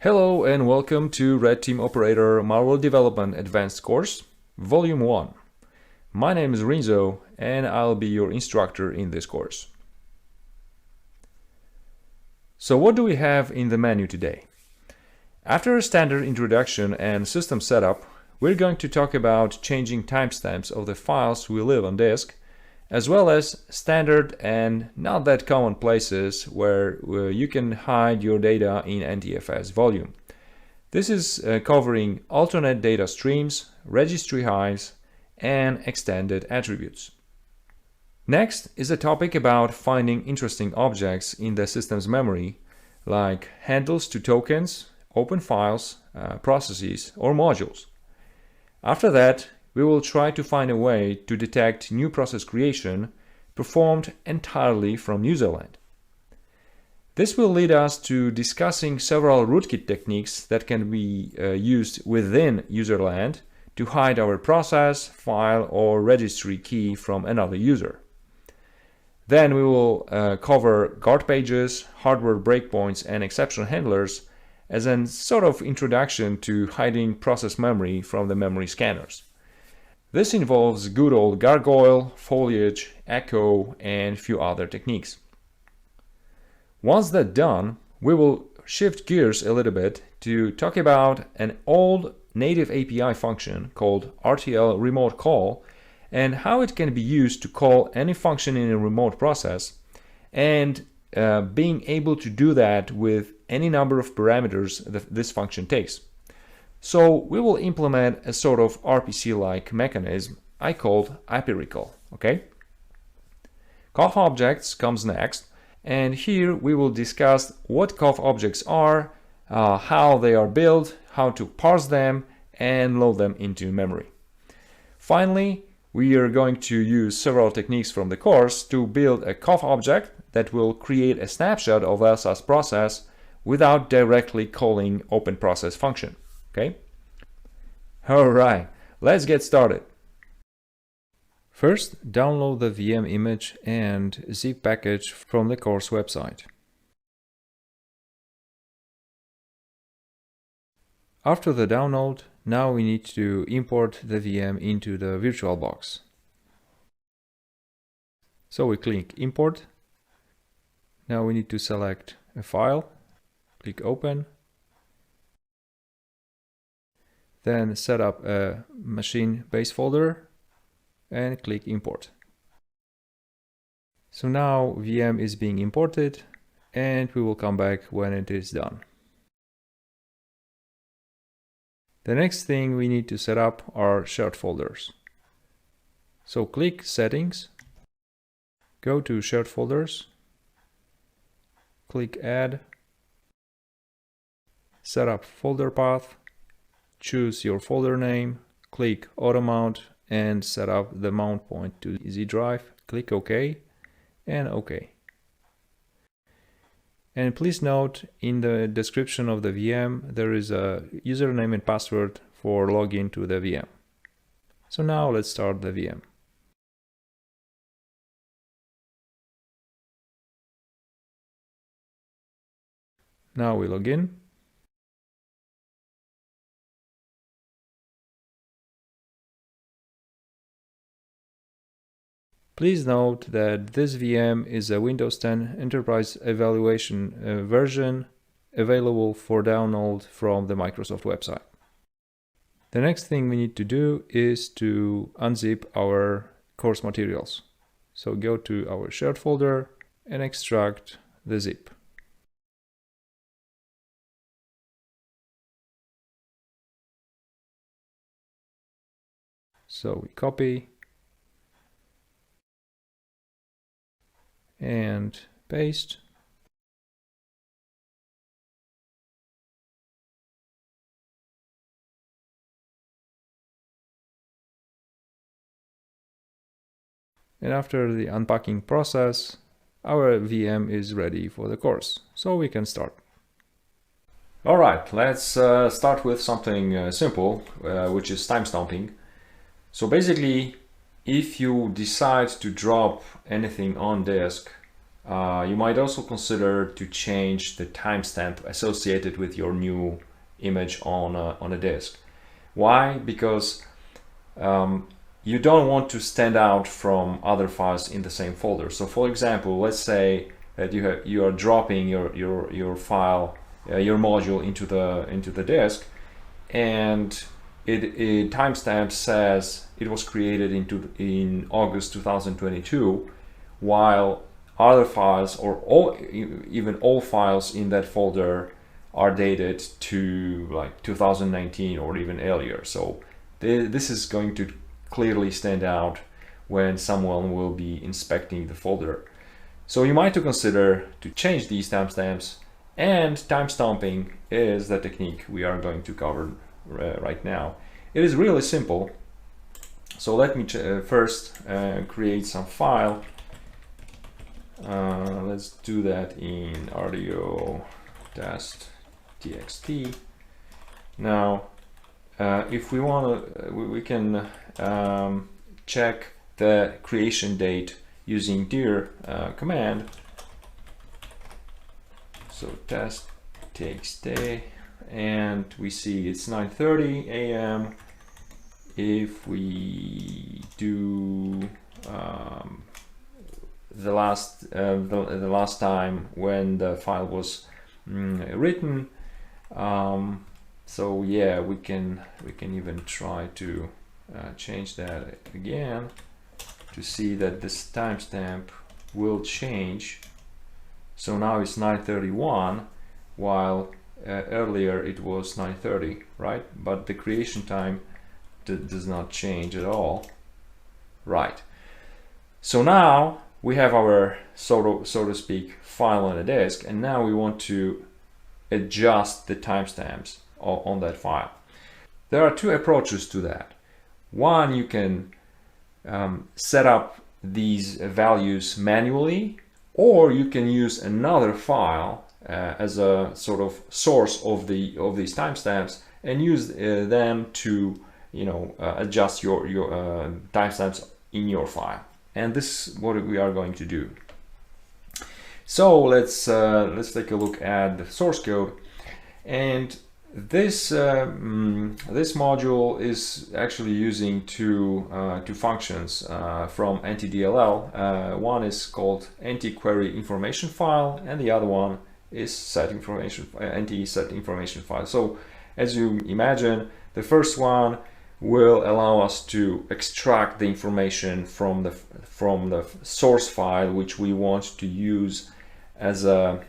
Hello and welcome to Red Team Operator Malware Development Advanced course, Volume 1. My name is Renzo and I'll be your instructor in this course. So what do we have in the menu today? After a standard introduction and system setup, we're going to talk about changing timestamps of the files we leave on disk, as well as standard and not that common places where you can hide your data in NTFS volume. This is covering alternate data streams, registry hives, and extended attributes. Next is a topic about finding interesting objects in the system's memory, like handles to tokens, open files, processes, or modules. After that, we will try to find a way to detect new process creation performed entirely from userland. This will lead us to discussing several rootkit techniques that can be used within userland to hide our process, file, or registry key from another user. Then we will cover guard pages, hardware breakpoints, and exception handlers as a sort of introduction to hiding process memory from the memory scanners. This involves good old Gargoyle, Foliage, Ekko, and a few other techniques. Once that's done, we will shift gears a little bit to talk about an old native API function called RtlRemoteCall and how it can be used to call any function in a remote process, and being able to do that with any number of parameters that this function takes. So we will implement a sort of RPC-like mechanism I called ApiReeKall, okay? COFF objects comes next, and here we will discuss what COFF objects are, how they are built, how to parse them, and load them into memory. Finally, we are going to use several techniques from the course to build a COFF object that will create a snapshot of LSAS process without directly calling open process function. Okay. All right, let's get started. First, download the VM image and zip package from the course website. After the download, now we need to import the VM into the VirtualBox. So we click Import. Now we need to select a file, click Open. Then set up a machine base folder and click Import. So now VM is being imported and we will come back when it is done. The next thing we need to set up are shared folders. So click Settings, go to Shared Folders, click Add, set up folder path, choose your folder name, click Auto Mount, and set up the mount point to Z drive. Click OK and OK. And please note, in the description of the VM there is a username and password for login to the VM. So now let's start the VM. Now we log in. Please note that this VM is a Windows 10 Enterprise Evaluation version available for download from the Microsoft website. The next thing we need to do is to unzip our course materials. So go to our shared folder and extract the zip. So we copy and paste. And after the unpacking process, our VM is ready for the course, so we can start. All right, let's start with something simple, which is timestomping. So basically, if you decide to drop anything on disk you might also consider to change the timestamp associated with your new image on a disk. Why? Because you don't want to stand out from other files in the same folder. So for example, let's say that you are dropping your file, your module into the disk, and it timestamp says it was created in August 2022, while other files or even all files in that folder are dated to like 2019 or even earlier. So this is going to clearly stand out when someone will be inspecting the folder. So you might consider to change these timestamps, and timestomping is the technique we are going to cover right now. It is really simple. So let me first create some file. Let's do that in RDO test.txt. Now, if we want to, we can check the creation date using dir command. So test.txt, and we see it's 9:30 a.m. If we do the last time when the file was written, so yeah, we can even try to change that again to see that this timestamp will change. So now it's 9:31, while earlier it was 9:30, right? But the creation time does not change at all, right? So now we have our so to speak file on a disk, and now we want to adjust the timestamps on that file. There are two approaches to that. One, you can set up these values manually, or you can use another file as a sort of source of these timestamps and use them to adjust your timestamps in your file. And this is what we are going to do. So let's take a look at the source code. And this module is actually using two functions from NTDLL. One is called NT-query information file, and the other one is NT-set information file. So as you imagine, the first one will allow us to extract the information from the source file, which we want to use as a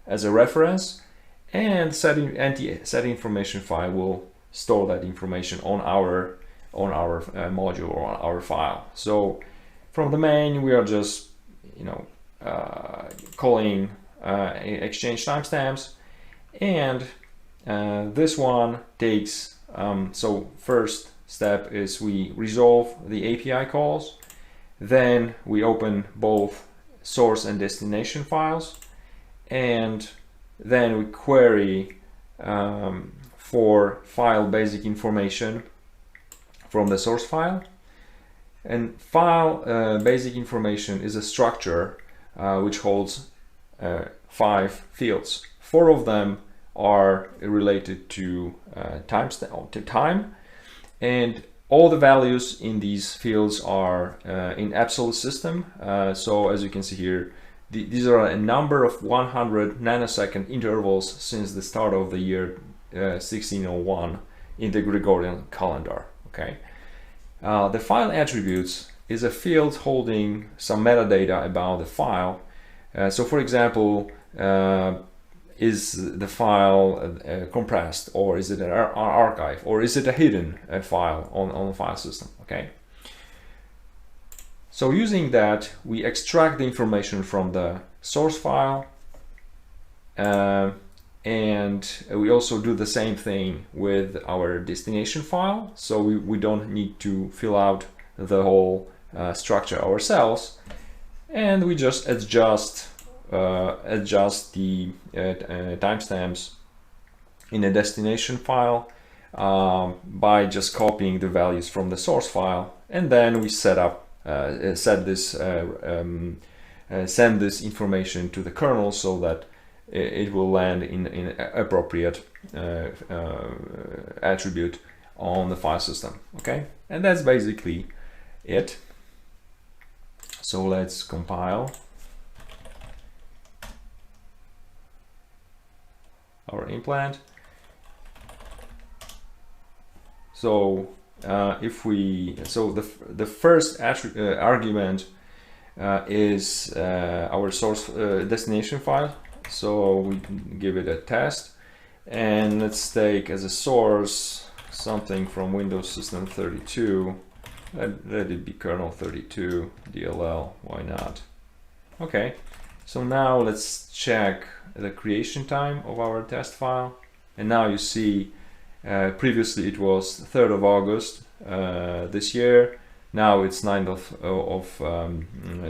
reference, and set information file will store that information on our module or on our file. So from the main, we are just calling exchange timestamps, and this one takes so first step is we resolve the API calls, then we open both source and destination files, and then we query for file basic information from the source file. And file basic information is a structure which holds 5 fields. 4 of them are related to time, and all the values in these fields are in absolute system. So as you can see here, these are a number of 100 nanosecond intervals since the start of the year 1601 in the Gregorian calendar. Okay. The file attributes is a field holding some metadata about the file. So for example, is the file compressed, or is it an archive, or is it a hidden file on the file system? Okay. So using that, we extract the information from the source file, and we also do the same thing with our destination file. So we don't need to fill out the whole structure ourselves, and we just adjust the timestamps in a destination file by just copying the values from the source file, and then we set this send this information to the kernel so that it will land in appropriate attribute on the file system. Okay, and that's basically it. So let's compile our implant. So the first argument is our source destination file. So we give it a test, and let's take as a source something from Windows System 32. Let it be kernel 32 DLL. Why not? Okay. So now let's check the creation time of our test file, and now you see previously it was 3rd of August this year. Now it's 9th of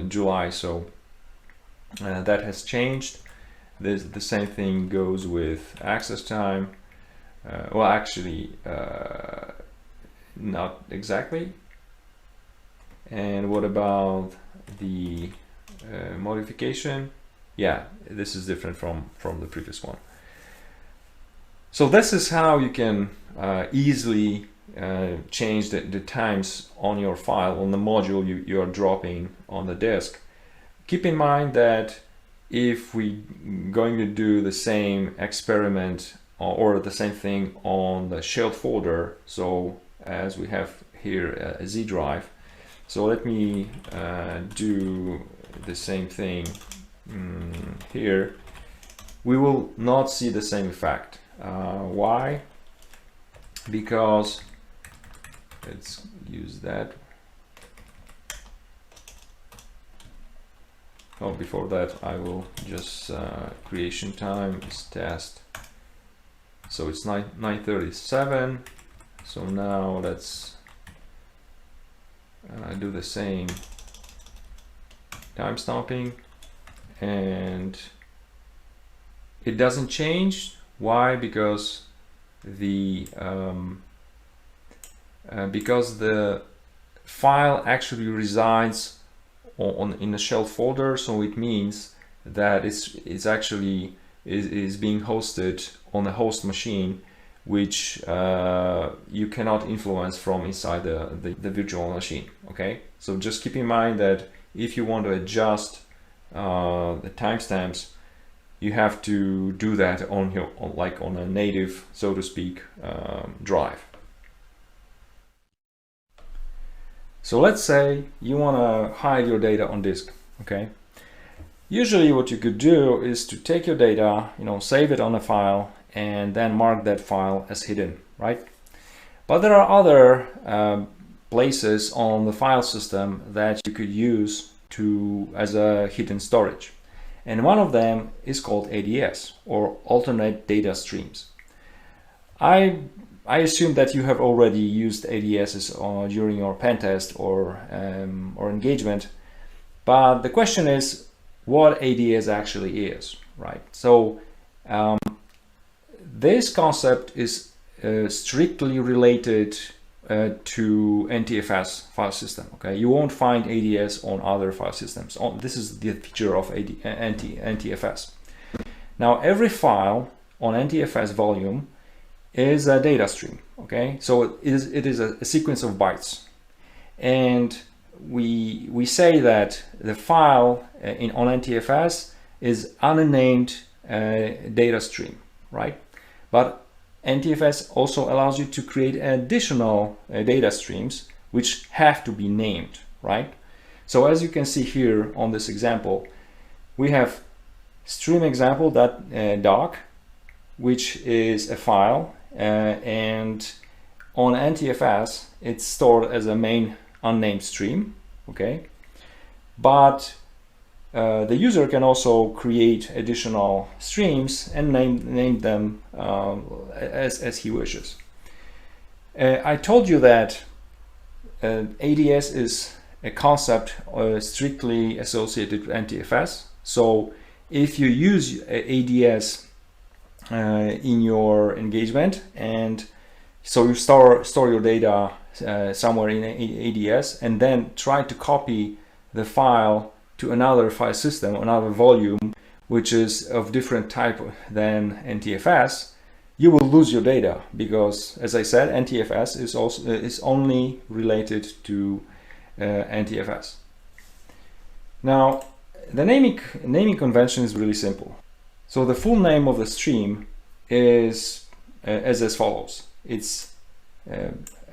July, so that has changed. The same thing goes with access time. Well, actually, not exactly. And what about the modification? Yeah, this is different from the previous one. So this is how you can easily change the times on your file, on the module you are dropping on the disk. Keep in mind that if we going to do the same experiment or the same thing on the shared folder, so as we have here a Z drive, so let me do the same thing here, we will not see the same effect. Why? Because let's use that. Oh, before that I will just creation time is test. So it's 9:37. So now let's do the same time stomping, and it doesn't change. Why? Because the file actually resides in the shell folder, so it means that it's actually is being hosted on a host machine, which you cannot influence from inside the virtual machine. Okay, so just keep in mind that if you want to adjust the timestamps, you have to do that on a native, so to speak, drive. So let's say you want to hide your data on disk. Okay, usually what you could do is to take your data, save it on a file, and then mark that file as hidden, right? But there are other places on the file system that you could use as a hidden storage. And one of them is called ADS, or alternate data streams. I assume that you have already used ADSs during your pen test or engagement, but the question is what ADS actually is, right? So this concept is strictly related to NTFS file system. Okay, you won't find ADS on other file systems. This is the feature of NTFS. Now, every file on NTFS volume is a data stream. Okay, so it is a sequence of bytes, and we say that the file on NTFS is unnamed data stream, right? But NTFS also allows you to create additional data streams which have to be named, right? So as you can see here on this example, we have stream example.doc, which is a file, and on NTFS it's stored as a main unnamed stream. Okay, but the user can also create additional streams and name them as he wishes. I told you that ADS is a concept strictly associated with NTFS. So if you use ADS in your engagement, and so you store your data somewhere in ADS, and then try to copy the file to another file system, another volume, which is of different type than NTFS, you will lose your data, because, as I said, NTFS is only related to NTFS. Now, the naming convention is really simple. So the full name of the stream is as follows. It's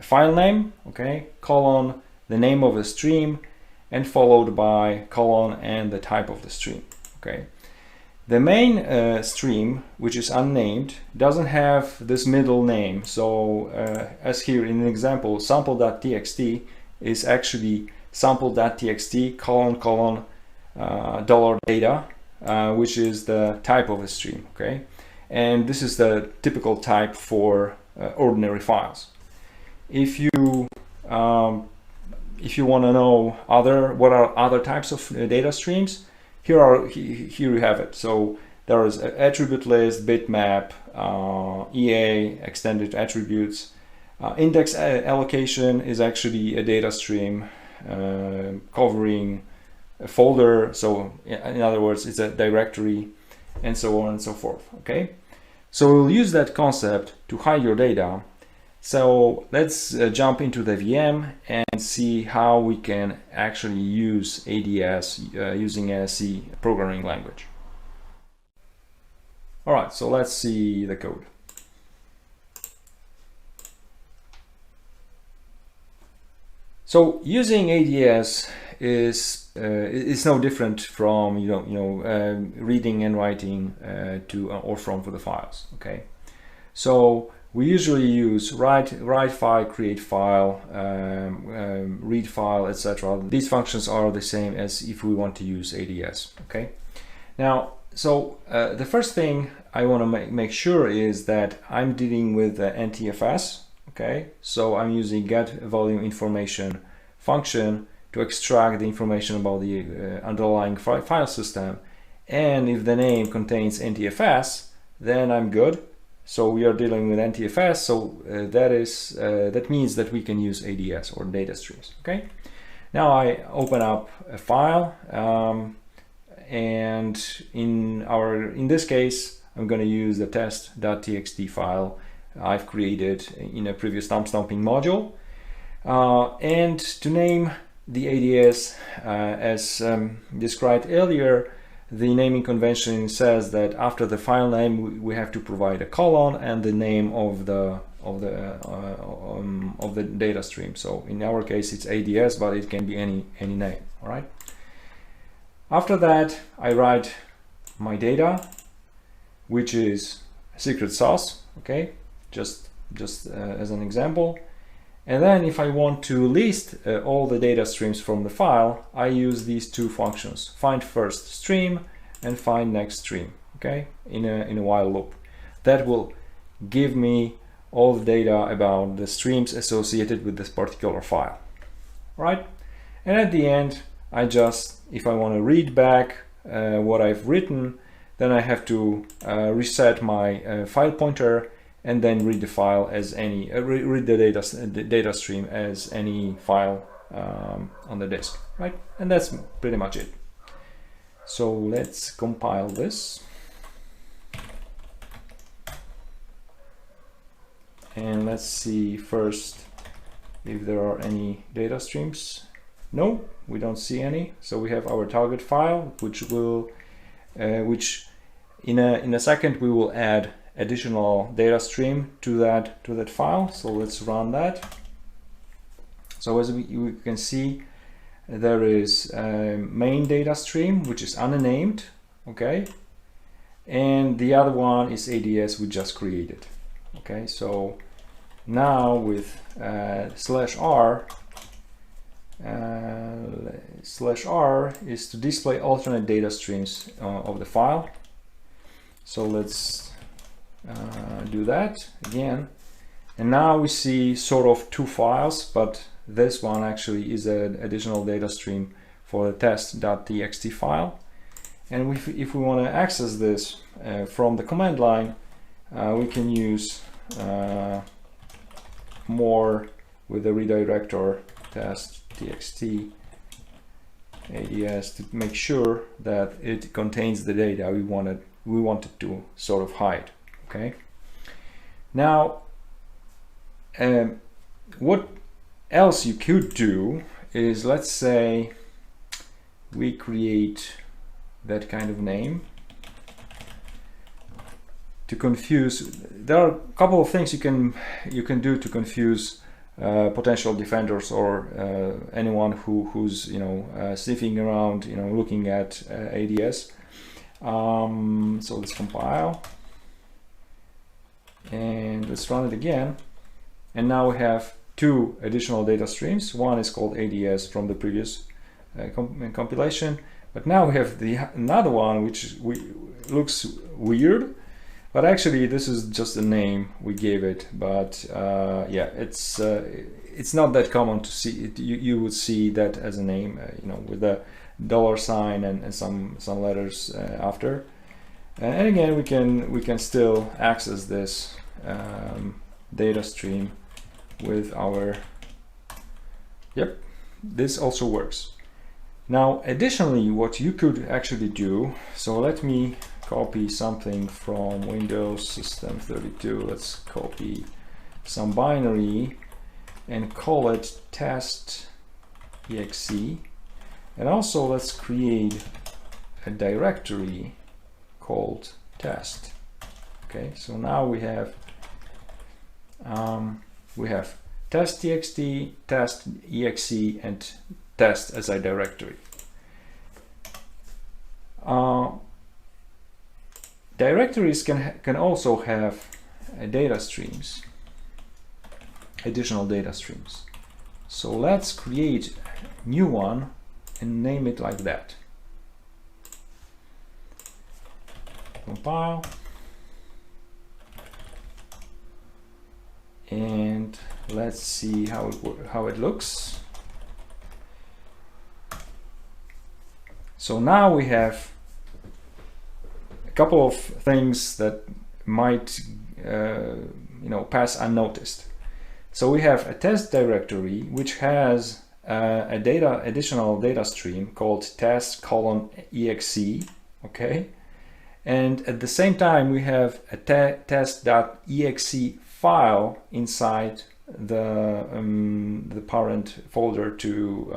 file name, okay, colon, the name of the stream, and followed by colon and the type of the stream, okay. The main stream, which is unnamed, doesn't have this middle name. So as here in an example, sample.txt is actually sample.txt colon $data, which is the type of a stream, okay? And this is the typical type for ordinary files. If you want to know what are other types of data streams, here you have it. So there is attribute list, bitmap, EA, extended attributes. Index allocation is actually a data stream covering a folder. So in other words, it's a directory, and so on and so forth. Okay. So we'll use that concept to hide your data. So let's jump into the VM and see how we can actually use ADS using a C programming language. All right, so let's see the code. So using ADS is no different from reading and writing to or from for the files. Okay, so we usually use write file, create file, read file, etc. These functions are the same as if we want to use ADS. Okay. Now, so the first thing I want to make sure is that I'm dealing with the NTFS. Okay. So I'm using get volume information function to extract the information about the underlying file system. And if the name contains NTFS, then I'm good. So we are dealing with NTFS, so that means that we can use ADS or data streams. Okay. Now I open up a file, and in this case, I'm going to use the test.txt file I've created in a previous Timestomping module, and to name the ADS as described earlier. The naming convention says that after the file name we have to provide a colon and the name of the data stream. So in our case it's ADS, but it can be any name. All right. After that I write my data, which is secret sauce. Okay, just as an example. And then if I want to list all the data streams from the file, I use these two functions, find first stream and find next stream, okay, in a while loop. That will give me all the data about the streams associated with this particular file, right? And at the end, if I want to read back what I've written, then I have to reset my file pointer and then read the file as read the data stream as any file on the disk, right? And that's pretty much it. So let's compile this. And let's see first if there are any data streams. No, we don't see any. So we have our target file, which in a second we will add additional data stream to that file. So let's run that. So as we can see, there is a main data stream which is unnamed, okay, and the other one is ADS we just created. Okay, so now with /r is to display alternate data streams of the file. So let's do that again, and now we see sort of two files, but this one actually is an additional data stream for the test.txt file. And if we want to access this from the command line, we can use more with the redirector test.txt ADS to make sure that it contains the data we wanted to sort of hide. Okay. Now, what else you could do is, let's say we create that kind of name to confuse. There are a couple of things you can do to confuse potential defenders or anyone who's sniffing around, looking at ADS. So let's compile and let's run it again, and now we have two additional data streams. One is called ADS from the previous compilation, but now we have another one which looks weird. But actually, this is just a name we gave it. But yeah, it's not that common to see it. You would see that as a name, with a $sign and some letters after. And again, we can still access this data stream with our. Yep, this also works. Now, additionally, what you could actually do. So let me copy something from Windows System 32. Let's copy some binary and call it test.exe. And also let's create a directory called test. Okay, so now we have test.txt, test.exe, and test as a directory. Directories can also have data streams, additional data streams. So let's create a new one and name it like that. Compile. And let's see how it looks. So now we have couple of things that might pass unnoticed. So we have a test directory which has a additional data stream called test::exe. Okay, and at the same time we have a test.exe file inside the parent folder to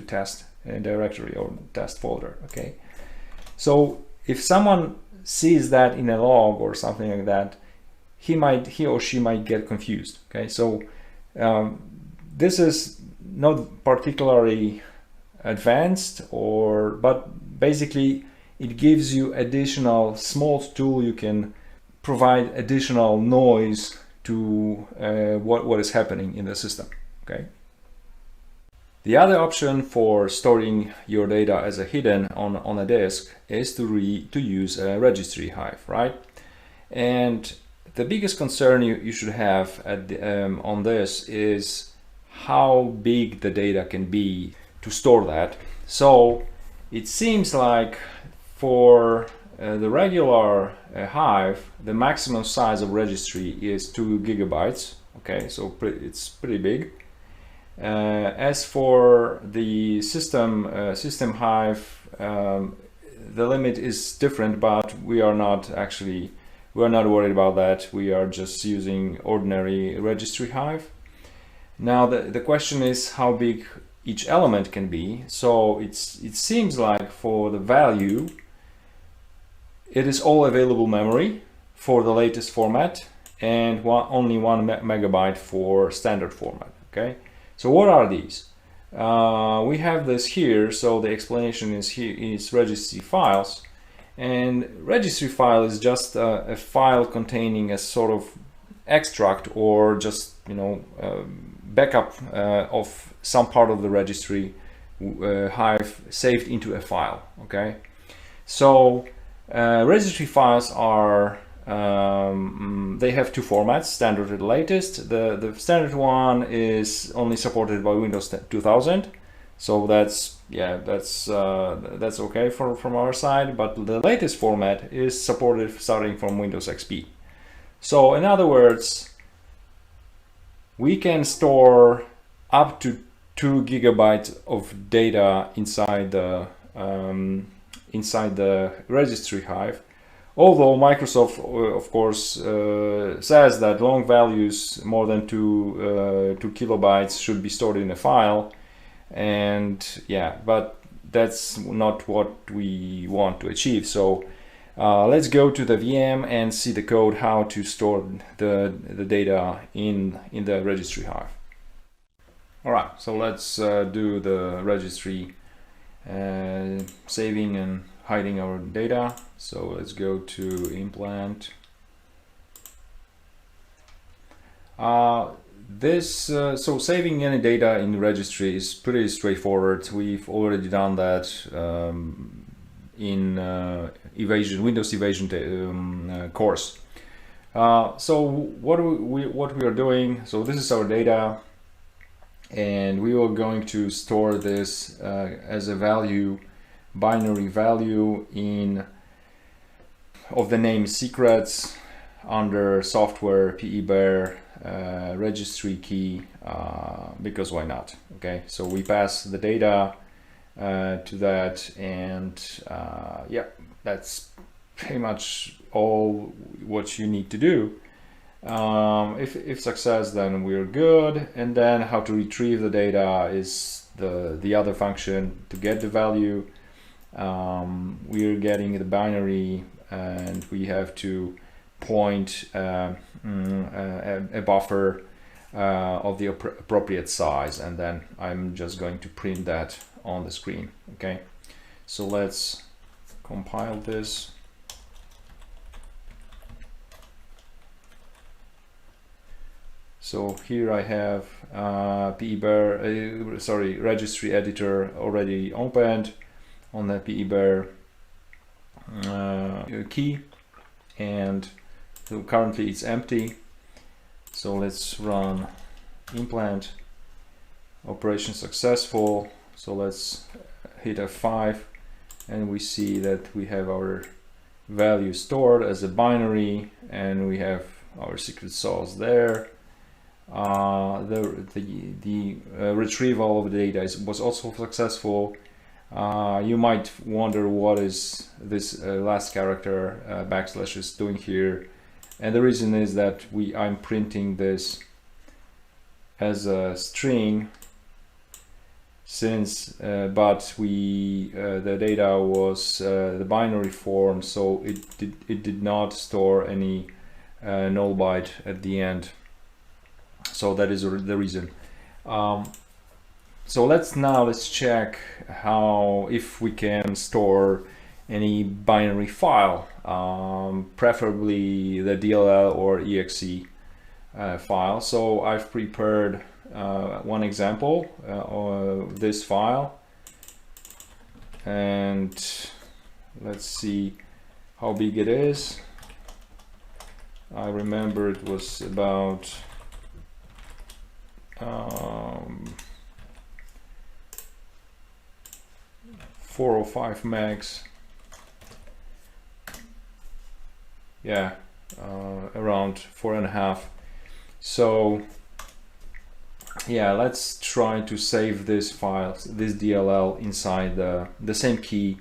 test directory or test folder. Okay, so if someone sees that in a log or something like that, he or she might get confused. Okay, so this is not particularly advanced, but basically it gives you additional small tool. You can provide additional noise to what is happening in the system. Okay. The other option for storing your data as a hidden on a disk is to use a registry Hive, right? And the biggest concern you should have on this is how big the data can be to store that. So it seems like for the regular Hive, the maximum size of registry is 2 GB. Okay, so it's pretty big. As for the system Hive, the limit is different, but we are not worried about that. We are just using ordinary registry Hive. Now the question is how big each element can be. So it seems like for the value, it is all available memory for the latest format and only 1 MB for standard format. Okay. So what are these? We have this here, so the explanation is here is registry files, and registry file is just a file containing a sort of extract or just backup of some part of the registry Hive saved into a file. Okay, so registry files are they have two formats, standard and latest. The standard one is only supported by Windows 2000, so that's okay from our side. But the latest format is supported starting from Windows XP. So in other words, we can store up to 2 GB of data inside the registry Hive. Although Microsoft, of course, says that long values more than 2 kilobytes should be stored in a file, and yeah, but that's not what we want to achieve. So let's go to the VM and see the code how to store the data in the registry Hive. All right, so let's do the registry saving and hiding our data. So let's go to implant. So saving any data in the registry is pretty straightforward. We've already done that in Windows Evasion course. So what we are doing, so this is our data, and we are going to store this as a value, binary value of the name secrets under software PEBAR registry key, because why not? Okay, so we pass the data to that, and yeah, that's pretty much all what you need to do. If success, then we're good. And then how to retrieve the data is the other function to get the value. We're getting the binary, and we have to point a buffer of the appropriate size, and then I'm just going to print that on the screen. Okay, so let's compile this. So here I have PEBAR, registry editor already opened on the PEBAR key, and so currently it's empty. So let's run implant, operation successful. So let's hit F5, and we see that we have our value stored as a binary, and we have our secret sauce there. The retrieval of the data was also successful. You might wonder what is this last character backslash is doing here, and the reason is that I'm printing this as a string, since but the data was the binary form, so it did not store any null byte at the end. So that is the reason. So let's check if we can store any binary file, preferably the DLL or exe file. So I've prepared one example of this file, and let's see how big it is. I remember it was about 4 or 5 megs. Yeah, around 4.5. So yeah, let's try to save this file, this DLL, inside the same key,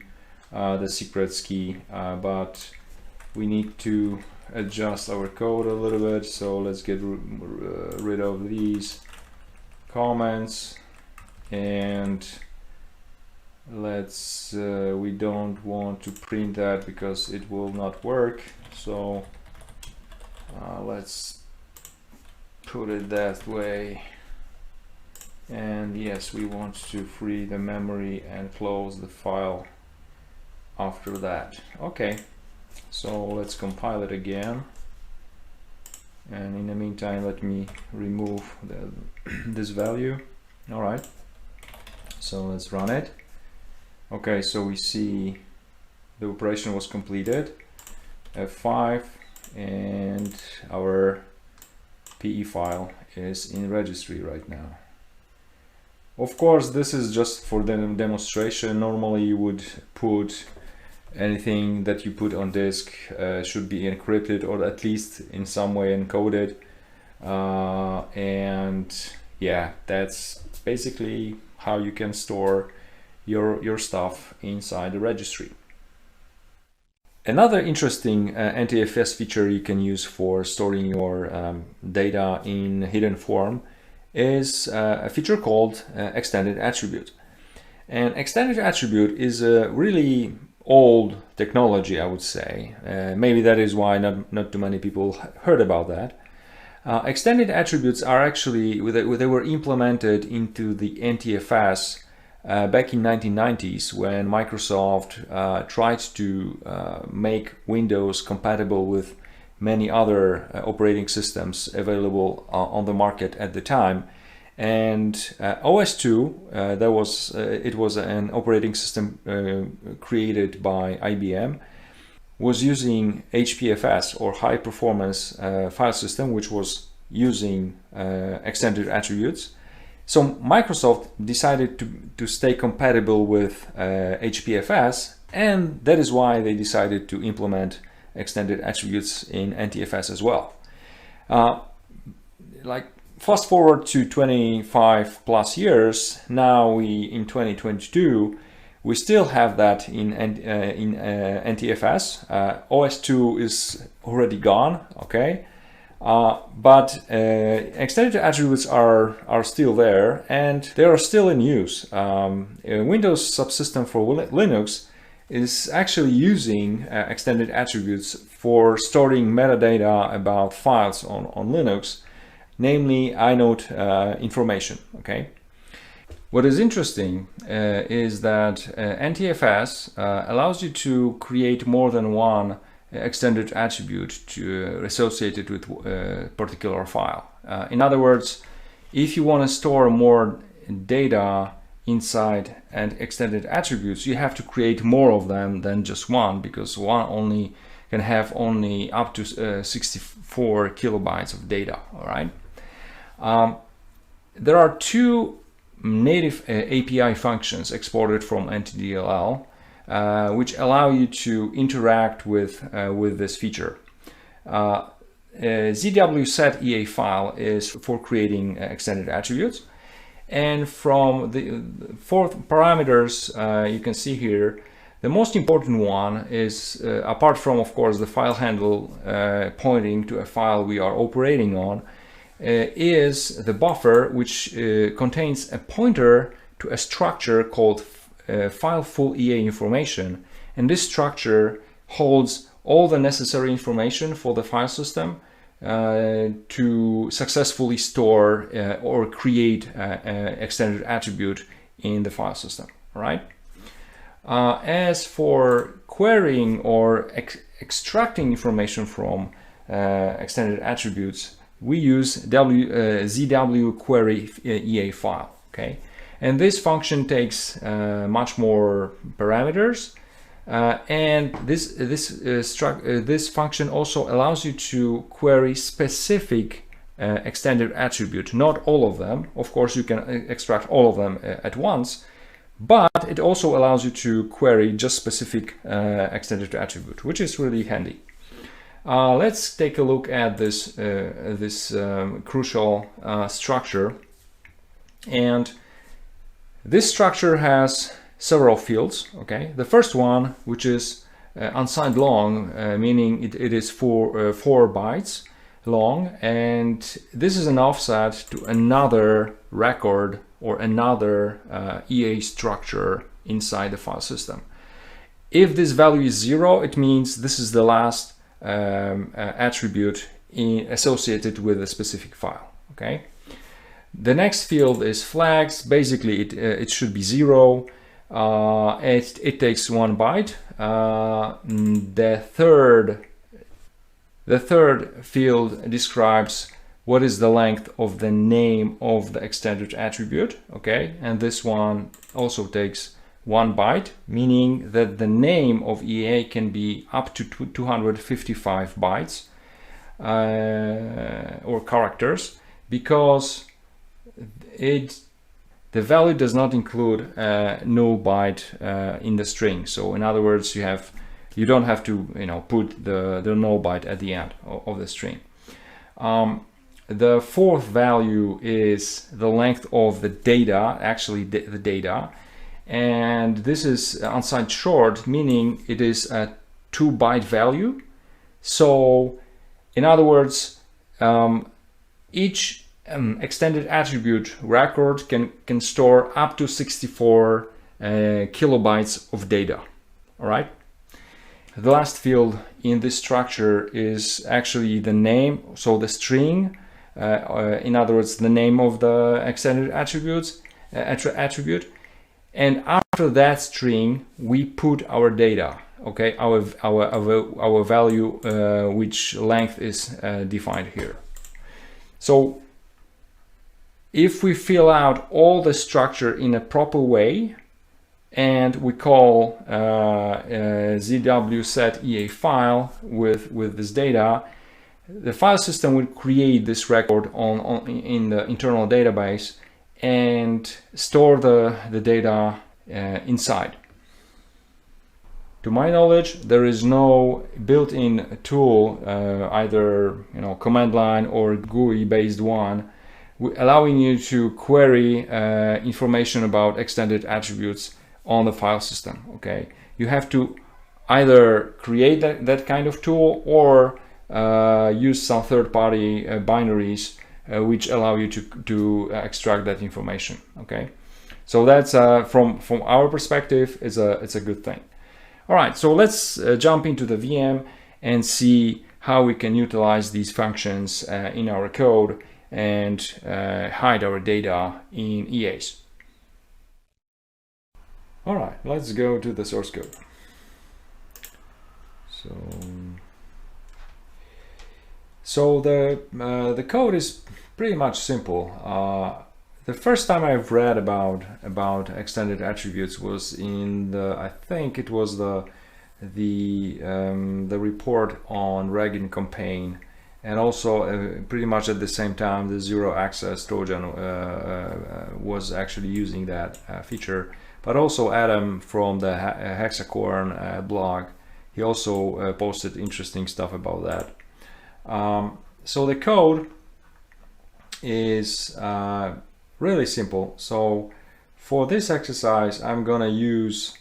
the secrets key, but we need to adjust our code a little bit. So let's get rid of these comments, and let's we don't want to print that because it will not work. So let's put it that way, and yes, we want to free the memory and close the file after that. Okay, so let's compile it again, and in the meantime let me remove this value. All right, so let's run it. Okay, so we see the operation was completed. F5, and our PE file is in registry right now. Of course, this is just for the demonstration. Normally you would put anything that you put on disk should be encrypted, or at least in some way encoded, and yeah, that's basically how you can store your stuff inside the registry. Another interesting NTFS feature you can use for storing your data in hidden form is a feature called extended attribute. And extended attribute is a really old technology, I would say. Maybe that is why not too many people heard about that. Extended attributes are actually, they were implemented into the NTFS back in 1990s when Microsoft tried to make Windows compatible with many other operating systems available on the market at the time. And OS/2, it was an operating system created by IBM, was using HPFS, or high performance file system, which was using extended attributes. So Microsoft decided to stay compatible with HPFS, and that is why they decided to implement extended attributes in NTFS as well. Like fast forward to 25 plus years, now in 2022, we still have that in NTFS. OS/2 is already gone, okay? But extended attributes are still there, and they are still in use. Windows subsystem for Linux is actually using extended attributes for storing metadata about files on Linux, namely inode information, okay? What is interesting is that NTFS allows you to create more than one extended attribute associated with a particular file. In other words, if you want to store more data inside and extended attributes, you have to create more of them than just one, because one only can have only up to 64 kilobytes of data. All right. There are two native API functions exported from NTDLL, which allow you to interact with this feature. ZW-set EA file is for creating extended attributes, and from the four parameters you can see here, the most important one is, apart from of course the file handle pointing to a file we are operating on, is the buffer, which contains a pointer to a structure called file full EA information, and this structure holds all the necessary information for the file system to successfully store or create an extended attribute in the file system. All right. As for querying or extracting information from extended attributes, we use ZW query EA file. Okay. And this function takes much more parameters, and this function also allows you to query specific extended attribute, not all of them. Of course, you can extract all of them at once, but it also allows you to query just specific extended attribute, which is really handy. Let's take a look at this crucial structure. And this structure has several fields. Okay, the first one, which is unsigned long, meaning it is 4 bytes long, and this is an offset to another record or another EA structure inside the file system. If this value is 0, it means this is the last attribute associated with a specific file. Okay. The next field is flags. Basically, it should be 0. It takes 1 byte. The third field describes what is the length of the name of the extended attribute. Okay, and this one also takes 1 byte, meaning that the name of EA can be up to 255 bytes or characters, because the value does not include null byte in the string. So in other words, you don't have to put the null byte at the end of the string. The fourth value is the length of the data, actually the data. And this is unsigned short, meaning it is a 2-byte value. So in other words, each extended attribute record can store up to 64 kilobytes of data. All right. The last field in this structure is actually the name, so the string. In other words, the name of the extended attribute. And after that string, we put our data. Okay, our value, which length is defined here. So if we fill out all the structure in a proper way, and we call ZW set EA file with this data, the file system will create this record in the internal database and store the data inside. To my knowledge, there is no built-in tool, either command line or GUI-based one, allowing you to query information about extended attributes on the file system. Okay, you have to either create that kind of tool or use some third-party binaries which allow you to extract that information. Okay, so that's from our perspective, it's a good thing. All right, so let's jump into the VM and see how we can utilize these functions in our code and hide our data in EAs. All right, let's go to the source code. So the code is pretty much simple. The first time I've read about extended attributes was in I think it was the report on Regin campaign, and also pretty much at the same time the zero access Trojan was actually using that feature. But also Adam from the Hexacorn blog, he also posted interesting stuff about that. So the code is really simple. So for this exercise, I'm gonna use,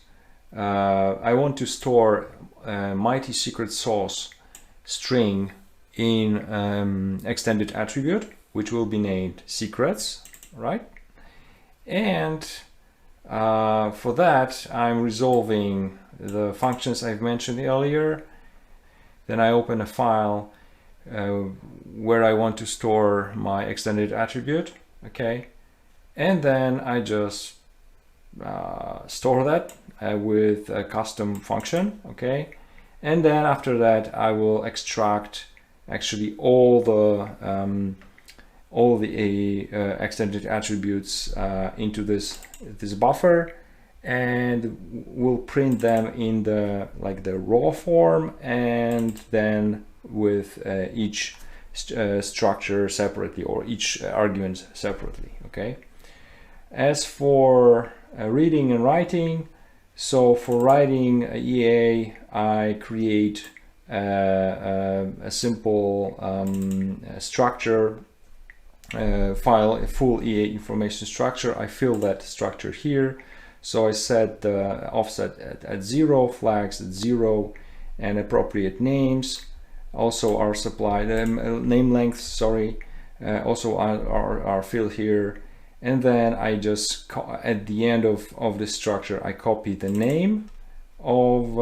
I want to store a mighty secret sauce string in extended attribute, which will be named secrets, right? And for that, I'm resolving the functions I've mentioned earlier. Then I open a file where I want to store my extended attribute. Okay, and then I just store that with a custom function. Okay, and then after that I will extract actually all the extended attributes into this buffer, and we'll print them in the raw form, and then with each structure separately, or each argument separately. Okay, as for reading and writing, so for writing EA, I create a simple structure file, a full EA information structure. I fill that structure here. So I set the offset at 0, flags at 0, and appropriate names also are supplied, name lengths, sorry, also are filled here. And then I just, at the end of the structure, I copy the name of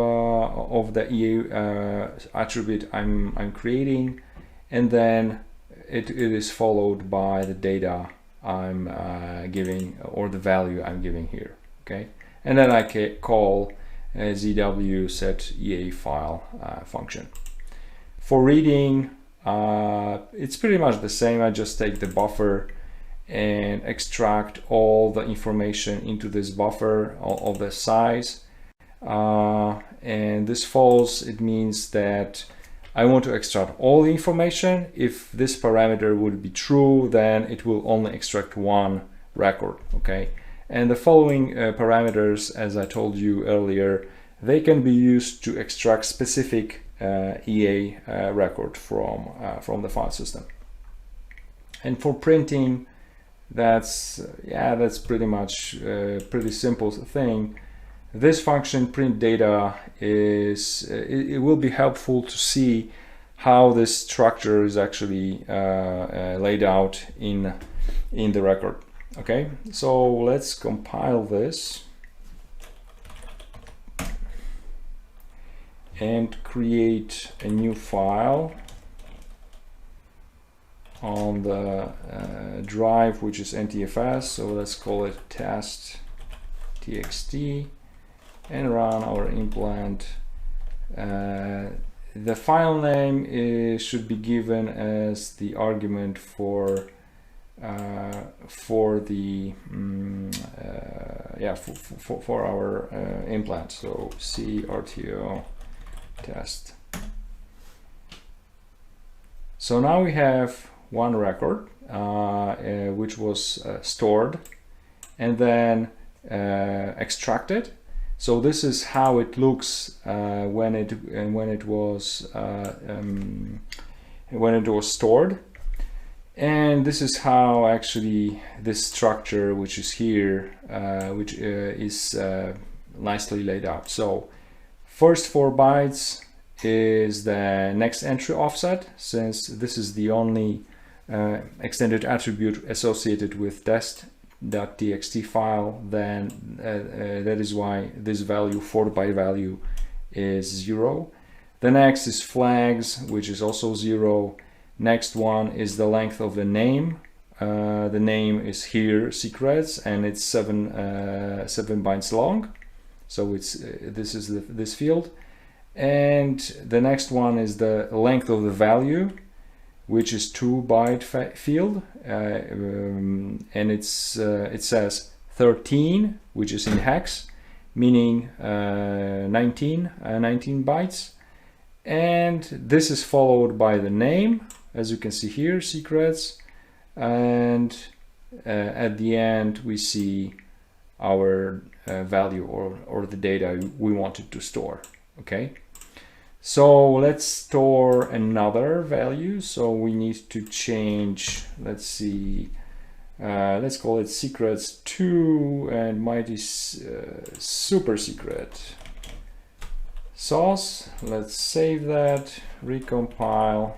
the EA attribute I'm creating, and then it is followed by the data I'm giving, or the value I'm giving here. Okay, and then I can call ZW set EA file function. For reading, it's pretty much the same. I just take the buffer and extract all the information into this buffer of the size, and this false, it means that I want to extract all the information. If this parameter would be true, then it will only extract one record. Okay, and the following parameters, as I told you earlier, they can be used to extract specific EA record from the file system. And for printing, that's pretty much pretty simple thing. This function print data is it will be helpful to see how this structure is actually laid out in the record. Okay, so let's compile this and create a new file on the drive, which is NTFS. So let's call it test.txt and run our implant. The file name should be given as the argument for the for our implant. So crto test. So now we have one record which was stored and then extracted. So this is how it looks when it was stored, and this is how actually this structure, which is here, which is nicely laid out. So first 4 bytes is the next entry offset, since this is the only extended attribute associated with test.txt file, then that is why this value, 4 byte value, is 0. The next is flags, which is also 0. Next one is the length of the name. The name is here secrets, and it's 7 bytes long. So it's this field. And the next one is the length of the value, which is 2 byte field, and it says 13, which is in hex, meaning 19 bytes. And this is followed by the name, as you can see here, secrets, and at the end we see our value or the data we wanted to store. Okay. So let's store another value. So we need to change, let's see, let's call it secrets2 and mighty super secret sauce. Let's save that, recompile,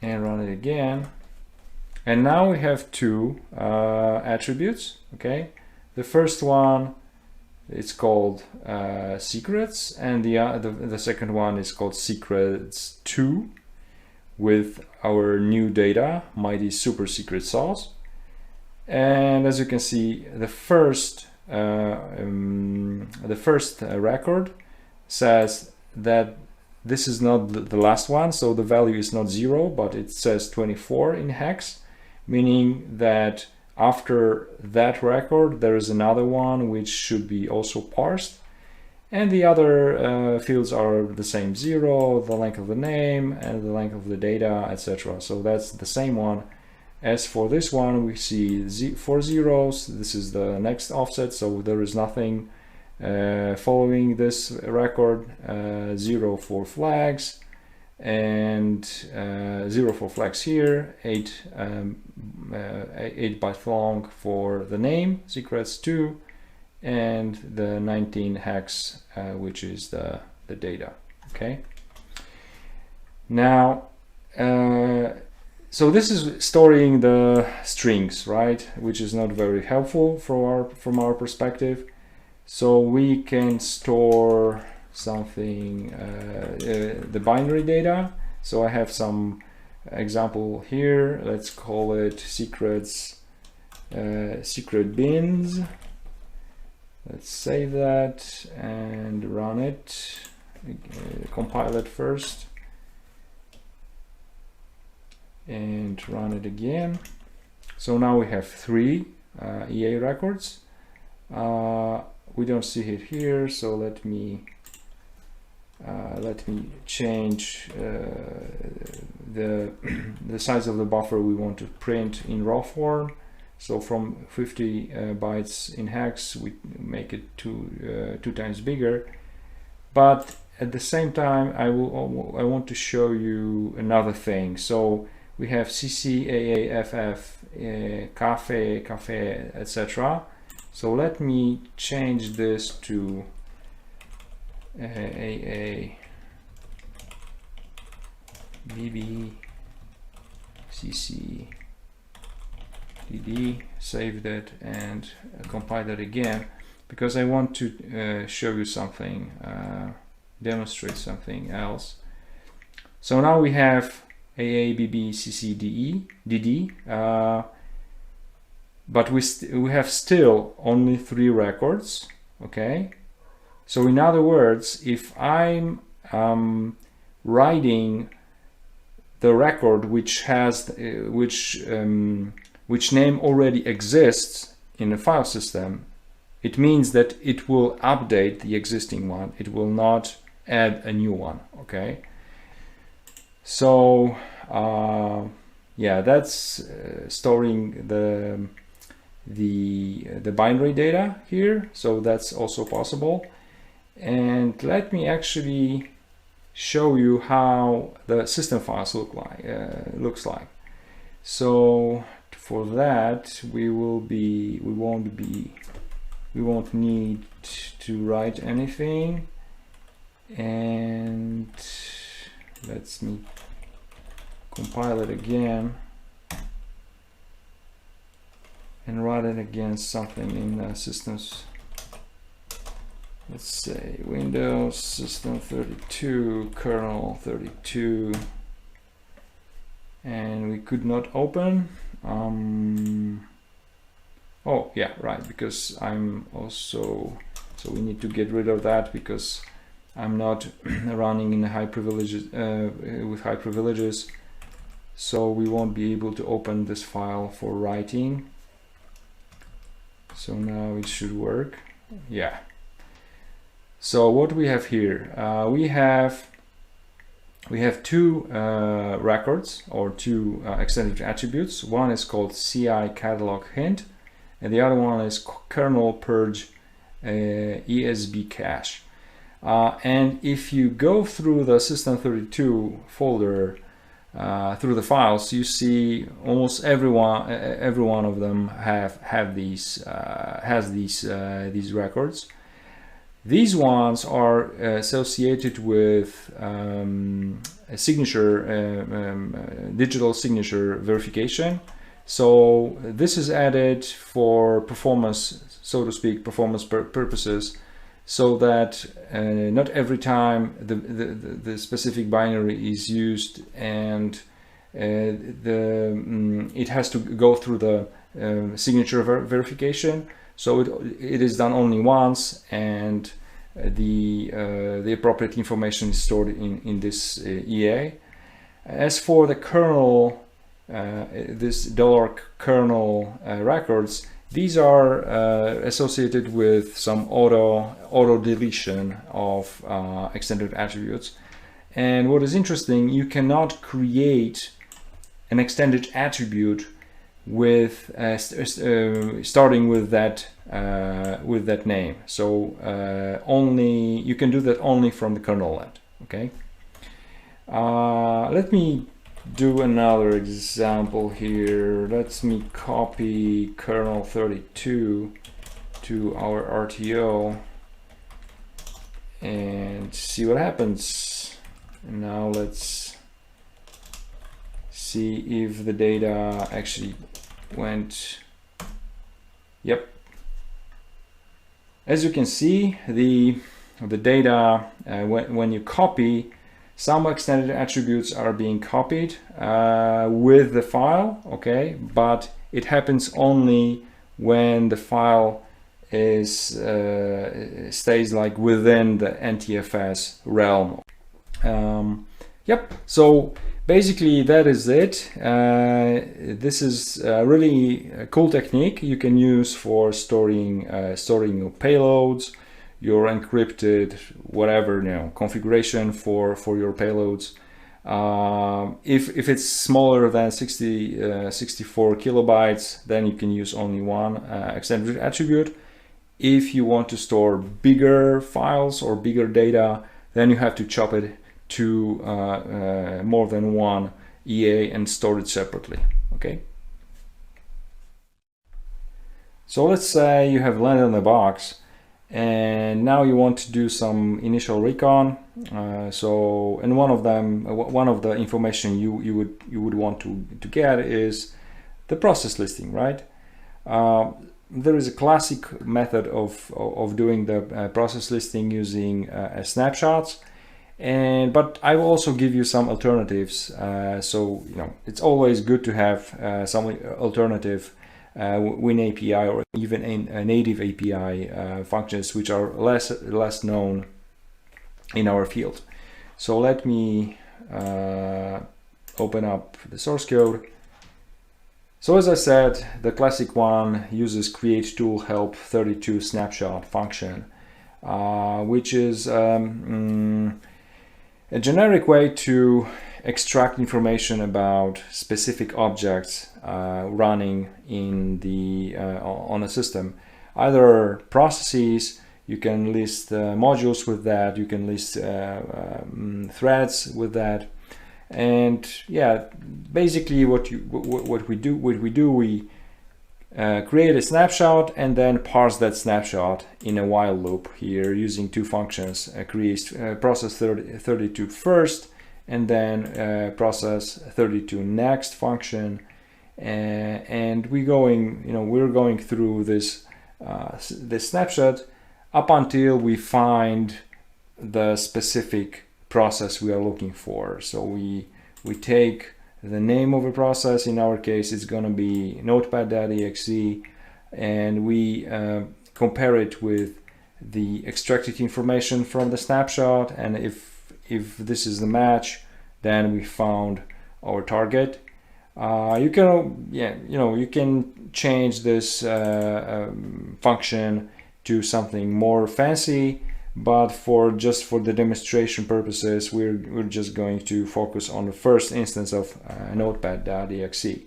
and run it again. And now we have 2 attributes. Okay, the first one, it's called secrets, and the second one is called secrets2 with our new data, mighty super secret sauce. And as you can see, the first record says that this is not the last one, so the value is not 0, but it says 24 in hex, meaning that after that record, there is another one which should be also parsed, and the other fields are the same: 0, the length of the name, and the length of the data, etc. So that's the same one. As for this one, we see 4 zeros. This is the next offset, so there is nothing following this record. 0 for flags, and 0 for flags here, 8 byte long for the name, secrets2, and the 19 hex, which is the data. Okay. Now, so this is storing the strings, right? Which is not very helpful from our perspective. So we can store something, the binary data. So I have some example here. Let's call it secrets, secret bins. Let's save that and run it. Compile it first and run it again. So now we have 3 EA records. We don't see it here, so let me change the size of the buffer we want to print in raw form. So from 50 bytes in hex, we make it two times bigger. But at the same time, I want to show you another thing. So we have CC, AA, FF, CaFe, etc. So let me change this to AA, BB, CC, DD, save that and compile that again, because I want to show you something, demonstrate something else. So now we have AA, BB, CC, DE, DD, but we have still only 3 records, okay? So in other words, if I'm writing the record which has which name already exists in the file system, it means that it will update the existing one. It will not add a new one, okay? So yeah, that's storing the binary data here, so that's also possible. And let me actually show you how the system files looks like. So for that, we won't need to write anything. And let's me compile it again and write it against something in systems. Let's say Windows System 32, kernel 32, and we could not open. Oh yeah, right, because I'm also, so we need to get rid of that because I'm not running in high privileges with high privileges, so we won't be able to open this file for writing. So now it should work. Yeah. So what we have here, we have 2 records or 2 extended attributes. One is called CI catalog hint, and the other one is kernel purge ESB cache. And if you go through the System32 folder, through the files, you see almost every one of them has these records. These ones are associated with a signature, digital signature verification. So this is added for performance, so to speak, performance purposes, so that not every time the specific binary is used and it has to go through the signature verification. So it is done only once, and the appropriate information is stored in this EA. As for the kernel, this $kernel records, these are associated with some auto deletion of extended attributes. And what is interesting, you cannot create an extended attribute with starting with that name. So only you can do that only from the kernel end. Okay. Let me do another example here. Let me copy kernel 32 to our RTO and see what happens. And now let's see if the data actually went. Yep. As you can see, the data when you copy, some extended attributes are being copied with the file, okay, but it happens only when the file is stays like within the NTFS realm. Yep. So basically that is it. This is a really cool technique you can use for storing your payloads, your encrypted whatever configuration for your payloads. If it's smaller than 64 kilobytes, then you can use only one extended attribute. If you want to store bigger files or bigger data, then you have to chop it to more than one EA and store it separately. Okay. So let's say you have landed in the box and now you want to do some initial recon. And one of the information you would want to get is the process listing, right? There is a classic method of doing the process listing using snapshots, but I will also give you some alternatives. So it's always good to have some alternative WinAPI or even a native API functions which are less known in our field. So let me open up the source code. So as I said, the classic one uses create tool help 32 snapshot function, which is a generic way to extract information about specific objects running in the on a system. Either processes, you can list modules with that, you can list threads with that, and yeah, basically what we do, we create a snapshot and then parse that snapshot in a while loop here using two functions: create process 32 first and then process 32 next function, and we're going through this snapshot up until we find the specific process we are looking for. So we take the name of a process. In our case, it's going to be notepad.exe, and we compare it with the extracted information from the snapshot, and if this is the match, then we found our target. You can change this function to something more fancy, but for the demonstration purposes, we're just going to focus on the first instance of notepad.exe.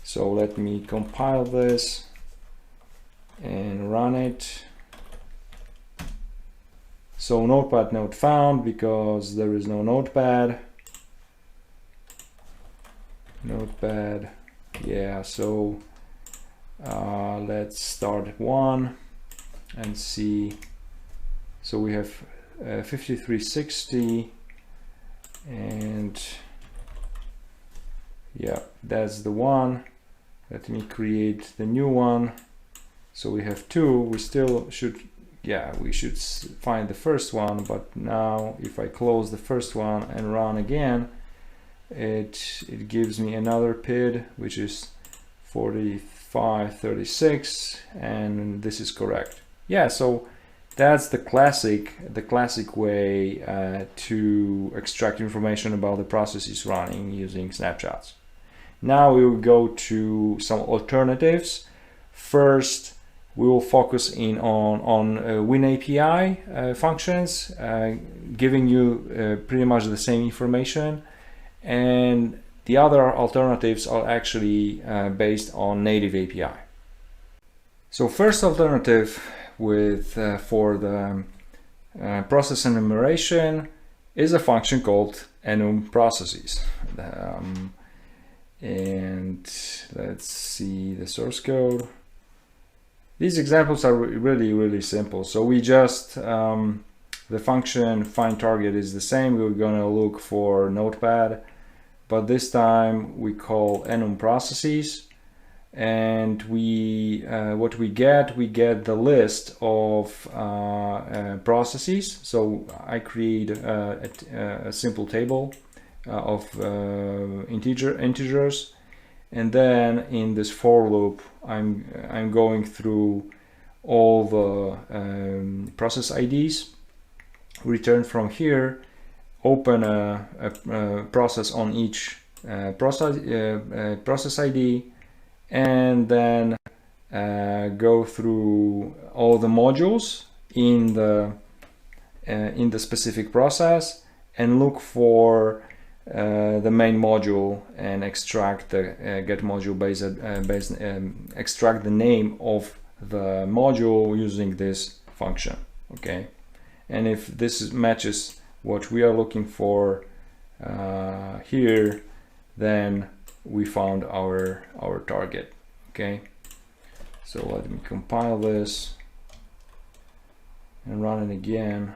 So let me compile this and run it. So notepad not found because there is no notepad. Yeah, so let's start one and see. So we have 5360, and yeah, that's the one. Let me create the new one. So we have two. We still should, yeah, we should find the first one, but now if I close the first one and run again, it gives me another PID, which is 4536, and this is correct. Yeah, so that's the classic way to extract information about the processes running using snapshots. Now we will go to some alternatives. First, we will focus in on WinAPI functions, giving you pretty much the same information, and the other alternatives are actually based on native API. So first alternative for the process enumeration is a function called enum_processes. And let's see the source code. These examples are really simple. So we just the function find target is the same. We're gonna look for notepad, but this time we call enum_processes, and what we get the list of processes. So I create a simple table of integers, and then in this for loop I'm going through all the process IDs, return from here, open a process on each process ID, and then go through all the modules in the specific process and look for the main module and extract the get module extract the name of the module using this function. Okay, and if this matches what we are looking for here, then we found our target. Okay, so let me compile this and run it again.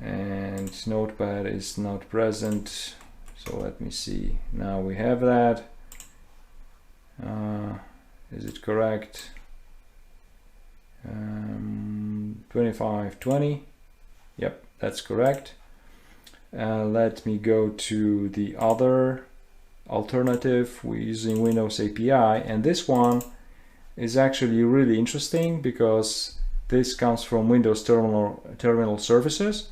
And Notepad is not present, so let me see. Now we have that. Is it correct? 2520. Yep, that's correct. Let me go to the other alternative. We're using Windows API, and this one is actually really interesting because this comes from Windows terminal services,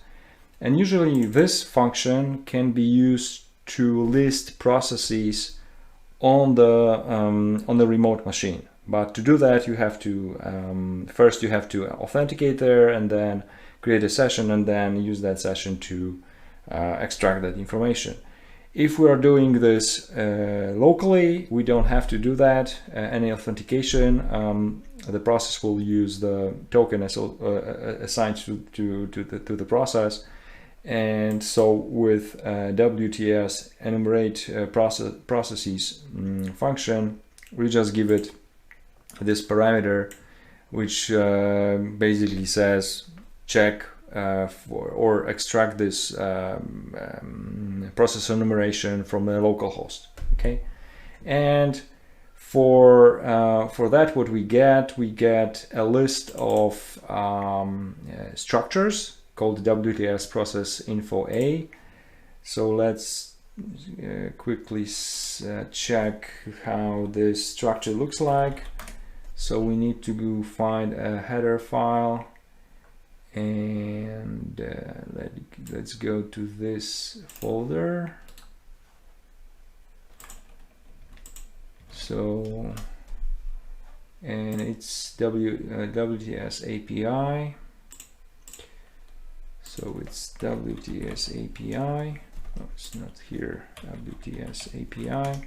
and usually this function can be used to list processes on the remote machine. But to do that, you have to first you have to authenticate there, and then create a session, and then use that session to extract that information. If we are doing this locally, we don't have to do that, any authentication. The process will use the token assigned to the process. And so with WTS enumerate processes function, we just give it this parameter, which basically says check for or extract this process enumeration from a local host. Okay, and for that, what we get a list of structures called WTS process info A. So let's quickly check how this structure looks like. So we need to go find a header file, and let's go to this folder. So, and it's WTS API. So it's WTS API. Oh, it's not here. WTS API.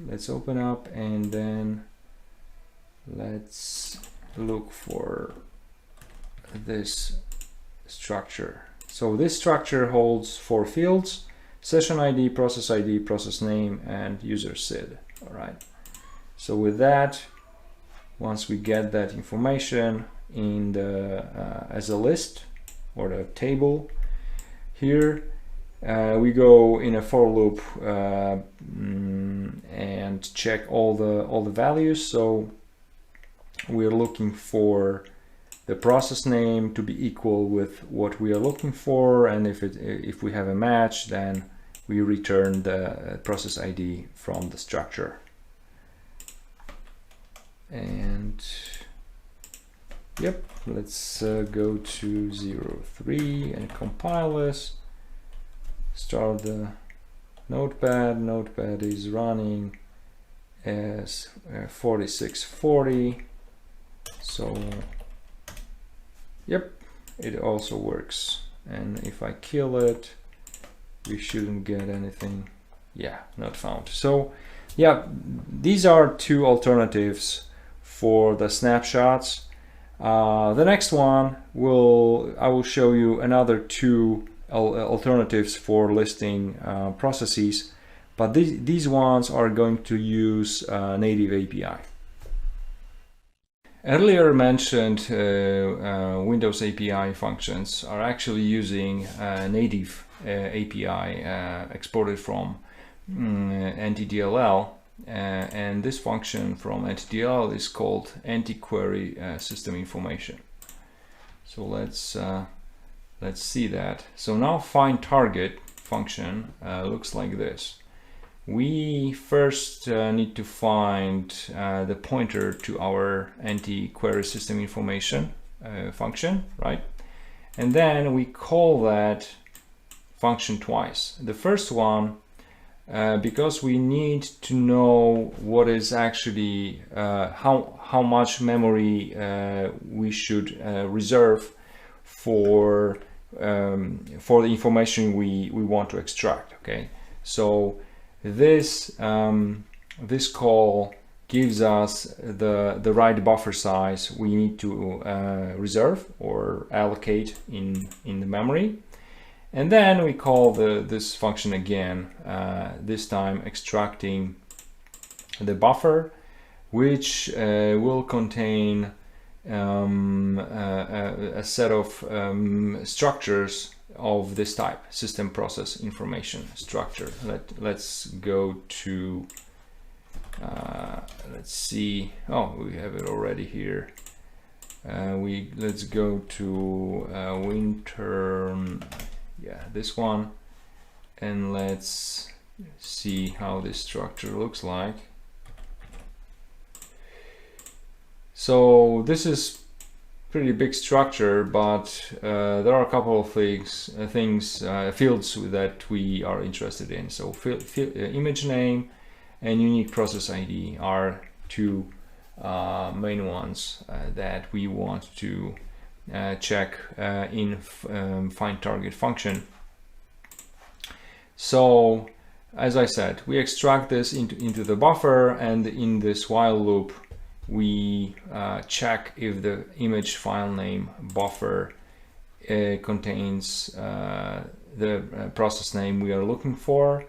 Let's open up, and then let's look for this structure. So this structure holds 4 fields: session ID, process name, and user SID. All right. So with that, once we get that information in the as a list or the table here, we go in a for loop and check all the values. So we're looking for the process name to be equal with what we are looking for, and if we have a match, then we return the process ID from the structure. And yep, let's go to 03 and compile this. Start the Notepad. Notepad is running as 4640. So yep, it also works. And if I kill it, we shouldn't get anything. Yeah, not found. So yeah, these are 2 alternatives for the snapshots. The next one I will show you another 2 alternatives for listing processes, but these ones are going to use native API. Earlier mentioned Windows API functions are actually using native API exported from NTDLL, and this function from NTDLL is called anti-query system information. So let's see that. So now find target function looks like this. We first need to find the pointer to our anti-query system information function, right? And then we call that function twice. The first one, because we need to know what is actually how much memory we should reserve for the information we want to extract. Okay, so this call gives us the right buffer size we need to reserve or allocate in the memory. And then we call this function again, this time extracting the buffer, which will contain a set of structures of this type, system process information structure. Let's go to, let's see, oh, we have it already here. Let's go to winter, yeah, this one, and let's see how this structure looks like. So this is pretty big structure, but there are a couple of fields that we are interested in. So image name and unique process ID are two main ones that we want to check in find target function. So as I said, we extract this into the buffer, and in this while loop we check if the image file name buffer contains the process name we are looking for,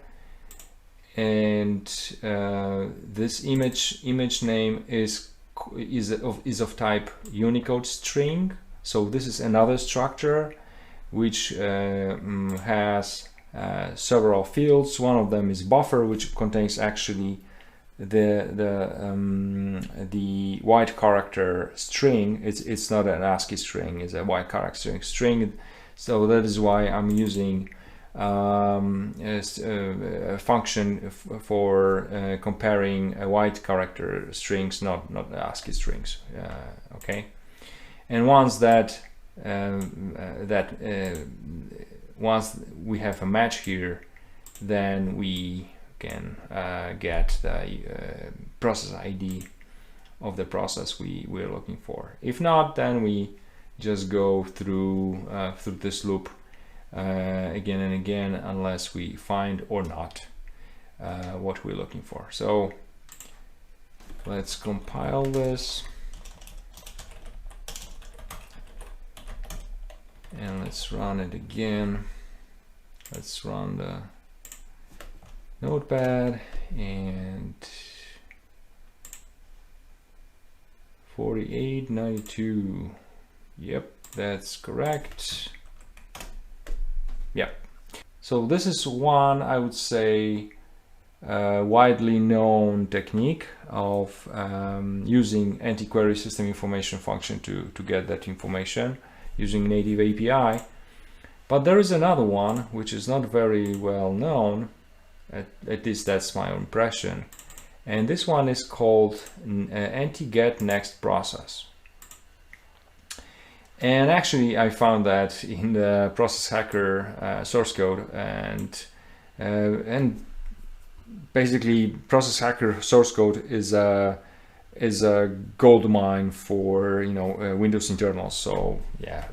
and this image name is of type Unicode string. So this is another structure which has several fields. One of them is buffer, which contains actually the white character string. It's not an ASCII string, it's a white character string. So that is why I'm using a function for comparing white character strings, not ASCII strings. Okay, and once once we have a match here, then we can get the process ID of the process we're looking for. If not, then we just go through this loop again and again unless we find or not what we're looking for. So let's compile this and let's run it again. Let's run the notepad, and 4892. Yep, that's correct. Yep. So this is one, I would say, widely known technique of using anti-query system information function to get that information using native API. But there is another one which is not very well known, at least that's my impression, and this one is called anti-get next process. And actually I found that in the Process Hacker source code, and basically Process Hacker source code is a gold mine for Windows internals. So yeah,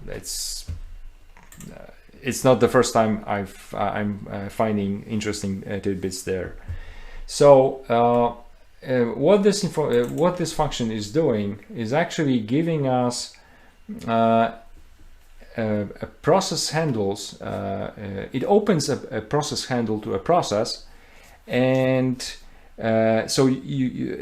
it's not the first time I'm finding interesting tidbits there. So what this function is doing is actually giving us a process handles. It opens a process handle to a process, and so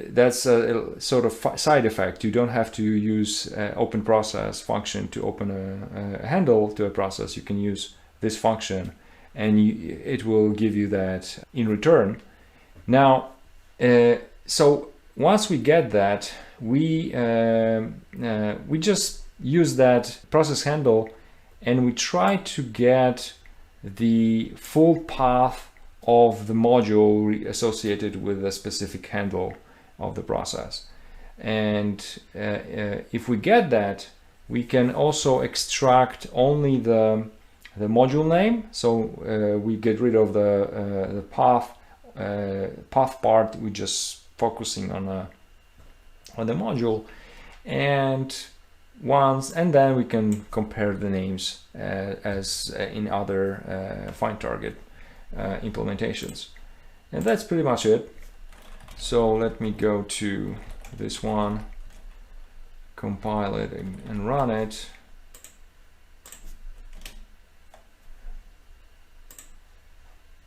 that's a sort of side effect. You don't have to use open process function to open a handle to a process. You can use this function, and it will give you that in return. Now, so once we get that, we just use that process handle, and we try to get the full path of the module associated with a specific handle of the process. And if we get that, we can also extract only the module name. So we get rid of the path part. We're just focusing on the module, and then we can compare the names as in other find target implementations, and that's pretty much it. So let me go to this one, compile it and run it.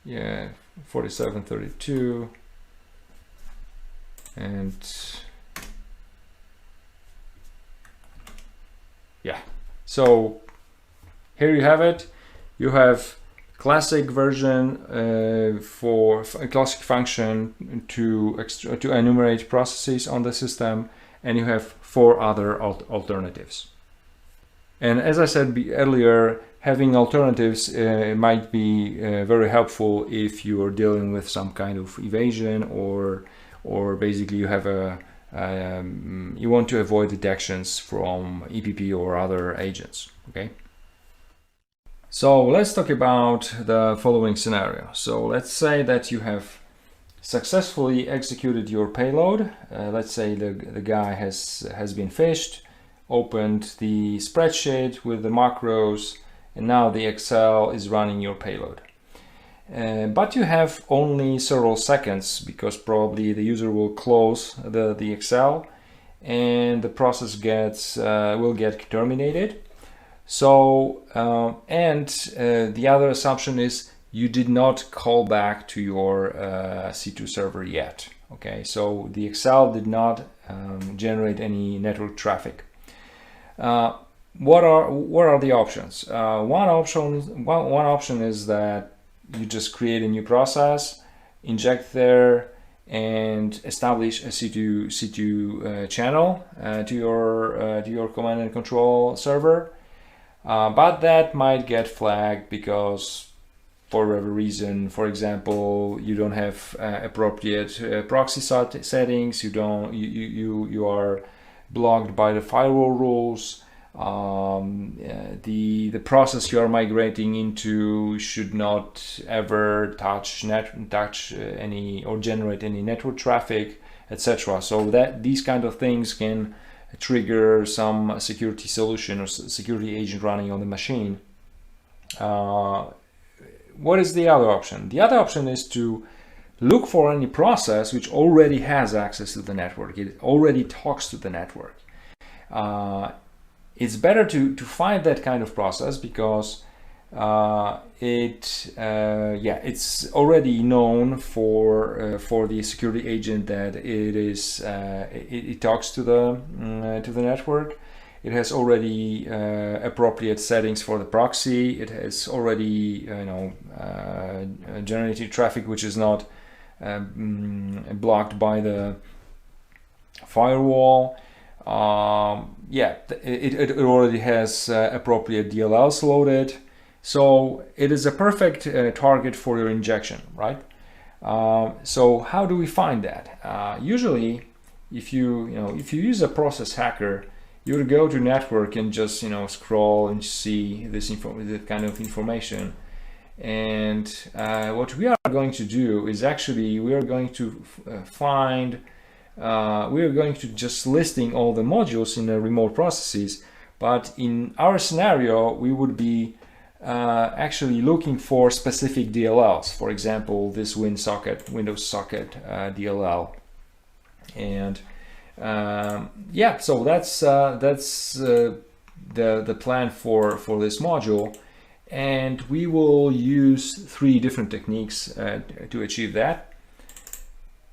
Yeah, 4732, and yeah, so here you have it. You have classic version for a classic function to enumerate processes on the system, and you have 4 other alternatives. And as I said earlier, having alternatives might be very helpful if you are dealing with some kind of evasion, or basically you have you want to avoid detections from EPP or other agents. Okay. So let's talk about the following scenario. So let's say that you have successfully executed your payload. Let's say the guy has been fished, opened the spreadsheet with the macros, and now the Excel is running your payload. But you have only several seconds, because probably the user will close the Excel and the process will get terminated. So the other assumption is you did not call back to your C2 server yet. Okay, so the Excel did not generate any network traffic. What are the options? One option is that you just create a new process, inject there, and establish a C2 channel to your command and control server. But that might get flagged because, for whatever reason, for example, you don't have appropriate proxy settings. You are blocked by the firewall rules. The process you are migrating into should not ever touch any or generate any network traffic, etc. So that these kind of things can trigger some security solution or security agent running on the machine. What is the other option? The other option is to look for any process which already has access to the network. It already talks to the network. It's better to find that kind of process because it's already known for the security agent that it talks to the network. It has already appropriate settings for the proxy. It has already generated traffic which is not blocked by the firewall. It already has appropriate DLLs loaded, so it is a perfect target for your injection, right? So how do we find that? Usually, if you use a process hacker, you would go to network and just scroll and see this kind of information. And what we are going to do is actually we are going to just listing all the modules in the remote processes, but in our scenario we would be actually looking for specific DLLs. For example, this Windows socket DLL, and so that's the plan for this module, and we will use 3 different techniques to achieve that.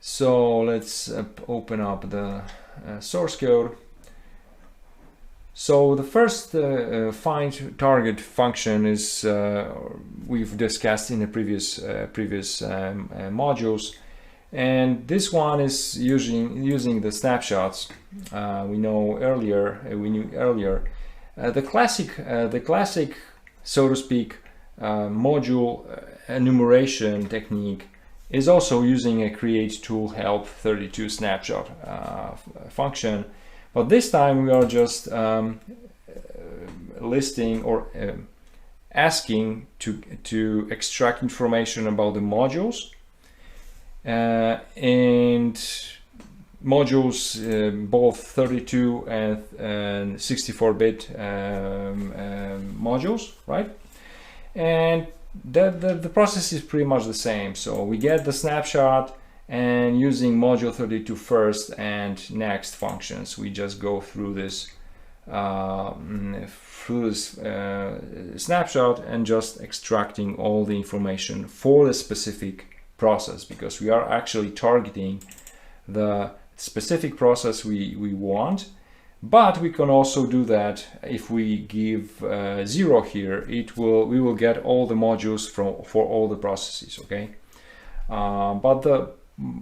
So let's open up the source code. So the first find target function is we've discussed in the previous modules, and this one is using the snapshots we knew earlier. The classic, so to speak, module enumeration technique is also using a create tool help 32 snapshot function, but this time we are just listing or asking to extract information about the modules, and modules both 32 and 64-bit modules, right? And the process is pretty much the same. So we get the snapshot and using module 32 first and next functions, we just go through this snapshot and just extracting all the information for the specific process, because we are actually targeting the specific process we want. But we can also do that if we give 0 here. We will get all the modules for all the processes. Okay,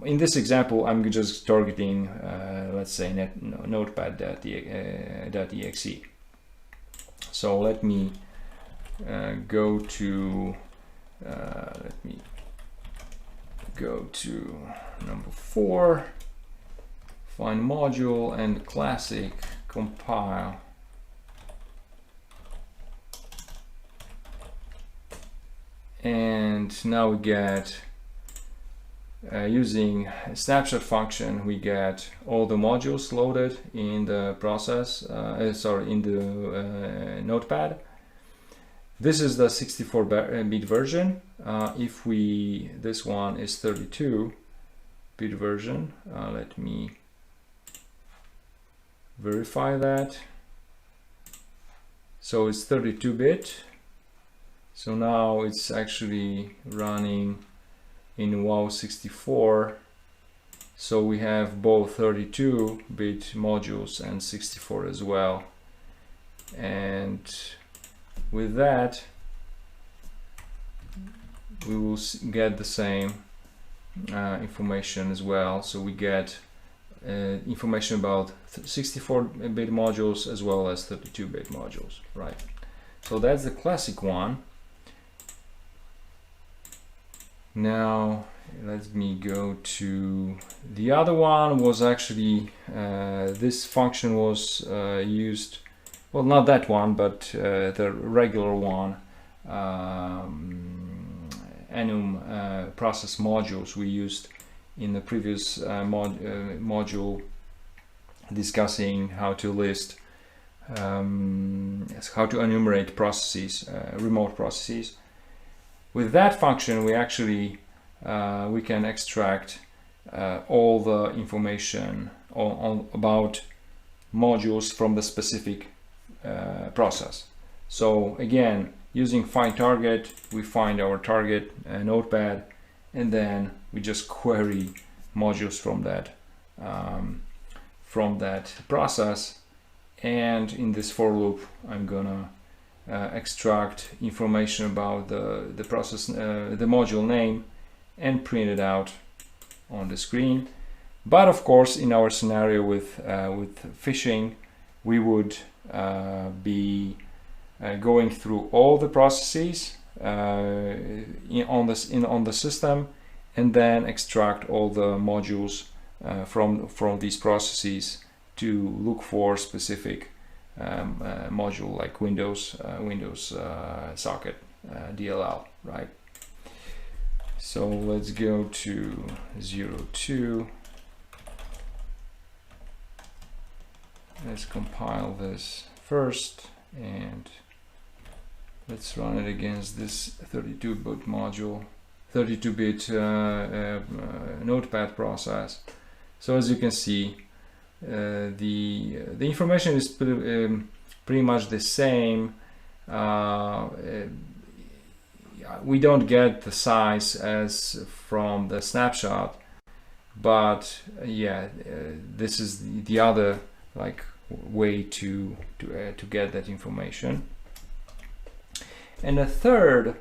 in this example, I'm just targeting, let's say, notepad.exe. So let me go to number 4. Find module and classic compile. And now we get, using a snapshot function, we get all the modules loaded in the process, in the notepad. This is the 64-bit version. This one is 32-bit version. Let me verify that. So it's 32-bit. So now it's actually running in WoW 64. So we have both 32-bit modules and 64 as well. And with that, we will get the same information as well. So we get information about 64-bit modules as well as 32-bit modules, right? So that's the classic one. Now let me go to the other one. Was actually this function was used, well, not that one, but the regular one, enum process modules we used in the previous module, discussing how to list, how to enumerate processes, remote processes. With that function, we actually we can extract all the information about modules from the specific process. So again, using find target, we find our target notepad, and then we just query modules from that process. And in this for loop, I'm gonna extract information about the process, the module name, and print it out on the screen. But of course, in our scenario with phishing, we would be going through all the processes on the system, and then extract all the modules from these processes to look for specific module, like Windows socket DLL, right? So let's go to 02. Let's compile this first, and let's run it against this 32-bit module, 32-bit notepad process. So as you can see, the information is pretty much the same. We don't get the size as from the snapshot, but yeah, this is the other way to get that information. And the third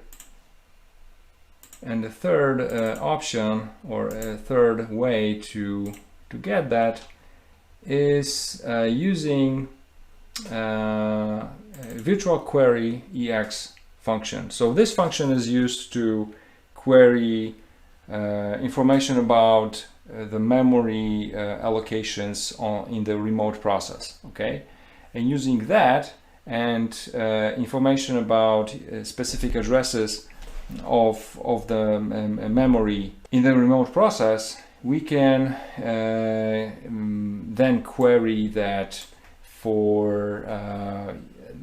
option, or a third way to get that, is using virtual query EX function. So this function is used to query information about the memory allocations in the remote process. Okay, and using that and information about specific addresses of the memory in the remote process, we can then query that for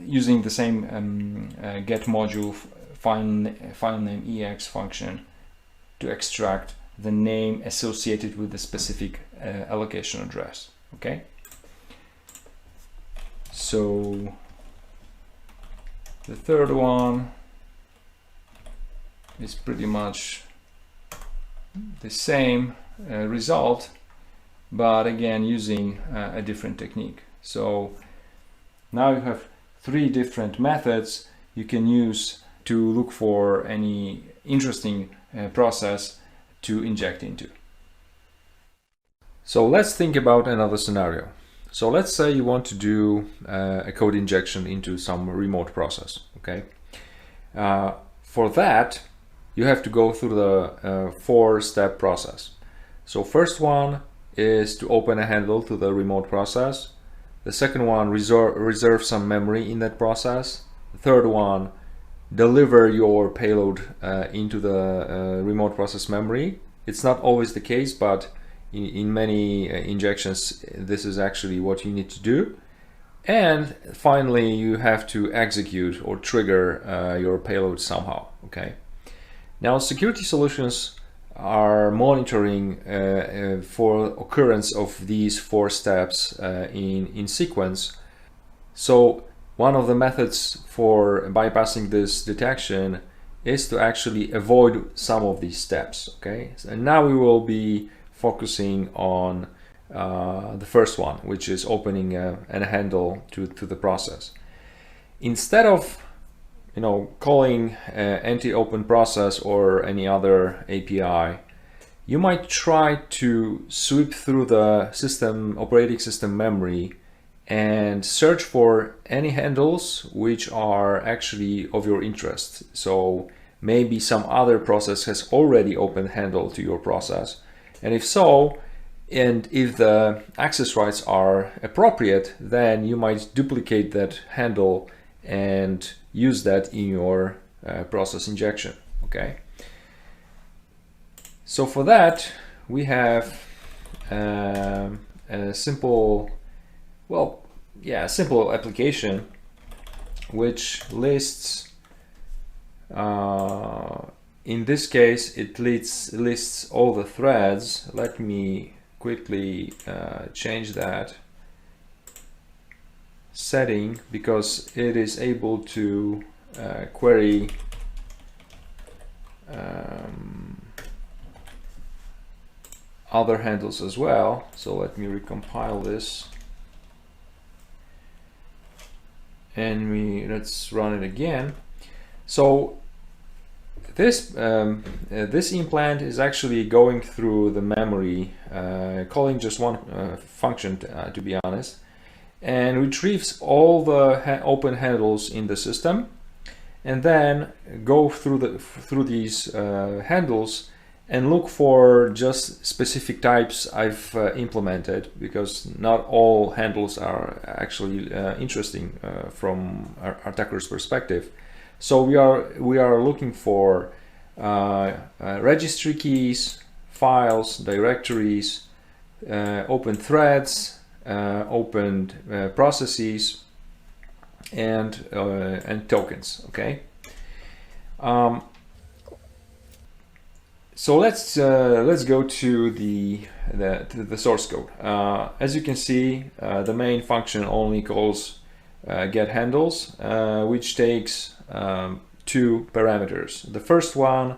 using the same get module file name EX function to extract the name associated with the specific allocation address. Okay. So the third one is pretty much the same result, but again using a different technique. So now you have 3 different methods you can use to look for any interesting process to inject into. So let's think about another scenario. So let's say you want to do a code injection into some remote process. Okay. For that, you have to go through the 4-step process. So first one is to open a handle to the remote process. The second one, reserve some memory in that process. The third one, deliver your payload into the remote process memory. It's not always the case, but in many injections, this is actually what you need to do. And finally, you have to execute or trigger your payload somehow. Okay. Now, security solutions are monitoring for occurrence of these 4 steps in sequence. So one of the methods for bypassing this detection is to actually avoid some of these steps. Okay, and now we will be focusing on the first one, which is opening a handle to the process. Instead of calling anti-open process or any other API, you might try to sweep through the operating system memory and search for any handles which are actually of your interest. So maybe some other process has already opened handle to your process, and if so, and if the access rights are appropriate, then you might duplicate that handle and use that in your process injection. Okay. So for that, we have a simple application which lists, in this case, it lists all the threads. Let me quickly change that setting, because it is able to query other handles as well. So let me recompile this, and let's run it again. So this implant is actually going through the memory, calling just one function to be honest, and retrieves all the open handles in the system, and then go through these handles and look for just specific types I've implemented, because not all handles are actually interesting from our attacker's perspective. So we are looking for registry keys, files, directories, open threads, opened processes, and tokens. Okay. So let's go to the source code. As you can see, the main function only calls get handles, which takes 2 parameters. The first one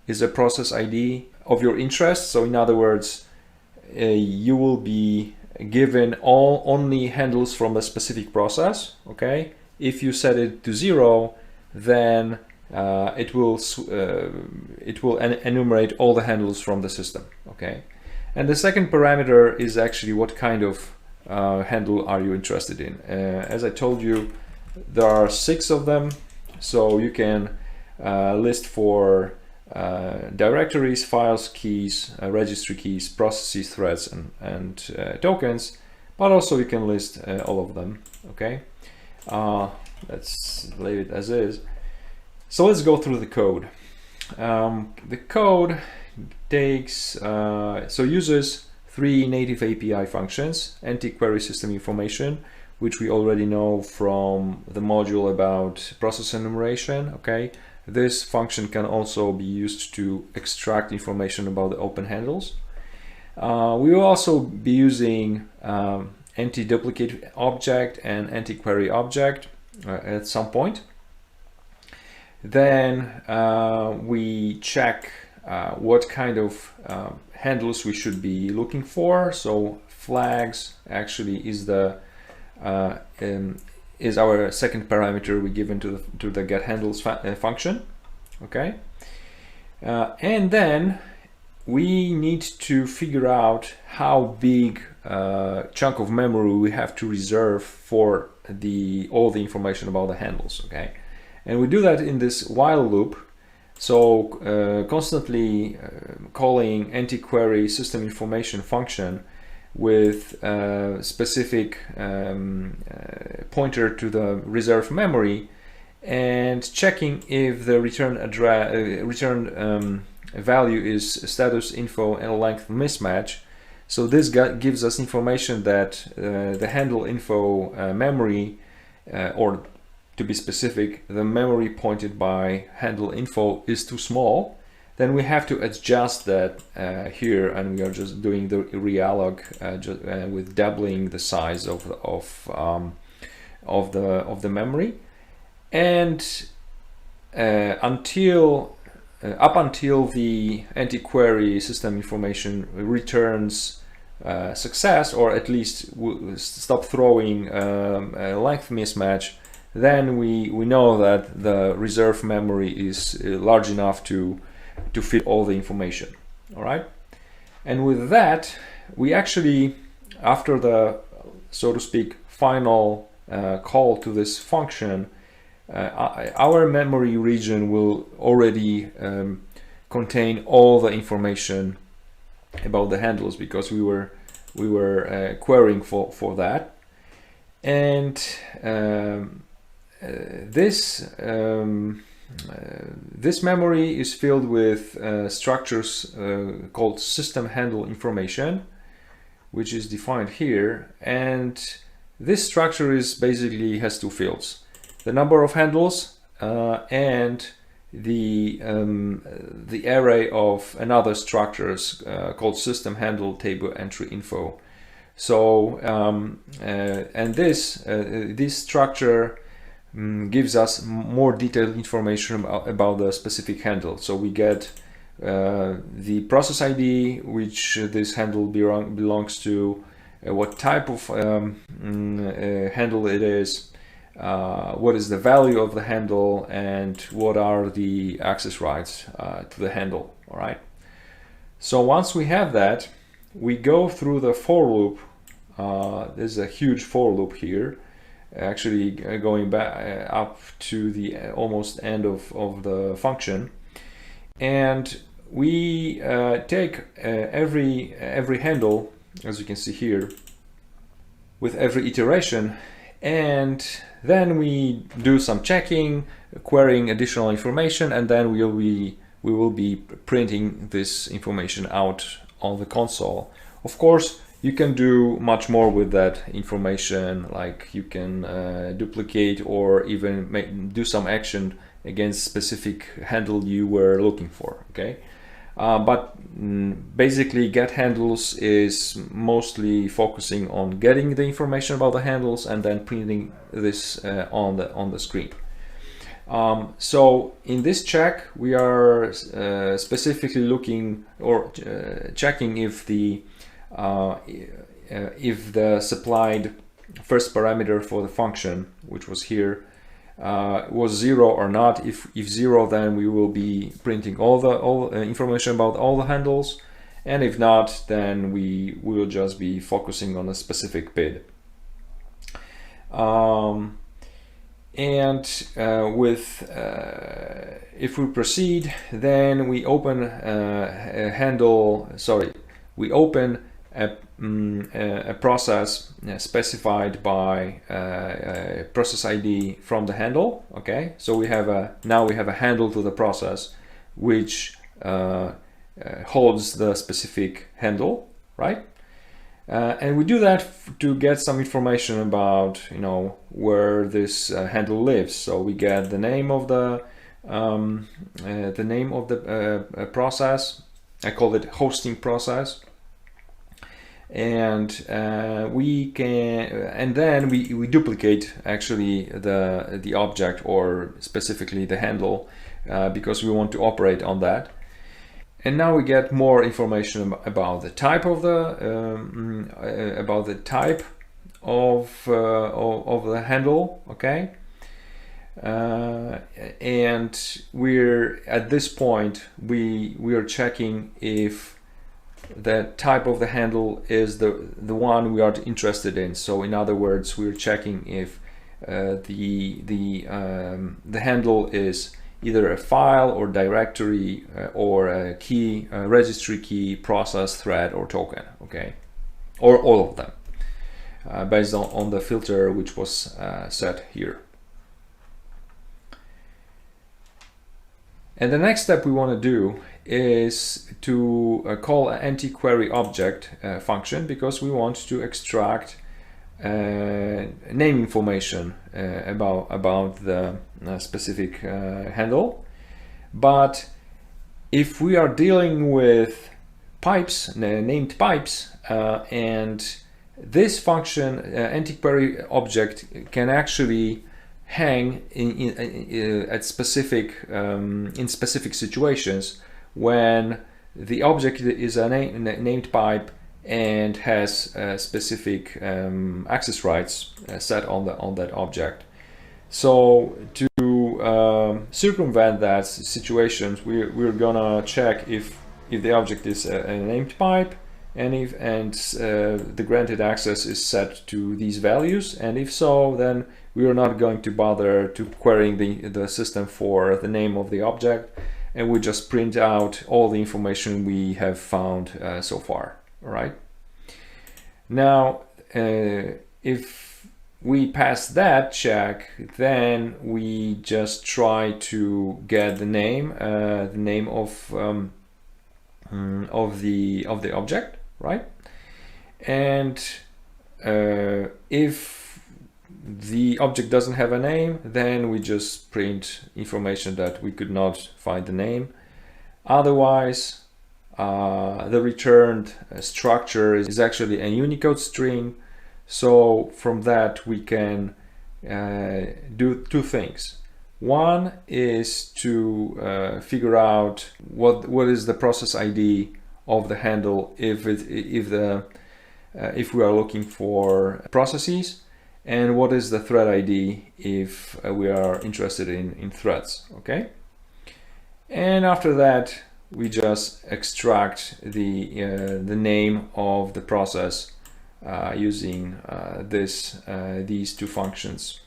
is a process ID of your interest. So in other words, you will be given only handles from a specific process. Okay. If you set it to 0, then it will enumerate all the handles from the system. Okay. And the second parameter is actually what kind of handle are you interested in. As I told you, there are 6 of them. So you can list for directories, files, keys, registry keys, processes, threads, and tokens, but also you can list all of them. Okay, let's leave it as is. So let's go through the code. The code takes uses 3 native API functions: anti-query system information, which we already know from the module about process enumeration. Okay, This function can also be used to extract information about the open handles. We will also be using anti-duplicate object and anti-query object at some point. Then we check what kind of handles we should be looking for. So flags actually is the is our second parameter we give into the getHandles function. Okay, and then we need to figure out how big chunk of memory we have to reserve for all the information about the handles. Okay, and we do that in this while loop. So constantly calling anti-query system information function with specific pointer to the reserved memory, and checking if the return value is status info and length mismatch. So this gives us information that the handle info memory, or to be specific, the memory pointed by handle info is too small. Then we have to adjust that here, and we are just doing the realloc with doubling the size of the memory, and up until the anti-query system information returns success, or at least stop throwing a length mismatch, then we know that the reserve memory is large enough to fit all the information. All right, and with that, we actually, after the, so to speak, final call to this function, our memory region will already contain all the information about the handles, because we were querying for that. And this memory is filled with structures called system handle information, which is defined here. And this structure is basically has two fields: the number of handles and the array of another structures called system handle table entry info. So and this structure gives us more detailed information about the specific handle. So we get the process ID which this handle belongs to, what type of handle it is, what is the value of the handle, and what are the access rights to the handle. All right. So once we have that, we go through the for loop. There's a huge for loop here, actually going back up to the almost end of the function, and we take every handle, as you can see here, with every iteration, and then we do some checking, querying additional information, and then we will be printing this information out on the console. Of course, you can do much more with that information, like you can duplicate or even do some action against specific handle you were looking for. Okay, but basically getHandles is mostly focusing on getting the information about the handles and then printing this on the screen. So in this check, we are specifically looking or checking if the supplied first parameter for the function, which was here, was 0 or not. If 0, then we will be printing all the information about all the handles, and if not, then we will just be focusing on a specific bit. If we proceed, then we open a process specified by process ID from the handle. Okay, so now we have a handle to the process which holds the specific handle, right? And we do that to get some information about, where this handle lives. So we get the name of the the name of the process. I call it hosting process. And we can, and then we duplicate actually the object, or specifically the handle, because we want to operate on that. And now we get more information about the type of the the handle, okay. And we're at this point we are checking if the type of the handle is the one we are interested in. So in other words, we're checking if the handle is either a file or directory or a key, a registry key, process, thread, or token, okay, or all of them, based on the filter which was set here. And the next step we want to do is to call an anti-query object function, because we want to extract name information about the specific handle. But if we are dealing with pipes, named pipes, and this function anti-query object can actually hang at specific in specific situations when the object is a named pipe and has specific access rights set on that object. So to circumvent that situations, we're gonna check if the object is a named pipe, and if the granted access is set to these values, and if so, then we are not going to bother to querying the system for the name of the object, and we just print out all the information we have found so far. All right. Now, if we pass that check, then we just try to get the name of the object, right? And if the object doesn't have a name, then we just print information that we could not find the name. Otherwise, the returned structure is actually a Unicode string. So from that we can do two things. One is to figure out what is the process ID of the handle if we are looking for processes, and what is the thread ID if we are interested in threads, okay? And after that, we just extract the name of the process using these two functions,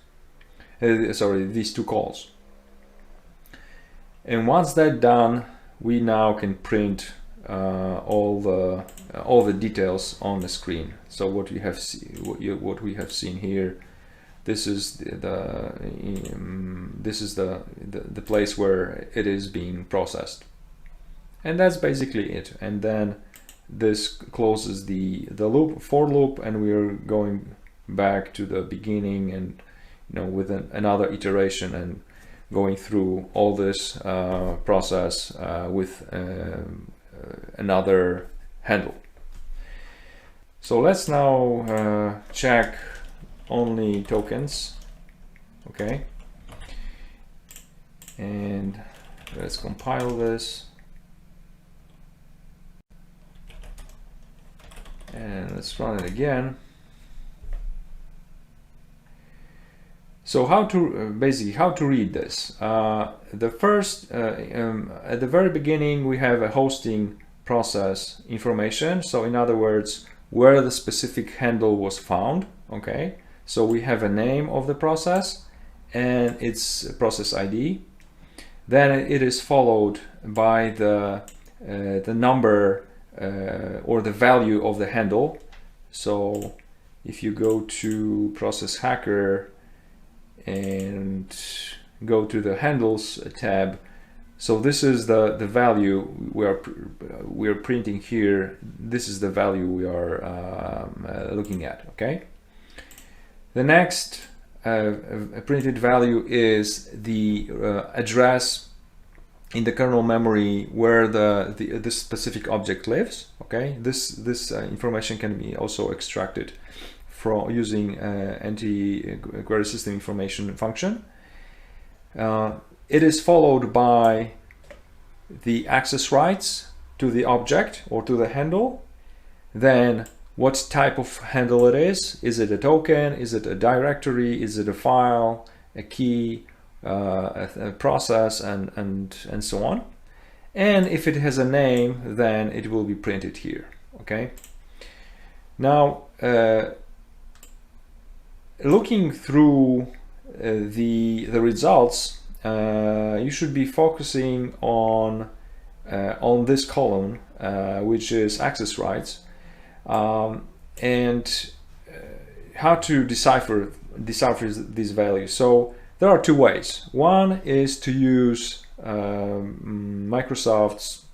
these two calls. And once that's done, we now can print all the details on the screen. So what we have seen here, this is the place where it is being processed, and that's basically it. And then this closes the loop, for loop, and we are going back to the beginning, and with another iteration, and going through all this process with another handle. So let's now check only tokens, okay? And let's compile this. And let's run it again. So how to basically how to read this? The first at the very beginning we have a hosting process information. So in other words, where the specific handle was found. Okay. So we have a name of the process and its process ID. Then it is followed by the number or the value of the handle. So if you go to Process Hacker and go to the Handles tab, so this is the value we are printing here. This is the value we are looking at. Okay. The next a printed value is the address in the kernel memory where the specific object lives. Okay, this information can be also extracted from using anti-query system information function. It is followed by the access rights to the object or to the handle. Then what type of handle it is. Is it a token? Is it a directory? Is it a file, a key, a process, and so on? And if it has a name, then it will be printed here. Okay. Now, looking through the results, you should be focusing on this column, which is access rights. And how to decipher these values. So there are two ways. One is to use Microsoft's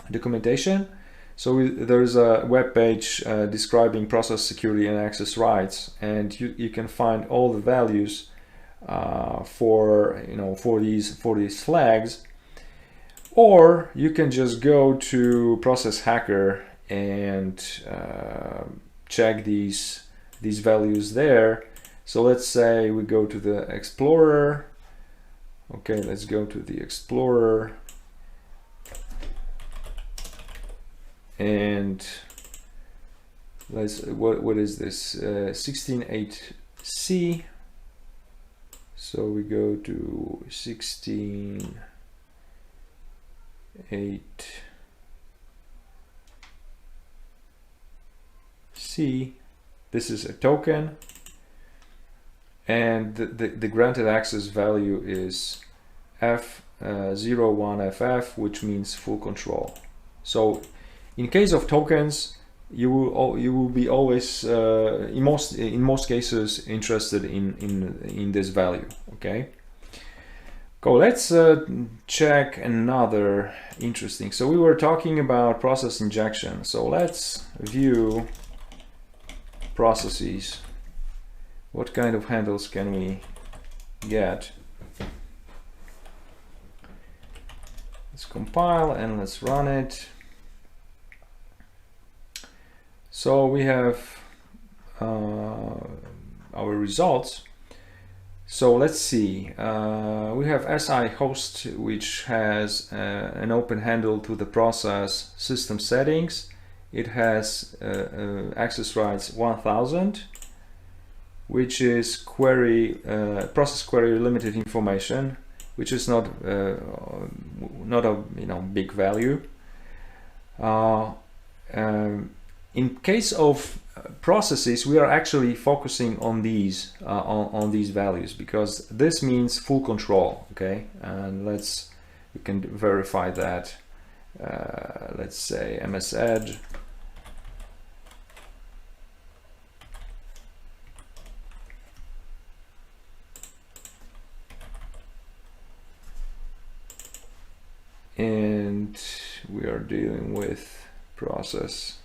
documentation. So there's a web page describing process security and access rights, and you can find all the values for these flags. Or you can just go to Process Hacker and check these values there. So let's say we go to the Explorer. Okay, let's go to the Explorer, and what is this? 16.8c. So we go to 16.8c. This is a token, and the granted access value is F01FF, which means full control. So in case of tokens, you will be always in most cases interested in this value. Okay. Cool. Let's check another interesting. So we were talking about process injection. So let's view processes. What kind of handles can we get? Let's compile and let's run it. So we have our results. So let's see. We have SI host, which has an open handle to the process system settings. It has access rights 1000, which is process query limited information, which is not a big value. In case of processes, we are actually focusing on these values, because this means full control. Okay, and we can verify that. Let's say MS Edge. And we are dealing with processes.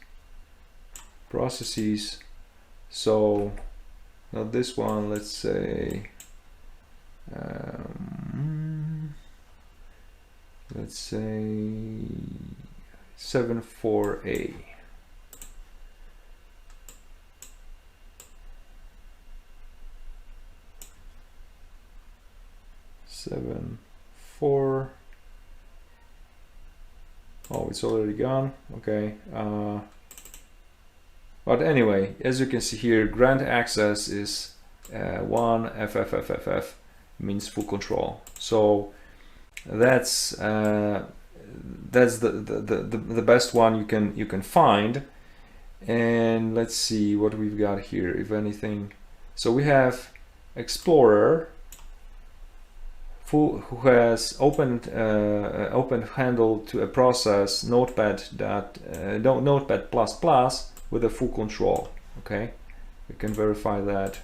So not this one, let's say 74A. Oh, it's already gone. Okay. But anyway, as you can see here, grant access is 1FFFFF, means full control. So that's the best one you can find. And let's see what we've got here, if anything. So we have Explorer, who has opened handle to a process Notepad with a full control. Okay, we can verify that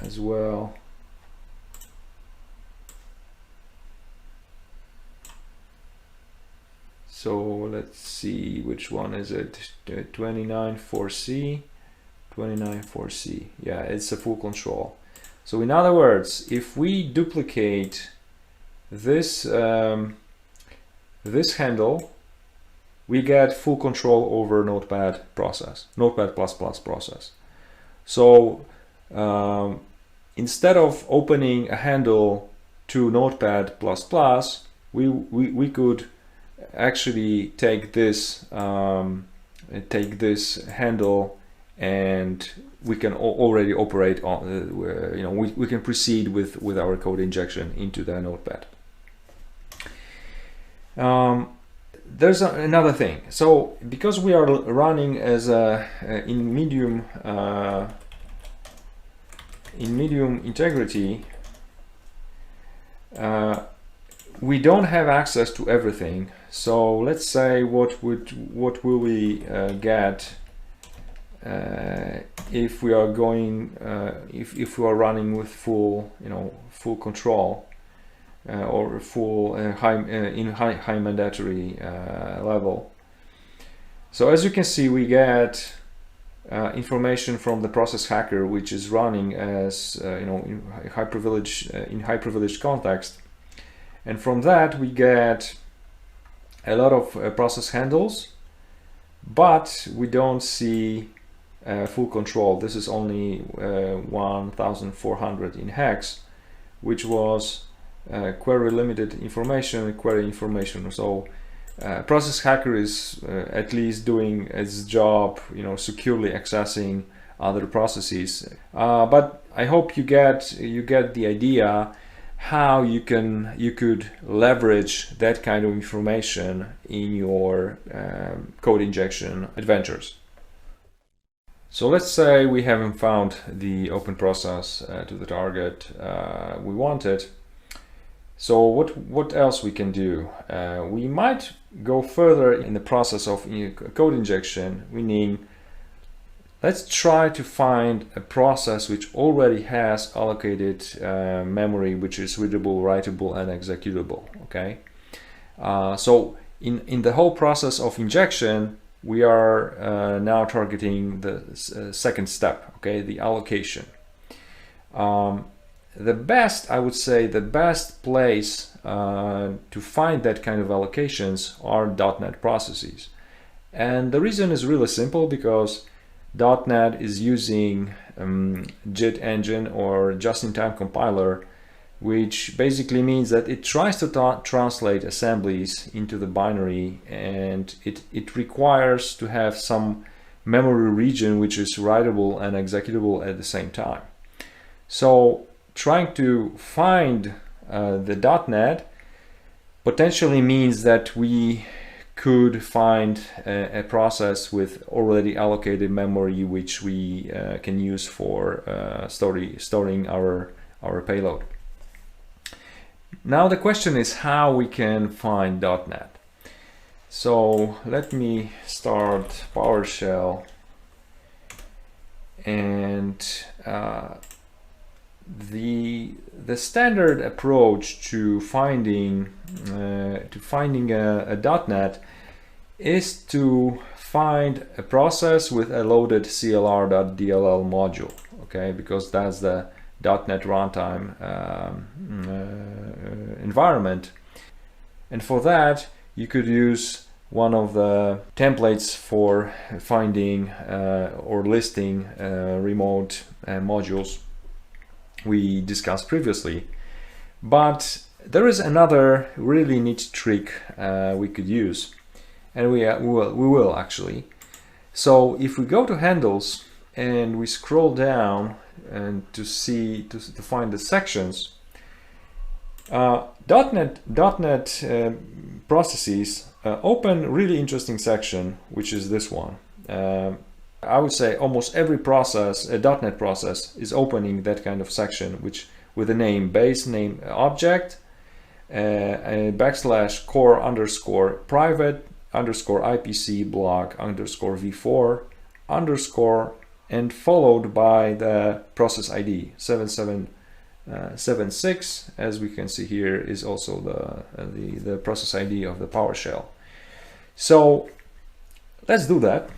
as well. So let's see, which one is it? 29.4c. 29.4c. Yeah, it's a full control. So in other words, if we duplicate this this handle, we get full control over Notepad process, Notepad++ process. So instead of opening a handle to Notepad++, we could actually take this handle, and we can already operate on we can proceed with our code injection into the Notepad. There's another thing. So because we are running as in medium integrity, we don't have access to everything. So let's say what will we get if we are going if we are running with full full control or full high mandatory level. So as you can see, we get information from the process hacker, which is running as in high privileged context, and from that we get a lot of process handles, but we don't see full control. This is only 1400 in hex, which was query limited information, query information. So process hacker is at least doing its job, securely accessing other processes. But I hope you get the idea how you could leverage that kind of information in your code injection adventures. So let's say we haven't found the open process to the target we wanted. So what else we can do? We might go further in the process of code injection, meaning let's try to find a process which already has allocated memory, which is readable, writable, and executable. Okay. So in the whole process of injection, we are now targeting the second step. Okay, the allocation. The best, I would say, the best place to find that kind of allocations are .NET processes. And the reason is really simple, because .NET is using JIT engine, or just-in-time compiler, which basically means that it tries to translate assemblies into the binary, and it requires to have some memory region which is writable and executable at the same time. So trying to find the .NET potentially means that we could find a process with already allocated memory, which we can use for storing our payload. Now the question is how we can find .NET. So let me start PowerShell, and the standard approach to finding a .NET is to find a process with a loaded CLR.dll module, okay, because that's the .NET runtime environment. And for that, you could use one of the templates for finding or listing remote modules we discussed previously. But there is another really neat trick we could use, and we will actually. So if we go to handles and we scroll down and to find the sections, .NET processes open really interesting section, which is this one. I would say almost every process, a .NET process, is opening that kind of section, which with the name base name object, /core _ private _ IPC block _ v4 _ and followed by the process ID 7776. As we can see here is also the process ID of the PowerShell. So let's do that,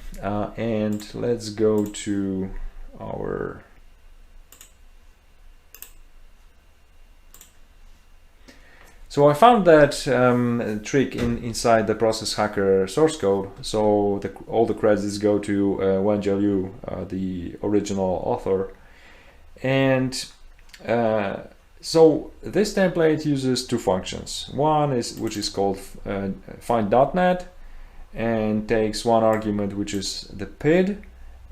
and let's go to our So I found that trick inside the Process Hacker source code. So all the credits go to Wenjia Liu, the original author. And so this template uses two functions. One is which is called find.net and takes one argument, which is the PID.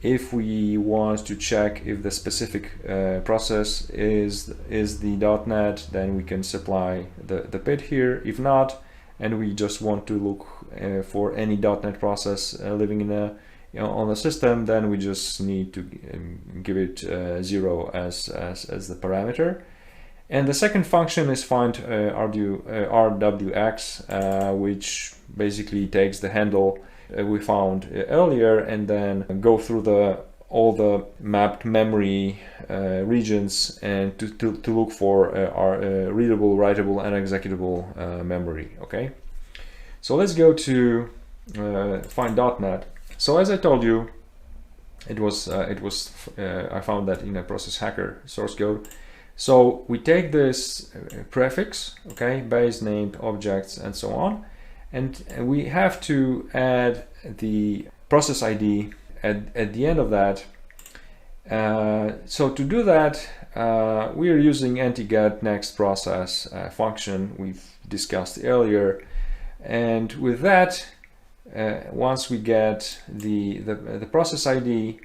If we want to check if the specific process is the .NET, then we can supply the PID here. If not, and we just want to look for any .NET process living in a on the system, then we just need to give it 0 as the parameter. And the second function is find RWX, which basically takes the handle we found earlier and then go through all the mapped memory regions and to look for our readable, writable, and executable memory. Okay, so let's go to find.net. So as I told you, I found that in a Process Hacker source code. So we take this prefix, okay, base, name, objects, and so on. And we have to add the process ID at the end of that. So to do that, we are using anti-get-next-process function we've discussed earlier. And with that, once we get the process ID,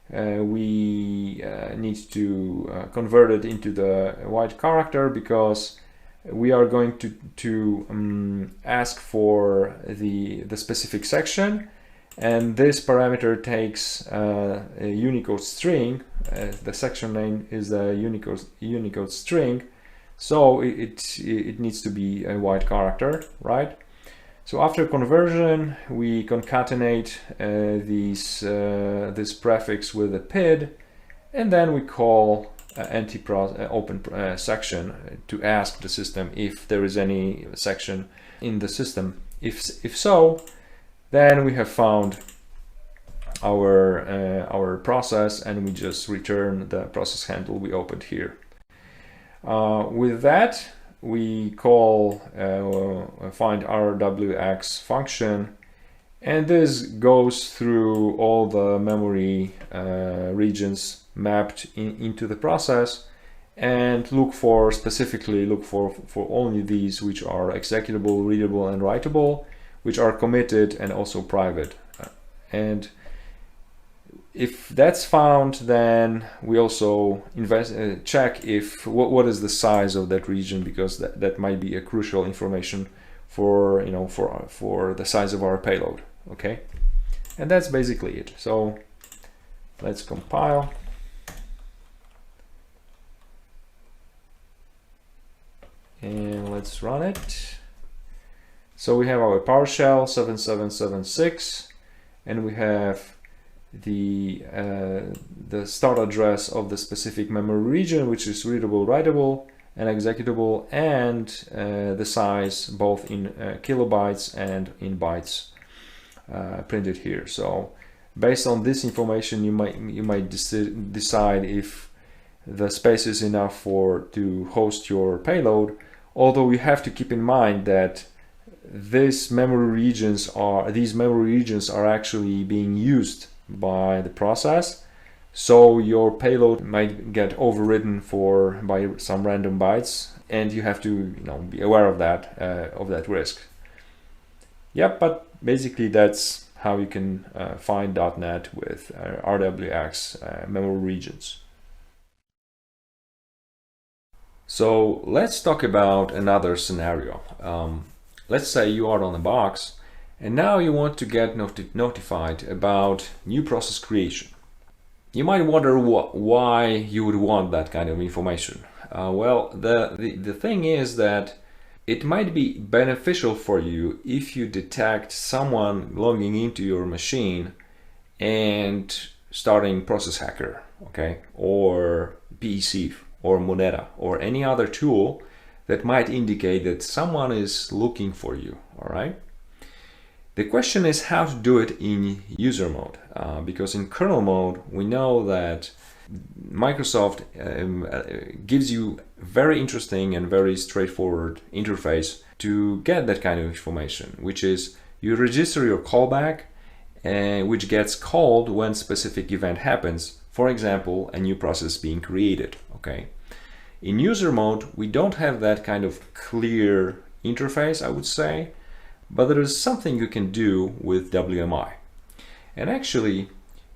we need to convert it into the white character because we are going to ask for the specific section, and this parameter takes a Unicode string. The section name is a Unicode string, so it needs to be a white character, right? So after conversion, we concatenate this prefix with a PID, and then we call open section to ask the system if there is any section in the system. If so, then we have found our process, and we just return the process handle we opened here. With that, we call find RWX function, and this goes through all the memory regions mapped into the process and specifically look for only these which are executable, readable, and writable, which are committed and also private. And if that's found, then we also check if what is the size of that region, because that might be a crucial information for for the size of our payload. Okay, and that's basically it. So let's compile. And let's run it. So we have our PowerShell 7776, and we have the start address of the specific memory region, which is readable, writable, and executable, and the size both in kilobytes and in bytes printed here. So based on this information, you might decide if the space is enough to host your payload. Although you have to keep in mind that these memory regions are actually being used by the process, so your payload might get overridden by some random bytes, and you have to be aware of that risk. Yep, but basically that's how you can find .NET with RWX memory regions. So let's talk about another scenario. Let's say you are on a box, and now you want to get notified about new process creation. You might wonder why you would want that kind of information. Well, the thing is that it might be beneficial for you if you detect someone logging into your machine and starting Process Hacker, okay, or PEC, or Moneta, or any other tool that might indicate that someone is looking for you. All right. The question is how to do it in user mode, because in kernel mode we know that Microsoft gives you very interesting and very straightforward interface to get that kind of information, which is you register your callback, which gets called when specific event happens, for example, a new process being created. Okay. In user mode, we don't have that kind of clear interface, I would say, but there is something you can do with WMI. And actually,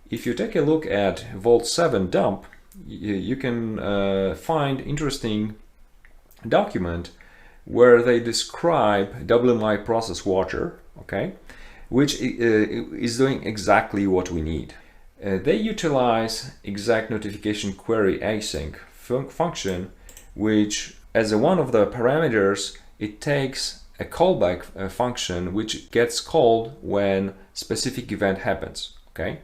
if you take a look at Vault 7 dump, you can find interesting document where they describe WMI process watcher, okay, which is doing exactly what we need. They utilize exact notification query async function, which as one of the parameters, it takes a callback function which gets called when specific event happens. Okay,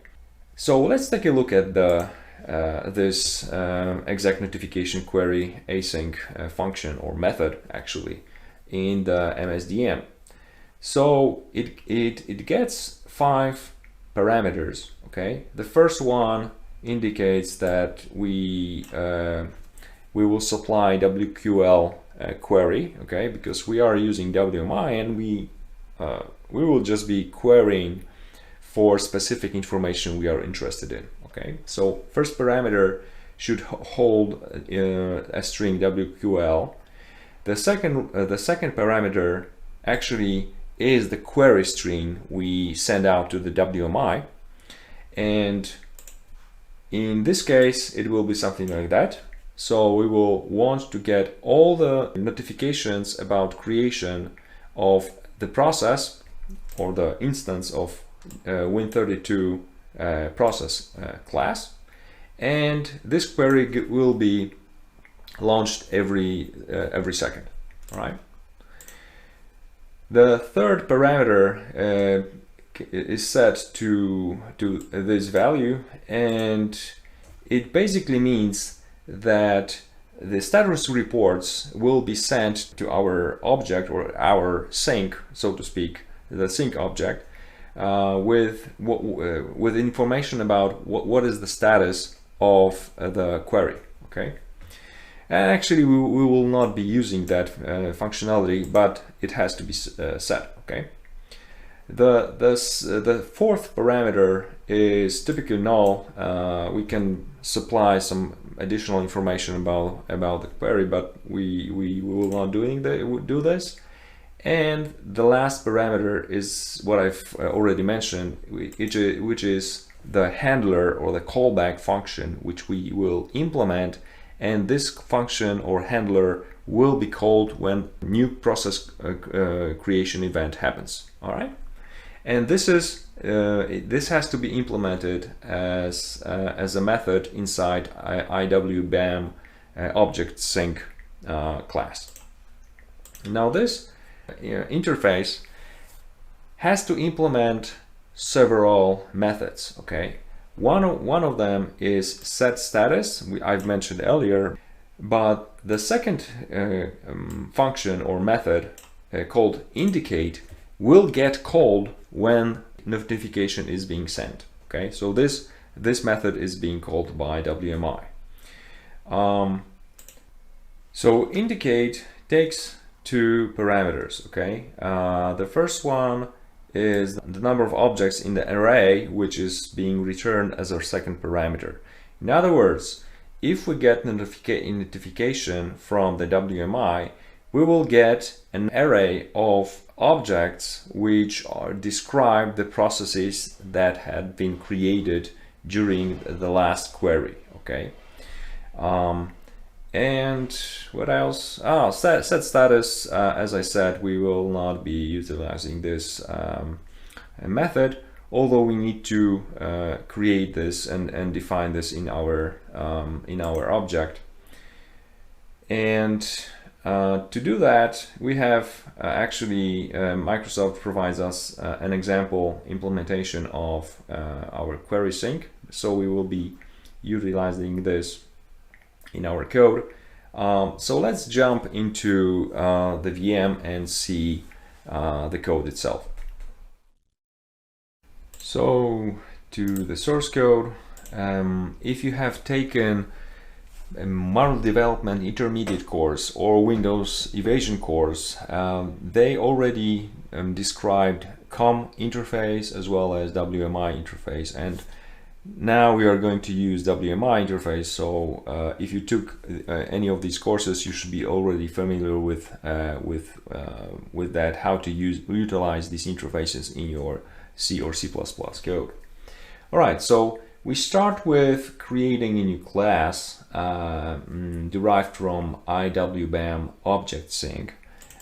so let's take a look at the this exact notification query async function or method actually in the MSDM. So it gets 5 parameters. Okay, the first one indicates that we will supply WQL query, okay, because we are using WMI and we will just be querying for specific information we are interested in. Okay, so first parameter should hold a string WQL. The second parameter actually is the query string we send out to the WMI, and in this case it will be something like that. So we will want to get all the notifications about creation of the process or the instance of Win32 process class, and this query will be launched every second. All right. The third parameter is set to this value, and it basically means that the status reports will be sent to our object or our sink, so to speak, the sink object, with information about what is the status of the query. Okay, and actually we will not be using that functionality, but it has to be set. Okay, the fourth parameter is typically null. We can supply some additional information about the query, but we will not do this. And the last parameter is what I've already mentioned, which is the handler or the callback function, which we will implement, and this function or handler will be called when new process creation event happens. All right, and this has to be implemented as a method inside IWBAM object sync class. Now this interface has to implement several methods. Okay, one of them is set status, I've mentioned earlier, but the second function or method called indicate will get called when notification is being sent. Okay, so this method is being called by WMI. So indicate takes 2 parameters. Okay, the first one is the number of objects in the array, which is being returned as our second parameter. In other words, if we get notification from the WMI, we will get an array of objects which describe the processes that had been created during the last query. Okay, and what else? Set status. As I said, we will not be utilizing this method, although we need to create this and define this in our object. And to do that, we have actually Microsoft provides us an example implementation of our query sync. So we will be utilizing this in our code. So let's jump into the VM and see the code itself. So to the source code, if you have taken a model development intermediate course or Windows evasion course, they already described COM interface as well as WMI interface, and now we are going to use WMI interface. So if you took any of these courses, you should be already familiar with that, how to utilize these interfaces in your C or C++ code. All right, so we start with creating a new class derived from IWBAM object sync,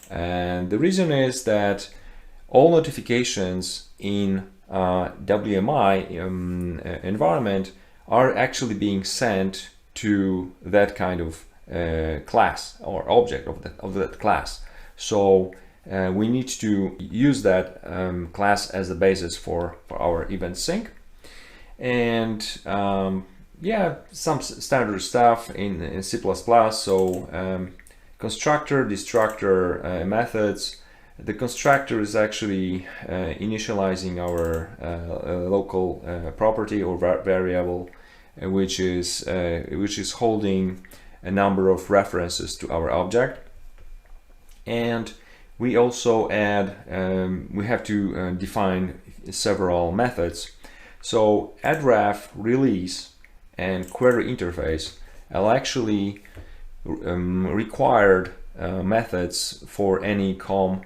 and the reason is that all notifications in WMI environment are actually being sent to that kind of class or object of that class. So we need to use that class as the basis for our event sync. And yeah, some standard stuff in C++. So constructor, destructor, methods. The constructor is actually initializing our local property or variable, which is holding a number of references to our object. And we also add, we have to define several methods. So addRef, release, and query interface are actually required methods for any COM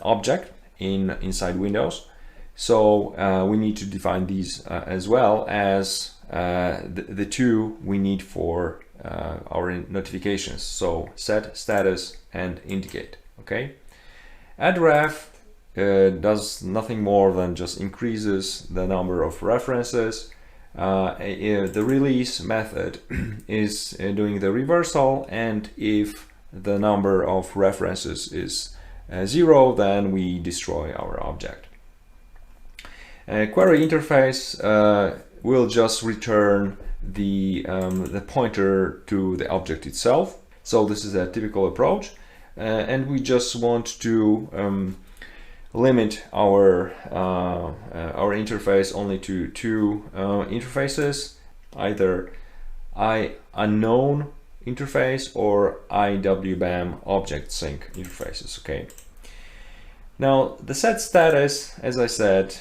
object inside Windows. So we need to define these as well as the two we need for our notifications. So set, status, and indicate. Okay. addRef does nothing more than just increases the number of references. The release method is doing the reversal, and if the number of references is 0, then we destroy our object. Query interface will just return the pointer to the object itself. So this is a typical approach, and we just want to limit our interface only to two interfaces, either unknown interface or IWBAM object sync interfaces. Okay. Now the set status, as I said,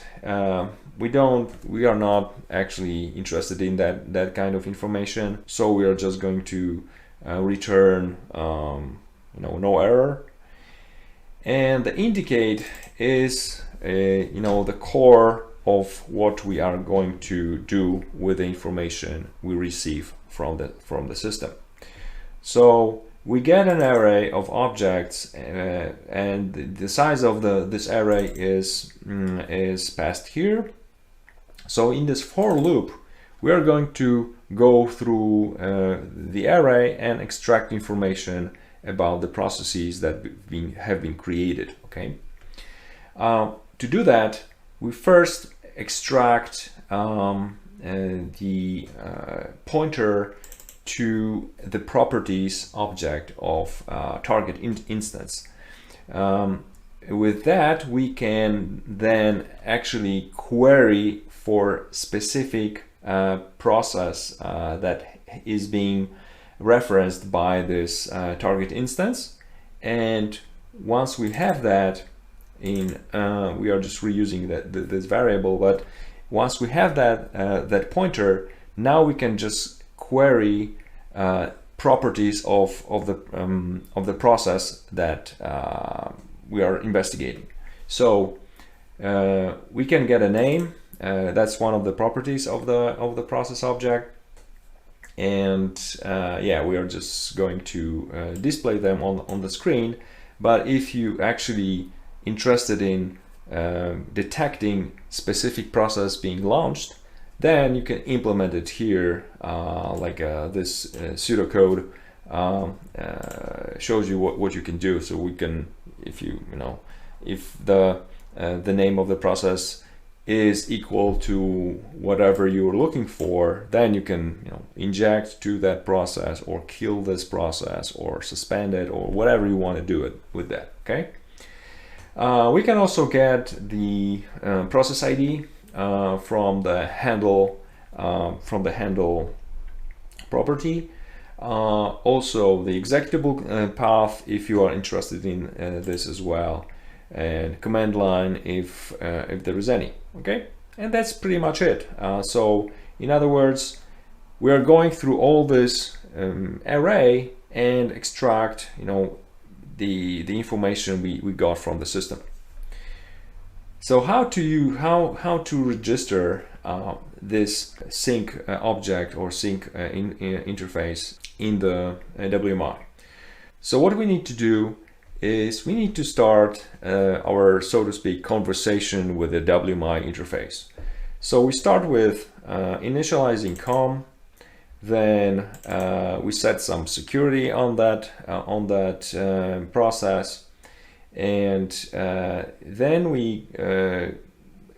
we are not actually interested in that kind of information, so we are just going to return no error. And the indicate is the core of what we are going to do with the information we receive from the system. So we get an array of objects, and the size of this array is passed here. So in this for loop, we are going to go through the array and extract information about the processes that have been created. Okay. To do that, we first extract the pointer to the properties object of target instance. With that, we can then actually query for specific process that is being referenced by this target instance, and once we have that we are just reusing this variable, but once we have that pointer, now we can just query properties of the process that we are investigating. So we can get a name. That's one of the properties of the process object. And yeah, we are just going to display them on the screen. But if you actually interested in detecting specific process being launched, then you can implement it here, like this pseudocode shows you what you can do. So we can, if the name of the process is equal to whatever you're looking for, then you can inject to that process or kill this process or suspend it or whatever you want to do it with that. Okay. We can also get the process ID from the handle property. Also the executable path if you are interested in this as well, and command line if there is any. Okay, and that's pretty much it. So in other words, we are going through all this array and extract, you know, the information we got from the system. So how to register this sync object or sync interface in the WMI. So what we need to do is we need to start our, so to speak, conversation with the WMI interface. So we start with initializing COM, then we set some security on that process, and then we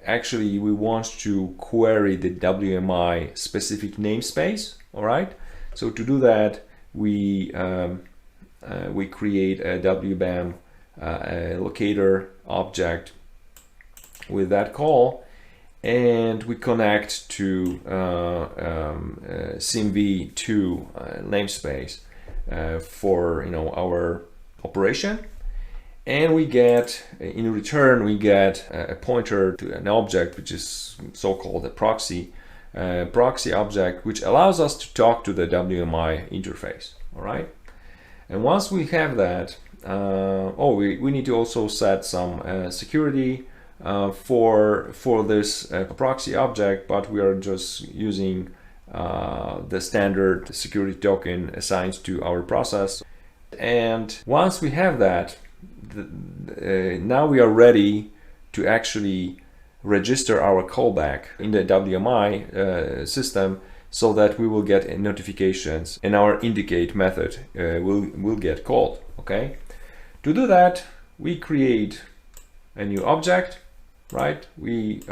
actually want to query the WMI specific namespace. All right. So to do that, we create a WBAM locator object with that call, and we connect to SymV2 namespace for, you know, our operation. And we get, in return, we get a pointer to an object which is so-called a proxy object, which allows us to talk to the WMI interface. All right. And once we have that, we need to also set some security for this proxy object, but we are just using the standard security token assigned to our process. And once we have that, now we are ready to actually register our callback in the WMI system, so that we will get notifications and our indicate method will get called. Okay. To do that, we create a new object, right? We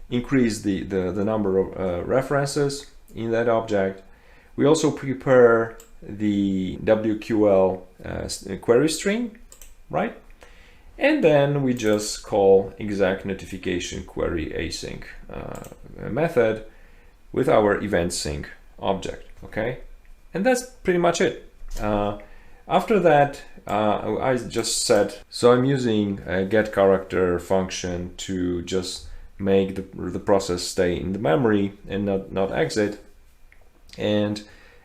increase the number of references in that object. We also prepare the WQL query string, right? And then we just call exec notification query async method with our event sync object. Okay, and that's pretty much it. After that, I just set, so I'm using a get character function to just make the process stay in the memory and not exit. And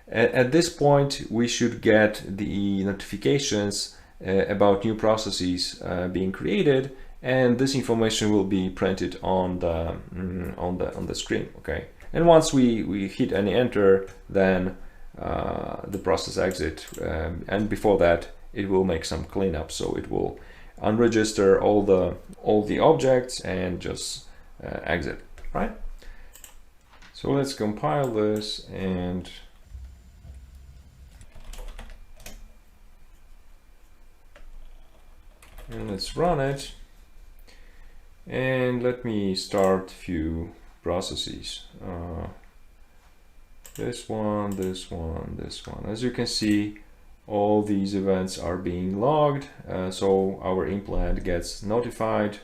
at this point, we should get the notifications about new processes being created, and this information will be printed on the screen. Okay, and once we hit any enter, then the process exit, and before that, it will make some cleanup, so it will unregister all the objects and just exit. Right. So let's compile this and let's run it, and let me start a few processes. This one, this one, this one. As you can see, all these events are being logged, so our implant gets notified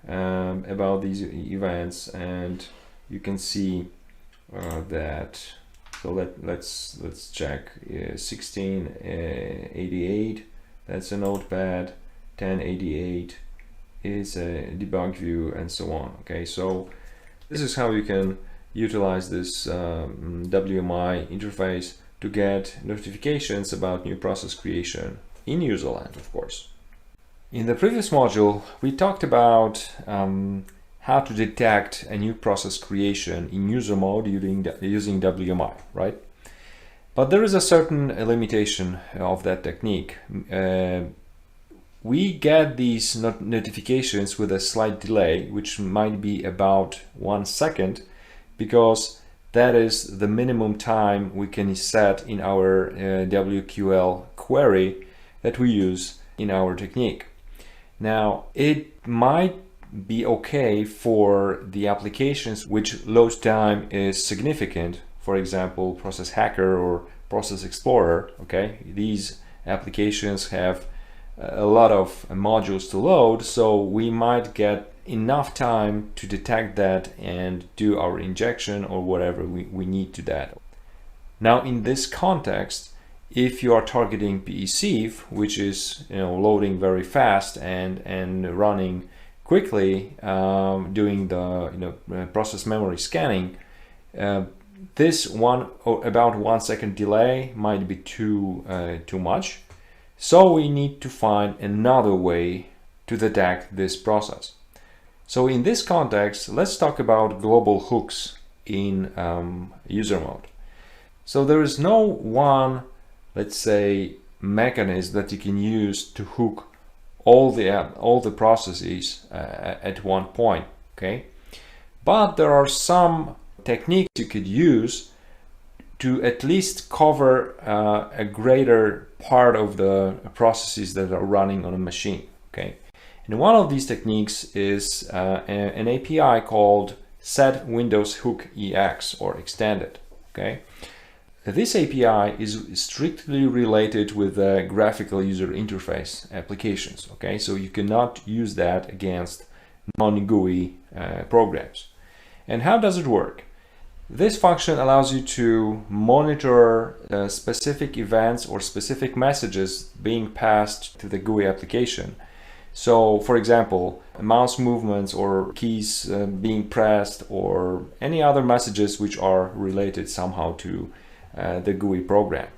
about these events, and you can see that. So let's check 1688. That's a notepad. 1088 is a debug view, and so on. Okay, so this is how you can utilize this WMI interface to get notifications about new process creation in userland, of course. In the previous module, we talked about how to detect a new process creation in user mode using WMI, right? But there is a certain limitation of that technique. We get these notifications with a slight delay, which might be about 1 second, because that is the minimum time we can set in our WQL query that we use in our technique. Now, it might be okay for the applications which load time is significant, for example, Process Hacker or Process Explorer. Okay, these applications have a lot of modules to load, so we might get enough time to detect that and do our injection or whatever we need to that. Now in this context, if you are targeting PECF, which is loading very fast and running quickly, doing the process memory scanning, this about 1 second delay might be too much. So we need to find another way to detect this process. So in this context, let's talk about global hooks in user mode. So there is no one, let's say, mechanism that you can use to hook all the processes at one point, okay? But there are some techniques you could use to at least cover a greater part of the processes that are running on a machine, okay? And one of these techniques is an API called SetWindowsHookEx or extended, okay? This API is strictly related with the graphical user interface applications, okay? So you cannot use that against non-GUI programs. And how does it work? This function allows you to monitor specific events or specific messages being passed to the GUI application. So, for example, mouse movements or keys being pressed or any other messages which are related somehow to the GUI program.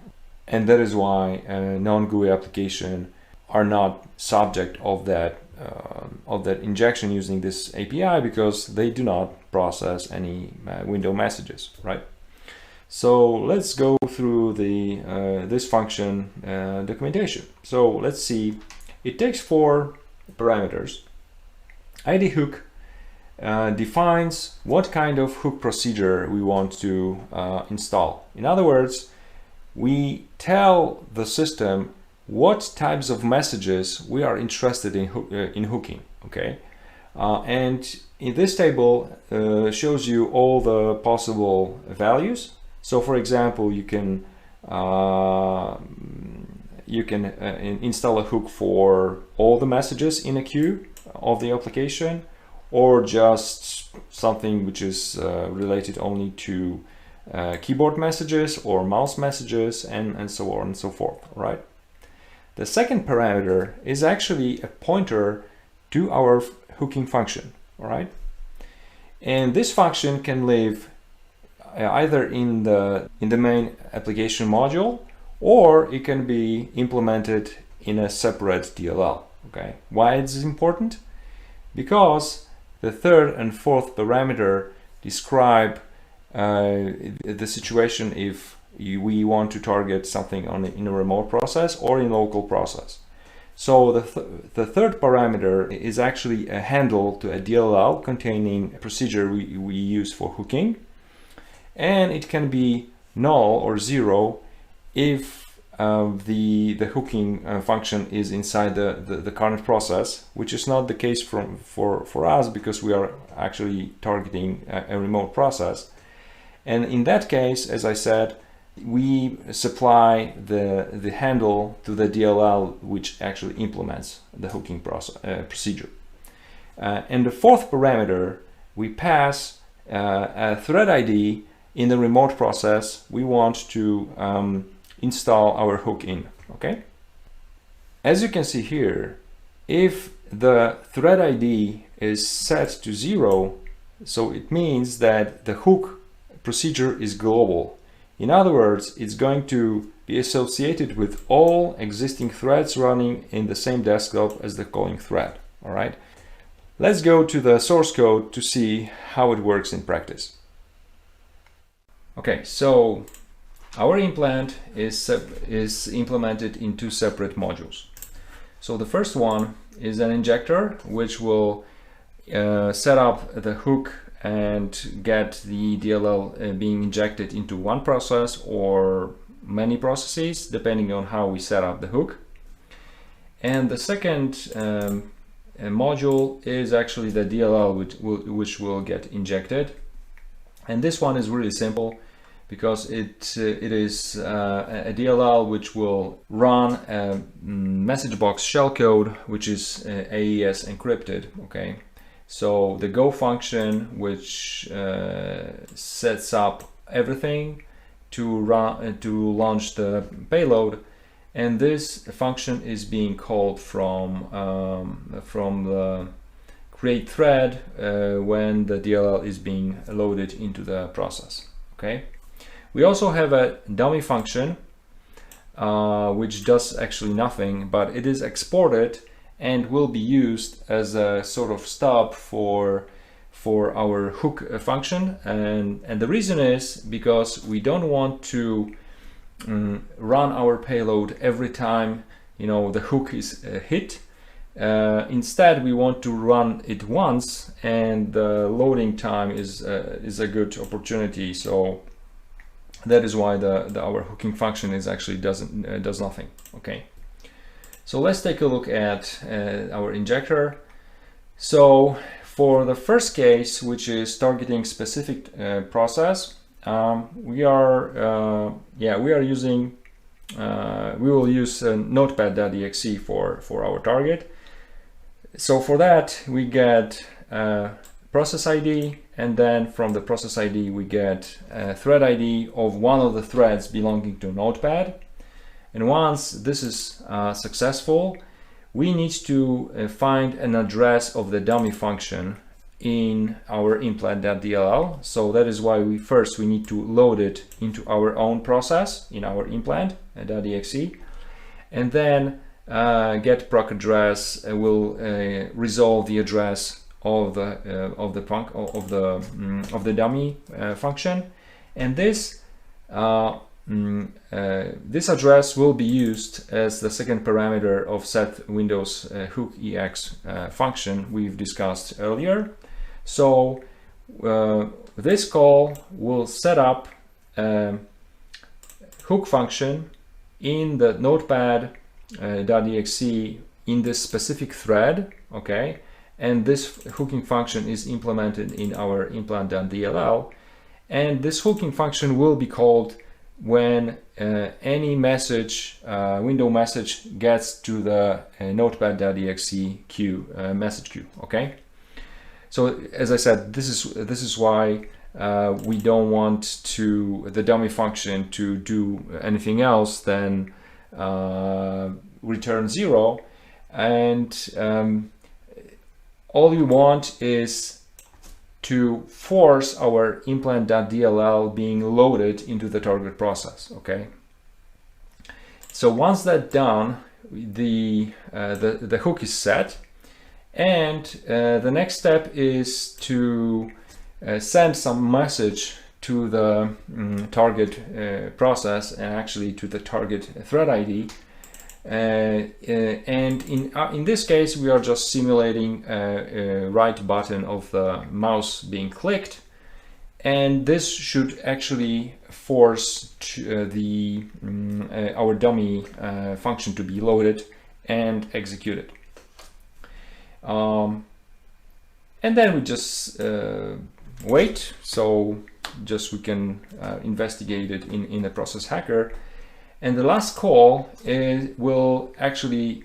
And that is why non-GUI applications are not subject of that injection using this API, because they do not process any window messages, right? So let's go through this function documentation. So let's see, it takes 4 parameters. ID hook defines what kind of hook procedure we want to install. In other words, we tell the system what types of messages we are interested in hooking, okay? And in this table shows you all the possible values. So for example, you can install a hook for all the messages in a queue of the application, or just something which is related only to keyboard messages or mouse messages, and so on and so forth, right? The second parameter is actually a pointer to our hooking function, all right? And this function can live either in the main application module, or it can be implemented in a separate DLL, okay? Why is this important? Because the third and fourth parameter describe the situation if we want to target something in a remote process or in local process. So the third parameter is actually a handle to a DLL containing a procedure we use for hooking, and it can be null or 0 if the hooking function is inside the current process, which is not the case for us, because we are actually targeting a remote process. And in that case, as I said, we supply the handle to the DLL which actually implements the hooking procedure. And the fourth parameter, we pass a thread ID in the remote process we want to install our hook in, okay? As you can see here, if the thread ID is set to 0, so it means that the hook procedure is global. In other words, it's going to be associated with all existing threads running in the same desktop as the calling thread, all right? Let's go to the source code to see how it works in practice. Okay, so our implant is implemented in 2 separate modules. So the first one is an injector, which will set up the hook and get the DLL being injected into one process or many processes, depending on how we set up the hook. And the second module is actually the DLL which will get injected. And this one is really simple, because it is a DLL which will run a message box shellcode, which is AES encrypted, okay? So the go function, which sets up everything to launch the payload, and this function is being called from the create thread when the DLL is being loaded into the process. Okay. We also have a dummy function which does actually nothing, but it is exported and will be used as a sort of stub for our hook function, and the reason is because we don't want to run our payload every time the hook is hit. Instead, we want to run it once, and the loading time is a good opportunity. So that is why our hooking function is actually does nothing. Okay. So let's take a look at our injector. So for the first case, which is targeting specific process, we will use notepad.exe for our target. So for that, we get process ID, and then from the process ID we get a thread ID of one of the threads belonging to Notepad. And once this is successful, we need to find an address of the dummy function in our implant.dll. So that is why we need to load it into our own process in our implant.exe, and then get proc address will resolve the address of the dummy function, and this address will be used as the second parameter of SetWindowsHookEx function we've discussed earlier. So this call will set up a hook function in the notepad.exe in this specific thread, okay? And this hooking function is implemented in our implant.dll, and this hooking function will be called when any message, window message, gets to the notepad.exe queue, message queue. Okay. So as I said, this is why we don't want the dummy function to do anything else than return 0, and all you want is to force our implant.dll being loaded into the target process. Okay. So once that's done, the hook is set, and the next step is to send some message to the target process, and actually to the target thread ID. And in this case, we are just simulating a right button of the mouse being clicked, and this should actually force our dummy function to be loaded and executed. And then we just wait, so just we can investigate it in the process hacker. And the last call will actually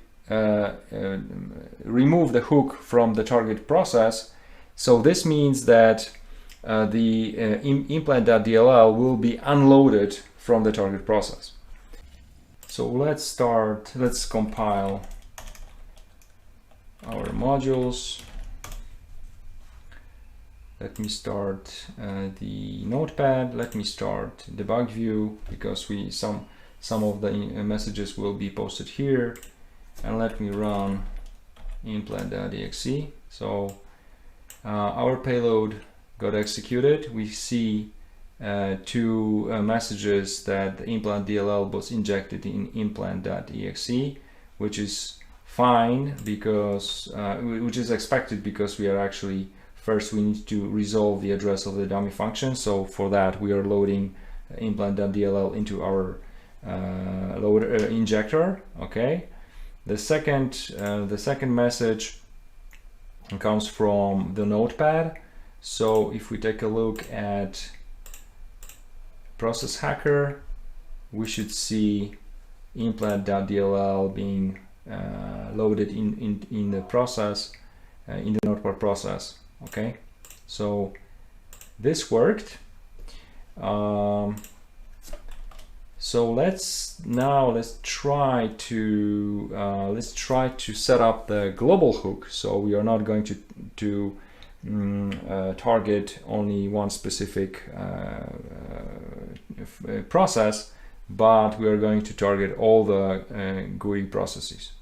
remove the hook from the target process. So this means that the implant.dll will be unloaded from the target process. So let's compile our modules. Let me start the notepad. Let me start debug view, because some of the messages will be posted here, and let me run implant.exe. So our payload got executed. We see two messages that the implant.dll was injected in implant.exe, which is fine, because which is expected, because we are actually first we need to resolve the address of the dummy function. So for that we are loading implant.dll into our loader injector. Okay. The second message comes from the notepad. So if we take a look at process hacker, we should see implant.dll being loaded in the process, in the Notepad process. Okay, so this worked. So let's try to set up the global hook. So we are not going to target only one specific process, but we are going to target all the GUI processes.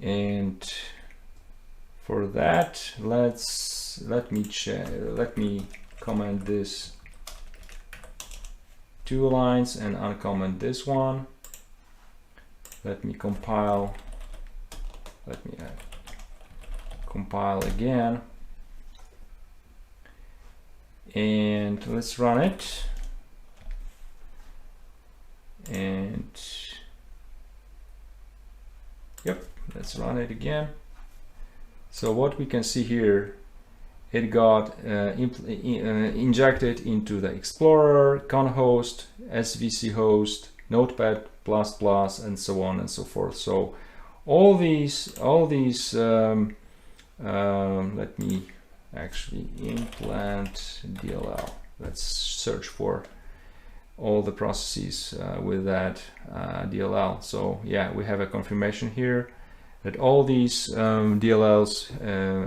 And for that, let me comment this 2 lines and uncomment this one. Let me compile. Let me compile again, and let's run it. And yep, let's run it again. So what we can see here, it got injected into the Explorer, con host, SVC host, Notepad++, and so on and so forth. So all these let me actually implant DLL. Let's search for all the processes with that DLL. So yeah, we have a confirmation here that all these DLLs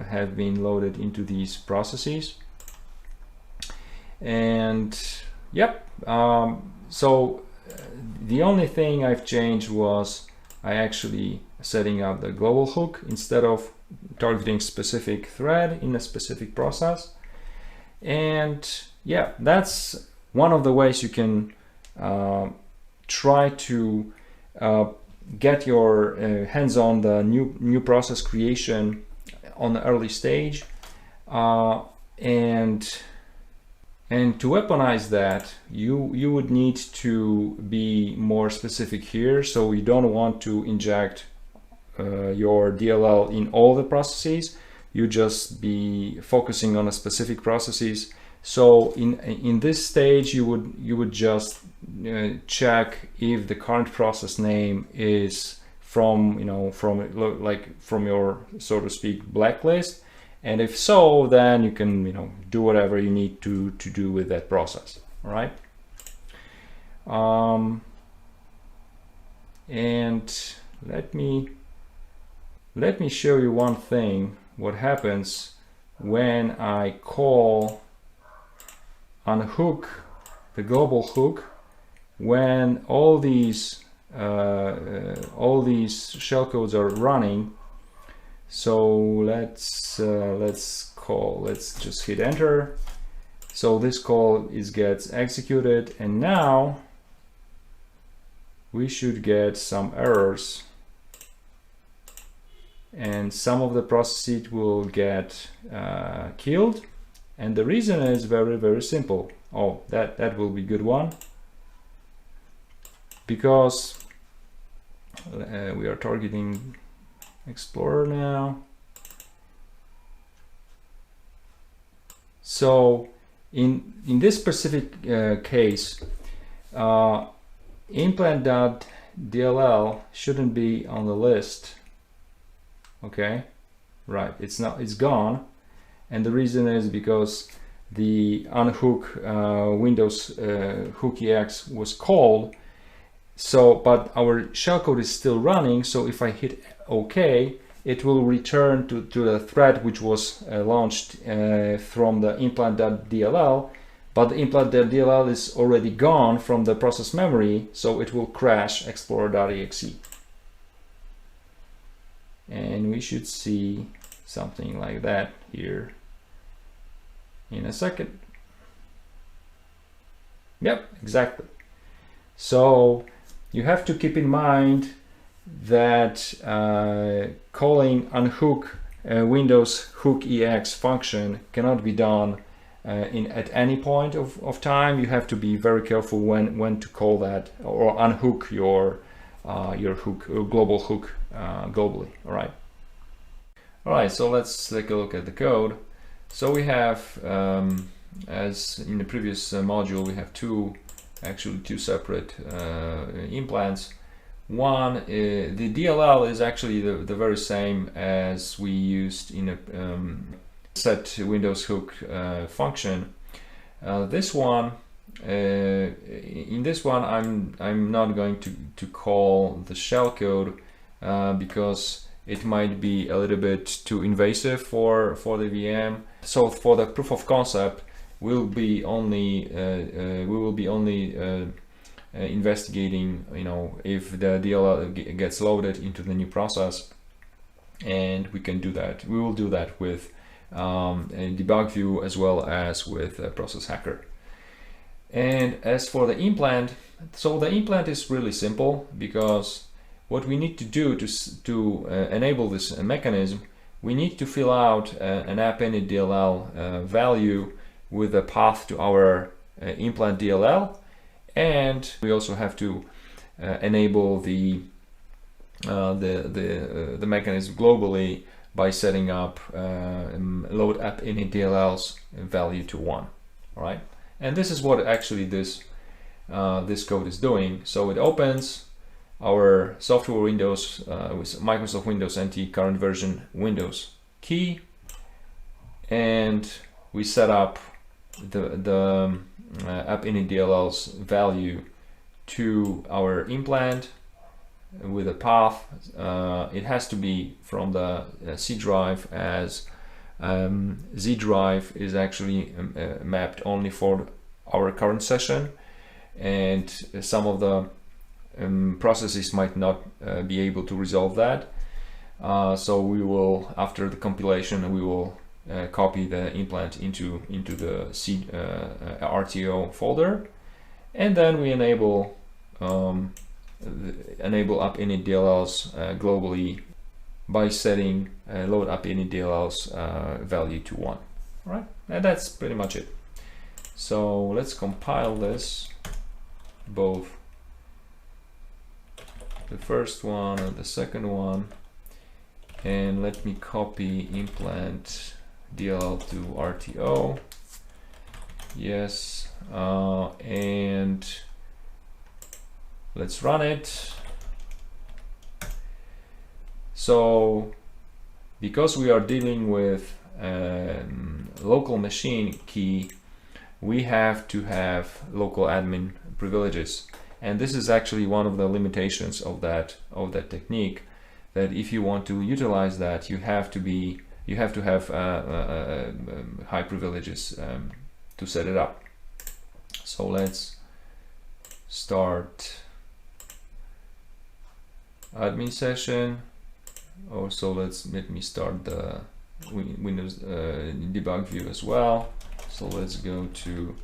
have been loaded into these processes. And yep, so the only thing I've changed was I actually setting up the global hook instead of targeting specific thread in a specific process. And yeah, that's one of the ways you can try to get your hands on the new process creation on the early stage, and to weaponize that, you would need to be more specific here. So you don't want to inject your DLL in all the processes. You just be focusing on a specific processes. So in this stage, you would just check if the current process name is from from your, so to speak, blacklist, and if so, then you can do whatever you need to do with that process. All right. And let me show you one thing. What happens when I call unhook the global hook when all these shellcodes are running. So let's just hit enter. So this call gets executed, and now we should get some errors, and some of the processes will get killed. And the reason is very, very simple. Oh, that will be a good one, because we are targeting Explorer now. So in this specific case, implant.dll shouldn't be on the list. Okay, right, it's gone. And the reason is because the unhook Windows HookEx was called. So, but our shellcode is still running. So if I hit OK, it will return to the thread which was launched from the implant.dll. But the implant.dll is already gone from the process memory, so it will crash explorer.exe. And we should see something like that here in a second. Yep, exactly. So you have to keep in mind that calling unhook Windows HookEx function cannot be done at any point of time. You have to be very careful when to call that or unhook your hook, your global hook globally. All right, so let's take a look at the code. So we have, as in the previous module, we have two separate implants. One, the DLL is actually the very same as we used in a SetWindowsHook function. This one, in this one, I'm not going to call the shellcode because it might be a little bit too invasive for the VM. So for the proof of concept, we will be only investigating, if the DLL gets loaded into the new process, and we can do that. We will do that with a debug view as well as with a process hacker. And as for the implant, so the implant is really simple, because what we need to do to enable this mechanism, we need to fill out an app-init DLL value with a path to our implant DLL. And we also have to enable the mechanism globally by setting up load app init DLL's value to 1. All right, and this is what actually this code is doing. So it opens our software windows with Microsoft Windows NT current version Windows key, and we set up the app init DLL's value to our implant with a path. It has to be from the C drive, as Z drive is actually mapped only for our current session, and some of the processes might not be able to resolve that. So we will, after the compilation, we will copy the implant into the C RTO folder, and then we enable app init DLLs globally by setting load app init DLLs value to 1. All right, and that's pretty much it. So let's compile this, both the first one and the second one, and let me copy implant DLL to RTO. Yes, and let's run it. So because we are dealing with local machine key, we have to have local admin privileges, and this is actually one of the limitations of that technique, that if you want to utilize that, you have to have high privileges to set it up. So let's start admin session. Also, let me start the Windows debug view as well. So let's go to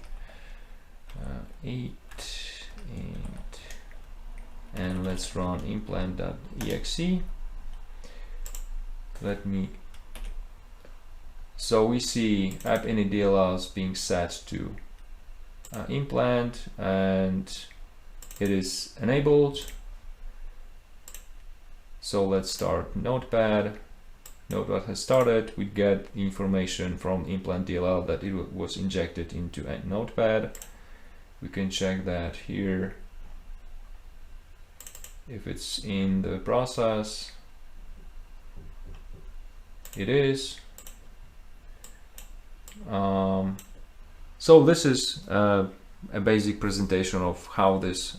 8 and let's run implant.exe. So we see app init DLLs being set to implant, and it is enabled. So let's start Notepad. Notepad has started. We get the information from implant DLL that it was injected into a Notepad. We can check that here if it's in the process. It is. So this is a basic presentation of how this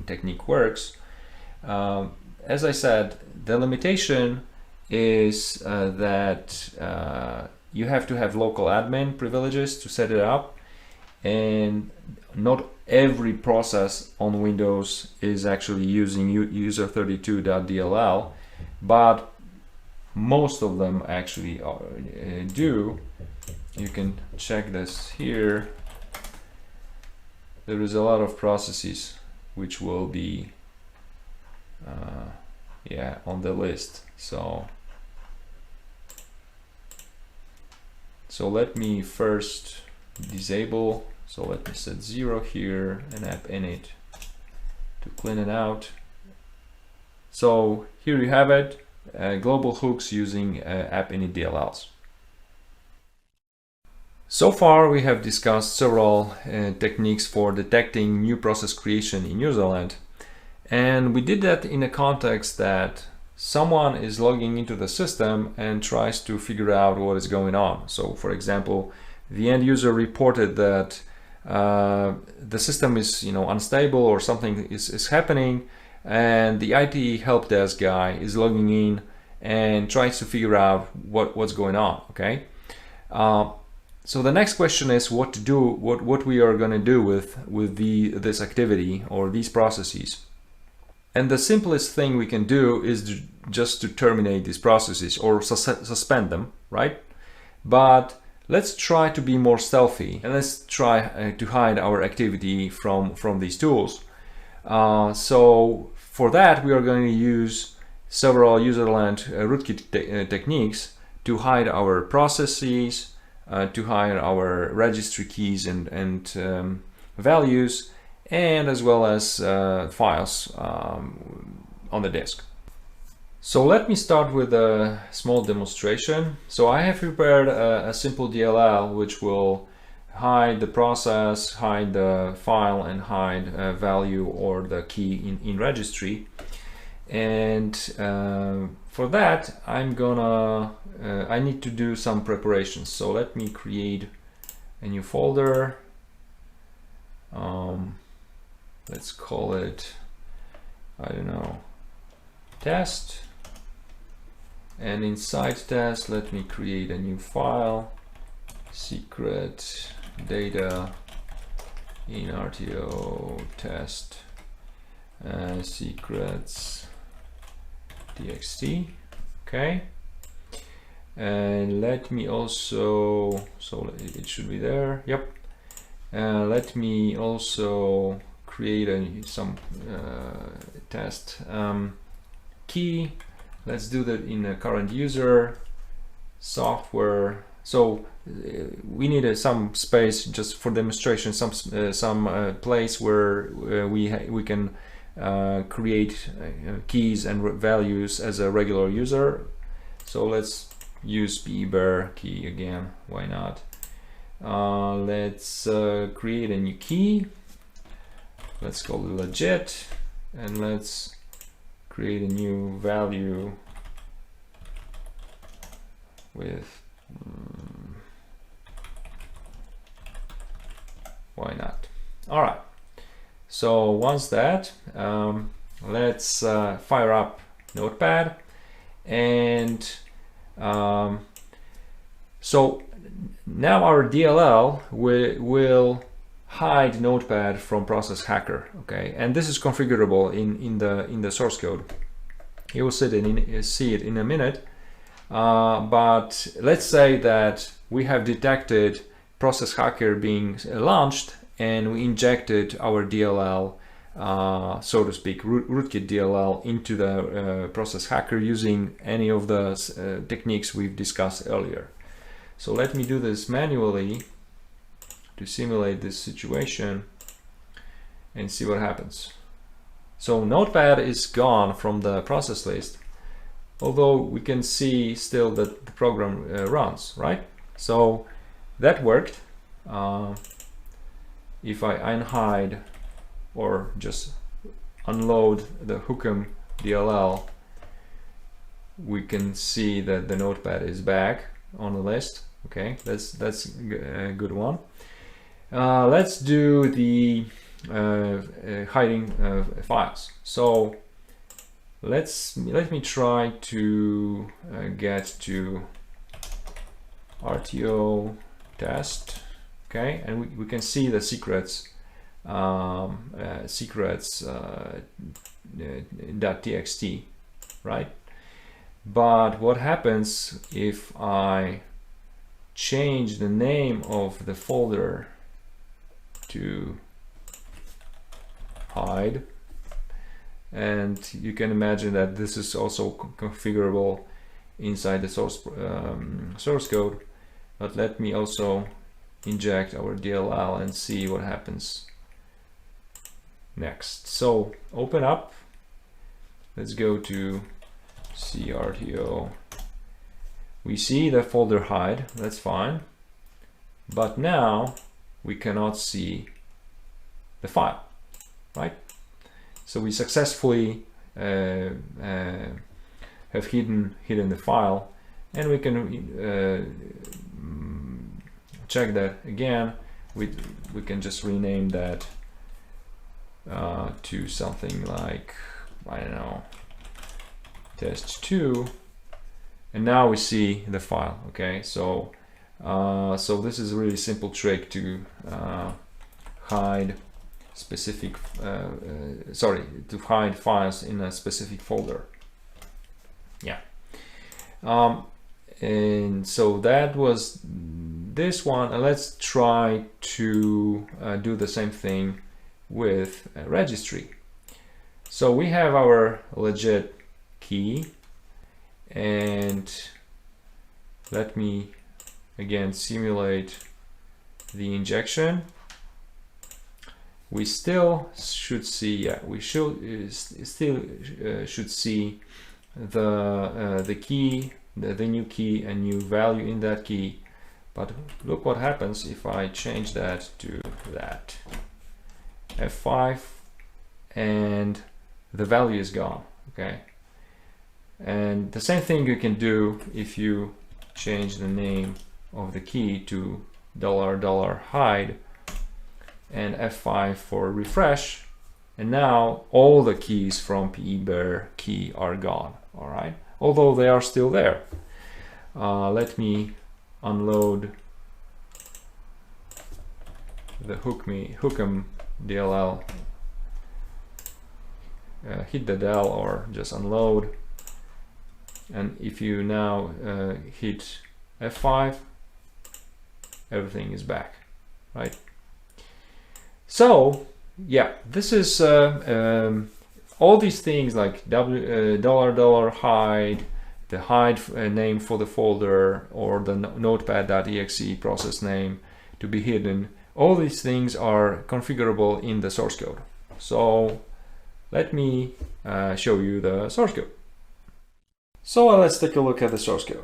technique works. As I said, the limitation is that you have to have local admin privileges to set it up, and not every process on Windows is actually using user32.dll, but most of them actually do. You can check this here. There is a lot of processes which will be on the list. So let me first disable. So let me set 0 here and app init to clean it out. So here you have it, global hooks using app init DLLs. So far we have discussed several techniques for detecting new process creation in userland. And we did that in a context that someone is logging into the system and tries to figure out what is going on. So for example, the end user reported that the system is unstable or something is happening, and the IT help desk guy is logging in and tries to figure out what's going on. Okay, so the next question is what to do, what we are going to do with this activity or these processes. And the simplest thing we can do is just to terminate these processes or suspend them, right? But let's try to be more stealthy, and let's try to hide our activity from these tools. So for that, we are going to use several user-land rootkit techniques to hide our processes, to hide our registry keys and values, and as well as files on the disk. So let me start with a small demonstration. So I have prepared a simple DLL which will hide the process, hide the file, and hide a value or the key in registry. And for that, I need to do some preparations. So let me create a new folder. Let's call it, I don't know, test. And inside test, let me create a new file, secret data in RTO test secrets txt. Okay, and let me also, so it should be there. Yep. Let me also create some test key. Let's do that in a current user software. So we need some space just for demonstration, some place where we can create keys and values as a regular user. So let's use bear key again. Why not? Let's create a new key. Let's call it legit, and let's create a new value with why not? All right, so once that, let's fire up Notepad, and so now our DLL will hide Notepad from Process Hacker. Okay, and this is configurable in the source code. You will see it in a minute. But let's say that we have detected Process Hacker being launched, and we injected our DLL, so to speak, rootkit DLL into the Process Hacker using any of the techniques we've discussed earlier. So let me do this manually to simulate this situation and see what happens. So Notepad is gone from the process list, although we can see still that the program runs, right? So that worked. If I unhide or just unload the HWBlinker DLL, we can see that the Notepad is back on the list. Okay, that's a good one. Let's do the hiding files. So let me try to get to RTO test. Okay, and we can see the secrets .txt, right? But what happens if I change the name of the folder to hide? And you can imagine that this is also configurable inside the source code. But let me also inject our DLL and see what happens next. So open up. Let's go to CRTO. We see the folder hide. That's fine. But now we cannot see the file, right? So we successfully have hidden the file, and we can check that again. We can just rename that to something like, I don't know, test2, and now we see the file. Okay, so so this is a really simple trick to hide specific to hide files in a specific folder. Yeah. And so that was this one, and let's try to do the same thing with Registry. So we have our legit key, and let me again simulate the injection. We still should see, yeah, we should still should see the key, the new key, and new value in that key. But look what happens if I change that to that F5, and the value is gone. Okay, and the same thing you can do if you change the name of the key to $hide and F5 for refresh, and now all the keys from PEBAR key are gone. All right, although they are still there. Let me unload the Hook'em DLL, hit the del or just unload, and if you now hit F5, everything is back, right? So yeah, this is all these things like $hide, the hide name for the folder, or the notepad.exe process name to be hidden. All these things are configurable in the source code. So let me show you the source code. So let's take a look at the source code.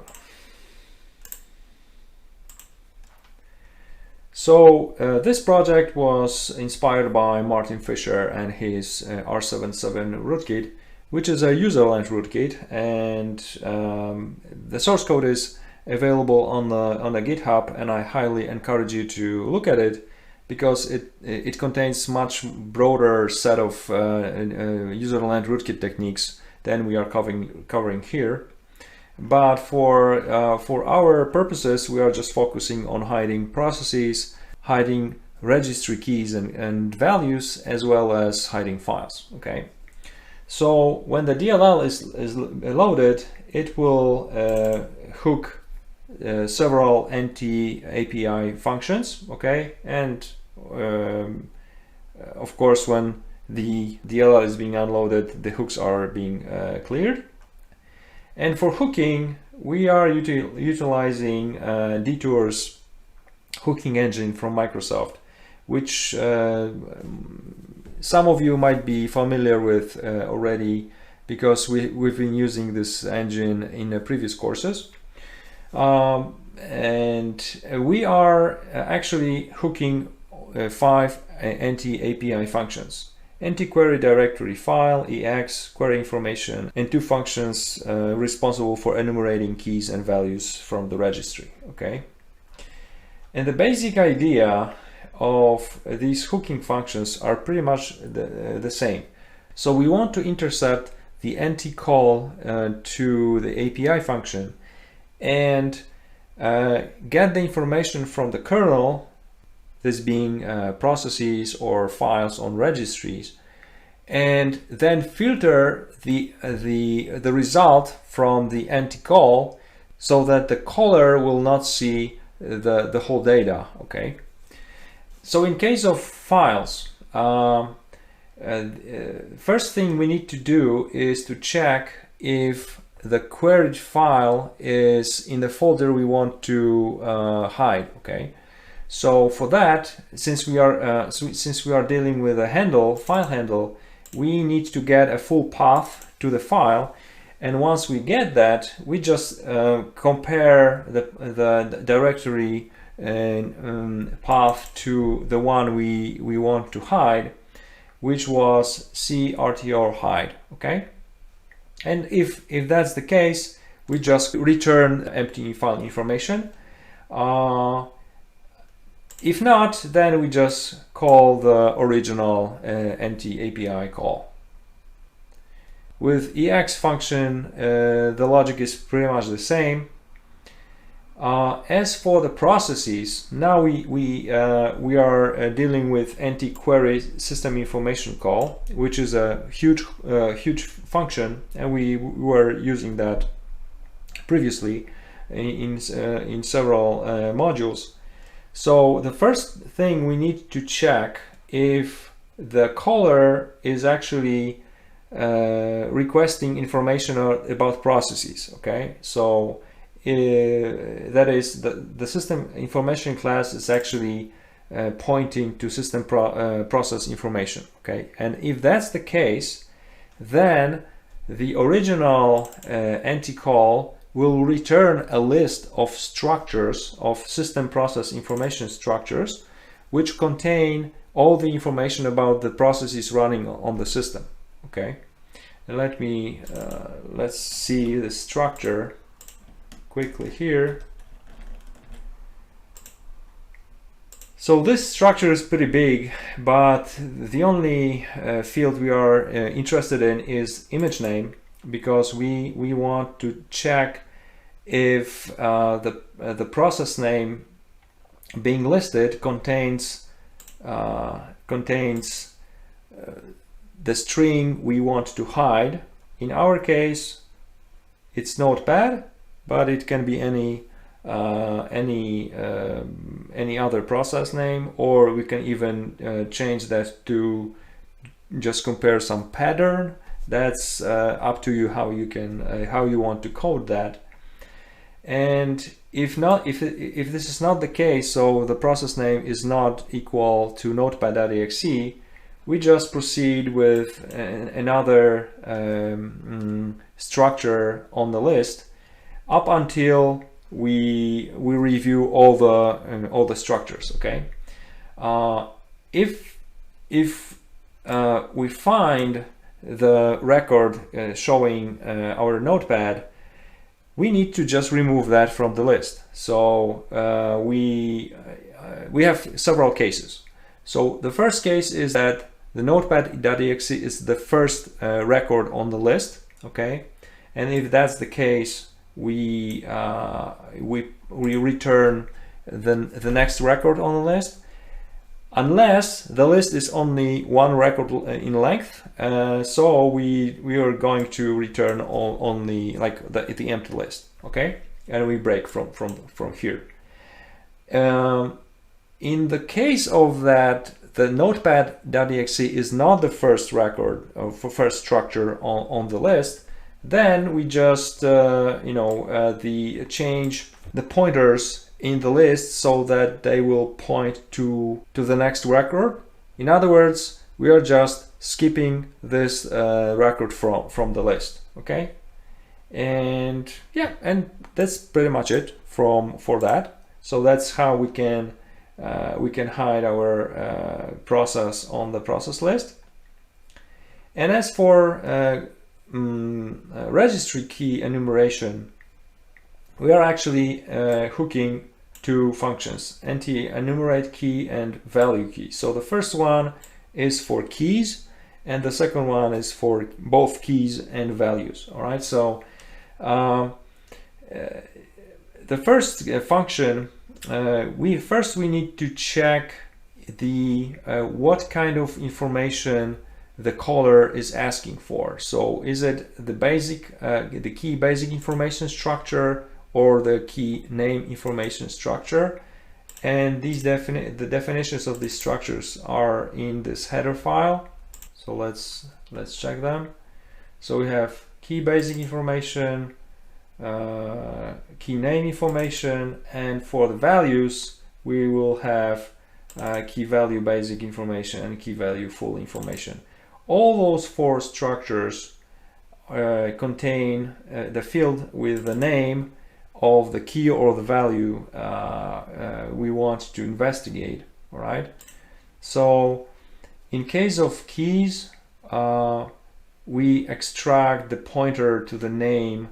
So this project was inspired by Martin Fisher and his R77 rootkit, which is a user-land rootkit, and the source code is available on the GitHub, and I highly encourage you to look at it because it contains much broader set of user-land rootkit techniques than we are covering here. But for our purposes, we are just focusing on hiding processes, hiding registry keys and values, as well as hiding files. Okay. So when the DLL is loaded, it will hook several anti-API functions. Okay, and of course, when the DLL is being unloaded, the hooks are being cleared. And for hooking, we are utilizing Detour's hooking engine from Microsoft, which some of you might be familiar with already, because we've been using this engine in previous courses. And we are actually hooking 5 anti-API functions: anti-query directory file, EX, query information, and 2 functions responsible for enumerating keys and values from the registry. Okay, and the basic idea of these hooking functions are pretty much the same. So we want to intercept the anti-call to the API function and get the information from the kernel, this being processes or files on registries, and then filter the result from the anti-call so that the caller will not see the whole data. Okay, so in case of files, first thing we need to do is to check if the queried file is in the folder we want to hide. Okay, so for that, since we are dealing with a file handle, we need to get a full path to the file, and once we get that, we just compare the directory and path to the one we want to hide, which was crtr hide. Okay, and if that's the case, we just return empty file information. If not, then we just call the original empty API call. With EX function, the logic is pretty much the same. As for the processes, now we are dealing with anti-query system information call, which is a huge function, and we were using that previously in several modules. So the first thing we need to check if the caller is actually requesting information about processes. Okay, so that is the system information class is actually pointing to system process information. Okay, and if that's the case, then the original anti-call will return a list of structures, of system process information structures, which contain all the information about the processes running on the system. Okay, and let's see the structure quickly here. So this structure is pretty big, but the only field we are interested in is image name, because we want to check if the process name being listed contains the string we want to hide. In our case, it's Notepad, but it can be any other process name, or we can even change that to just compare some pattern. That's up to you how you want to code that. And if this is not the case, so the process name is not equal to notepad.exe, we just proceed with another structure on the list up until we review all the structures. Okay, if we find the record showing our notepad, we need to just remove that from the list. So we have several cases. So the first case is that the notepad.exe is the first record on the list. Okay, and if that's the case, we return the next record on the list, unless the list is only one record in length. So we are going to return only like the empty list. Okay, and we break from here. In the case of that, the notepad.exe is not the first record or first structure on the list, then we just change the pointers in the list so that they will point to the next record. In other words, we are just skipping this record from the list. Okay, and yeah, and that's pretty much it for that. So that's how we can hide our process on the process list. And as for registry key enumeration, we are actually hooking two functions, enumerate key and value key. So the first one is for keys, and the second one is for both keys and values. All right, so the first function, we need to check the what kind of information the caller is asking for. So is it the basic, the key basic information structure, or the key name information structure? And these the definitions of these structures are in this header file. So let's check them. So we have key basic information, key name information, and for the values we will have key value basic information and key value full information. All those four structures contain the field with the name of the key or the value we want to investigate. All right, so In case of keys, we extract the pointer to the name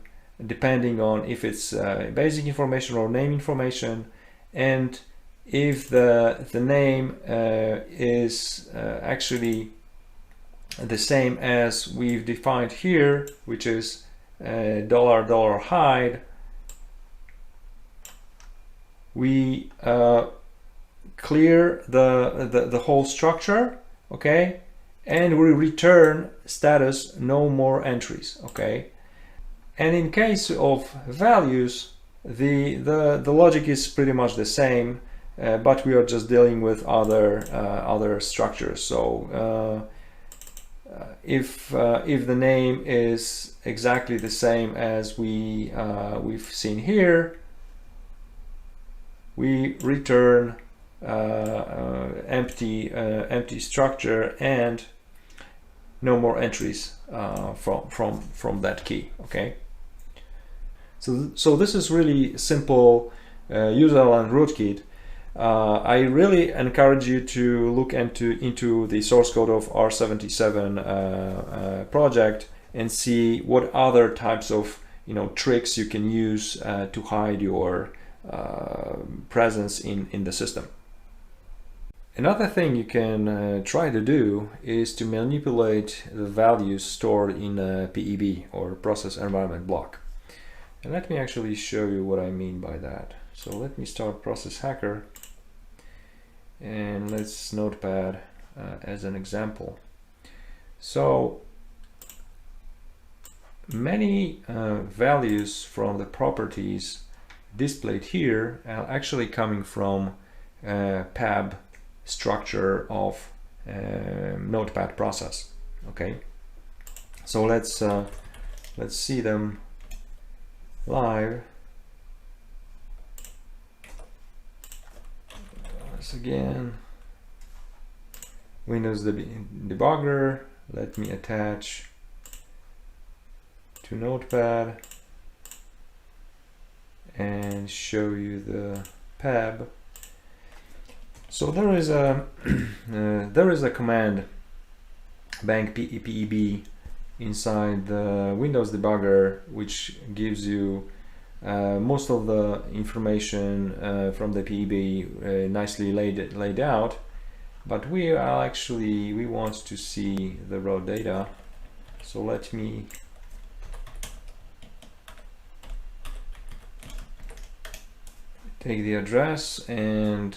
depending on if it's basic information or name information, and if the name is actually the same as we've defined here, which is $hide, we clear the whole structure, okay, and we return status no more entries, okay. And in case of values, the logic is pretty much the same, but we are just dealing with other structures. So if the name is exactly the same as we've seen here, we return empty structure and no more entries from that key. Okay. So this is really simple user-aligned rootkit. I really encourage you to look into the source code of R77 project and see what other types of tricks you can use to hide your presence in the system. Another thing you can try to do is to manipulate the values stored in a PEB or process environment block. And let me actually show you what I mean by that. So let me start process hacker and let's notepad as an example. So many values from the properties displayed here are actually coming from PAB structure of notepad process. Okay, so let's see them live. Once again, Windows debugger. Let me attach to notepad and show you the PAB. So there is a command bank PEB inside the Windows debugger, which gives you most of the information from the PEB nicely laid out, but we want to see the raw data. So let me take the address and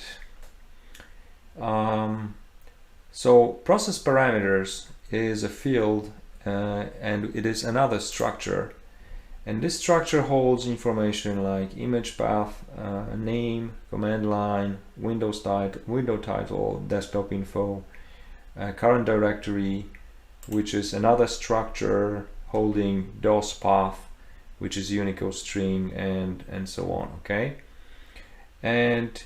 so process parameters is a field and it is another structure, and this structure holds information like image path, name, command line, window title, desktop info, current directory, which is another structure holding DOS path, which is Unicode string, and so on. Okay, and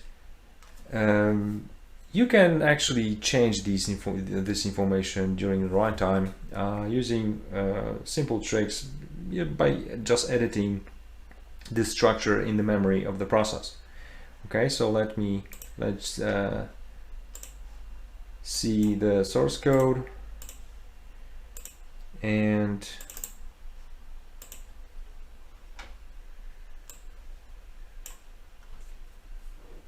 you can actually change this information during the runtime using simple tricks by just editing this structure in the memory of the process. Okay, so let's see the source code, and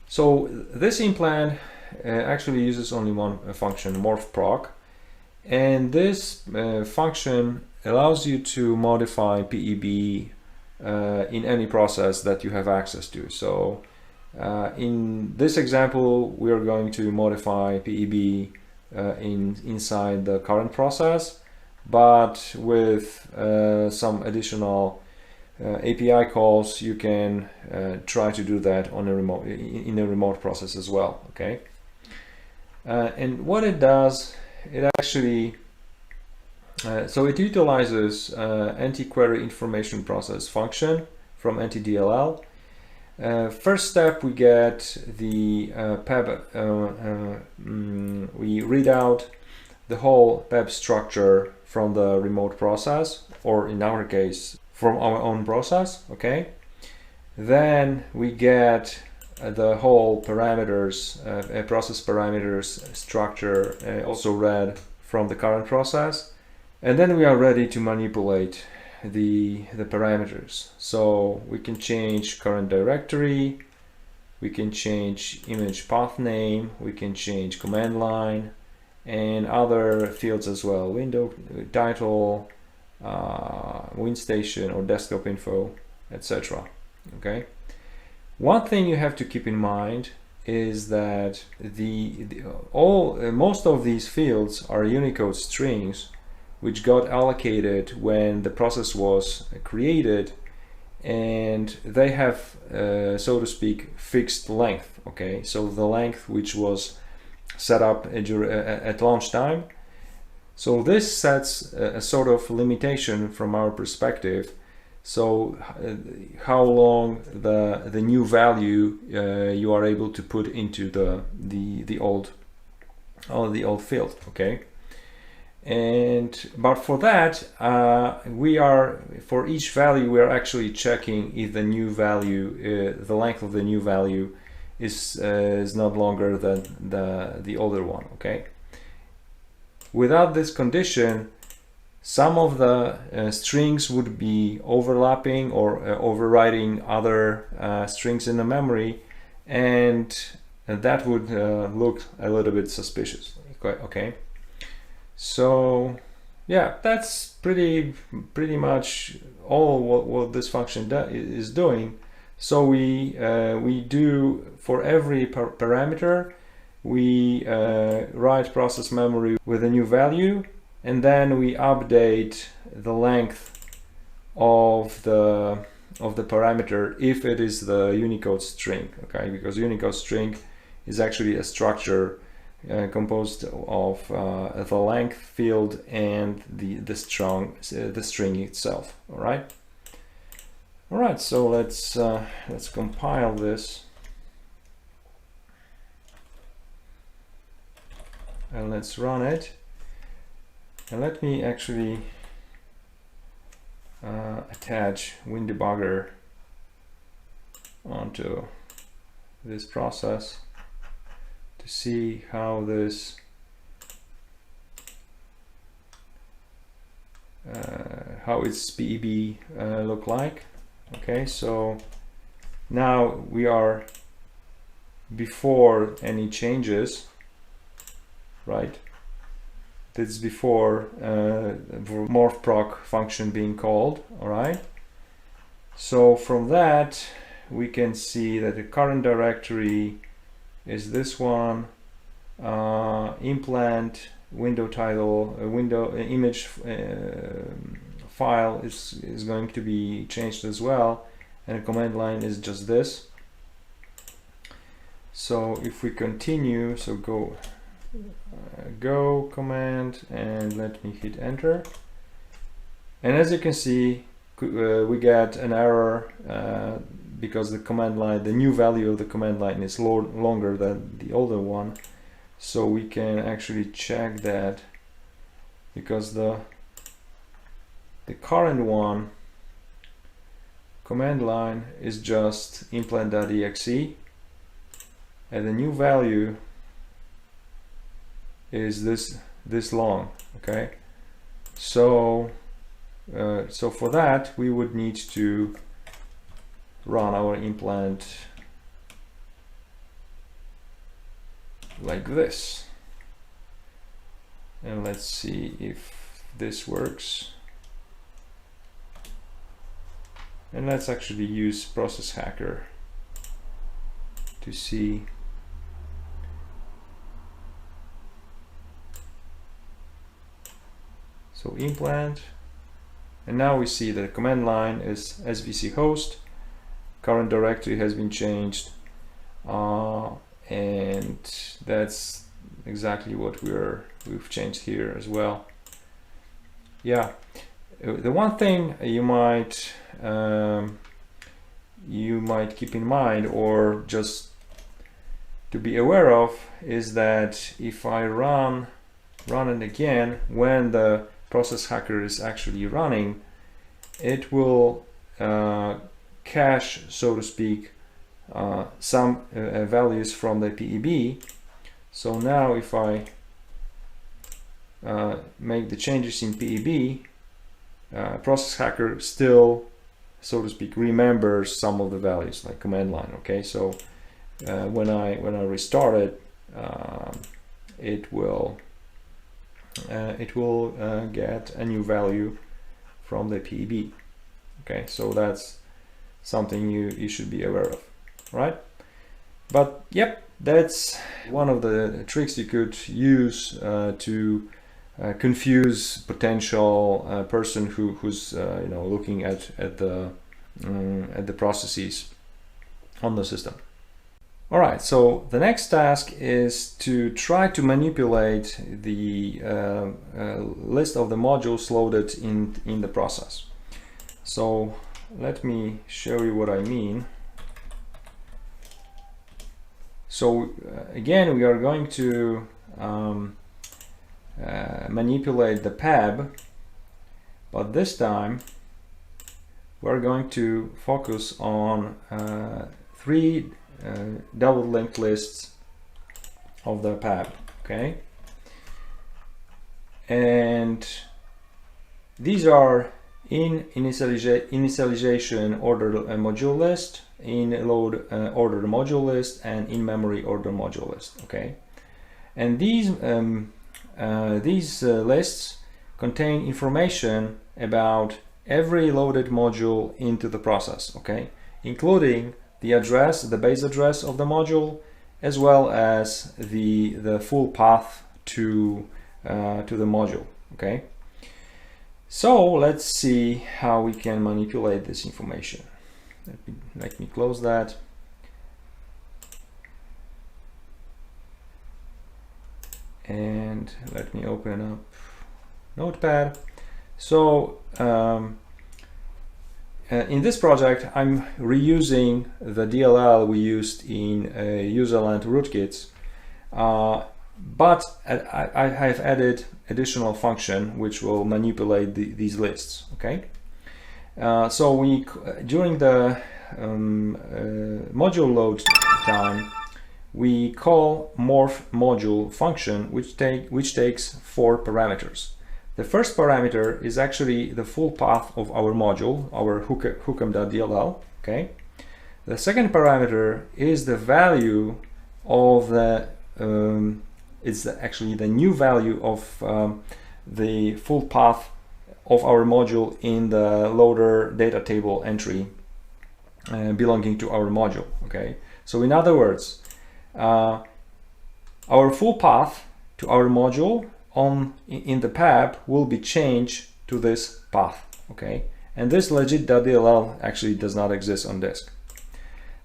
so this implant actually uses only one function, morphproc, and this function allows you to modify PEB in any process that you have access to. So in this example, we are going to modify PEB inside the current process, but with some additional API calls, you can try to do that on in a remote process as well. Okay, and what it does, it actually so it utilizes anti-query information process function from anti-DLL. First step, we get the PEB. We read out the whole PEB structure from the remote process, or in our case, from our own process. Okay. Then we get the whole parameters, process parameters structure also read from the current process. And then we are ready to manipulate the parameters. So we can change current directory, we can change image path name, we can change command line, and other fields as well, window title, WinStation or desktop info, etc. Okay. One thing you have to keep in mind is that most of these fields are Unicode strings which got allocated when the process was created, and they have, so to speak, fixed length. Okay, so the length which was set up at launch time. So this sets a sort of limitation from our perspective. So how long the new value you are able to put into the old field. Okay. But for that, for each value we are actually checking if the new value, the length of the new value is not longer than the older one. Okay. Without this condition, some of the strings would be overlapping or overriding other strings in the memory, and that would look a little bit suspicious. Okay. So yeah, that's pretty much all what this function is doing. So we do, for every parameter, we write process memory with a new value, and then we update the length of the parameter if it is the Unicode string. Okay, because Unicode string is actually a structure composed of the length field and the string itself. All right. So let's compile this and let's run it. And let me actually attach WinDebugger onto this process to see how this how its PEB look like. Okay, so now we are before any changes, right? This is before morphproc function being called. All right, so from that we can see that the current directory is this one, implant window title, window image file is going to be changed as well, and the command line is just this. So if we continue, so go command and let me hit enter, and as you can see we get an error because the command line, the new value of the command line is longer than the older one. So we can actually check that, because the current one command line is just implant.exe, and the new value is this long. Okay, so so for that we would need to run our implant like this, and let's see if this works. And let's actually use Process Hacker to see. So implant, and now we see that the command line is SVC host, current directory has been changed, and that's exactly what we've changed here as well. Yeah, the one thing you might keep in mind, or just to be aware of, is that if I run it again when the Process Hacker is actually running, it will cache, so to speak, some values from the PEB. So now if I make the changes in PEB, process hacker still, so to speak, remembers some of the values like command line. Okay, so when I restart it, it will get a new value from the PEB. Okay, so that's something you should be aware of, right? But yep, that's one of the tricks you could use to confuse potential person who's looking at the processes on the system. All right, so the next task is to try to manipulate the list of the modules loaded in the process. So let me show you what I mean. So again, we are going to manipulate the PAB, but this time we're going to focus on 3 double linked lists of the PAB. Okay, and these are in initialization ordered module list, in load ordered module list, and in memory ordered module list. Okay, and these lists contain information about every loaded module into the process. Okay, including the address, the base address of the module, as well as the full path to the module. Okay, so let's see how we can manipulate this information. Let me close that. And let me open up Notepad. So in this project, I'm reusing the DLL we used in userland rootkits, but I have added additional function which will manipulate these lists. Okay, so during the module load time, we call morph module function, which takes 4 parameters. The first parameter is actually the full path of our module, our hookem.dll. Okay. The second parameter is the value of the actually the new value of the full path of our module in the loader data table entry belonging to our module. Okay. So in other words, our full path to our module in the PAB will be changed to this path. Okay, and this legit.dll actually does not exist on disk.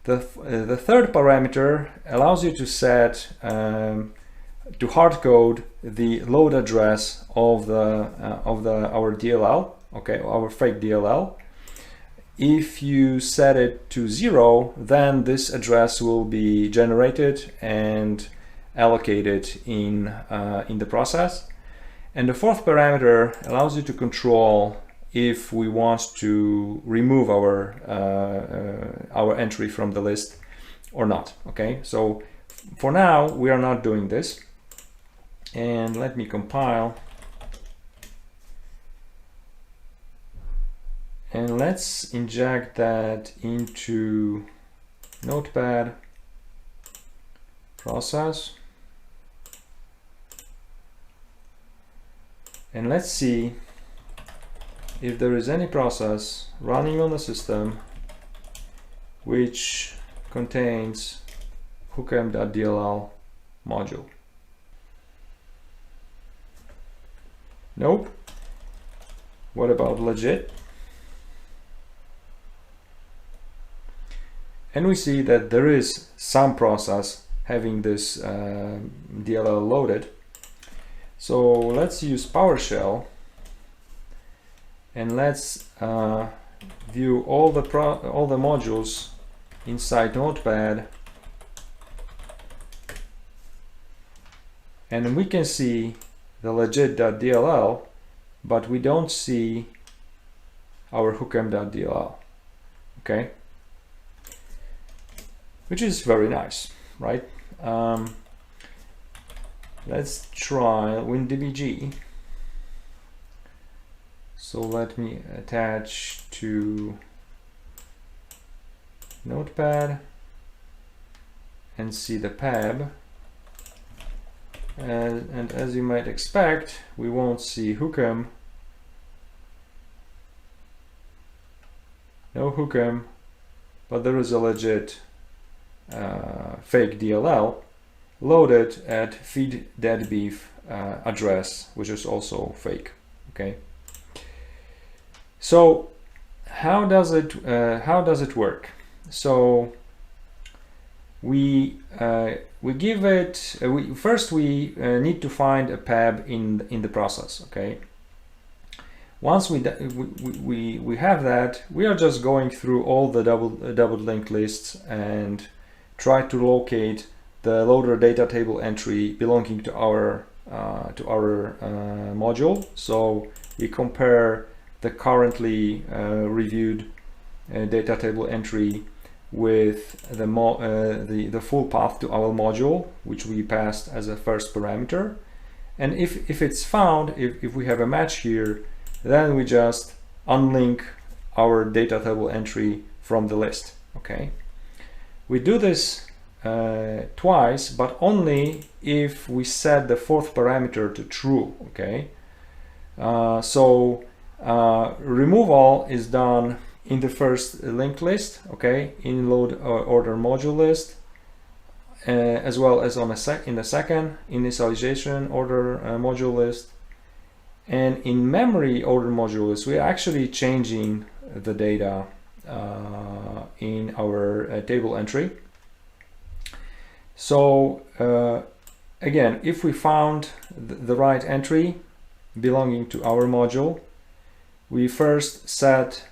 The third parameter allows you to set to hard code the load address of our DLL. Okay, our fake DLL. If you set it to 0, then this address will be generated and allocated in the process. And the fourth parameter allows you to control if we want to remove our entry from the list or not. Okay, so for now we are not doing this, and let me compile. And let's inject that into Notepad process. And let's see if there is any process running on the system which contains hookem.dll module. Nope. What about legit? And we see that there is some process having this DLL loaded. So let's use PowerShell and let's view all the modules inside Notepad, and we can see the legit.dll, but we don't see our hookem.dll. Okay. which is very nice, right? Let's try WinDBG. So let me attach to Notepad and see the pab. And as you might expect, we won't see HOOKEM. No HOOKEM, but there is a legit fake DLL loaded at feed deadbeef address, which is also fake. Okay. So how does it work? So we give it. First we need to find a pab in the process. Okay. Once we have that, we are just going through all the double linked lists and try to locate the loader data table entry belonging to our module. So we compare the currently reviewed data table entry with the full path to our module, which we passed as a first parameter. And if it's found, if we have a match here, then we just unlink our data table entry from the list. Okay. We do this twice, but only if we set the fourth parameter to true. Okay. Removal is done in the first linked list, okay, in load order module list, as well as in the second initialization order module list. And in memory order module list, we're actually changing the data in our table entry. So again, if we found the right entry belonging to our module, we first set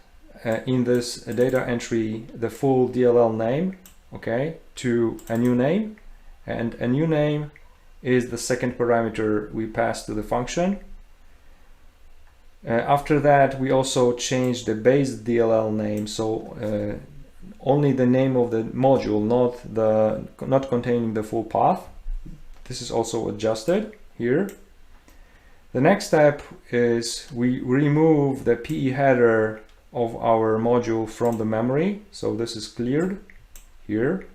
in this data entry the full DLL name, okay, to a new name, and a new name is the second parameter we pass to the function. After that, we also change the base DLL name, so only the name of the module, not containing the full path. This is also adjusted here. The next step is we remove the PE header of our module from the memory, so this is cleared here.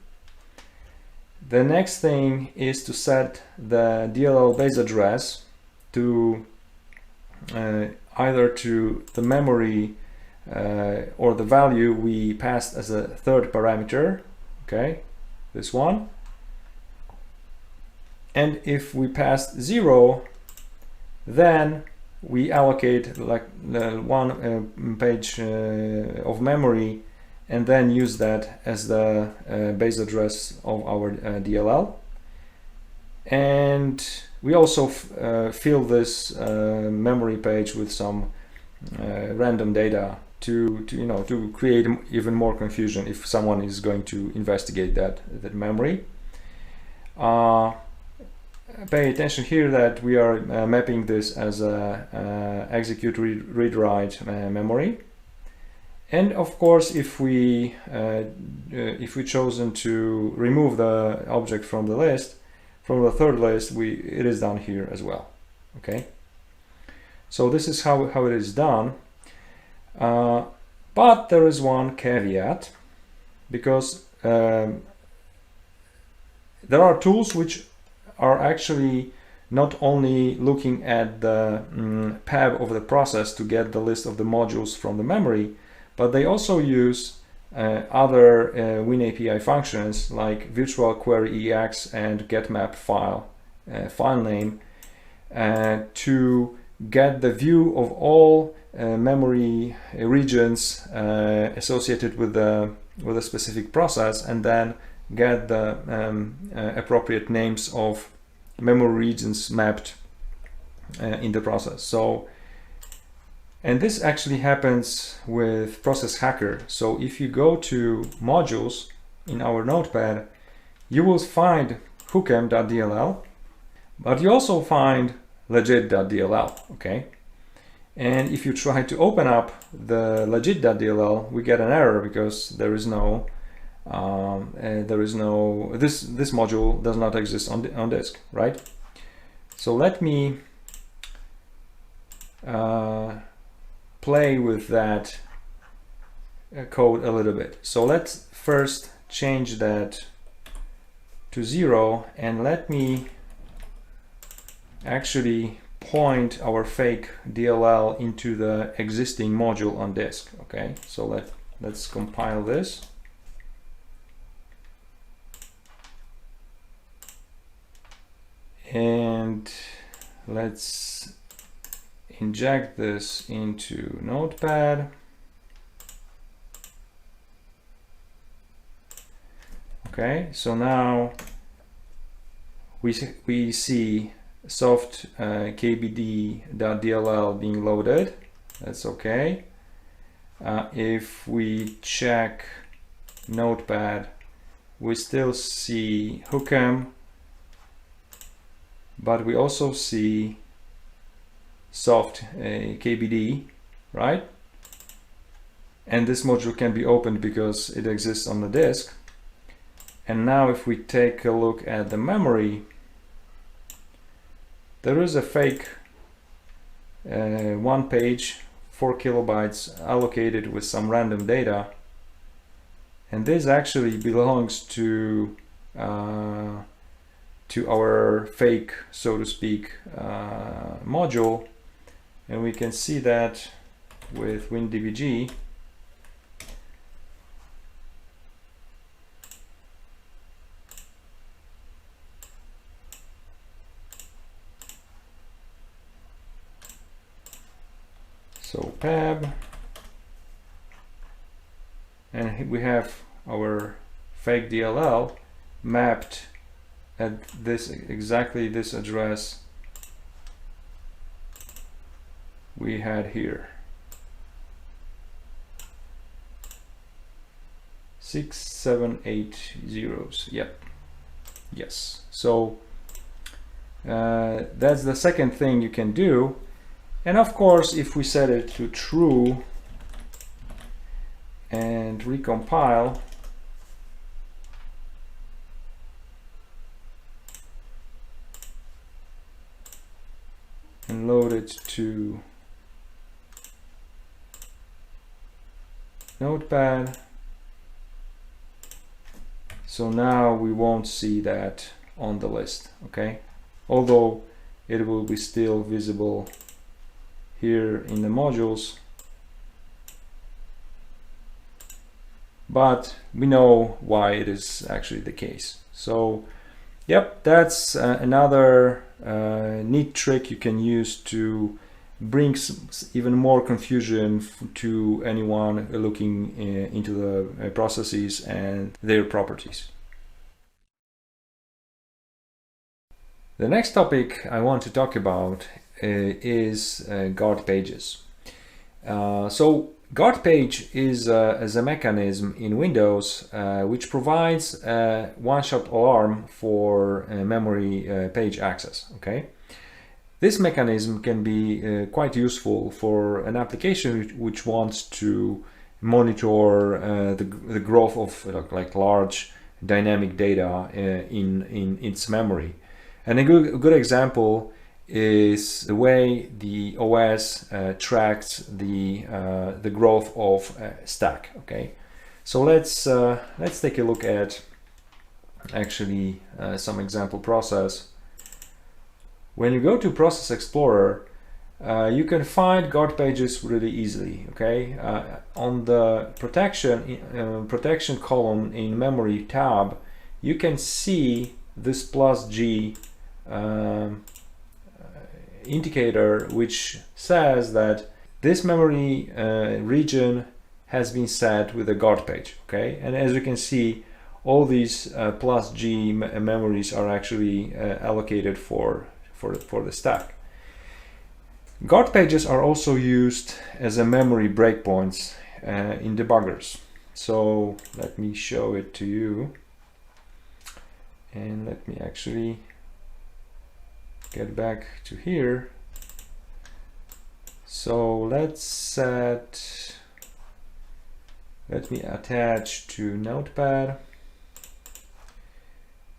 The next thing is to set the DLL base address to either to the memory or the value we passed as a third parameter, okay, this one. And if we passed 0, then we allocate like one page of memory and then use that as the base address of our DLL. And we also fill this memory page with some random data to create even more confusion if someone is going to investigate that memory. Pay attention here that we are mapping this as a execute read write memory. And of course, if we chosen to remove the object from the list, from the third list, it is done here as well. Okay, so this is how it is done. But there is one caveat, because there are tools which are actually not only looking at the pab of the process to get the list of the modules from the memory, but they also use other WinAPI functions like virtual query EX and getMap file name to get the view of all memory regions associated with a specific process, and then get the appropriate names of memory regions mapped in the process. So, and this actually happens with Process Hacker. So if you go to modules in our notepad, you will find hookem.dll, but you also find legit.dll, okay? And if you try to open up the legit.dll, we get an error because there is no there is no, this module does not exist on disk, right? So let me play with that code a little bit. So let's first change that to 0, and let me actually point our fake DLL into the existing module on disk. Okay, so let's compile this. And let's inject this into Notepad. Okay, so now we see soft kbd.dll being loaded. That's okay. If we check Notepad, we still see HOOKEM, but we also see soft kbd, right? And this module can be opened because it exists on the disk. And now if we take a look at the memory, there is a fake one page, 4 kilobytes allocated with some random data. And this actually belongs to our fake, so to speak, module. And we can see that with WinDBG. So pab, and we have our fake DLL mapped at this exactly this address we had here. 6780. Yep. Yes. So that's the second thing you can do. And of course, if we set it to true and recompile, and load it to Notepad, so now we won't see that on the list, okay? Although it will be still visible here in the modules, but we know why it is actually the case. So yep, that's another neat trick you can use to bring even more confusion to anyone looking into the processes and their properties. The next topic I want to talk about is guard pages. So guard page is a mechanism in Windows which provides a one-shot alarm for memory page access. Okay, this mechanism can be quite useful for an application which wants to monitor the growth of like large dynamic data in its memory. And a good example is the way the OS tracks the growth of a stack. Okay, so let's take a look at actually some example process. When you go to Process Explorer, you can find guard pages really easily. Okay, on the protection column in Memory tab, you can see this +G indicator which says that this memory region has been set with a guard page. Okay, and as you can see, all these +G memories are actually allocated for the stack. Guard pages are also used as a memory breakpoints in debuggers. So let me show it to you, and let me actually get back to here. So let's set Let me attach to Notepad.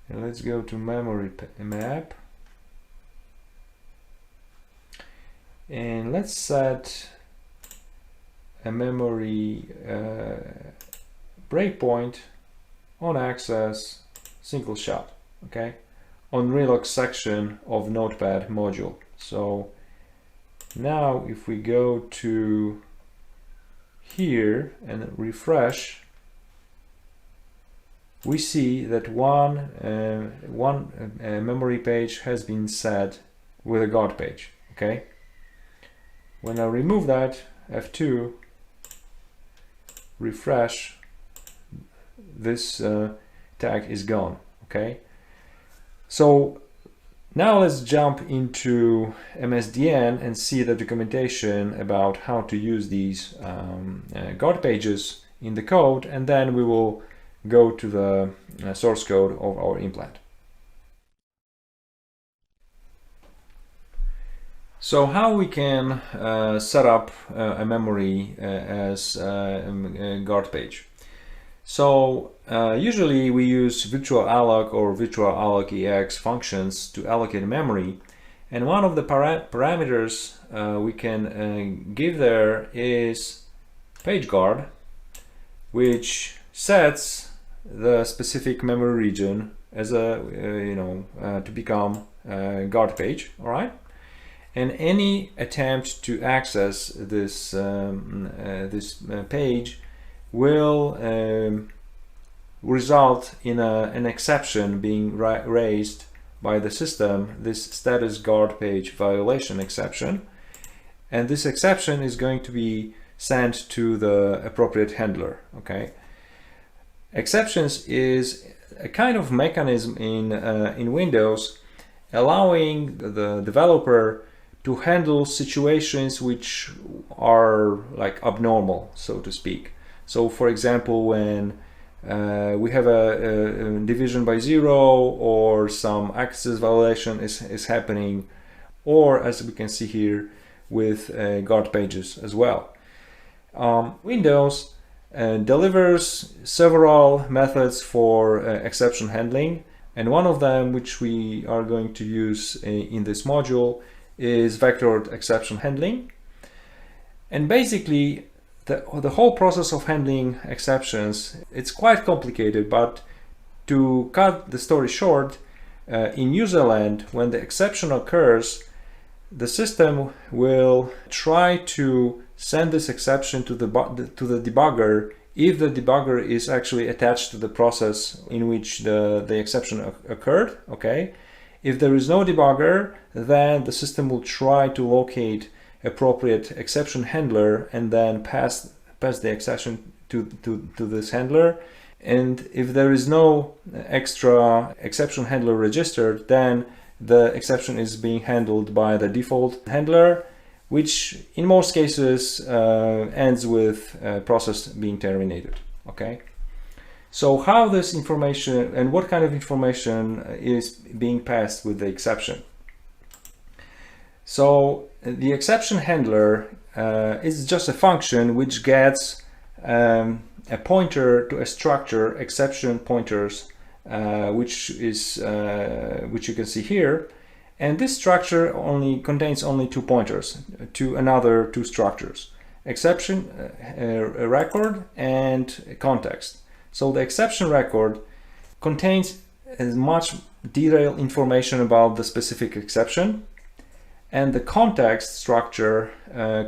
And let's go to memory map. And let's set a memory breakpoint on access single shot, okay, on relog section of Notepad module. So now if we go to here and refresh, we see that one memory page has been set with a guard page, okay. When I remove that, F2, refresh, this tag is gone, okay. So now let's jump into MSDN and see the documentation about how to use these guard pages in the code, and then we will go to the source code of our implant. So how we can set up a memory as a guard page. So usually we use virtual alloc or virtual alloc EX functions to allocate memory, and one of the parameters we can give there is page guard, which sets the specific memory region as a to become a guard page. All right. And any attempt to access this page will result in an exception being raised by the system, this status guard page violation exception. And this exception is going to be sent to the appropriate handler, okay? Exceptions is a kind of mechanism in Windows allowing the developer to handle situations which are like abnormal, so to speak. So for example, when we have a division by 0 or some access violation is happening, or as we can see here with guard pages as well. Windows delivers several methods for exception handling, and one of them, which we are going to use in this module, is vectored exception handling. And basically the whole process of handling exceptions, it's quite complicated, but to cut the story short, in user land, when the exception occurs, the system will try to send this exception to the debugger if the debugger is actually attached to the process in which the exception occurred, okay? If there is no debugger, then the system will try to locate appropriate exception handler and then pass the exception to this handler. And if there is no extra exception handler registered, then the exception is being handled by the default handler, which in most cases ends with process being terminated, okay? So how this information and what kind of information is being passed with the exception? So the exception handler is just a function which gets a pointer to a structure, exception pointers, which you can see here, and this structure contains only 2 pointers to another 2 structures: exception record and context. So the exception record contains as much detailed information about the specific exception, and the context structure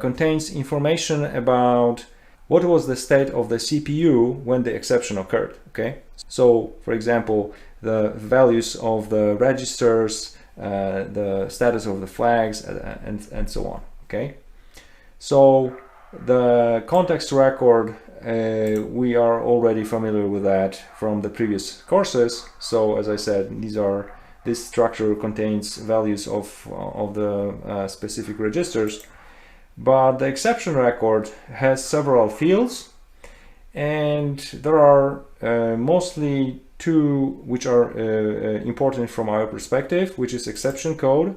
contains information about what was the state of the CPU when the exception occurred, okay? So, for example, the values of the registers, the status of the flags, and so on, okay? So the context record, we are already familiar with that from the previous courses. So as I said, this structure contains values of the specific registers, but the exception record has several fields, and there are mostly 2 which are important from our perspective, which is exception code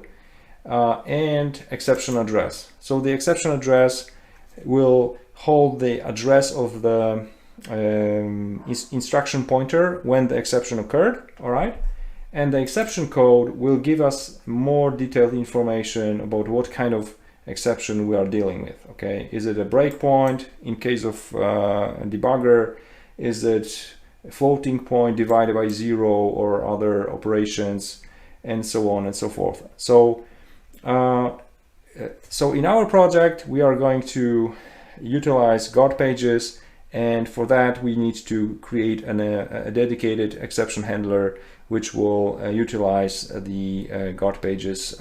and exception address. So the exception address will hold the address of the instruction pointer when the exception occurred, all right? And the exception code will give us more detailed information about what kind of exception we are dealing with, okay? Is it a breakpoint in case of a debugger? Is it a floating point divided by 0 or other operations, and so on and so forth? So, in our project, we are going to utilize guard pages, and for that we need to create a dedicated exception handler which will utilize the guard pages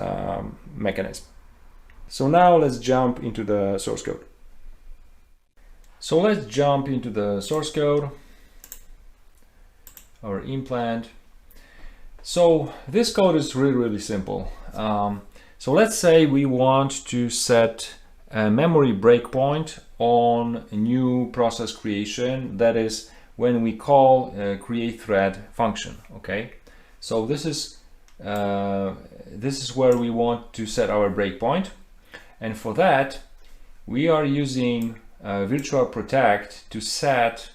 mechanism. So now let's jump into the source code. So let's jump into the source code, our implant. So this code is really simple. So let's say we want to set a memory breakpoint on a new process creation, that is when we call a create thread function, okay? So this is where we want to set our breakpoint, and for that we are using virtual protect to set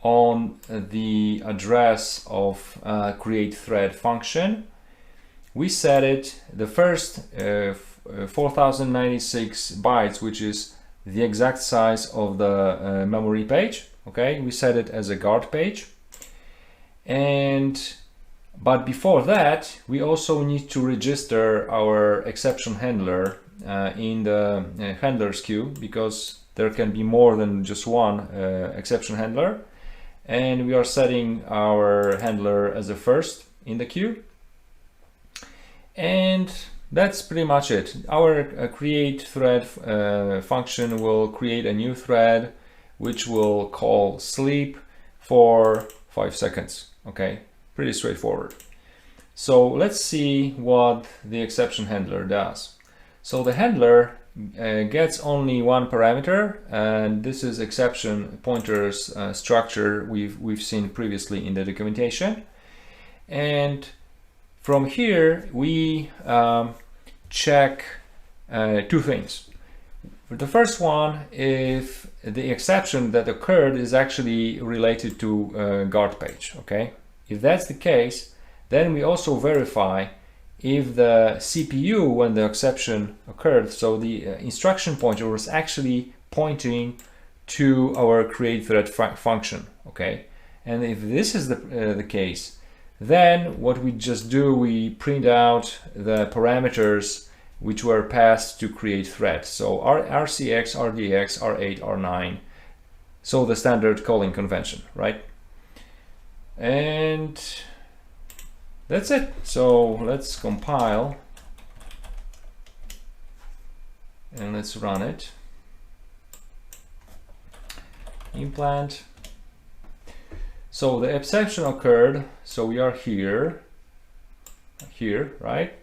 on the address of create thread function. We set it the first 4096 bytes, which is the exact size of the memory page, okay? We set it as a guard page, but before that we also need to register our exception handler in the handlers queue, because there can be more than just one exception handler, and we are setting our handler as a first in the queue. And that's pretty much it. Our create thread function will create a new thread which will call sleep for 5 seconds, okay? Pretty straightforward. So let's see what the exception handler does. So the handler gets only one parameter, and this is exception pointers structure we've seen previously in the documentation. And from here we check two things. The first one, if the exception that occurred is actually related to guard page, okay? If that's the case, then we also verify if the CPU, when the exception occurred, so the instruction pointer was actually pointing to our create thread function, okay? And if this is the case, then what we just do, we print out the parameters which were passed to create thread. So RCX, RDX, R8, R9. So the standard calling convention, right? And that's it. So let's compile and let's run it. Implant. So the exception occurred, so we are here, right?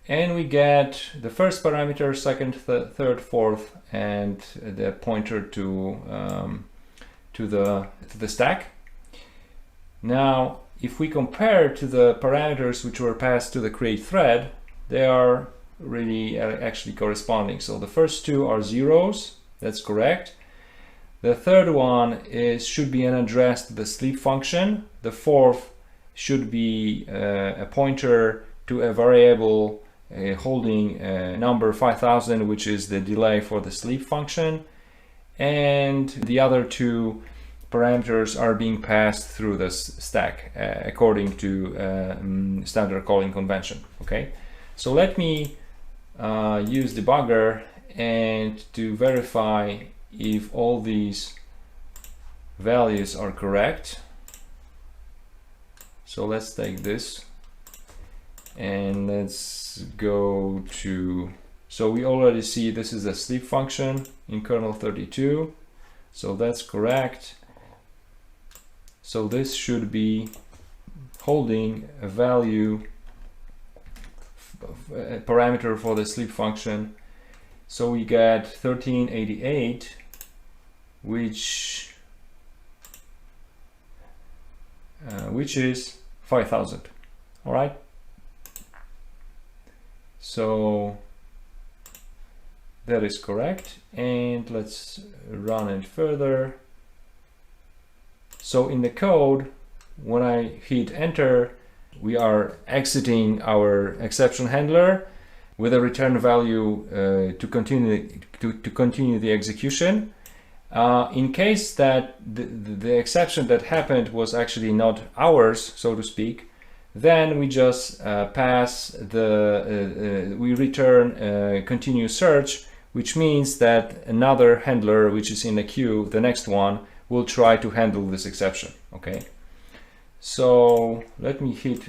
And we get the first parameter, second, third, fourth, and the pointer to the stack. Now, if we compare to the parameters which were passed to the create thread, they are really actually corresponding. So the first two are zeros, that's correct. The third one should be an address to the sleep function. The fourth should be a pointer to a variable holding number 5000, which is the delay for the sleep function. And the other two parameters are being passed through the stack according to standard calling convention, okay? So let me use debugger and to verify if all these values are correct. So let's take this and let's go to, so we already see this is a sleep function in kernel 32, so that's correct. So this should be holding a value, a parameter for the sleep function. So we get 1388, which is 5000. All right. So that is correct, and let's run it further. So in the code, when I hit enter, we are exiting our exception handler with a return value to continue the execution. In case that the exception that happened was actually not ours, so to speak, then we just pass we return continue search, which means that another handler which is in the queue, the next one, will try to handle this exception. Okay, so let me hit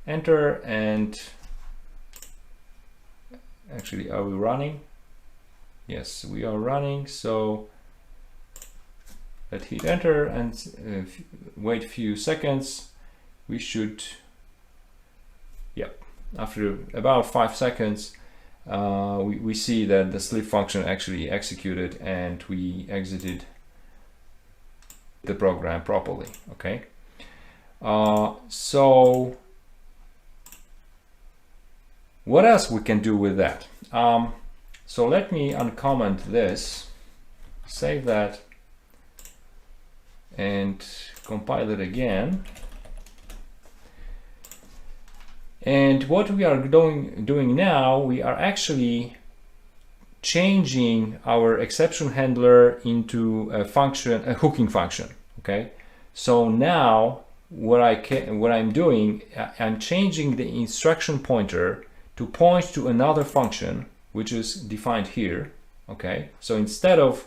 enter, and actually, are we running? Yes, we are running. So let's hit enter and wait a few seconds. We should, after about 5 seconds, we see that the sleep function actually executed and we exited the program properly. Okay, so what else we can do with that? So let me uncomment this, save that, and compile it again. And what we are doing now, we are actually changing our exception handler into a function, a hooking function. Okay, so now what I'm doing, I'm changing the instruction pointer to point to another function which is defined here. Okay, so instead of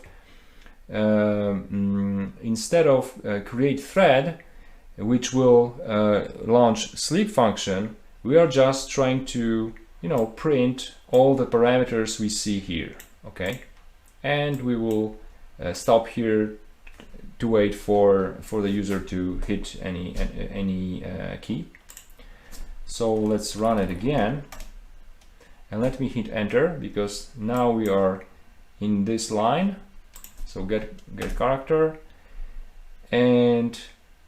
create thread, which will launch sleep function, we are just trying to, print all the parameters we see here. Okay, and we will stop here to wait for the user to hit any key. So let's run it again, and let me hit enter, because now we are in this line. So get character, and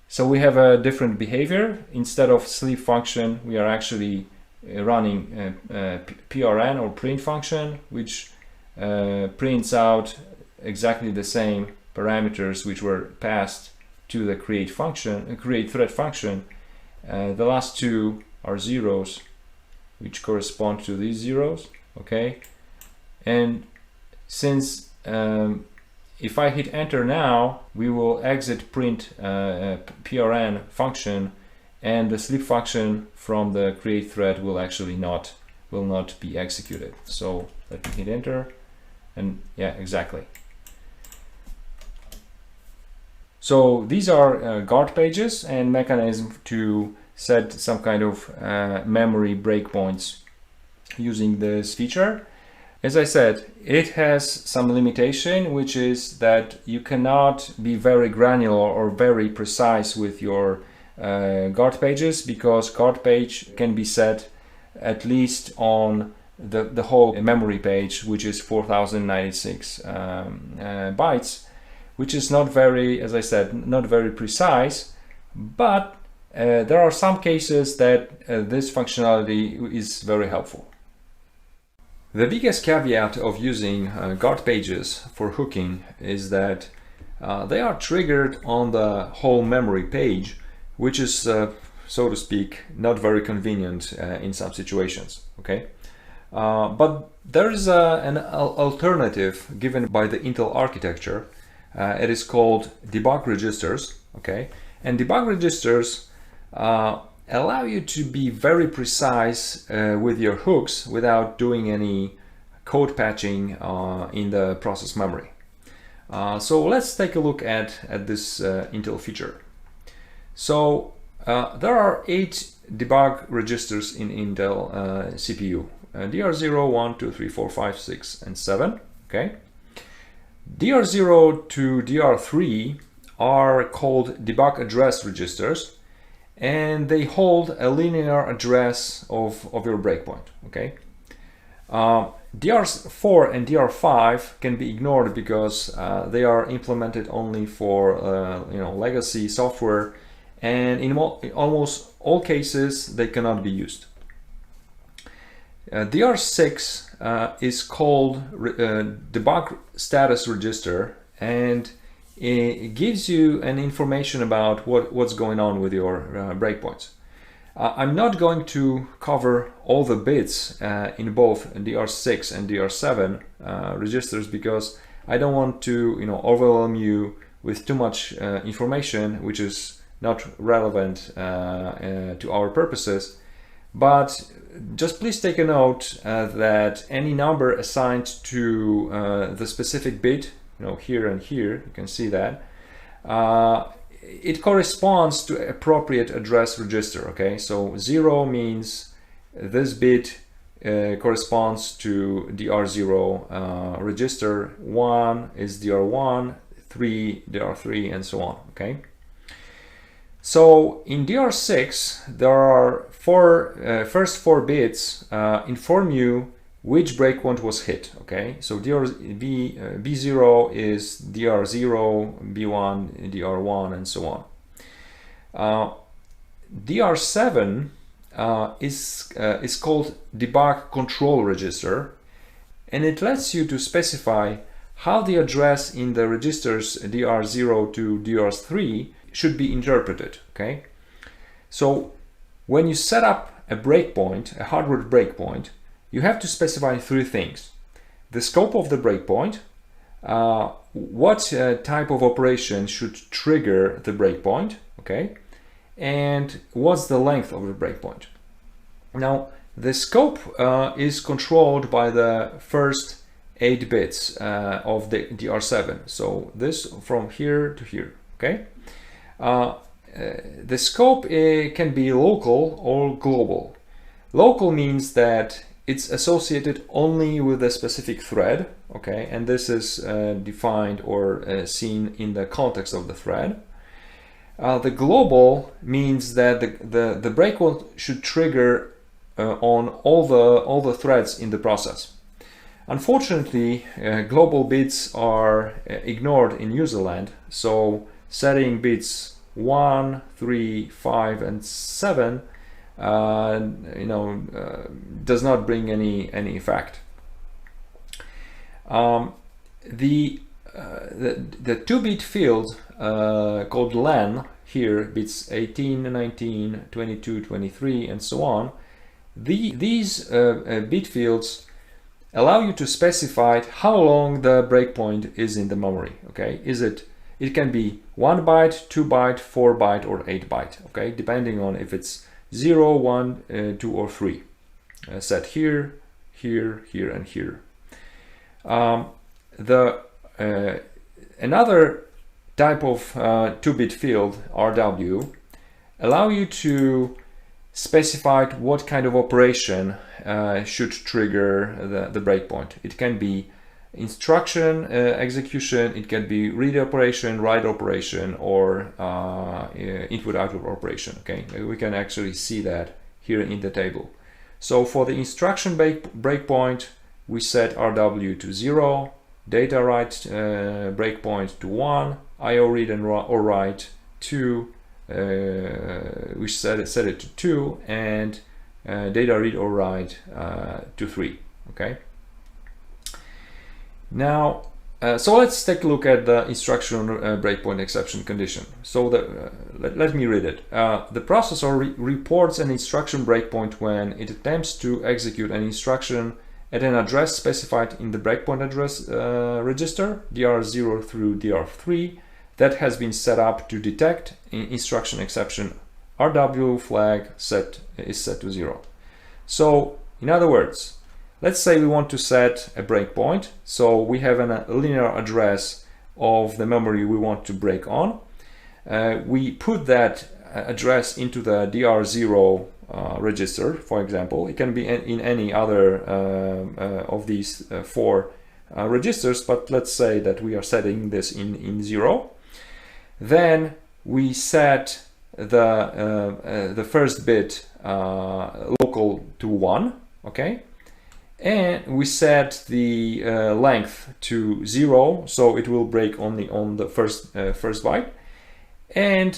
so we have a different behavior. Instead of sleep function, we are actually running PRN or print function, which prints out exactly the same parameters which were passed to the create thread function. The last two are zeros, which correspond to these zeros. Okay, and since if I hit enter now, we will exit print PRN function, and the sleep function from the create thread will actually not be executed. So let me hit enter, and yeah, exactly. So these are guard pages and mechanism to set some kind of memory breakpoints using this feature. As I said, it has some limitation, which is that you cannot be very granular or very precise with your guard pages, because guard page can be set at least on the whole memory page, which is 4096 bytes, which is not very, as I said, not very precise. But there are some cases that this functionality is very helpful. The biggest caveat of using guard pages for hooking is that they are triggered on the whole memory page, which is, so to speak, not very convenient in some situations. Okay, but there is an alternative given by the Intel architecture. It is called debug registers. Okay, and debug registers allow you to be very precise with your hooks without doing any code patching in the process memory. So let's take a look at this Intel feature. So there are 8 debug registers in Intel CPU. DR0, 1, 2, 3, 4, 5, 6, and 7. Okay. DR0 to DR3 are called debug address registers, and they hold a linear address of your breakpoint. Okay. DR4 and DR5 can be ignored because they are implemented only for legacy software, and in almost all cases they cannot be used. DR6 is called debug status register, and it gives you an information about what's going on with your breakpoints. I'm not going to cover all the bits in both DR6 and DR7 registers, because I don't want to overwhelm you with too much information which is not relevant to our purposes. But just please take a note that any number assigned to the specific bit, here and here, you can see that, it corresponds to appropriate address register. Okay, so 0 means this bit corresponds to DR0 register, 1 is DR1, 3 DR3, and so on. Okay, so in DR6 there are first four bits inform you which breakpoint was hit. Okay, so B0 is DR0, B1 DR1, and so on. DR7 is called debug control register, and it lets you to specify how the address in the registers DR0 to DR3 should be interpreted. Okay, so when you set up a breakpoint, a hardware breakpoint, you have to specify three things: the scope of the breakpoint, what type of operation should trigger the breakpoint, okay, and what's the length of the breakpoint. Now, the scope is controlled by the first 8 bits of the DR7. So this from here to here, okay. The scope can be local or global. Local means that it's associated only with a specific thread, okay, and this is defined or seen in the context of the thread. The global means that the breakpoint should trigger on all the threads in the process. Unfortunately, global bits are ignored in userland, so setting bits 1, 3, 5, and 7 does not bring any effect. The 2-bit field called len, here bits 18, 19, 22, 23, and so on, these bit fields allow you to specify how long the breakpoint is in the memory. Okay, it can be 1 byte, 2 byte, 4 byte, or 8 byte. Okay, depending on if it's 0, 1, 2, or 3. Set here, here, here, and here. Another type of 2-bit field, RW, allow you to specify what kind of operation should trigger the breakpoint. It can be instruction execution, it can be read operation, write operation, or input-output operation. Okay, we can actually see that here in the table. So for the instruction breakpoint, we set RW to 0, data write breakpoint to 1, IO read or write 2, we set it to 2, and data read or write to 3. Okay. Now, so let's take a look at the instruction breakpoint exception condition. So let me read it. The processor reports an instruction breakpoint when it attempts to execute an instruction at an address specified in the breakpoint address register, DR0 through DR3, that has been set up to detect instruction exception. RW flag is set to 0. So, in other words, let's say we want to set a breakpoint. So we have a linear address of the memory we want to break on. We put that address into the DR0 register, for example. It can be in any other of these 4 registers, but let's say that we are setting this in 0. Then we set the first bit local to 1, okay? And we set the length to 0, so it will break only on the first byte. And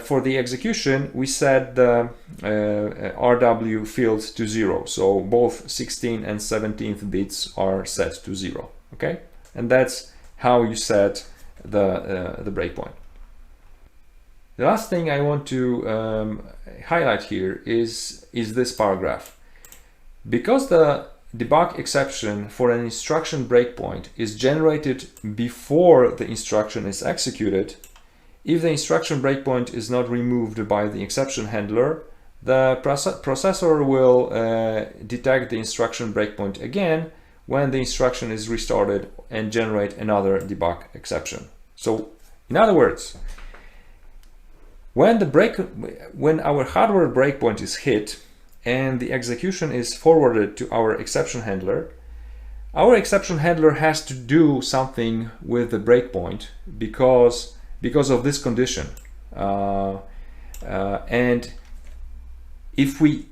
for the execution, we set the RW field to 0, so both 16th and 17th bits are set to 0. Okay, and that's how you set the breakpoint. The last thing I want to highlight here is this paragraph. Because the debug exception for an instruction breakpoint is generated before the instruction is executed, if the instruction breakpoint is not removed by the exception handler, the processor will detect the instruction breakpoint again when the instruction is restarted and generate another debug exception. So, in other words, when our hardware breakpoint is hit and the execution is forwarded to our exception handler has to do something with the breakpoint because of this condition. And if we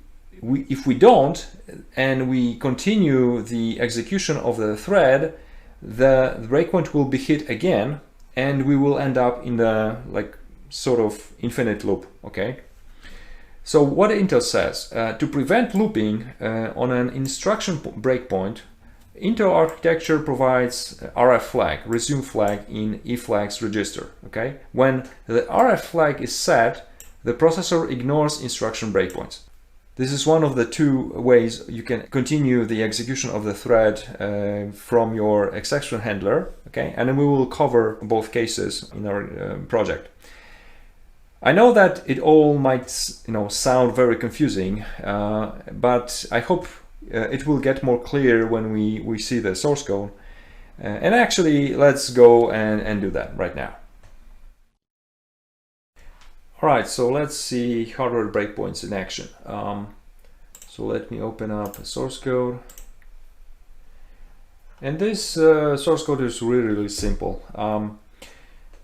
don't, and we continue the execution of the thread, the breakpoint will be hit again, and we will end up in the sort of infinite loop. Okay. So what Intel says, to prevent looping on an instruction breakpoint, Intel architecture provides RF flag, resume flag in eFlags register. Okay. When the RF flag is set, the processor ignores instruction breakpoints. This is one of the two ways you can continue the execution of the thread from your exception handler. Okay, and then we will cover both cases in our project. I know that it all might, sound very confusing, but I hope it will get more clear when we see the source code. And actually, let's go and do that right now. All right, so let's see hardware breakpoints in action. So let me open up a source code. And this source code is really simple.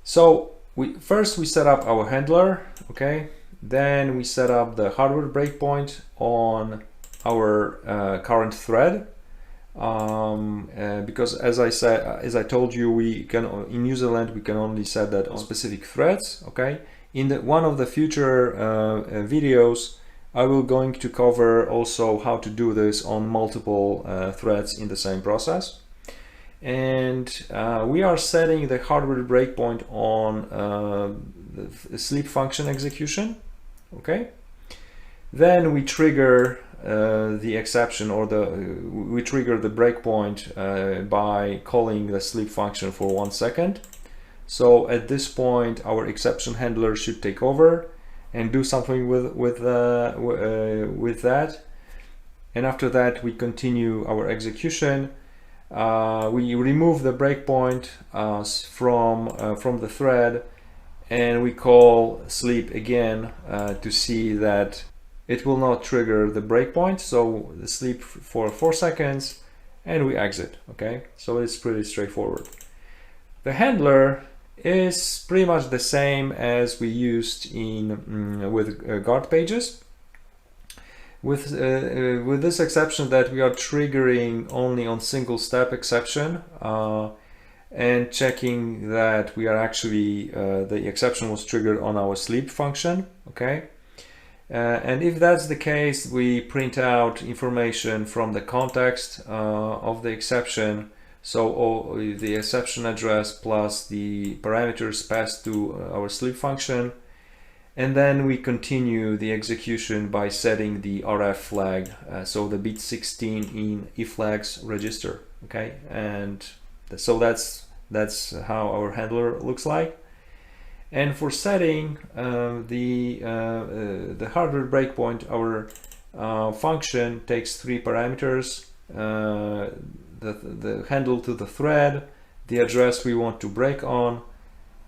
So first we set up our handler, okay? Then we set up the hardware breakpoint on our current thread. Because as I told you, we can in userland we can only set that on specific threads, okay? In one of the future videos, I will going to cover also how to do this on multiple threads in the same process. And we are setting the hardware breakpoint on the sleep function execution, okay? Then we trigger the exception, or we trigger the breakpoint by calling the sleep function for 1 second. So at this point, our exception handler should take over and do something with that. And after that, we continue our execution. We remove the breakpoint from the thread, and we call sleep again to see that it will not trigger the breakpoint. So the sleep for 4 seconds, and we exit. Okay, so it's pretty straightforward. The handler is pretty much the same as we used with guard pages, with this exception that we are triggering only on single step exception and checking that we are actually the exception was triggered on our sleep function. Okay, and if that's the case, we print out information from the context of the exception. So the exception address plus the parameters passed to our sleep function, and then we continue the execution by setting the RF flag, so the bit 16 in eFlags register. Okay, and so that's how our handler looks like. And for setting the hardware breakpoint, our function takes 3 parameters. The handle to the thread, the address we want to break on,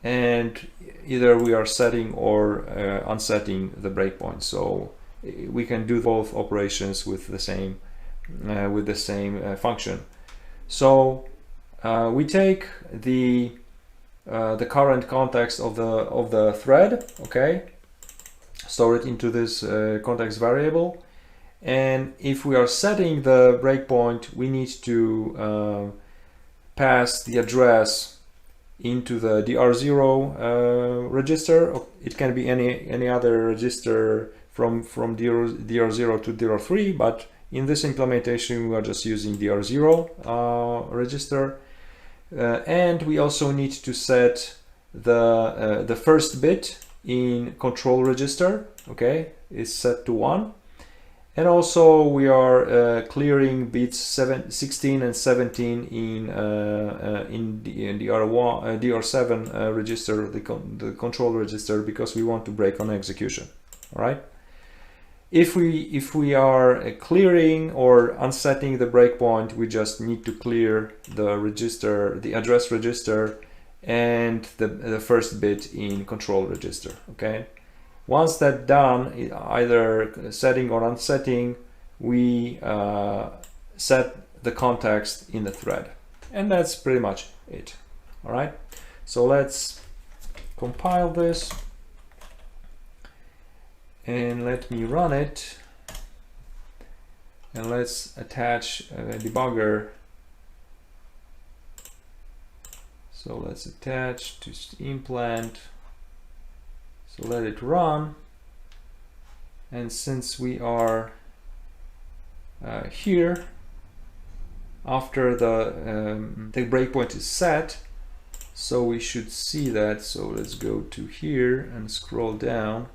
and either we are setting or unsetting the breakpoint. So we can do both operations with the same function. So we take the current context of the thread, okay, store it into this context variable. And if we are setting the breakpoint, we need to pass the address into the DR0 register. It can be any other register from DR0 to DR3, but in this implementation we are just using DR0 register. And we also need to set the first bit in control register, okay, is set to 1. And also we are clearing bits 16 and 17 in the DR7 register, the control register, because we want to break on execution. All right. If we are clearing or unsetting the breakpoint, we just need to clear the register, the address register, and the first bit in control register. Okay. Once that's done, either setting or unsetting, we set the context in the thread. And that's pretty much it. All right. So let's compile this. And let me run it. And let's attach a debugger. So let's attach to implant. So let it run, and since we are here, after the breakpoint is set, so we should see that. So let's go to here and scroll down,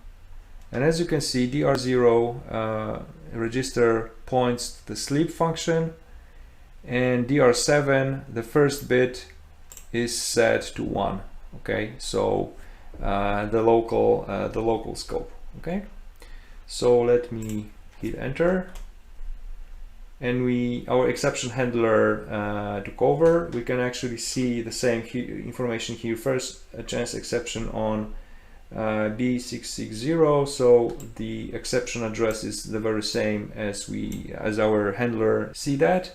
and as you can see, DR0 register points to the sleep function, and DR7, the first bit, is set to 1. Okay, so the local scope. Okay, so let me hit enter, and our exception handler took over. We can actually see the same information here. First, a chance exception on B660, so the exception address is the very same as our handler see that.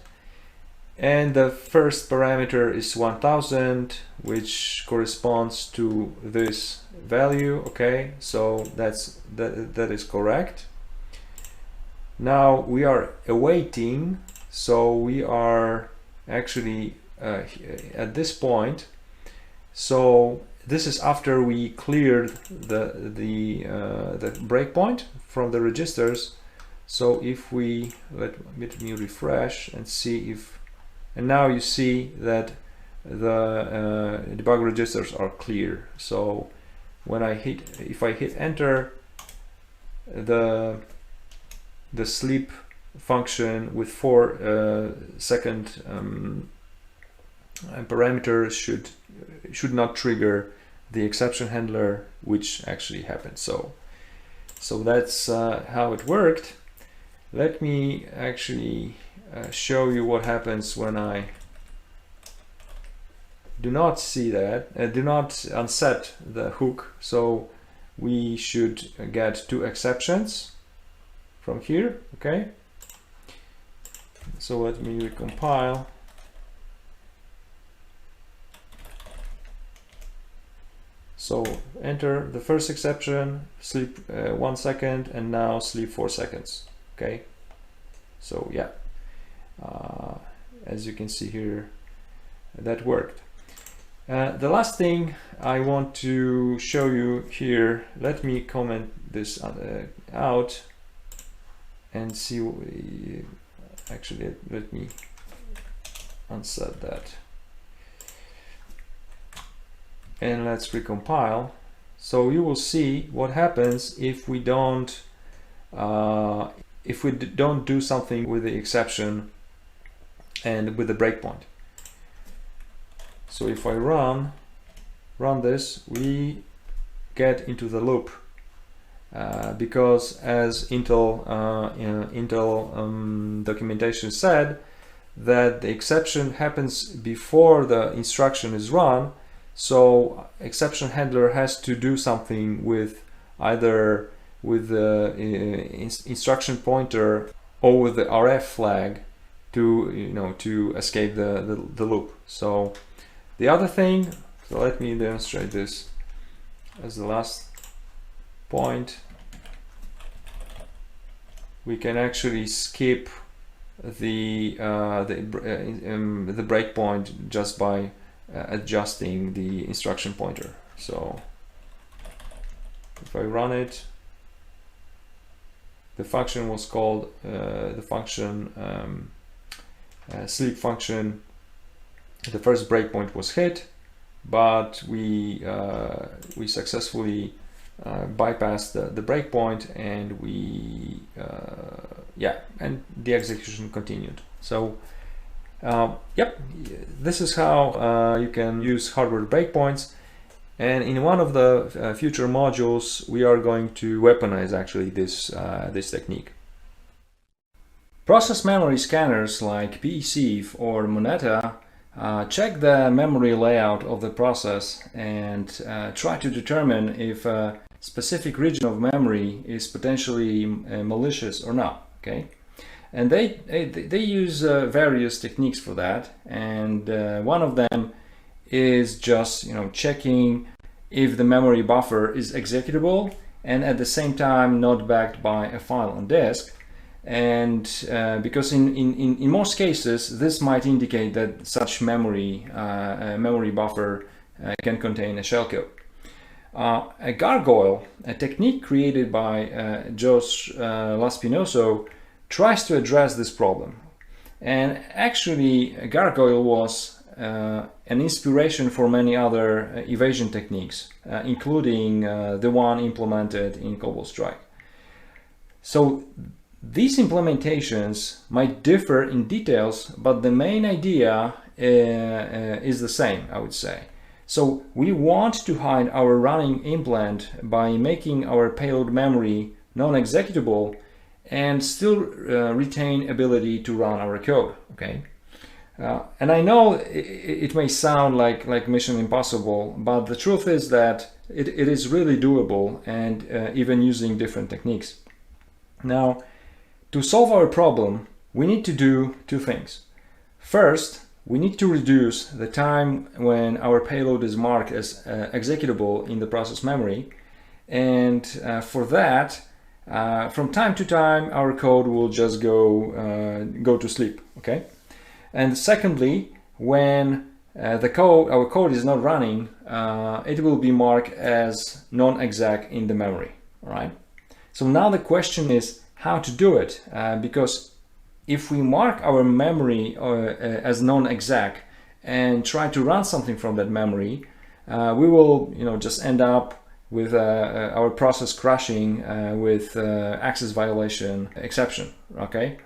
And the first parameter is 1000, which corresponds to this value. Okay, so that is correct. Now we are awaiting, so we are actually at this point. So this is after we cleared the breakpoint from the registers. So if we let me refresh and see if. And now you see that the debug registers are clear. So when if I hit enter, the sleep function with 4 second parameters should not trigger the exception handler, which actually happened. So that's how it worked. Let me actually show you what happens when I do not see that, do not unset the hook. So we should get 2 exceptions from here. Okay, so let me recompile. So enter the first exception, sleep 1 second, and now sleep 4 seconds. Okay, so yeah, as you can see here, that worked. The last thing I want to show you here, let me comment this out and see. Actually, let me unset that. And let's recompile. So you will see what happens if we don't do something with the exception and with the breakpoint. So if I run this, we get into the loop because as Intel documentation said, that the exception happens before the instruction is run. So exception handler has to do something with either with the instruction pointer or with the RF flag to escape the loop. So the other thing, so let me demonstrate this as the last point. We can actually skip the breakpoint just by adjusting the instruction pointer. So if I run it, the function was called the function sleep function the first breakpoint was hit, but we successfully bypassed the breakpoint, and we and the execution continued. So yep, this is how you can use hardware breakpoints. And in one of the future modules, we are going to weaponize actually this technique. Process memory scanners like PECF or Moneta check the memory layout of the process and try to determine if a specific region of memory is potentially malicious or not. Okay, and they use various techniques for that, and one of them is just checking if the memory buffer is executable and at the same time not backed by a file on disk. And because in most cases this might indicate that such memory buffer can contain a shellcode. A gargoyle, a technique created by Josh Laspinoso, tries to address this problem. And actually, a gargoyle was an inspiration for many other evasion techniques, including the one implemented in Cobalt Strike. So these implementations might differ in details, but the main idea is the same, I would say. So we want to hide our running implant by making our payload memory non-executable and still retain ability to run our code. Okay. And I know it may sound like mission impossible, but the truth is that it is really doable, and even using different techniques. Now, to solve our problem, we need to do two things. First, we need to reduce the time when our payload is marked as executable in the process memory, and for that, from time to time, our code will just go to sleep. Okay. And secondly, when our code is not running, it will be marked as non-exec in the memory. All right. So now the question is how to do it, because if we mark our memory as non-exec and try to run something from that memory, we will just end up with our process crashing with access violation exception. Okay.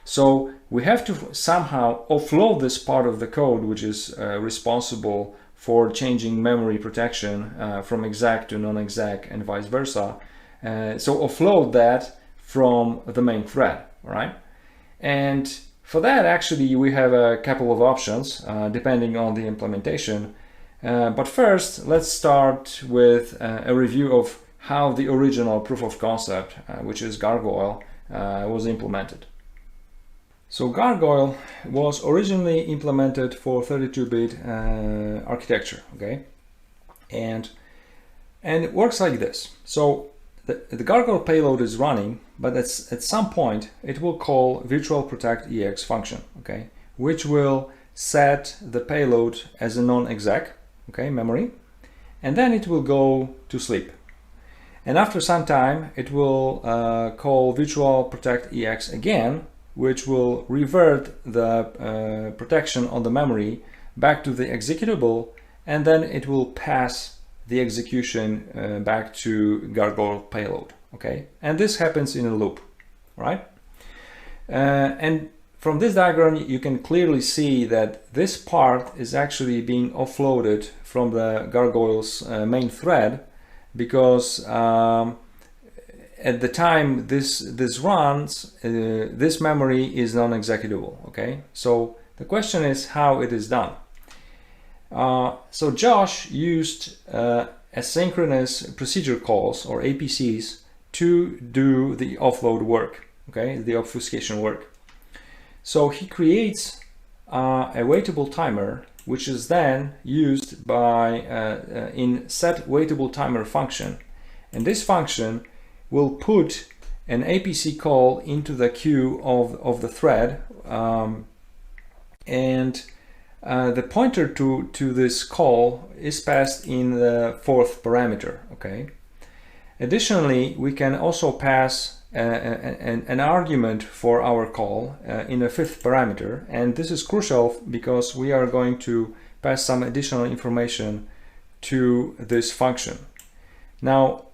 So we have to somehow offload this part of the code which is responsible for changing memory protection from exec to non-exec and vice versa. So offload that from the main thread, all right? And for that, actually, we have a couple of options depending on the implementation. But first, let's start with a review of how the original proof of concept, which is Gargoyle, was implemented. So Gargoyle was originally implemented for 32-bit architecture, okay? And it works like this. So the Gargoyle payload is running, but at some point it will call virtual protect ex function, okay? Which will set the payload as a non-exec, okay, memory, and then it will go to sleep. And after some time, it will call virtual protect ex again, which will revert the protection on the memory back to the executable, and then it will pass the execution back to Gargoyle payload. Okay, and this happens in a loop, right? And from this diagram, you can clearly see that this part is actually being offloaded from the Gargoyle's main thread, because at the time this runs, this memory is non-executable. Okay, so the question is how it is done. So Josh used asynchronous procedure calls, or APCs, to do the offload work, okay, the obfuscation work. So he creates a waitable timer, which is then used by in SetWindowsHookEx function, and this function will put an APC call into the queue of the thread, and the pointer to this call is passed in the fourth parameter. Okay. Additionally, we can also pass an argument for our call in a fifth parameter, and this is crucial because we are going to pass some additional information to this function. Now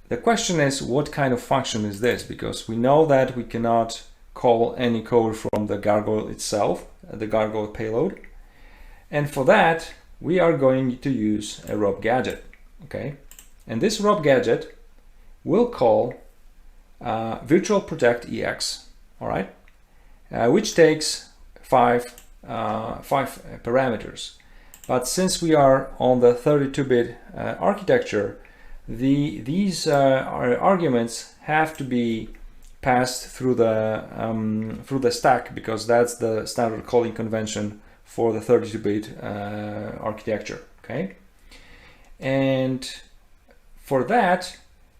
the question is, what kind of function is this? Because we know that we cannot call any code from the Gargoyle itself, the Gargoyle payload, and for that we are going to use a rob gadget. Okay, and this rob gadget will call virtual protect ex, all right, which takes five parameters. But since we are on the 32-bit architecture, these arguments have to be passed through the stack, because that's the standard calling convention for the 32-bit architecture. Okay, and for that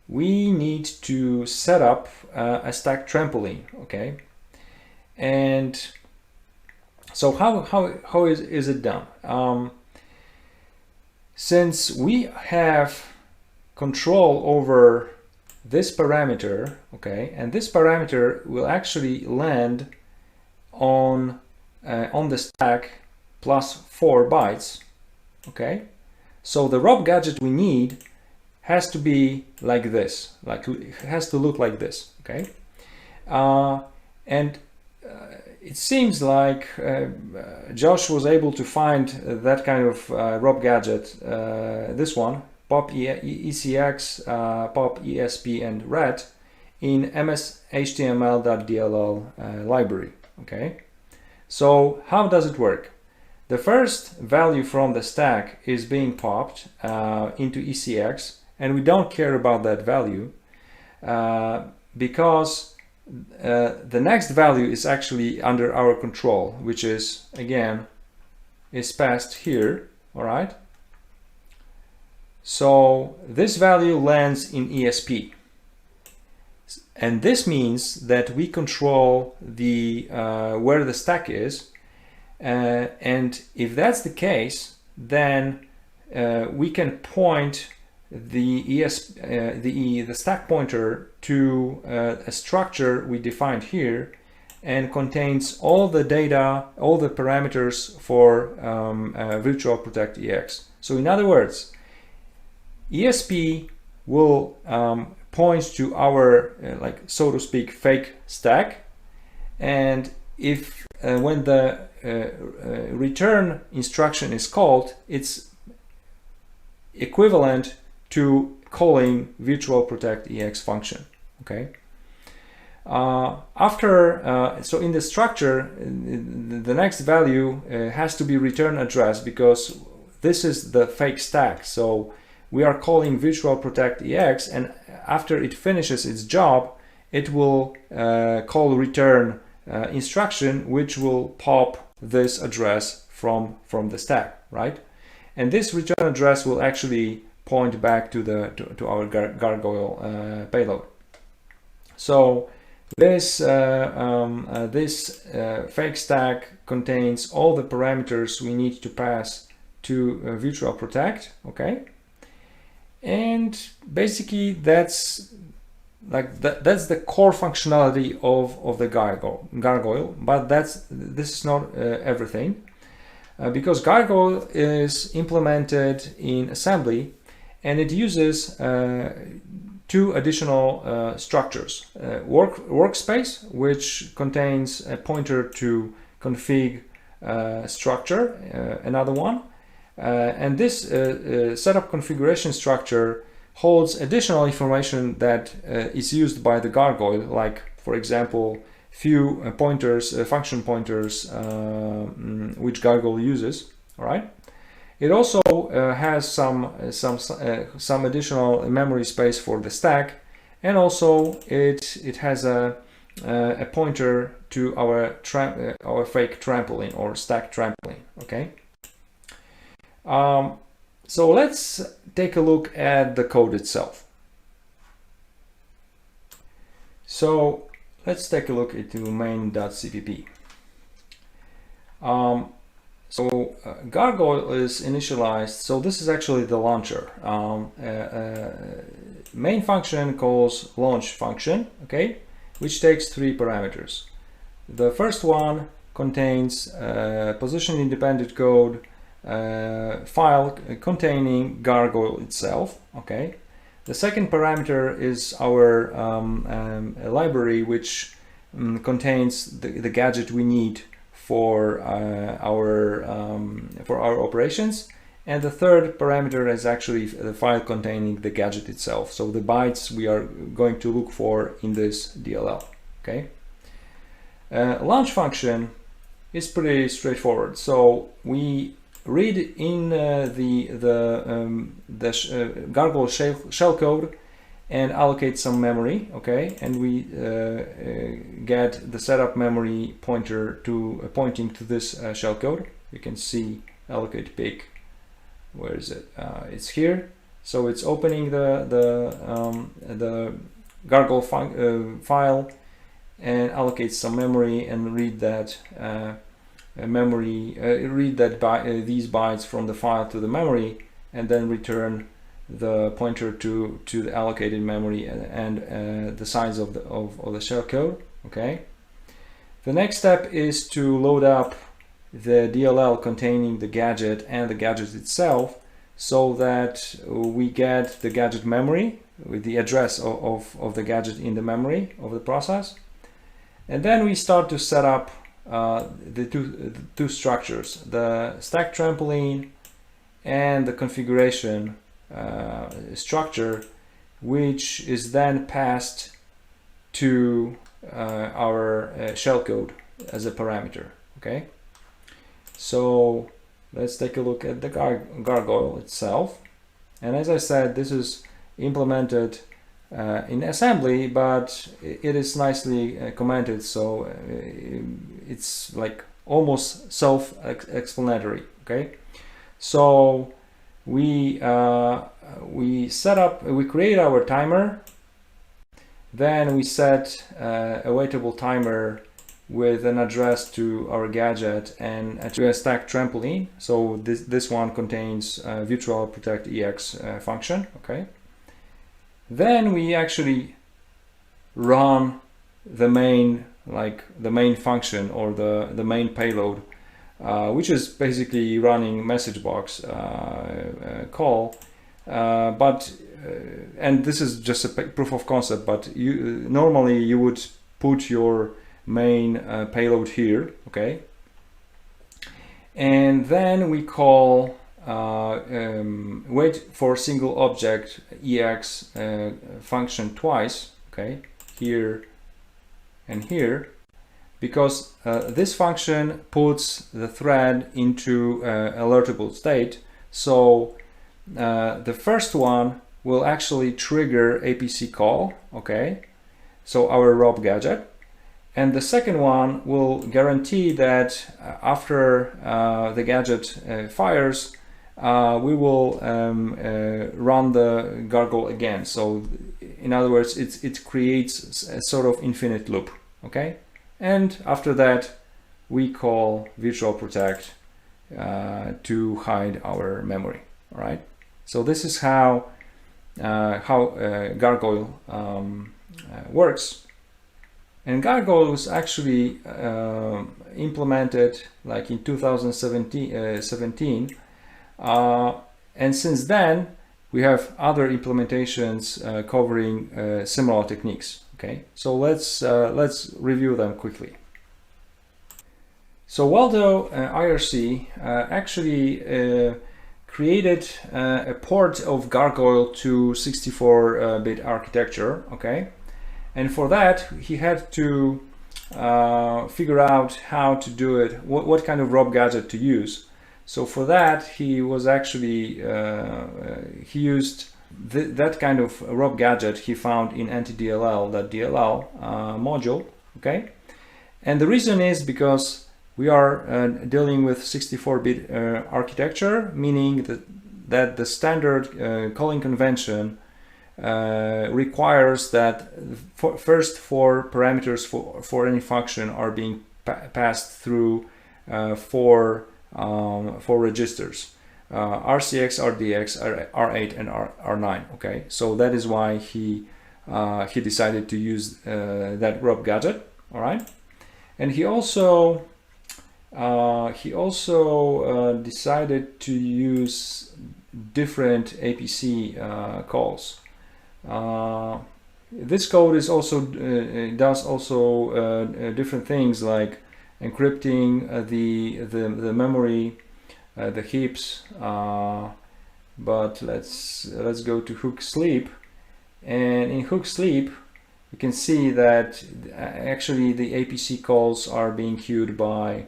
we need to set up a stack trampoline. Okay, and so how is it done? Since we have control over this parameter, okay, and this parameter will actually land on the stack plus 4 bytes. Okay, so the rob gadget we need has to be like this, like it has to look like this. Okay, and it seems like Josh was able to find that kind of rob gadget, this one, pop ECX, pop ESP, and ret in ms.html.dll library. Okay, so how does it work? The first value from the stack is being popped into ECX, and we don't care about that value because the next value is actually under our control, which is again is passed here. All right, so this value lands in ESP, and this means that we control the where the stack is, and if that's the case, then we can point the stack pointer to a structure we defined here, and contains all the data, all the parameters for virtual protect ex. So in other words, ESP will point to our like, so to speak, fake stack, and if when the return instruction is called, it's equivalent to calling virtual protect ex function. Okay, so in the structure, the next value has to be return address, because this is the fake stack. So we are calling virtual protect ex, and after it finishes its job, it will call return instruction, which will pop this address from the stack, right? And this return address will actually point back to our Gargoyle payload. So this fake stack contains all the parameters we need to pass to virtual protect. Okay, and basically that's the core functionality of the Gargoyle. But this is not everything, because Gargoyle is implemented in assembly, and it uses two additional structures: workspace, which contains a pointer to config structure, another one, and this setup configuration structure holds additional information that is used by the Gargoyle, like, for example, few pointers, function pointers, which Gargoyle uses. All right. It also has some additional memory space for the stack, and also it has a pointer to our fake trampoline or stack trampoline. Okay. So let's take a look at the code itself. So let's take a look into main.cpp. So Gargoyle is initialized. So this is actually the launcher. Main function calls launch function. Okay, which takes 3 parameters. The first one contains position-independent code file containing Gargoyle itself. Okay. The second parameter is our library, which contains the gadget we need for our operations. And the third parameter is actually the file containing the gadget itself. So the bytes we are going to look for in this DLL. Okay. Launch function is pretty straightforward. So we read in the Gargoyle shellcode and allocate some memory. Okay, and we get the setup memory pointer to pointing to this shellcode. You can see allocate pick. Where is it? It's here. So it's opening the Gargoyle file and allocates some memory and read that these bytes from the file to the memory, and then return the pointer to the allocated memory and the size of the shellcode. Okay. The next step is to load up the DLL containing the gadget and the gadget itself, so that we get the gadget memory with the address of the gadget in the memory of the process. And then we start to set up the two structures, the stack trampoline and the configuration structure, which is then passed to our shellcode as a parameter. Okay. So let's take a look at the Gargoyle itself. And as I said, this is implemented in assembly, but it is nicely commented, so it's like almost self-explanatory. Okay, so we create our timer, then we set a waitable timer with an address to our gadget and to a stack trampoline. So this one contains virtual protect ex function. Okay. Then we actually run the main function or the main payload, which is basically running message box call. And this is just a proof of concept. But normally you would put your main payload here, okay, and then we call wait for single object ex function twice, okay, here and here, because this function puts the thread into alertable state. So the first one will actually trigger APC-call, okay, so our ROP gadget. And the second one will guarantee that after the gadget fires, we will run the Gargoyle again. So in other words, it creates a sort of infinite loop. Okay, and after that we call virtual protect to hide our memory. All right. So this is how Gargoyle works. And Gargoyle was actually implemented like in 2017, and since then we have other implementations covering similar techniques. Okay, so let's review them quickly. So Waldo IRC actually created a port of Gargoyle to 64-bit architecture. Okay. And for that, he had to figure out how to do it, what kind of ROP gadget to use. So for that, he was actually, he used that kind of ROP gadget he found in anti-DLL module, okay? And the reason is because we are dealing with 64-bit architecture, meaning that the standard calling convention requires that first 4 parameters for any function are being passed through 4 registers, RCX, RDX, R8 and R9. Okay, so that is why he he decided to use that rob gadget. All right, and he also decided to use different APC calls. This code is also does also different things like encrypting the memory, the heaps. But let's go to hook sleep, and in hook sleep you can see that actually the APC calls are being queued by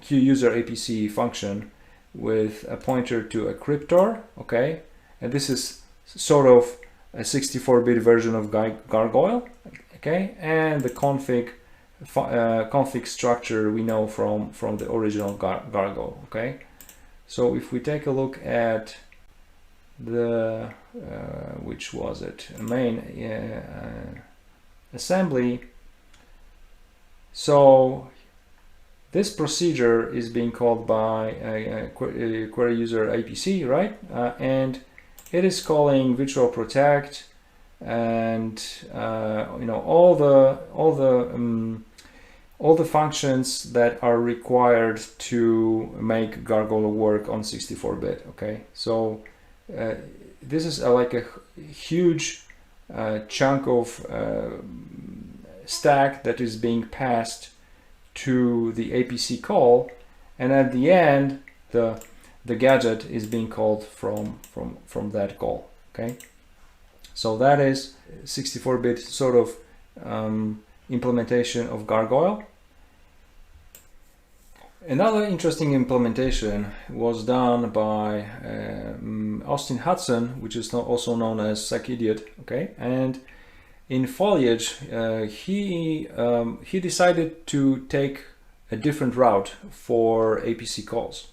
queue user APC function with a pointer to a cryptor. Okay, and this is sort of a 64-bit version of Gargoyle. Okay, and the config structure we know from the original Gargoyle. Okay, so if we take a look at the which was it, main assembly, so this procedure is being called by query user APC, right? And it is calling virtual protect, and you know, all the functions that are required to make Gargoyle work on 64-bit. Okay, so this is like a huge chunk of stack that is being passed to the APC call, and at the end the gadget is being called from that call. Okay, so that is 64-bit sort of implementation of Gargoyle. Another interesting implementation was done by Austin Hudson, which is also known as SecIdiot. Okay, and in Foliage, he decided to take a different route for APC calls.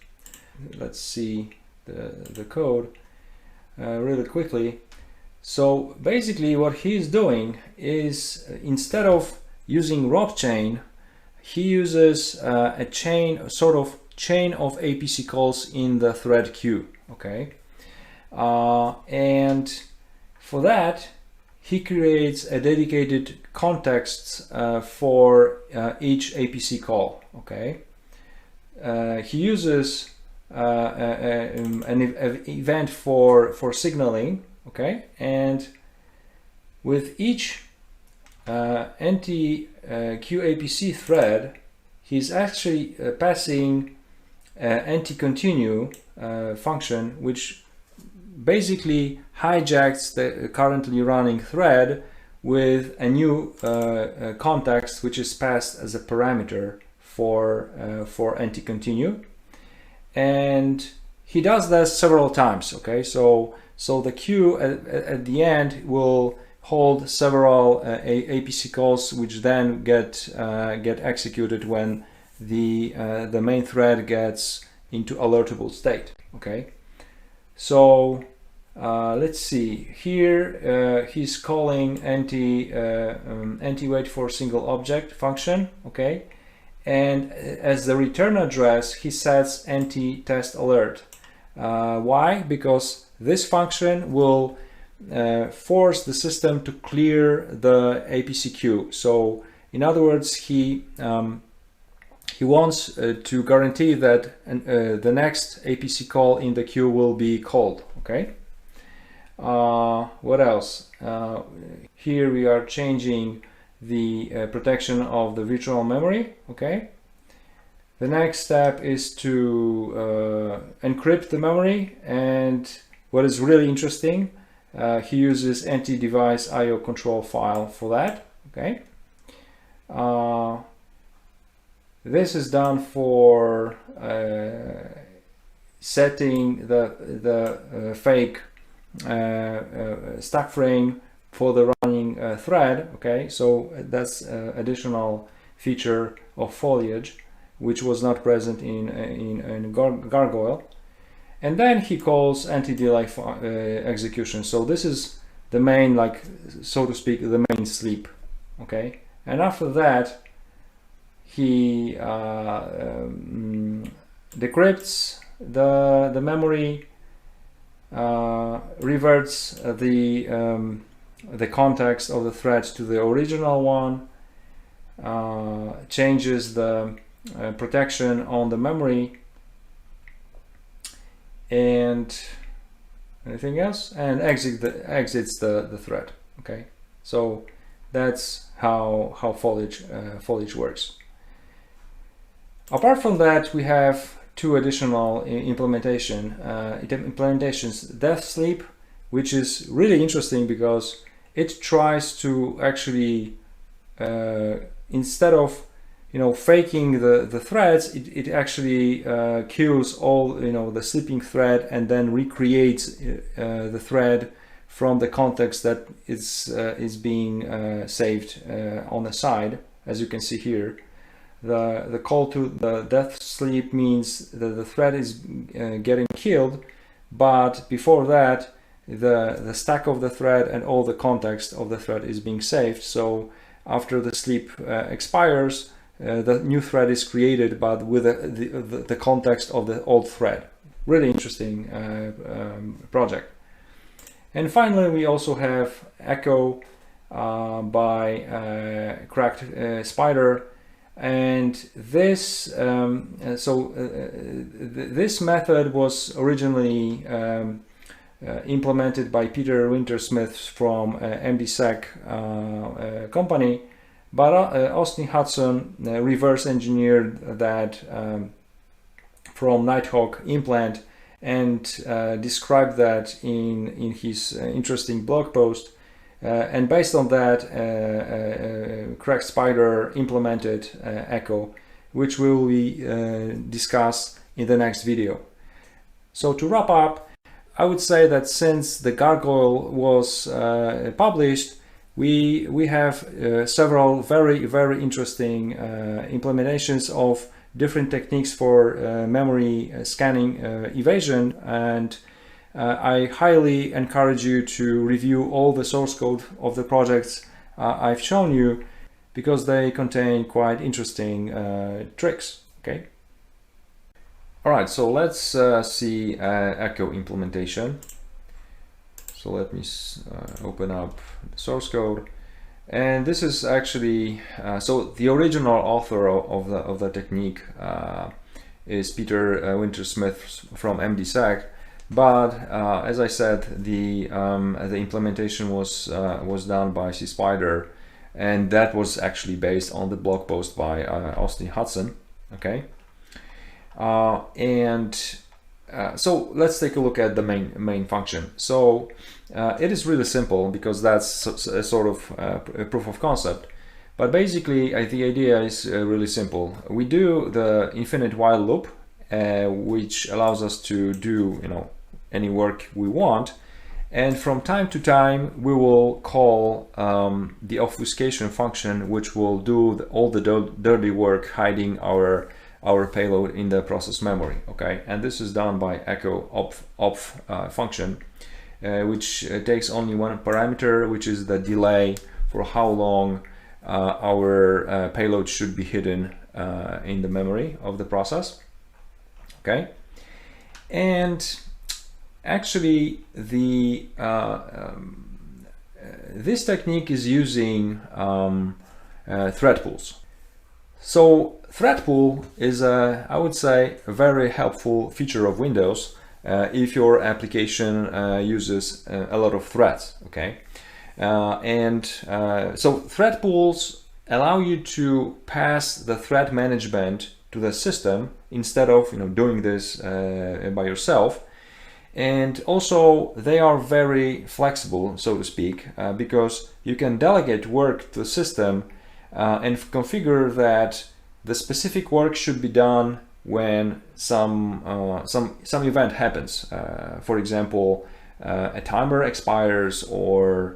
Let's see the code really quickly. So basically what he's doing is, instead of using rob chain, he uses a chain, sort of chain of APC calls in the thread queue. Okay, and for that he creates a dedicated context for each APC call. Okay, he uses an event for signaling. Okay, and with each QAPC thread, he's actually passing anti-continue function, which basically hijacks the currently running thread with a new context, which is passed as a parameter for anti-continue, and he does that several times. Okay, so the queue at the end will hold several APC calls, which then get executed when the main thread gets into alertable state. Okay, so let's see here. He's calling anti-wait for single object function. Okay, and as the return address, he sets anti-test alert. Why? Because this function will force the system to clear the APC queue. So in other words, he wants to guarantee that the next APC call in the queue will be called. Okay, what else? Here we are changing the protection of the virtual memory. Okay, the next step is to encrypt the memory, and what is really interesting, he uses anti-device IO control file for that. Okay, this is done for setting the fake stack frame for the running thread. Okay, so that's additional feature of Foliage, which was not present in Gargoyle. And then he calls anti-delay execution. So this is the main, like, so to speak, the main sleep. Okay, and after that he decrypts the memory, reverts the context of the thread to the original one, changes the protection on the memory, and anything else, and exits the thread. Okay, so that's how foliage works. Apart from that, we have two additional implementations: death sleep, which is really interesting because it tries to actually instead of faking the threads, it actually kills all the sleeping thread and then recreates the thread from the context that is being saved on the side. As you can see here, the call to the death sleep means that the thread is getting killed, but before that the stack of the thread and all the context of the thread is being saved. So after the sleep expires, the new thread is created, but with the context of the old thread. Really interesting project. And finally, we also have Ekko by Cracked Spider, and this this method was originally implemented by Peter Wintersmith from MDSec company, but Austin Hudson reverse engineered that from Nighthawk implant and described that in his interesting blog post. And based on that, Cracked Spider implemented Ekko, which we will discuss in the next video. So to wrap up, I would say that since the Gargoyle was published, we have several very interesting implementations of different techniques for memory scanning evasion, and I highly encourage you to review all the source code of the projects I've shown you, because they contain quite interesting tricks. Okay. All right, so let's see Ekko implementation. So let me open up the source code, and this is actually so the original author of the technique is Peter Wintersmith from MDSec, but as I said, the implementation was done by CSpider, and that was actually based on the blog post by Austin Hudson. Okay. So let's take a look at the main function. So it is really simple because that's a sort of a proof of concept. But basically, the idea is really simple. We do the infinite while loop, which allows us to do any work we want, and from time to time we will call the obfuscation function, which will do all the dirty work hiding our payload in the process memory. Okay, and this is done by Ekko obf function, which takes only one parameter, which is the delay for how long our payload should be hidden in the memory of the process. Okay, and actually this technique is using thread pools. So thread pool is I would say a very helpful feature of Windows if your application uses a lot of threads. Okay, so thread pools allow you to pass the thread management to the system instead of doing this by yourself. And also they are very flexible, so to speak, because you can delegate work to the system and configure that the specific work should be done when some event happens. For example, a timer expires, or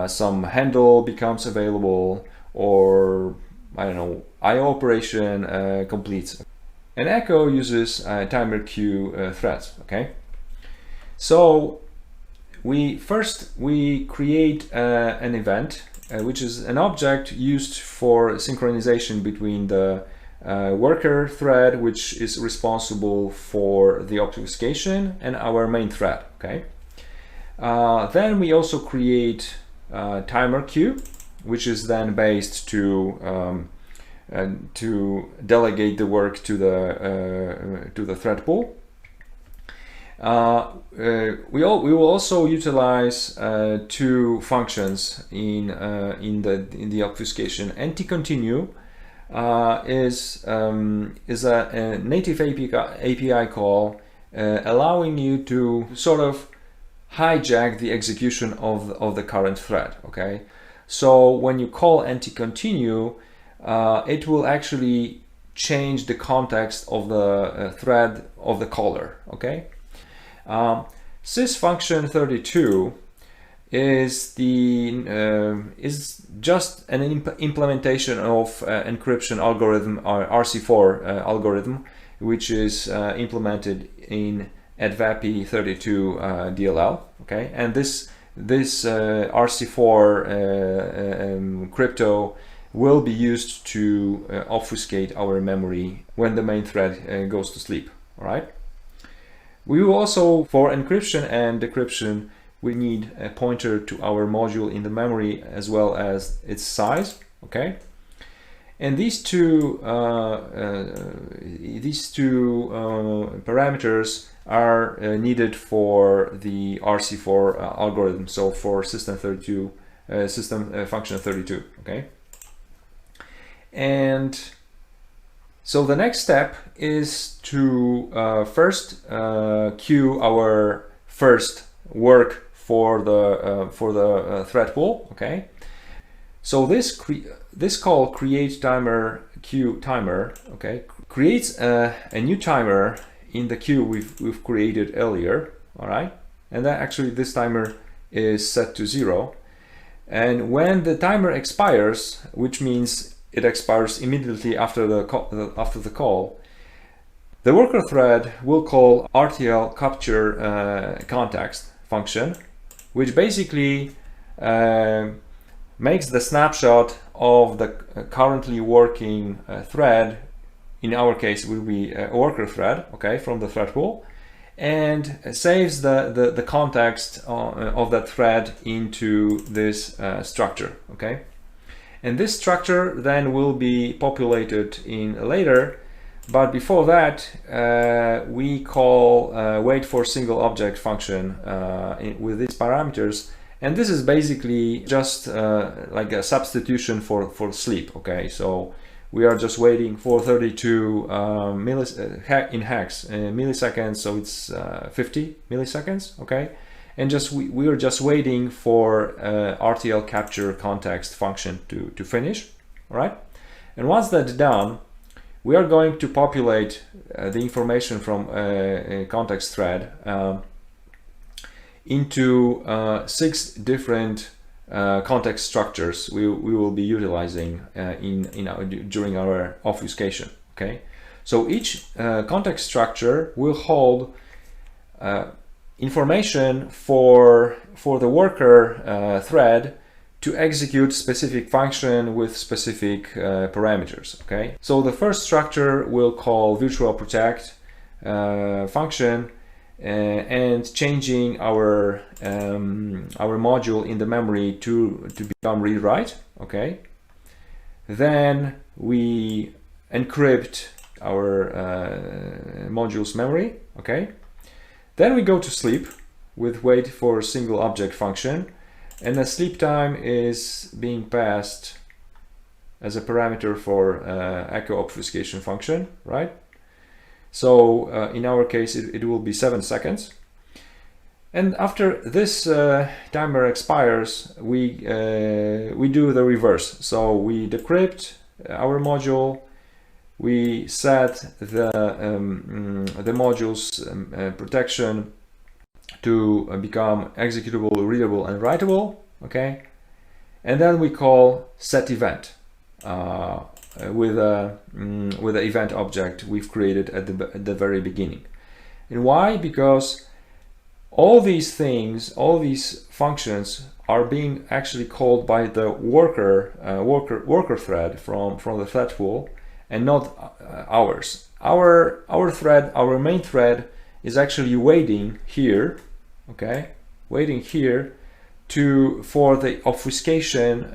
some handle becomes available, or I don't know, IO operation completes. And Ekko uses timer queue threads. Okay, so we create an event, which is an object used for synchronization between the worker thread, which is responsible for the obfuscation, and our main thread. Okay. Then we also create timer queue, which is then based to delegate the work to the thread pool. We will also utilize two functions in the obfuscation. Anti-continue is a native API call allowing you to sort of hijack the execution of the current thread. Okay, so when you call anti-continue, it will actually change the context of the thread of the caller. Okay. Sys function 32 is just an implementation of encryption algorithm, or RC4 algorithm, which is implemented in HWBP32 DLL. Okay, and this RC4 crypto will be used to obfuscate our memory when the main thread goes to sleep. All right. We will also, for encryption and decryption, we need a pointer to our module in the memory as well as its size. Okay, and these two parameters are needed for the RC4 algorithm. So for system function 32. Okay, and so the next step is to first queue our first work for the thread pool. Okay, so this call create timer queue timer. Okay, creates a new timer in the queue we've created earlier. All right, and that actually this timer is set to 0, and when the timer expires, which means it expires immediately after the call, the worker thread will call RTL capture context function, which basically makes the snapshot of the currently working thread. In our case, it will be a worker thread, okay, from the thread pool, and saves the context of that thread into this structure. Okay. And this structure then will be populated in later, but before that we call wait for single object function with these parameters, and this is basically just like a substitution for sleep. Okay, so we are just waiting for 32 milliseconds, so it's 50 milliseconds. Okay. And we are just waiting for RTL capture context function to finish. All right, and once that's done, we are going to populate the information from a context thread into 6 different context structures we will be utilizing during our obfuscation. Okay, so each context structure will hold information for the worker thread to execute specific function with specific parameters. Okay, so the first structure will call virtual protect function and changing our module in the memory to become read write. Okay, then we encrypt our module's memory. Okay, then we go to sleep with wait for single object function, and the sleep time is being passed as a parameter for Ekko obfuscation function, right? So in our case it will be 7 seconds, and after this timer expires, we do the reverse. So we decrypt our module, we set the module's protection to become executable, readable, and writable. Okay, and then we call set event with the event object we've created at the very beginning. And why? Because all these things, all these functions are being actually called by the worker thread from the thread pool, and not ours. Our thread, our main thread, is actually waiting here, okay, waiting here for the obfuscation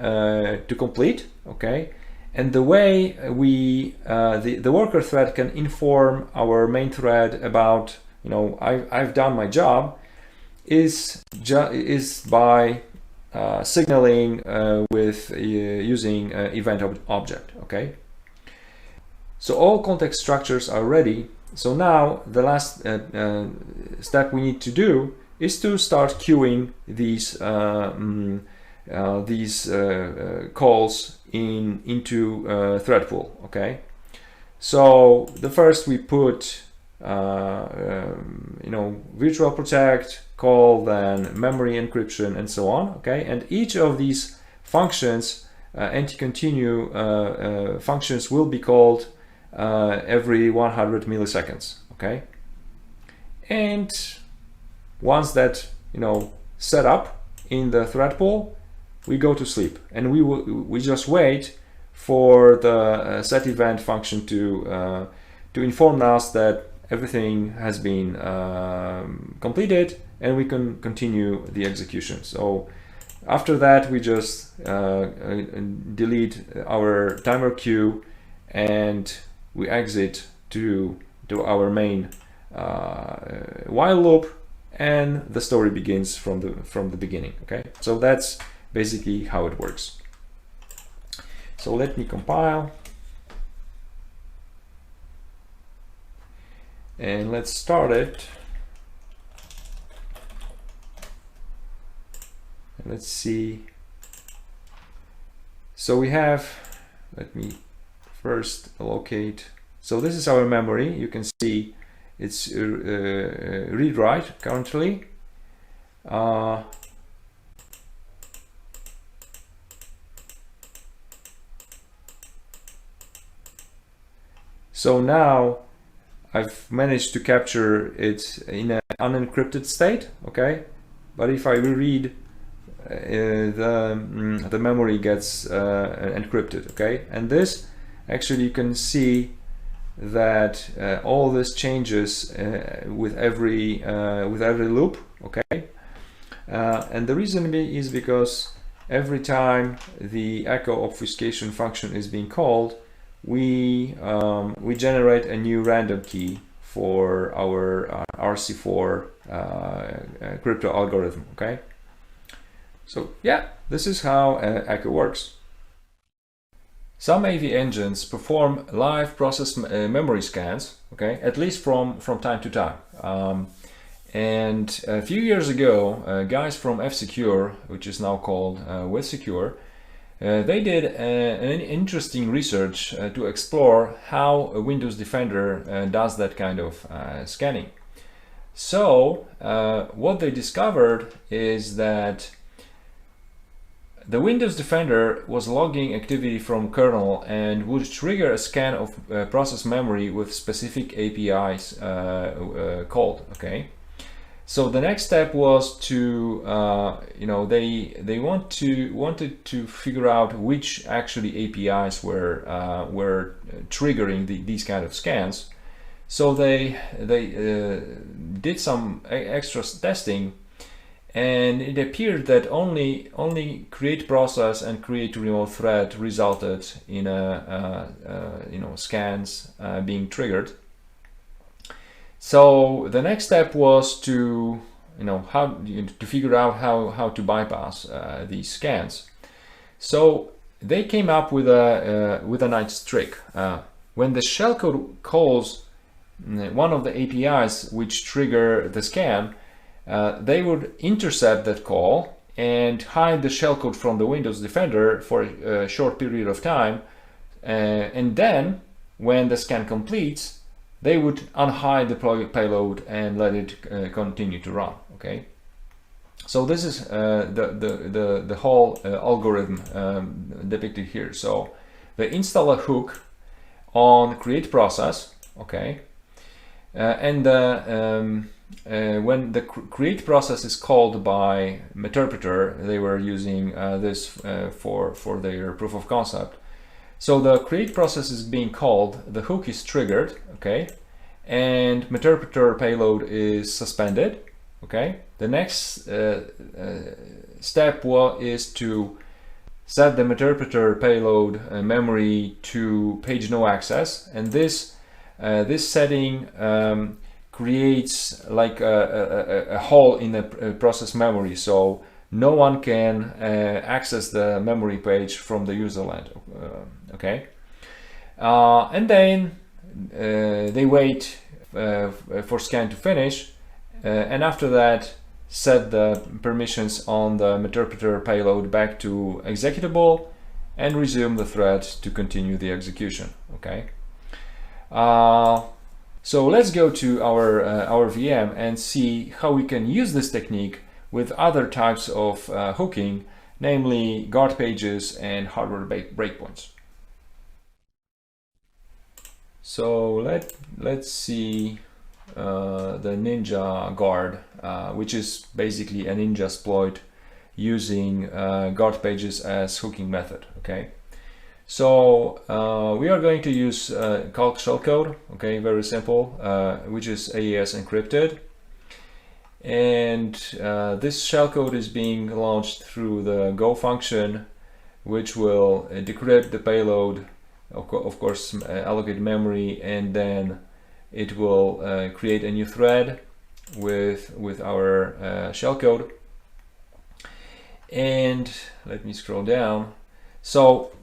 to complete, okay. And the way we the worker thread can inform our main thread about, you know, I've done my job, is by signaling with using event object, okay. So all context structures are ready. So now the last step we need to do is to start queuing these calls into thread pool, okay. So the first we put you know, virtual protect call, then memory encryption, and so on, okay. And each of these functions, anti-continue functions, will be called every 100 milliseconds, okay. And once that, you know, set up in the thread pool, we go to sleep, and we just wait for the set event function to inform us that everything has been completed, and we can continue the execution. So after that, we just delete our timer queue, and we exit to our main while loop, and the story begins from the beginning, okay. So that's basically how it works. So let me compile, and let's start it. And let's see. So we have, let me first locate. So this is our memory. You can see it's read-write currently. So now I've managed to capture it in an unencrypted state, okay? But if I reread, the memory gets encrypted, okay? And this, actually, you can see that all this changes with every loop, okay? And the reason is because every time the Ekko obfuscation function is being called, we generate a new random key for our RC4 crypto algorithm, okay? So yeah, this is how Ekko works. Some AV engines perform live process memory scans, okay, at least from time to time. And a few years ago, guys from F-Secure, which is now called WithSecure, they did an interesting research to explore how a Windows Defender does that kind of scanning. So what they discovered is that the Windows Defender was logging activity from kernel and would trigger a scan of process memory with specific APIs called, okay? So the next step was to, you know, they wanted to figure out which actually APIs were triggering these kind of scans. So they did some extra testing, and it appeared that only create process and create remote thread resulted in you know, scans being triggered. So the next step was to, you know, to figure out how to bypass these scans. So they came up with a nice trick. When the shellcode calls one of the APIs which trigger the scan, they would intercept that call and hide the shellcode from the Windows Defender for a short period of time, and then when the scan completes, they would unhide the payload and let it continue to run, okay? So this is the whole algorithm depicted here. So they install a hook on create process, okay? And when the create process is called by interpreter, they were using this for their proof of concept. So the create process is being called, the hook is triggered, okay, and meterpreter payload is suspended, okay. The next step is to set the meterpreter payload memory to page no access, and this setting creates like a hole in the process memory, so no one can access the memory page from the user land, okay. And then they wait for scan to finish, and after that set the permissions on the meterpreter payload back to executable and resume the thread to continue the execution, okay. So let's go to our VM and see how we can use this technique with other types of hooking, namely guard pages and hardware breakpoints. So let's see the NinjaGuard, which is basically a Ninjasploit using guard pages as hooking method, okay. So we are going to use calc shellcode, okay, very simple, which is EAs encrypted. And this shellcode is being launched through the Go function, which will decrypt the payload, of course, allocate memory, and then it will create a new thread with our shellcode. And let me scroll down. So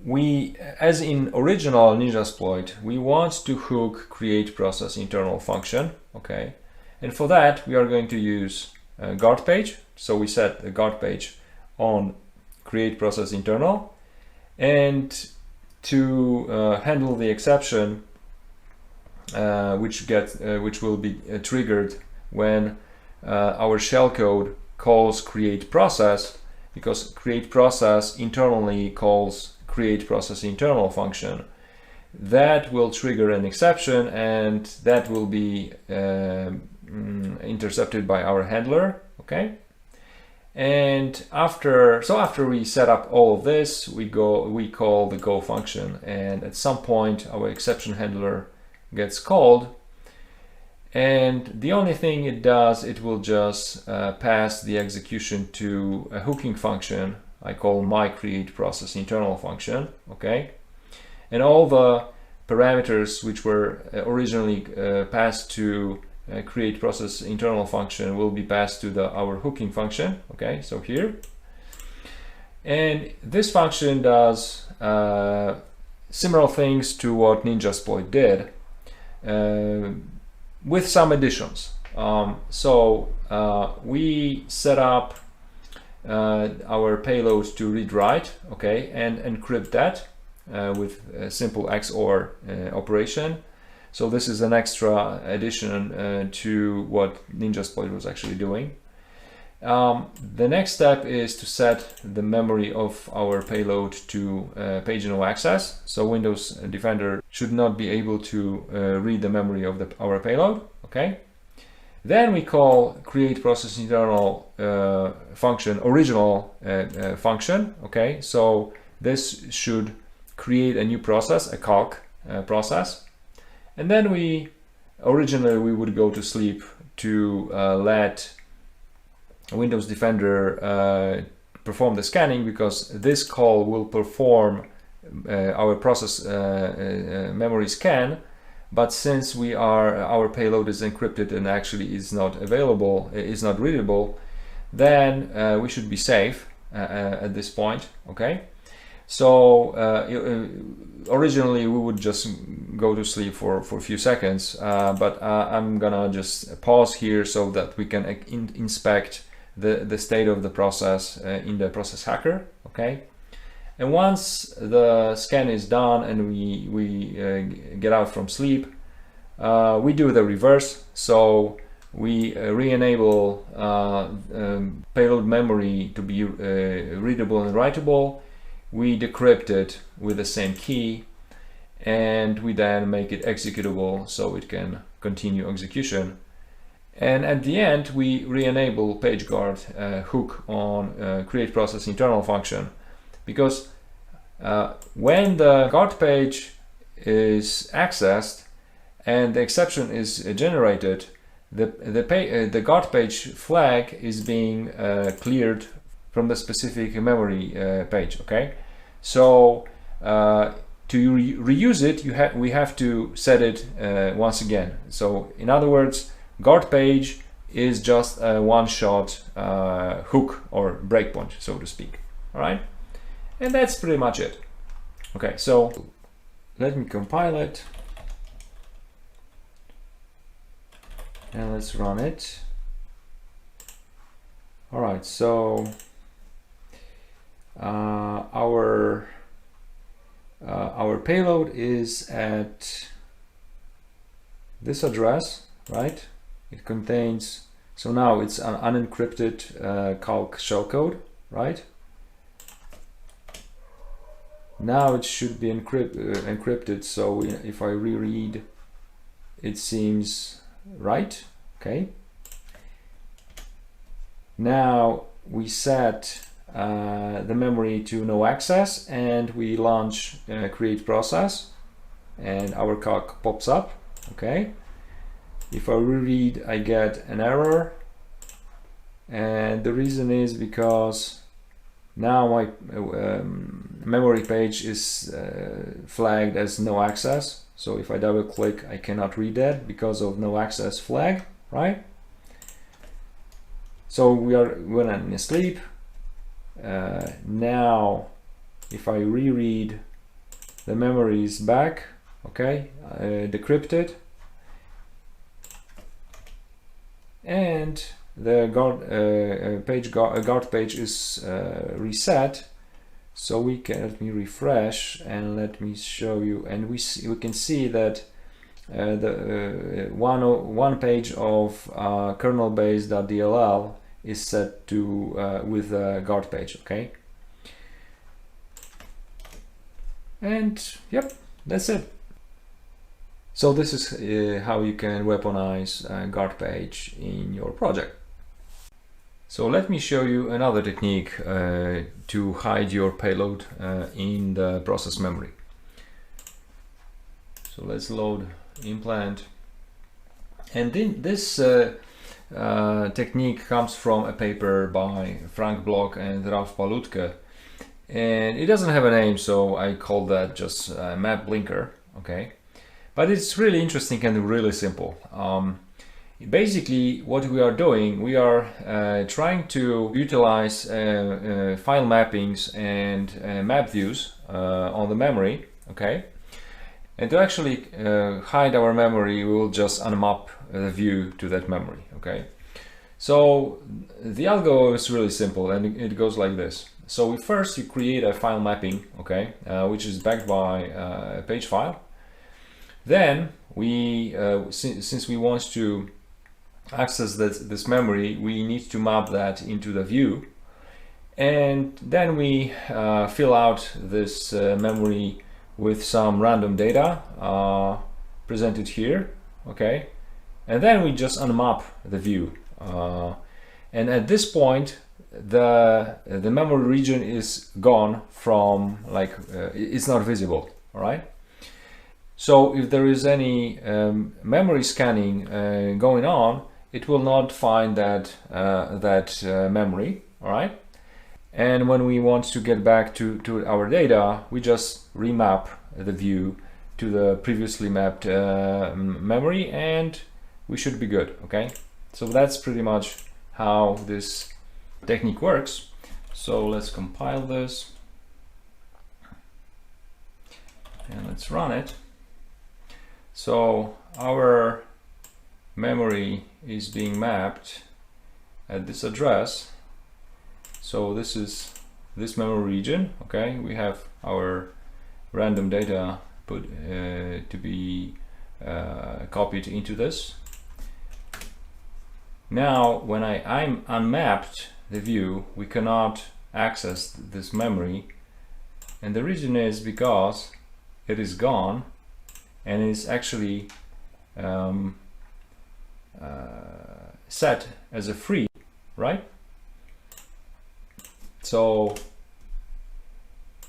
we, as in original Ninjasploit, we want to hook create process internal function, okay. And for that, we are going to use a guard page. So we set the guard page on create process internal, and to handle the exception, which will be triggered when our shellcode calls create process, because create process internally calls create process internal function. That will trigger an exception, and that will be intercepted by our handler, okay. And after we set up all of this, we call the go function, and at some point our exception handler gets called, and the only thing it does, it will just pass the execution to a hooking function I call my create process internal function, okay. And all the parameters which were originally passed to create process internal function will be passed to our hooking function, okay, so here. And this function does similar things to what Ninjasploit did, with some additions. We set up our payload to read-write, okay, and encrypt that with a simple XOR operation. So this is an extra addition to what Ninjasploit was actually doing. The next step is to set the memory of our payload to page no access. So Windows Defender should not be able to read the memory of our payload, okay. Then we call create process internal function, original function, okay. So this should create a new process, a calc process. And then originally we would go to sleep to let Windows Defender perform the scanning, because this call will perform our process memory scan. But since our payload is encrypted and actually is not available, is not readable, then we should be safe at this point, okay. So originally we would just go to sleep for a few seconds, but I'm gonna just pause here so that we can inspect the state of the process in the process hacker, okay. And once the scan is done and we get out from sleep, we do the reverse. So we re-enable payload memory to be readable and writable. We decrypt it with the same key, and we then make it executable so it can continue execution. And at the end, we re-enable PageGuard hook on create process internal function, because when the guard page is accessed and the exception is generated, the guard page flag is being cleared from the specific memory page. Okay, so to reuse it, we have to set it once again. So in other words, guard page is just a one-shot hook or breakpoint, so to speak. All right, and that's pretty much it. Okay, so let me compile it and let's run it. All right, so our payload is at this address, right? It contains, so now it's an unencrypted calc shellcode, right? Now it should be encrypted, so if I reread, it seems right. Okay. Now we set the memory to no access and we launch create process and our calc pops up. Okay. If I reread, I get an error, and the reason is because now my memory page is flagged as no access. So if I double click, I cannot read that because of no access flag, right? So when I'm asleep, now if I reread, the memory is back, okay, decrypted, and the guard page is reset. So we can, let me refresh and let me show you, and we can see that the one page of kernel-based.dll is set to with the guard page. Okay, and yep, that's it. So this is how you can weaponize a guard page in your project. So let me show you another technique to hide your payload in the process memory. So let's load implant. And then this technique comes from a paper by Frank Bloch and Ralph Palutke. And it doesn't have a name, so I call that just MapBlinker, okay? But it's really interesting and really simple. Basically, what we are doing, we are trying to utilize file mappings and map views on the memory, okay? And to actually hide our memory, we will just unmap the view to that memory, okay? So the algo is really simple, and it goes like this. So first you create a file mapping, okay, which is backed by a page file. Then we, since we want to access this memory, we need to map that into the view, and then we fill out this memory with some random data presented here, okay, and then we just unmap the view, and at this point the memory region is gone from, like, it's not visible. All right. So if there is any memory scanning going on, it will not find that memory. All right. And when we want to get back to our data, we just remap the view to the previously mapped memory, and we should be good. Okay. So that's pretty much how this technique works. So let's compile this and let's run it. So our memory is being mapped at this address. So this is this memory region. Okay, we have our random data put to be copied into this. Now when I'm unmapped the view, we cannot access this memory, and the reason is because it is gone and is actually set as a free, right? So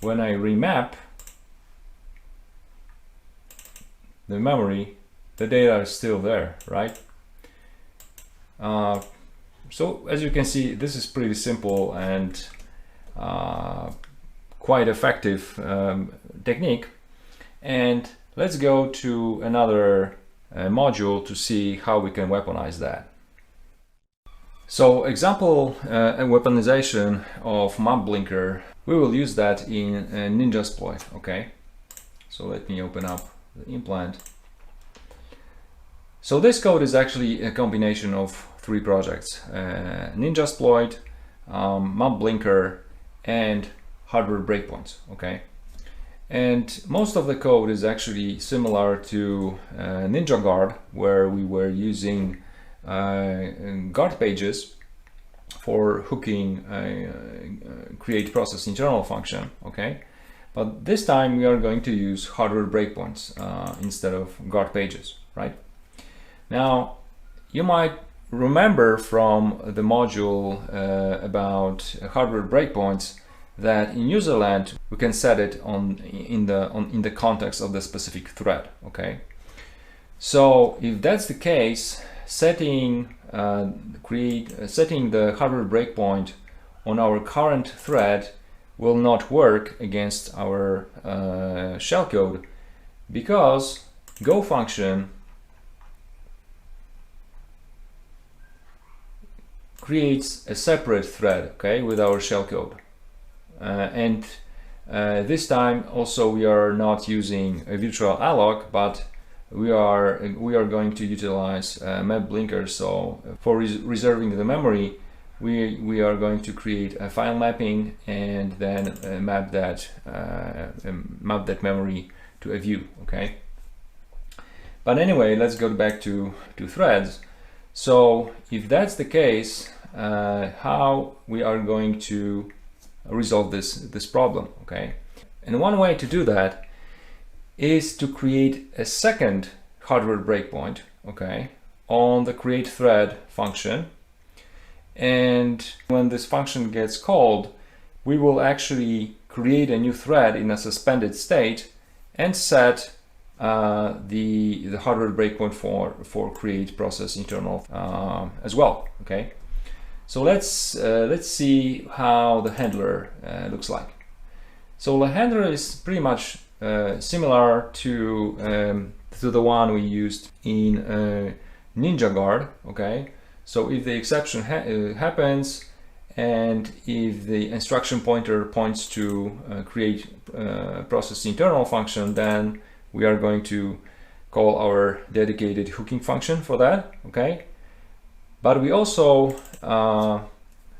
when I remap the memory, the data is still there, right? So as you can see, this is pretty simple and quite effective technique. And let's go to another module to see how we can weaponize that. So example weaponization of MapBlinker, we will use that in Ninjasploit, okay? So let me open up the implant. So this code is actually a combination of 3 projects, Ninjasploit, MapBlinker, and hardware breakpoints, okay? And most of the code is actually similar to NinjaGuard, where we were using guard pages for hooking create process internal function, okay? But this time we are going to use hardware breakpoints instead of guard pages, right? Now, you might remember from the module about hardware breakpoints that in userland we can set it in the context of the specific thread, okay? So if that's the case, setting the hardware breakpoint on our current thread will not work against our shellcode, because Go function creates a separate thread, okay, with our shellcode. And this time also we are not using a virtual alloc, but we are going to utilize MapBlinker. So for reserving the memory, we are going to create a file mapping and then map that memory to a view, okay? But anyway, let's go back to threads. So if that's the case, how we are going to resolve this problem, okay? And one way to do that is to create a second hardware breakpoint, okay, on the create thread function. And when this function gets called, we will actually create a new thread in a suspended state and set the hardware breakpoint for create process internal as well, okay? So let's see how the handler looks like. So the handler is pretty much similar to the one we used in NinjaGuard, okay? So if the exception happens and if the instruction pointer points to create process internal function, then we are going to call our dedicated hooking function for that, okay? But we also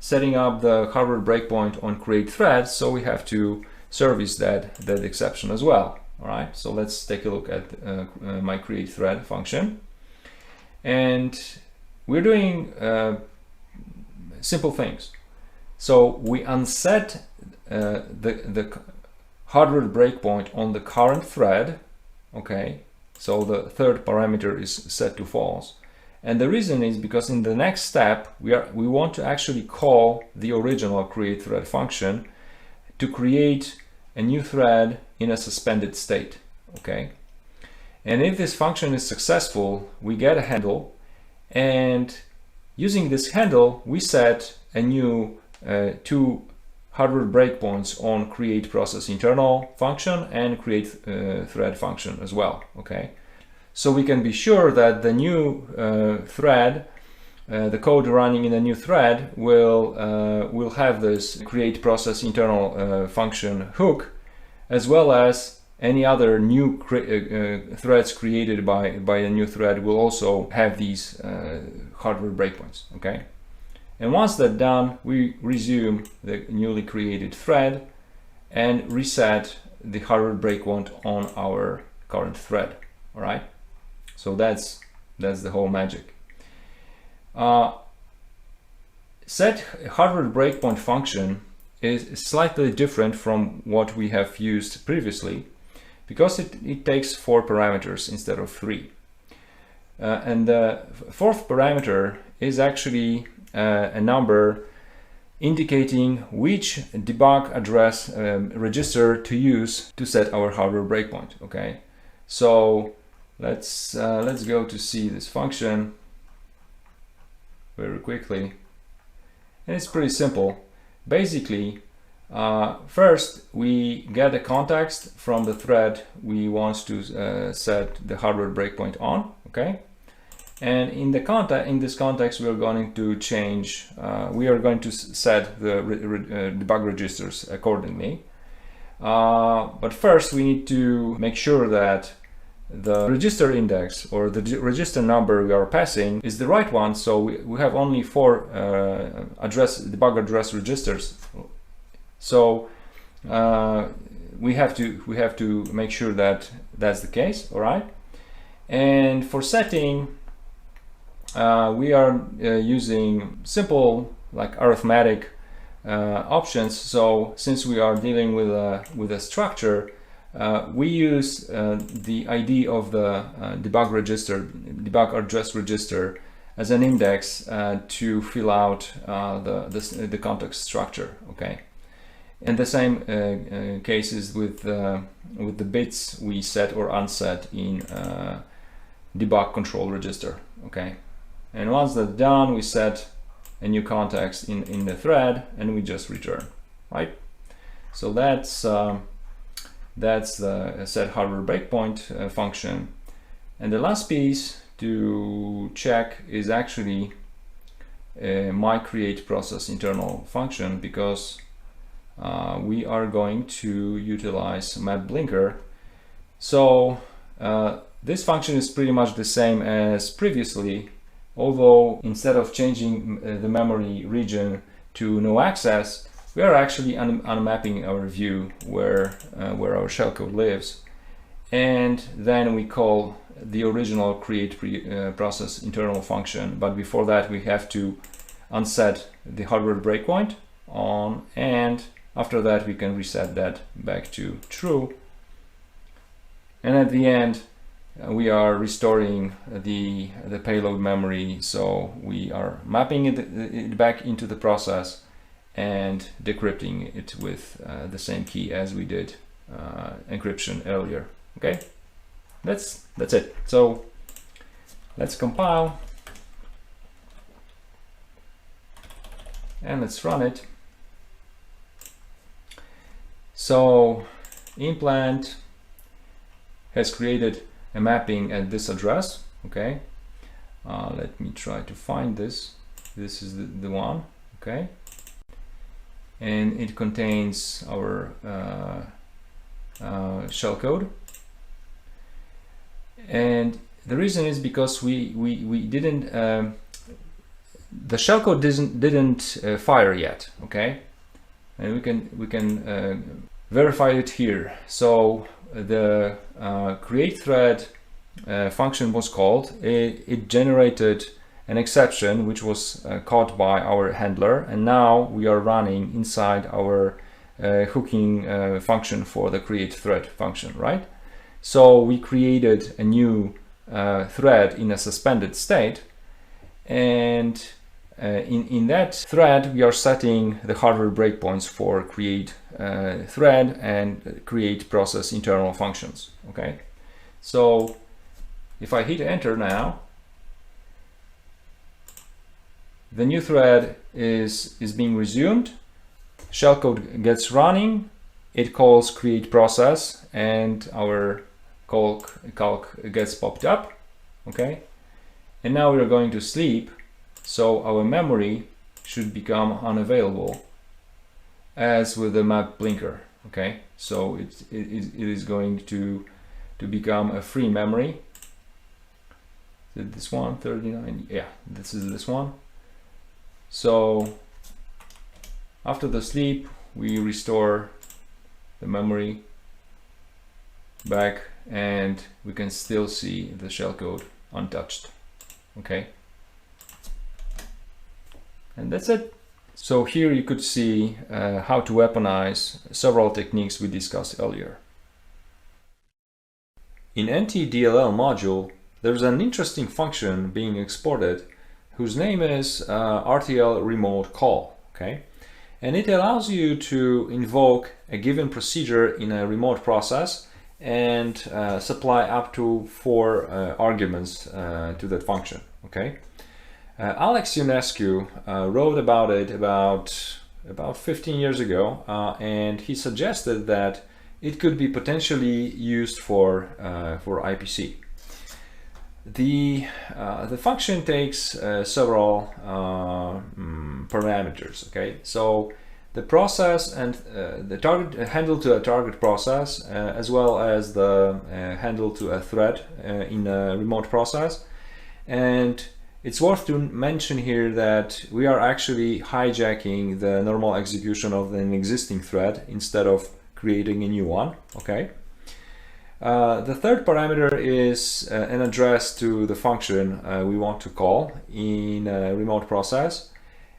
setting up the hardware breakpoint on create thread, so we have to service that exception as well. All right, so let's take a look at my create thread function, and we're doing simple things. So we unset the hardware breakpoint on the current thread, okay? So the third parameter is set to false. And the reason is because in the next step, we want to actually call the original create thread function to create a new thread in a suspended state, okay? And if this function is successful, we get a handle, and using this handle, we set a new 2 hardware breakpoints on create process internal function and create thread function as well, okay? So we can be sure that the new thread, the code running in a new thread will have this create process internal function hook, as well as any other new threads created by a new thread will also have these hardware breakpoints, okay? And once that's done, we resume the newly created thread and reset the hardware breakpoint on our current thread, all right? So that's the whole magic. Set hardware breakpoint function is slightly different from what we have used previously, because it takes 4 parameters instead of 3. And the 4th parameter is actually a number indicating which debug address register to use to set our hardware breakpoint. Okay, so let's go to see this function very quickly, and it's pretty simple. Basically, first we get a context from the thread we want to set the hardware breakpoint on. Okay, and in this context we are going to change, we are going to set the debug registers accordingly. But first we need to make sure that the register index or the register number we are passing is the right one. So we have only 4 debug address registers. So we have to make sure that that's the case. All right. And for setting, we are using simple like arithmetic options. So since we are dealing with a structure, we use the ID of the debug address register as an index to fill out the context structure. Okay, and the same cases with the bits we set or unset in debug control register. Okay, and once that's done, we set a new context in the thread and we just return. Right, so that's the set hardware breakpoint function. And the last piece to check is actually my create process internal function, because we are going to utilize MapBlinker. So this function is pretty much the same as previously, although instead of changing the memory region to no access, we are actually unmapping our view where our shellcode lives, and then we call the original create process internal function. But before that, we have to unset the hardware breakpoint on, and after that we can reset that back to true. And at the end, we are restoring the payload memory, so we are mapping it back into the process and decrypting it with the same key as we did encryption earlier. Okay, that's it. So let's compile and let's run it. So implant has created a mapping at this address. Okay, let me try to find this. This is the one. Okay, and it contains our shellcode. And the reason is because we didn't the shellcode didn't fire yet. Okay, and we can verify it here. So the create thread function was called. It generated an exception which was caught by our handler, and now we are running inside our hooking function for the create thread function, right? So we created a new thread in a suspended state, and in that thread we are setting the hardware breakpoints for create thread and create process internal functions. Okay, so if I hit enter now, the new thread is being resumed, shellcode gets running, it calls create process, and our calc gets popped up. Okay, and now we're going to sleep, so our memory should become unavailable as with the MapBlinker. Okay, so it is going to become a free memory. Is it this one, 39? Yeah, this is this one. So after the sleep, we restore the memory back, and we can still see the shellcode untouched. Okay, and that's it. So here you could see how to weaponize several techniques we discussed earlier. In NTDLL module, there's an interesting function being exported whose name is RtlRemoteCall. Okay, and it allows you to invoke a given procedure in a remote process and supply up to 4 arguments to that function. Okay. Alex Ionescu wrote about it about 15 years ago, and he suggested that it could be potentially used for IPC. The function takes several parameters. Okay, so the process and the target handle to a target process, as well as the handle to a thread in a remote process. And it's worth to mention here that we are actually hijacking the normal execution of an existing thread instead of creating a new one. Okay. The third parameter is an address to the function we want to call in a remote process,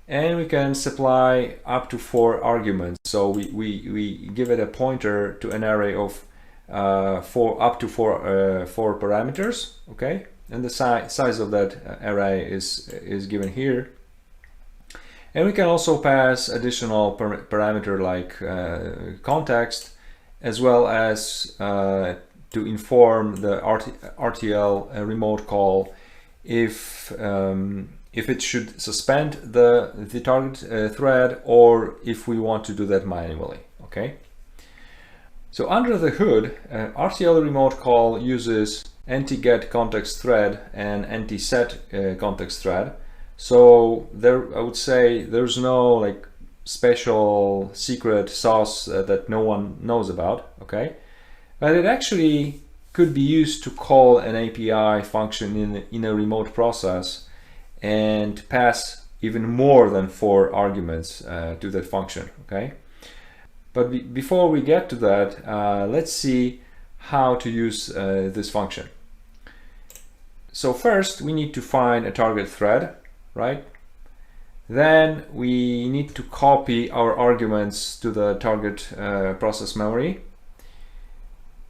and we can supply up to 4 arguments. So we give it a pointer to an array of up to four parameters. Okay, and the size of that array is given here. And we can also pass additional parameter like context, as well as to inform the RtlRemoteCall if it should suspend the target thread, or if we want to do that manually. Okay. So under the hood, RtlRemoteCall uses anti-get context thread and anti-set context thread. So there, I would say there's no like special secret sauce that no one knows about. Okay. But it actually could be used to call an API function in a remote process and pass even more than 4 arguments to that function. Okay, but before we get to that, let's see how to use this function. So first we need to find a target thread, right? Then we need to copy our arguments to the target process memory.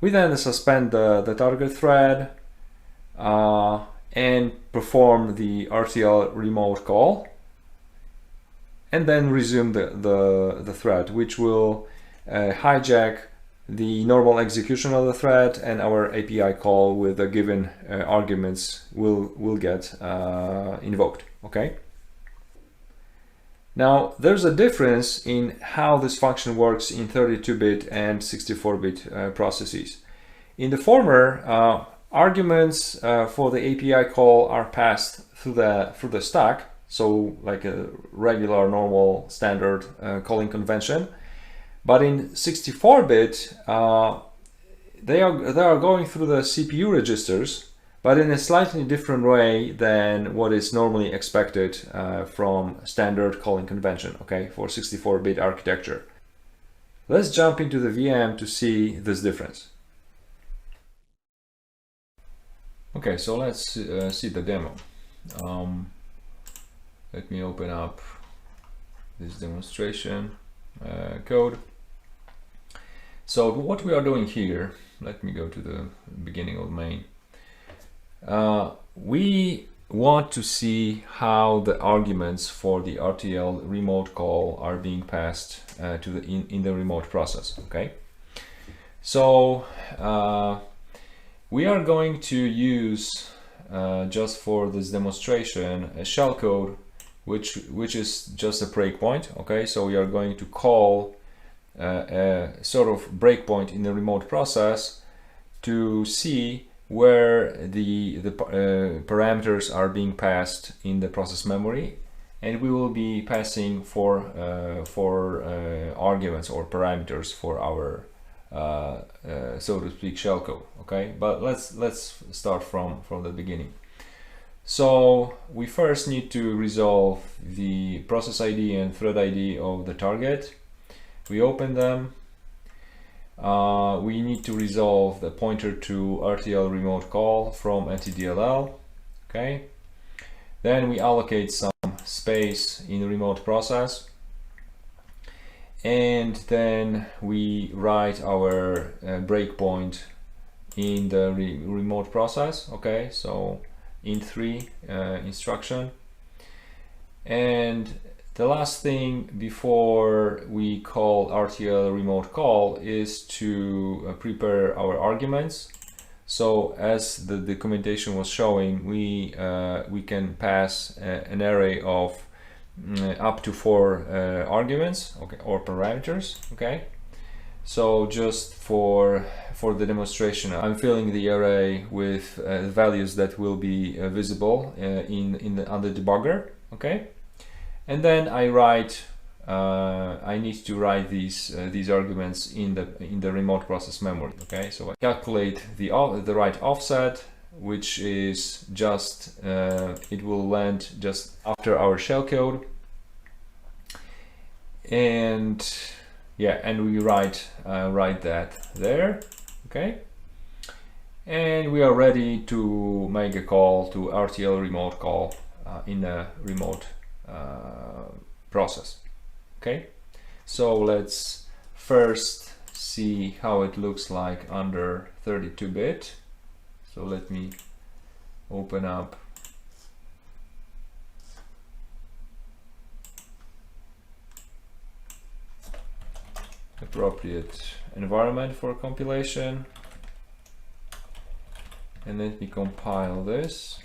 We then suspend the target thread and perform the RtlRemoteCall, and then resume the thread, which will hijack the normal execution of the thread, and our API call with the given arguments will get invoked. Okay. Now there's a difference in how this function works in 32-bit and 64-bit processes. In the former, arguments for the API call are passed through the stack, so like a regular normal standard calling convention. But in 64-bit, they are going through the CPU registers, but in a slightly different way than what is normally expected from standard calling convention, okay, for 64-bit architecture. Let's jump into the VM to see this difference. Okay, so let's see the demo. Let me open up this demonstration code. So what we are doing here, let me go to the beginning of main. We want to see how the arguments for the RtlRemoteCall are being passed to in the remote process. Okay, so we are going to use just for this demonstration a shellcode which is just a breakpoint. Okay, so we are going to call a sort of breakpoint in the remote process to see where the parameters are being passed in the process memory, and we will be passing for arguments or parameters for our so to speak shellcode. Okay, but let's start from the beginning. So we first need to resolve the process ID and thread ID of the target. We open them. We need to resolve the pointer to RtlRemoteCall from NTDLL. Okay, then we allocate some space in the remote process, and then we write our breakpoint in the remote process. Okay, so int3 instruction, and The last thing before we call RtlRemoteCall is to prepare our arguments. So as the documentation was showing, we can pass an array of up to 4 arguments, okay, or parameters. Okay, so just for the demonstration, I'm filling the array with values that will be visible on the debugger. Okay, and then I write. I need to write these arguments in the remote process memory. Okay, so I calculate the right offset, which is just it will land just after our shellcode, and yeah, and we write that there. Okay, and we are ready to make a call to RtlRemoteCall in a remote process. Okay, so let's first see how it looks like under 32-bit. So let me open up appropriate environment for compilation, and let me compile this.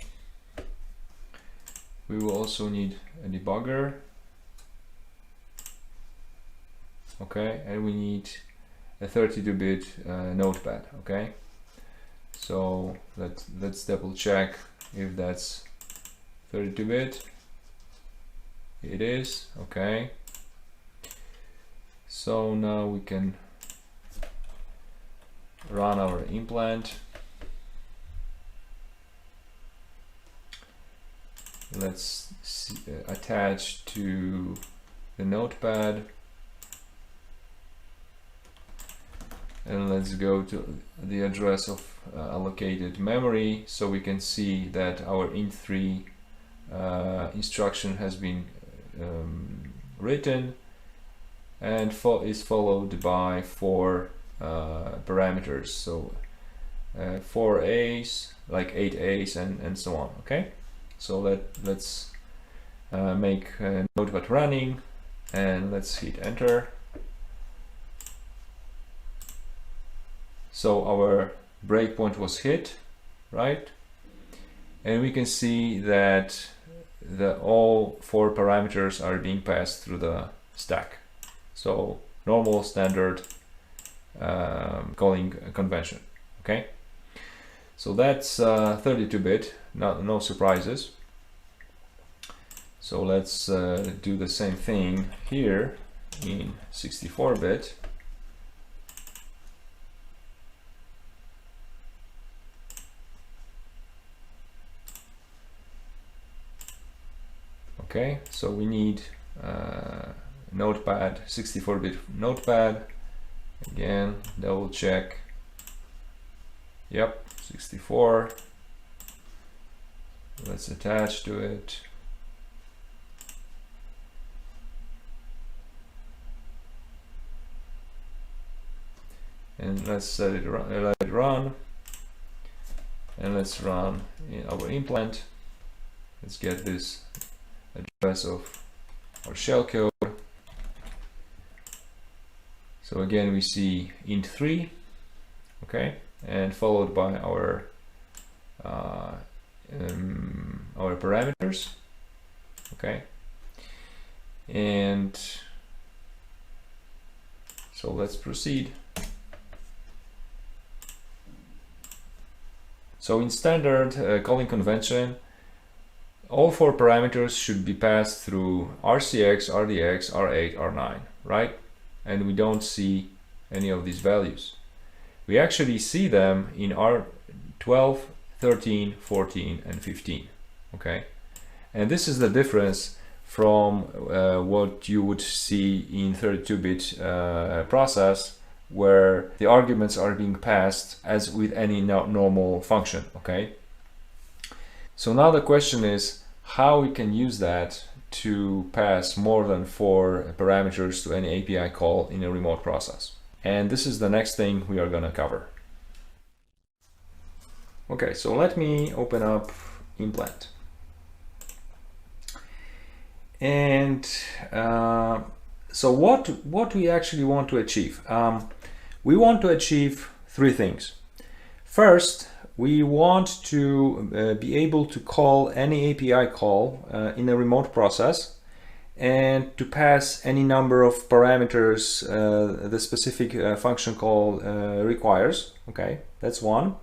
We will also need a debugger. Okay, and we need a 32-bit notepad. Okay, so let's double check if that's 32-bit. It is. Okay, so now we can run our implant. Let's see, attach to the notepad. And let's go to the address of allocated memory, so we can see that our int3 instruction has been written and is followed by 4 parameters. So 4 A's, like 8 A's, and so on. Okay, so let's make notepad running, and let's hit enter. So our breakpoint was hit, right? And we can see that all 4 parameters are being passed through the stack. So normal standard calling convention. Okay, so that's 32-bit, no surprises. So let's do the same thing here in 64-bit. Okay, so we need notepad, 64-bit notepad. Again, double check. Yep, 64. Let's attach to it. And let's set it, let it run. And let's run in our implant. Let's get this address of our shellcode. So again, we see int3, okay, and followed by our parameters, okay, and so let's proceed. So in standard calling convention, all 4 parameters should be passed through RCX, RDX, R8, R9, right? And we don't see any of these values. We actually see them in R12, 13, 14, and 15, okay? And this is the difference from what you would see in 32-bit process, where the arguments are being passed as with any normal function, okay? So now the question is how we can use that to pass more than 4 parameters to any API call in a remote process. And this is the next thing we are going to cover. Okay, so let me open up implant. And so what we actually want to achieve? We want to achieve three things. First, we want to be able to call any API call in a remote process and to pass any number of parameters the specific function call requires. Okay, that's one.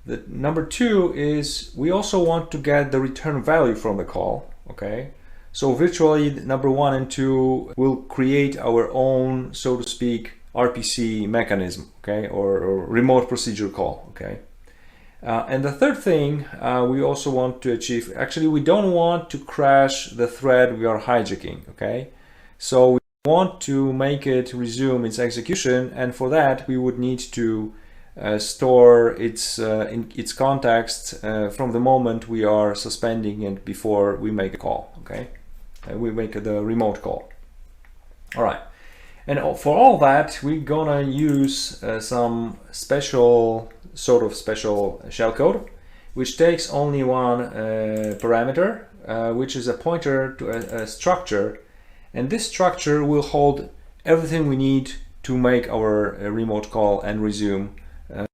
The number two is we also want to get the return value from the call. Okay, so virtually number one and two will create our own, so to speak, RPC mechanism, okay, or remote procedure call. Okay. And the third thing we also want to achieve, actually we don't want to crash the thread we are hijacking, okay? So we want to make it resume its execution, and for that we would need to store its context from the moment we are suspending it before we make a call, okay? We make the remote call. All right. And for all that, we're gonna use some special shellcode, which takes only one parameter, which is a pointer to a structure, and this structure will hold everything we need to make our remote call and resume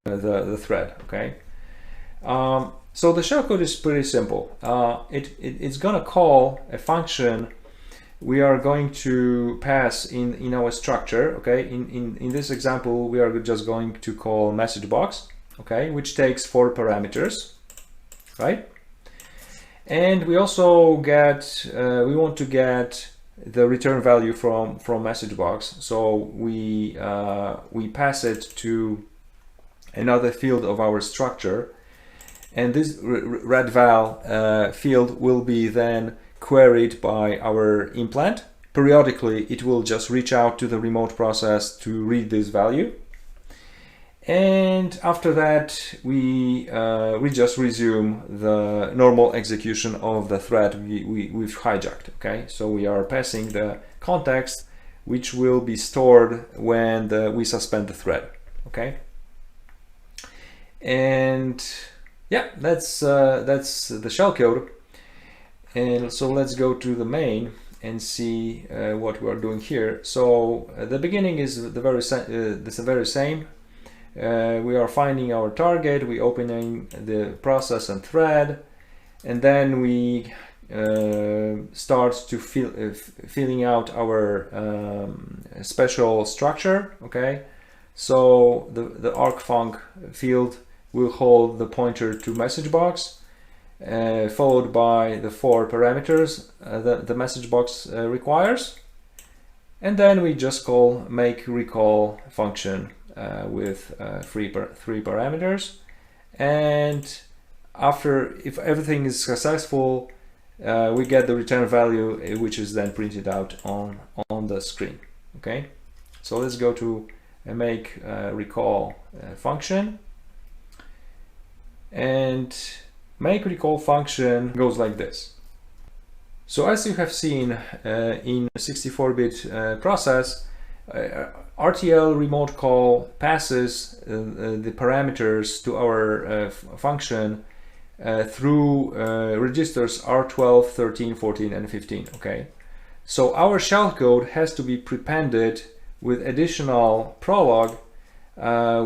the thread. Okay. So the shellcode is pretty simple. It's gonna call a function we are going to pass in our structure. Okay, in this example we are just going to call message box, okay, which takes 4 parameters, right? And we also get we want to get the return value from message box, so we pass it to another field of our structure, and this red val field will be then queried by our implant. Periodically it will just reach out to the remote process to read this value, and after that we just resume the normal execution of the thread we've hijacked. Okay, so we are passing the context which will be stored when we suspend the thread. Okay, and yeah, that's the shellcode. And so let's go to the main and see what we are doing here. So the beginning is the very same. We are finding our target, we opening the process and thread, and then we start to filling out our special structure. Okay, so the arcfunc field will hold the pointer to message box, followed by the 4 parameters the message box requires, and then we just call make recall function with 3 parameters, and after, if everything is successful, we get the return value, which is then printed out on the screen. Okay, so let's go to a make recall function, and make recall function goes like this. So as you have seen in 64-bit process, RtlRemoteCall passes the parameters to our function through registers R12, 13, 14, and 15. Okay, so our shellcode has to be prepended with additional prolog,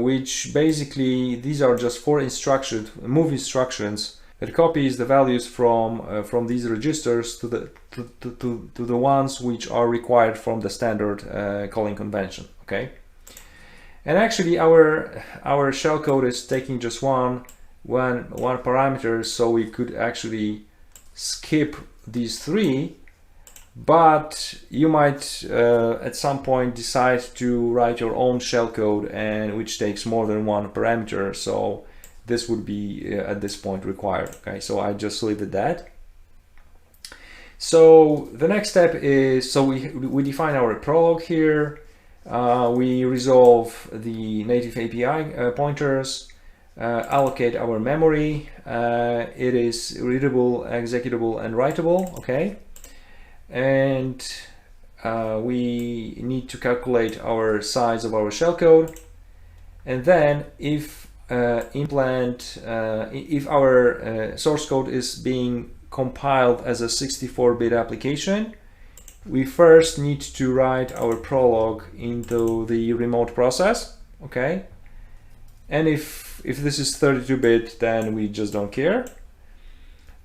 which basically these are just 4 instructions, move instructions, that copies the values from these registers to the ones which are required from the standard calling convention. Okay, and actually our shellcode is taking just one parameter, so we could actually skip these 3, but you might at some point decide to write your own shellcode, and which takes more than 1 parameter, so this would be at this point required. Okay, so I just leave it that. So the next step is, so we define our prolog here, we resolve the native API pointers, allocate our memory, it is readable, executable, and writable. Okay, and we need to calculate our size of our shellcode, and then if if our source code is being compiled as a 64-bit application, we first need to write our prologue into the remote process, okay? And if this is 32-bit, then we just don't care.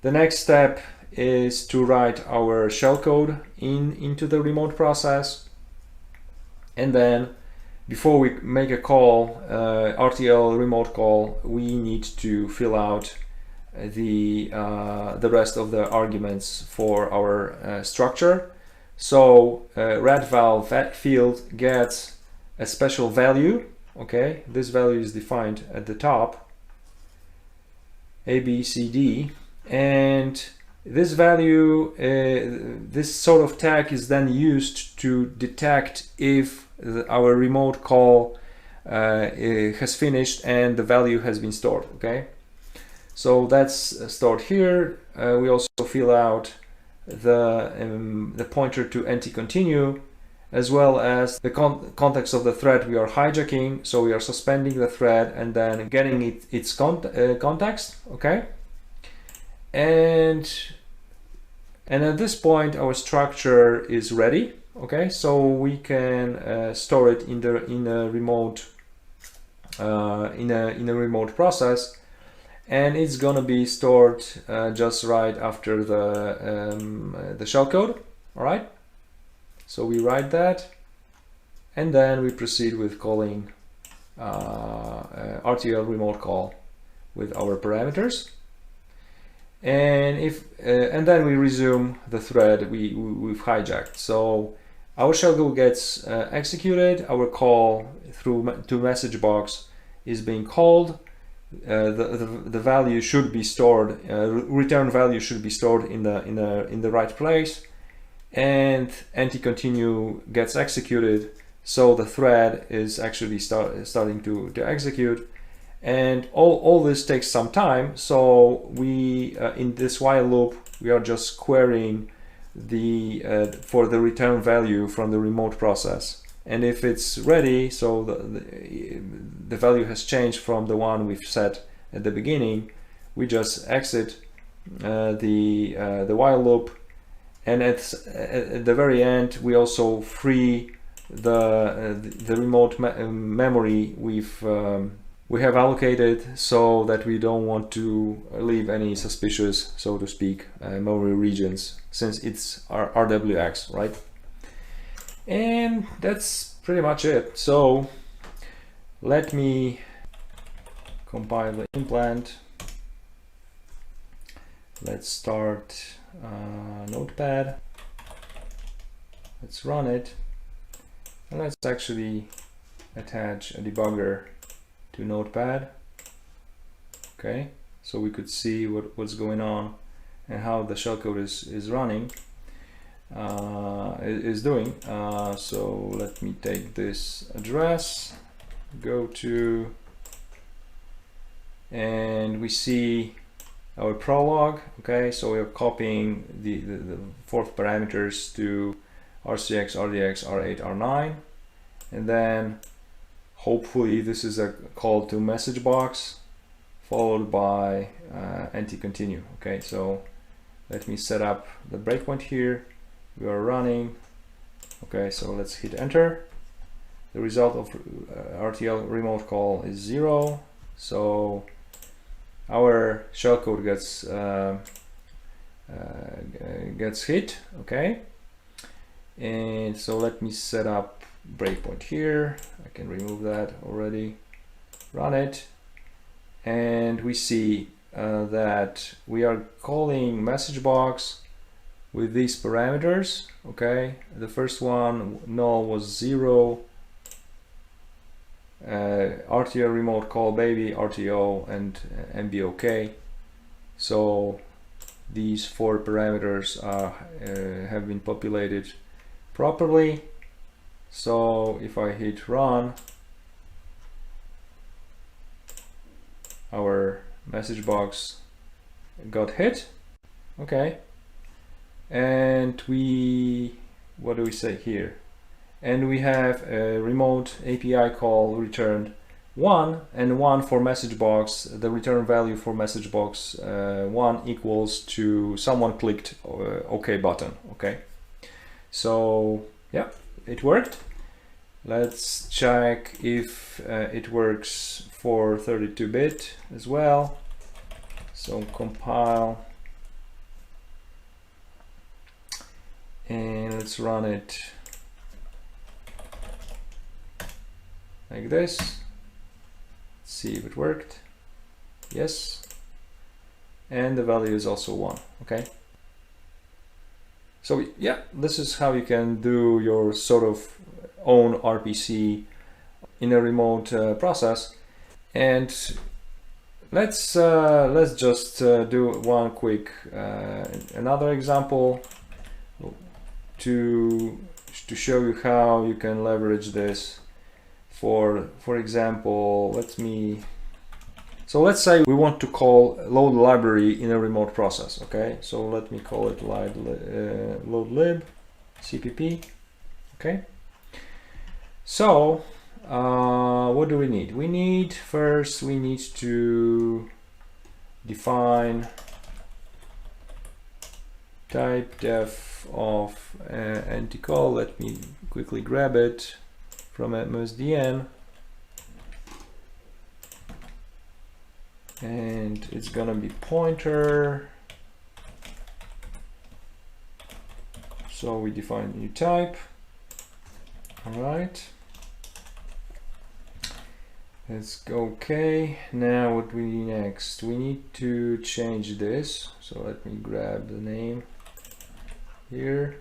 The next step is to write our shellcode into the remote process. And then before we make a call, RtlRemoteCall, we need to fill out the rest of the arguments for our structure. So red val field gets a special value. Okay, this value is defined at the top, A, B, C, D, and this value, this sort of tag is then used to detect if our remote call has finished and the value has been stored. Okay, so that's stored here. We also fill out the pointer to anti-continue, as well as the context of the thread we are hijacking. So we are suspending the thread and then getting its context, okay? And at this point, our structure is ready, okay? So we can store it in a remote process, and it's gonna be stored just right after the shellcode, all right? So we write that, and then we proceed with calling RtlRemoteCall with our parameters, and then we resume the thread we've hijacked. So our shellcode gets executed, our call to message box is being called, the value should be stored, return value should be stored in the right place, and anti-continue gets executed, so the thread is actually starting to execute. And all this takes some time, so we in this while loop we are just querying for the return value from the remote process, and if it's ready, so the value has changed from the one we've set at the beginning, we just exit the while loop. And at the very end, we also free the remote memory we have allocated, so that we don't want to leave any suspicious, so to speak, memory regions, since it's our RWX, right? And that's pretty much it. So let me compile the implant. Let's start Notepad. Let's run it, and let's actually attach a debugger to Notepad. Okay, so we could see what's going on and how the shellcode is running, is doing. So let me take this address, go to, and we see our prologue. Okay, so we are copying the 4th parameters to RCX, RDX, R8, R9, and then hopefully this is a call to message box followed by anti-continue. Okay, so let me set up the breakpoint here. We are running. Okay, so let's hit enter. The result of RtlRemoteCall is 0, so our shellcode gets hit. Okay, and so let me set up breakpoint here. I can remove that already, run it, and we see that we are calling message box with these parameters. Okay, the first one, null, was 0, RtlRemoteCall baby, RTO, and MBOK. So these 4 parameters have been populated properly. So if I hit run, our message box got hit. Okay, and what do we say here? And we have a remote API call returned 1 and 1 for message box, the return value for message box 1 equals to someone clicked OK button. Okay, so yeah, it worked. Let's check if it works for 32-bit as well. So compile and let's run it like this. See if it worked. Yes, and the value is also 1. Okay, so yeah, this is how you can do your sort of own RPC in a remote process. And let's just do one quick another example to show you how you can leverage this. For example, let's say we want to call load library in a remote process. Okay, so let me call it load lib cpp. Okay, so what do we need? We need to define type def of anti-call. Let me quickly grab it from MSDN, and it's gonna be pointer. So we define new type. All right, let's go. Okay, now what we need next? We need to change this. So let me grab the name here.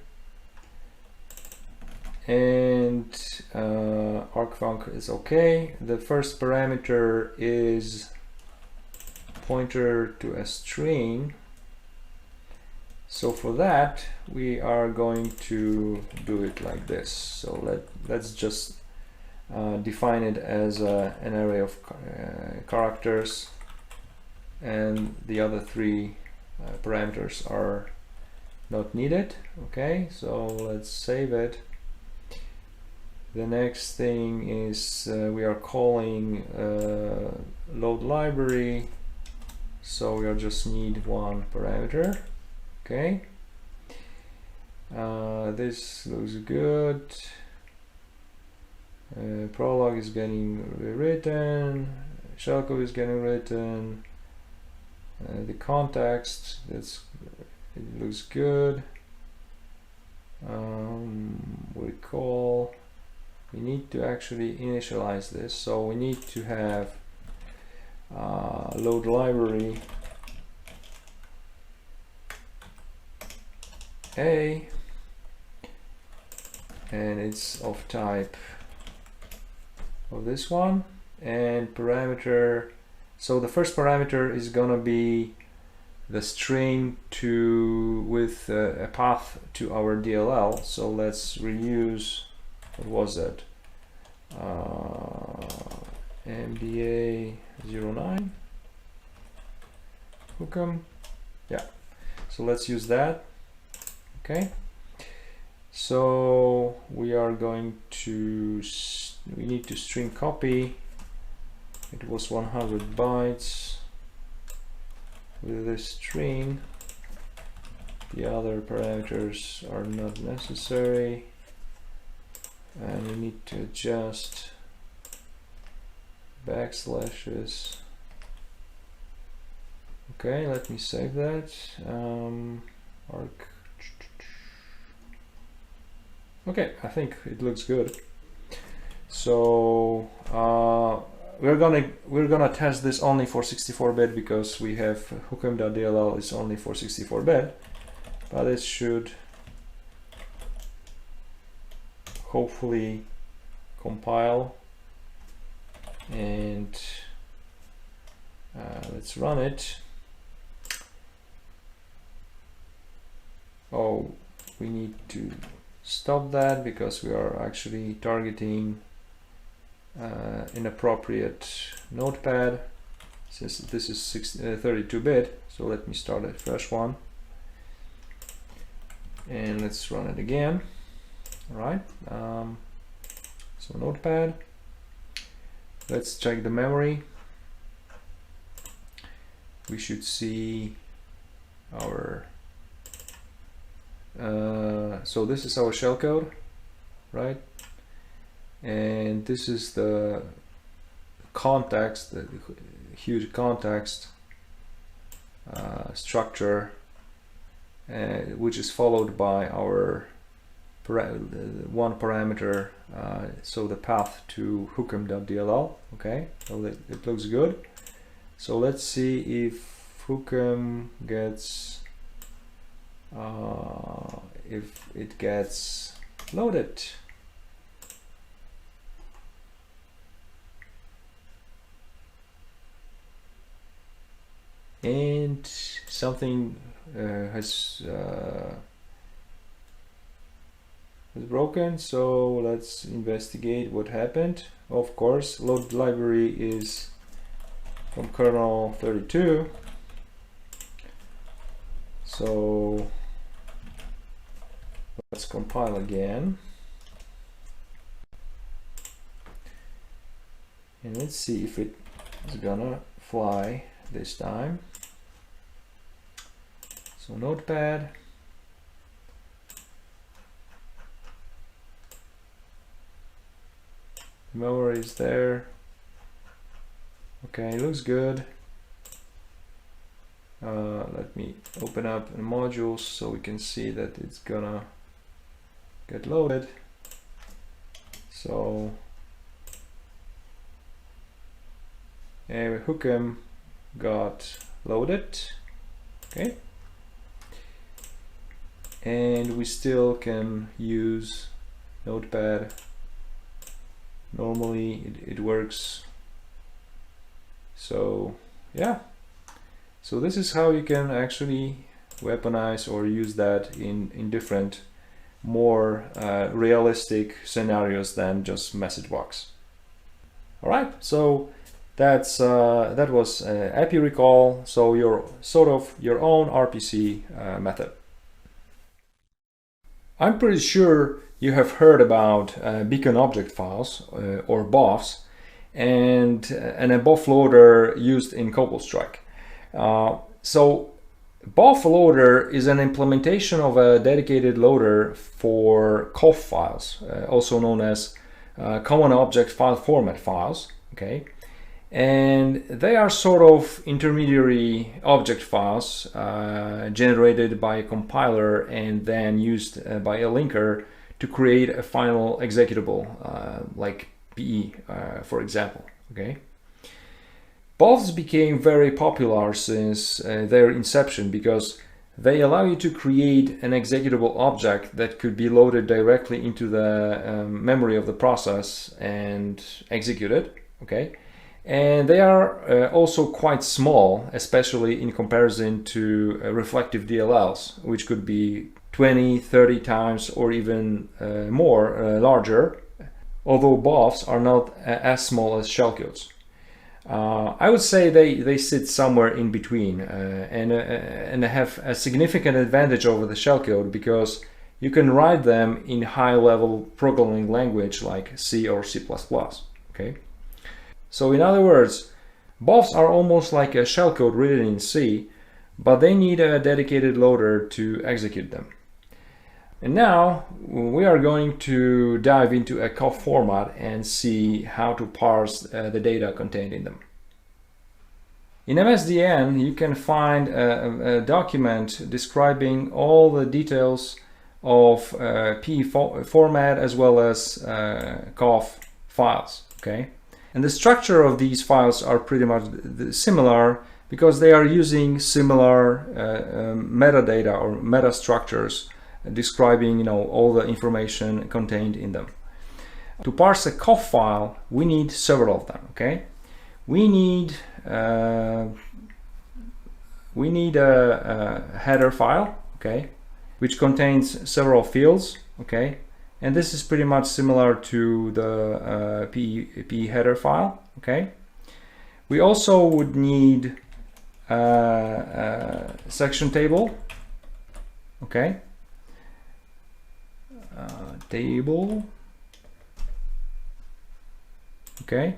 And argfunc is okay. The first parameter is pointer to a string. So for that, we are going to do it like this. So let's just define it as an array of characters, and the other 3 parameters are not needed. Okay, so let's save it. The next thing is we are calling load library, so we just need 1 parameter. Okay, this looks good. Prolog is getting rewritten, shellcode is getting written. The context, it looks good. Recall. We need to actually initialize this, so we need to have load library A, and it's of type of this one, and parameter. So the first parameter is gonna be the string with a path to our DLL. So let's reuse. What was that? MBA 09 hookem. Yeah, so let's use that. Okay, so we are going to we need to string copy. It was 100 bytes with this string. The other parameters are not necessary. And we need to adjust backslashes. Okay, let me save that. Okay, I think it looks good. So we're gonna test this only for 64-bit because we have hookem.dll is only for 64-bit, but it should hopefully compile, and let's run it. Oh, we need to stop that because we are actually targeting inappropriate notepad, since this is 32-bit. So let me start a fresh one, and let's run it again. All right, so notepad, Let's check the memory. We should see our so this is our shellcode, right? And this is the context, the huge context structure, which is followed by our one parameter, so the path to hookem.dll. Okay, so it looks good. So let's see if hookem gets if it gets loaded. And something has broken, so let's investigate what happened. Of course, load library is from kernel 32, so let's compile again and let's see if it is gonna fly this time. So notepad, memory is there. Okay, looks good. Let me open up the modules so we can see that it's gonna get loaded. So hookem got loaded. Okay, and we still can use notepad. Normally it works. So yeah, so this is how you can actually weaponize or use that in different, more realistic scenarios than just message box. All right, so that's that was ApiReeKall, so your sort of your own RPC method. I'm pretty sure you have heard about beacon object files or BOFs and a BOF loader used in COBOL-Strike. So BOF loader is an implementation of a dedicated loader for COFF files, also known as common object file format files. Okay, and they are sort of intermediary object files generated by a compiler and then used by a linker to create a final executable like PE, for example. Okay, BOFs became very popular since their inception because they allow you to create an executable object that could be loaded directly into the memory of the process and executed. Okay, and they are also quite small, especially in comparison to reflective DLLs, which could be 20, 30 times or even more larger, although BOFs are not as small as shellcodes. I would say they sit somewhere in between and have a significant advantage over the shellcode because you can write them in high-level programming language like C or C++. Okay, so in other words, BOFs are almost like a shellcode written in C, but they need a dedicated loader to execute them. And now we are going to dive into a COFF format and see how to parse the data contained in them. In MSDN, you can find a document describing all the details of PE format as well as COFF files. Okay, and the structure of these files are pretty much similar because they are using similar metadata or meta structures describing, all the information contained in them. To parse a COFF file, we need several of them. Okay, we need a header file, okay, which contains several fields. Okay, and this is pretty much similar to the PE header file. Okay, we also would need a section table. Okay, table, Okay.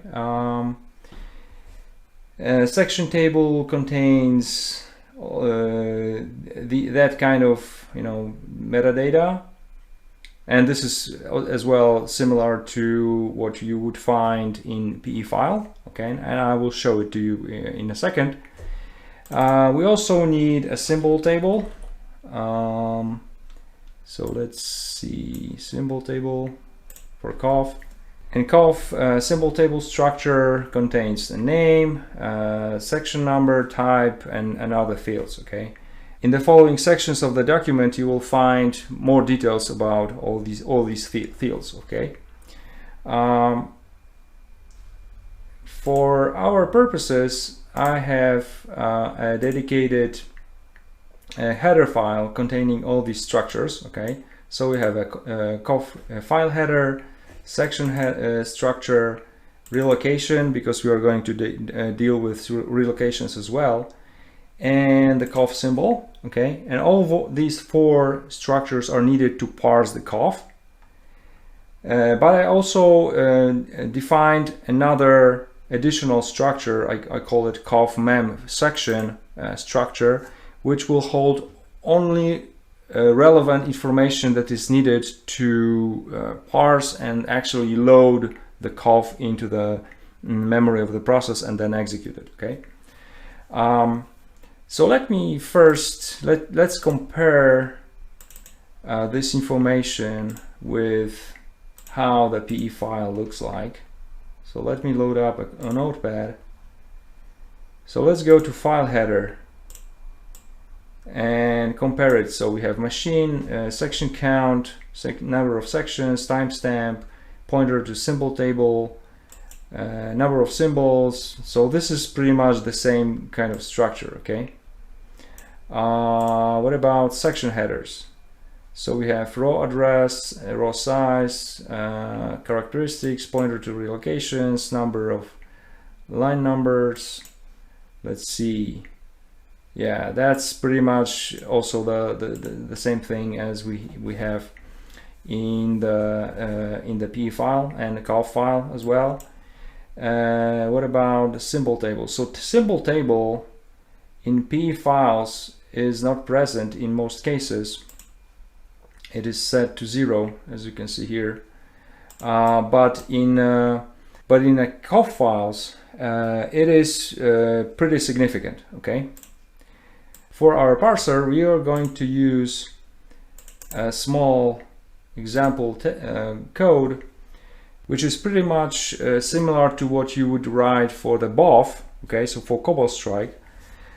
Section table contains that kind of metadata, and this is as well similar to what you would find in PE file. Okay, and I will show it to you in a second. We also need a symbol table. So let's see, symbol table for COFF. In COFF, symbol table structure contains the name, section number, type, and other fields. Okay. In the following sections of the document, you will find more details about all these fields. Okay. For our purposes, I have a dedicated header file containing all these structures. Okay, so we have a COFF file header, section structure, relocation, because we are going to deal with relocations as well, and the COFF symbol. Okay, and all of these four structures are needed to parse the COFF. But I also defined another additional structure. I call it COFF mem section structure, which will hold only relevant information that is needed to parse and actually load the COFF into the memory of the process and then execute it. Okay. So let me first let's compare this information with how the PE file looks like. So let me load up a notepad. So let's go to file header and compare it. So we have machine, section count, number of sections, timestamp, pointer to symbol table, number of symbols. So this is pretty much the same kind of structure. Okay. What about section headers? So we have row address, row size, characteristics, pointer to relocations, number of line numbers. Let's see. Yeah, that's pretty much also the same thing as we have in the PE file and the COFF file as well. What about the symbol table? So the symbol table in PE files is not present in most cases. It is set to 0, as you can see here. But in the COFF files, it is pretty significant. Okay. For our parser, we are going to use a small example code, which is pretty much similar to what you would write for the BOF. Okay, so for Cobalt Strike.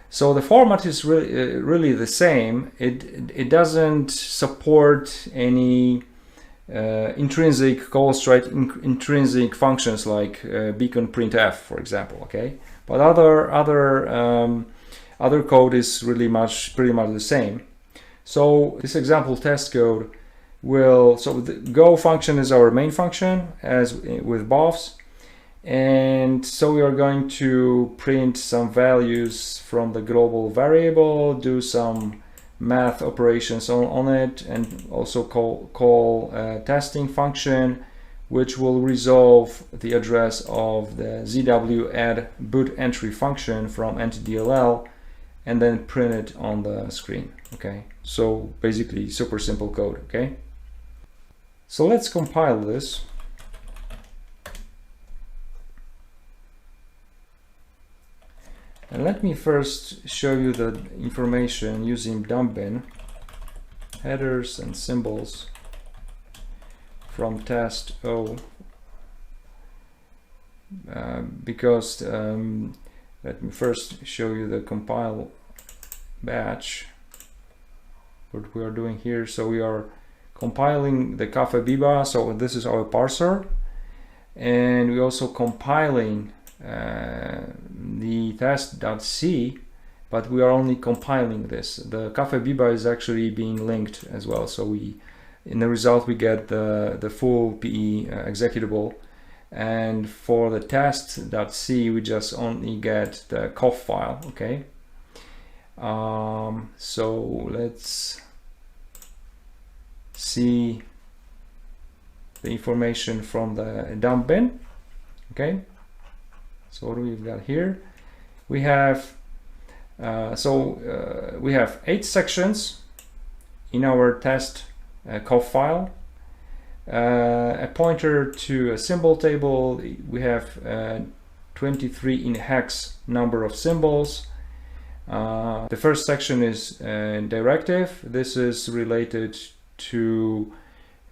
So the format is really the same. It doesn't support any intrinsic Cobalt Strike intrinsic functions like beacon printf, for example. Okay, but other code is pretty much the same. So this example test code will, so the go function is our main function as with BOFs. And so we are going to print some values from the global variable, do some math operations on it, and also call a testing function, which will resolve the address of the ZW add boot entry function from NTDLL, and then print it on the screen. Okay, so basically super simple code. Okay, so let's compile this. And let me first show you the information using dump bin, headers and symbols from test O, because let me first show you the compile batch, what we are doing here. So we are compiling the CaFeBiBa, so this is our parser, and we're also compiling the test.c, but we are only compiling this. The CaFeBiBa is actually being linked as well, so in the result we get the full PE executable, and for the test.c we just only get the COFF file. Okay, so let's see the information from the dump bin. Okay, so what do we've got here? We have we have 8 sections in our test COFF file. A pointer to a symbol table. We have 23 in hex number of symbols. The first section is directive. This is related to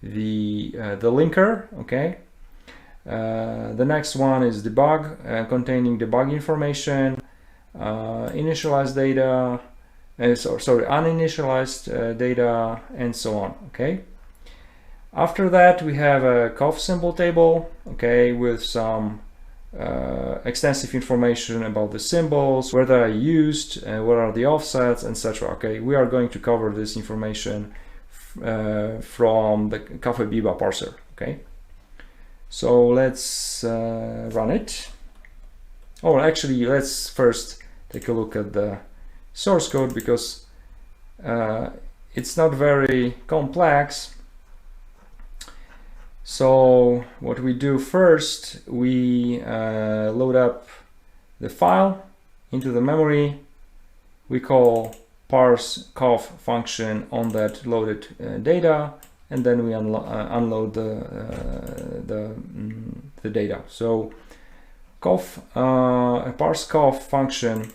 the linker. Okay. The next one is debug, containing debug information, initialized data, uninitialized data, and so on. Okay. After that, we have a COFF symbol table, okay, with some extensive information about the symbols, where they are used, what are the offsets, etc. Okay, we are going to cover this information from the CaFeBiBa parser. Okay, so let's run it. Oh, actually, let's first take a look at the source code, because it's not very complex. So what we do first, we load up the file into the memory. We call parse COFF function on that loaded data, and then we unload the data. So COFF, a parse COFF function,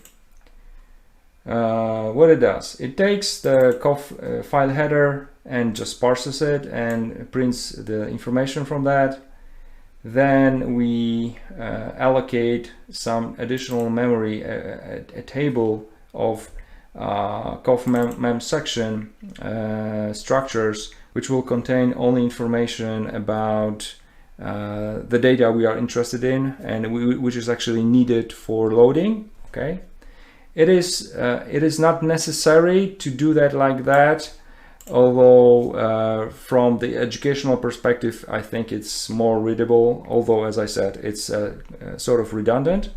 what it does, it takes the COFF file header and just parses it and prints the information from that. Then we allocate some additional memory, a table of COFF mem section structures, which will contain only information about the data we are interested in, and which is actually needed for loading. Okay, it is not necessary to do that like that, although from the educational perspective, I think it's more readable, although, as I said, it's sort of redundant.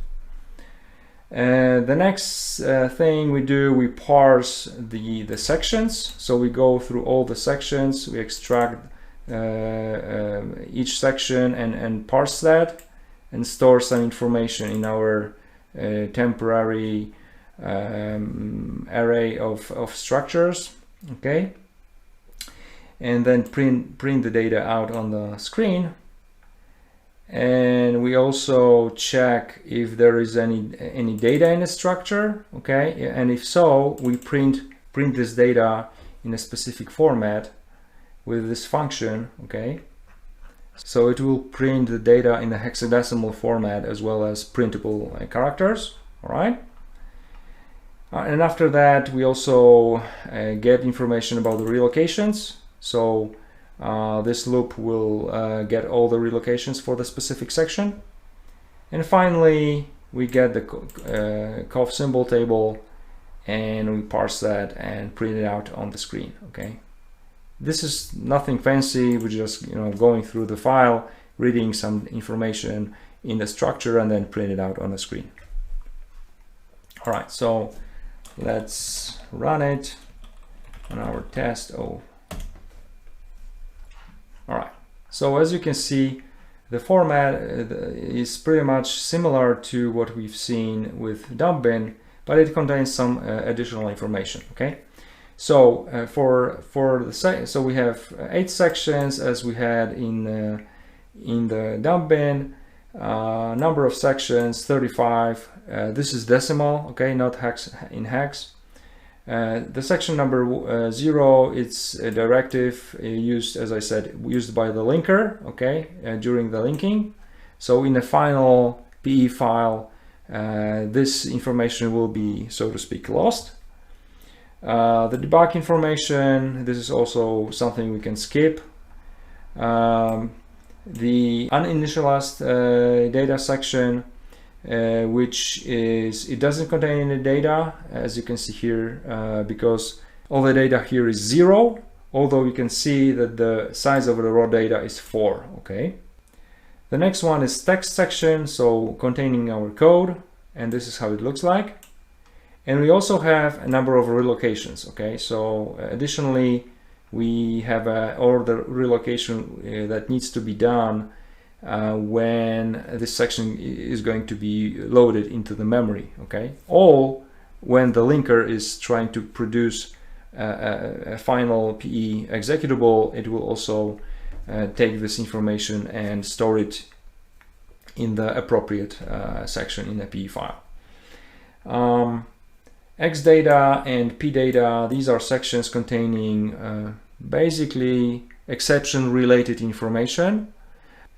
The next thing we do, we parse the sections. So we go through all the sections, we extract each section and parse that, and store some information in our temporary array of structures. Okay, and then print the data out on the screen. And we also check if there is any data in the structure. Okay, and if so, we print this data in a specific format with this function. Okay, so it will print the data in a hexadecimal format as well as printable characters. All right. And after that, we also get information about the relocations. So this loop will get all the relocations for the specific section. And finally, we get the COFF symbol table, and we parse that and print it out on the screen. Okay, this is nothing fancy. We're just going through the file, reading some information in the structure, and then print it out on the screen. All right, so let's run it on our test. Oh, all right. So as you can see, the format is pretty much similar to what we've seen with dump-bin, but it contains some additional information. Okay. So so we have 8 sections as we had in the dump-bin. Number of sections 35. This is decimal. Okay, not hex in hex. The section number 0, it's a directive used, as I said, used by the linker, okay, during the linking. So in the final PE file, this information will be, so to speak, lost. The debug information, this is also something we can skip. The uninitialized data section, which is, it doesn't contain any data, as you can see here, because all the data here is 0, although you can see that the size of the raw data is 4. Okay. The next one is text section, so containing our code, and this is how it looks like. And we also have a number of relocations. Okay, so additionally, we have all the relocation that needs to be done when this section is going to be loaded into the memory, okay? Or when the linker is trying to produce a final PE executable, it will also take this information and store it in the appropriate section in a PE file. X data and P data, these are sections containing basically exception related information,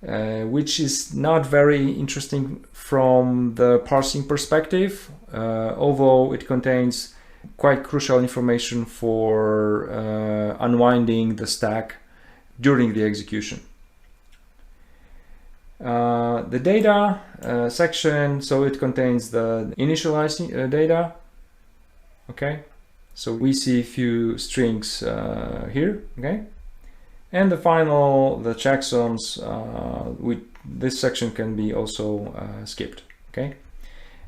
which is not very interesting from the parsing perspective, although it contains quite crucial information for unwinding the stack during the execution. The data section, so it contains the initialized data. Okay, so we see a few strings here. Okay, and the final, the checksums, this section can be also skipped. Okay,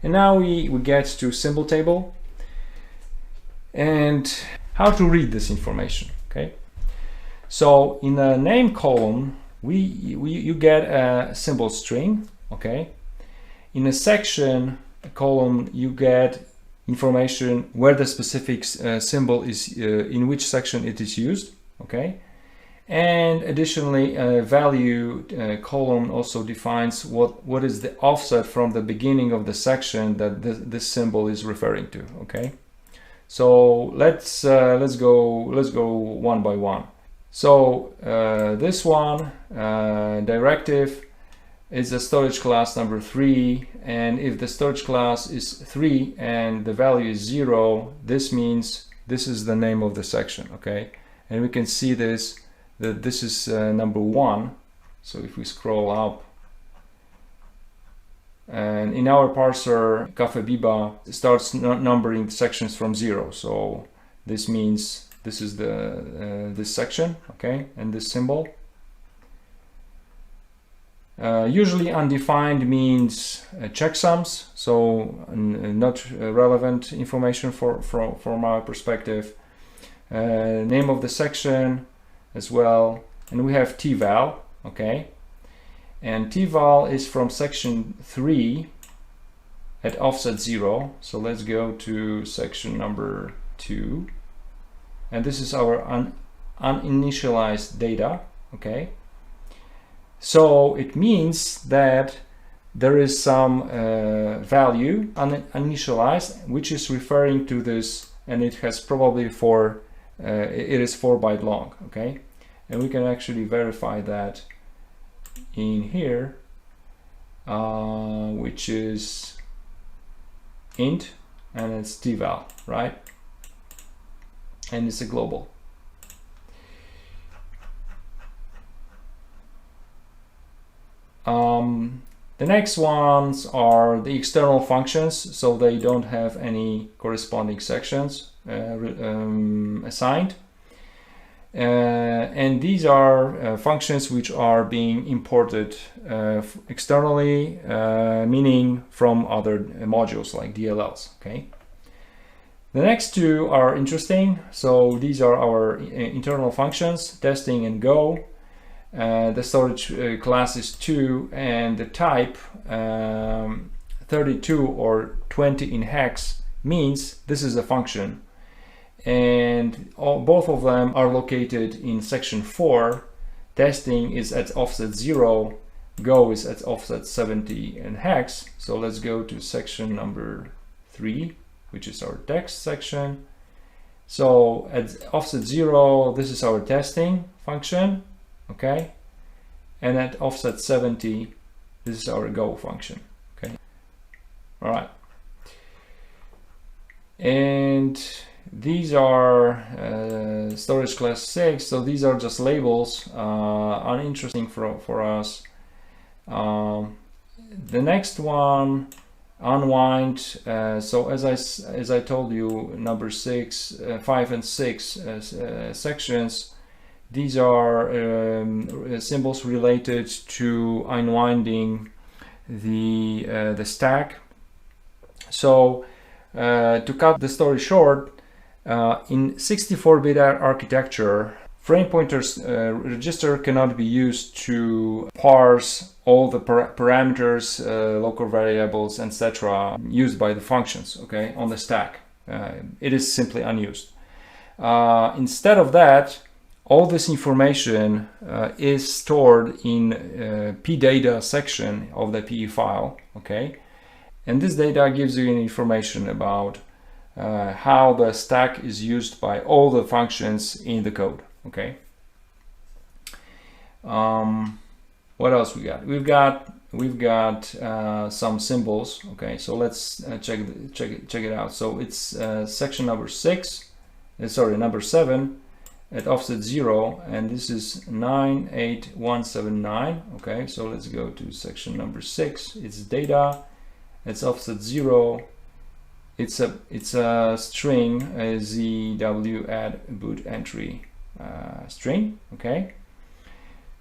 and now we get to symbol table and how to read this information. Okay, so in the name column, you get a symbol string. Okay, in a section column, you get information where the specific symbol is, in which section it is used. Okay, and additionally, a value column also defines what is the offset from the beginning of the section that this symbol is referring to. Okay, so let's go one by one. So this one, directive, is a storage class number 3, and if the storage class is 3 and the value is 0, this means this is the name of the section. Okay, and we can see this, that this is number 1. So if we scroll up, and in our parser, CaFeBiBa starts numbering sections from 0. So this means this is the this section, okay, and this symbol. Usually undefined means checksums, so not relevant information from our perspective. Name of the section as well, and we have tval, okay, and tval is from section 3 at offset 0. So let's go to section number 2, and this is our uninitialized data. Okay, so it means that there is some value uninitialized which is referring to this, and it has probably it is 4 byte long. Okay, and we can actually verify that in here, which is int, and it's tval, right? And it's a global. The next ones are the external functions, so they don't have any corresponding sections assigned. And these are functions which are being imported externally, meaning from other modules like DLLs. Okay. The next two are interesting. So these are our internal functions, testing and go. The storage class is 2, and the type 32 or 20 in hex means this is a function. And both of them are located in section 4. Testing is at offset 0, go is at offset 70 in hex. So let's go to section number 3, which is our text section. So at offset 0, this is our testing function. Okay, and at offset 70, this is our go function. Okay, all right, and these are storage class 6, so these are just labels, uninteresting for us. The next one, unwind. So as I told you, number 6, 5 and 6 sections. These are symbols related to unwinding the stack. So to cut the story short, in 64-bit architecture, frame pointers register cannot be used to parse all the parameters, local variables, etc. used by the functions, okay, on the stack. It is simply unused. Instead of that, all this information is stored in pdata section of the PE file, okay? And this data gives you information about how the stack is used by all the functions in the code, okay? What else we got? We've got some symbols, okay? So let's check it out. So it's section number 7 at offset 0, and this is 98179. Okay, so let's go to section number 6. It's data. It's offset 0. It's a string, a ZW add boot entry string. Okay.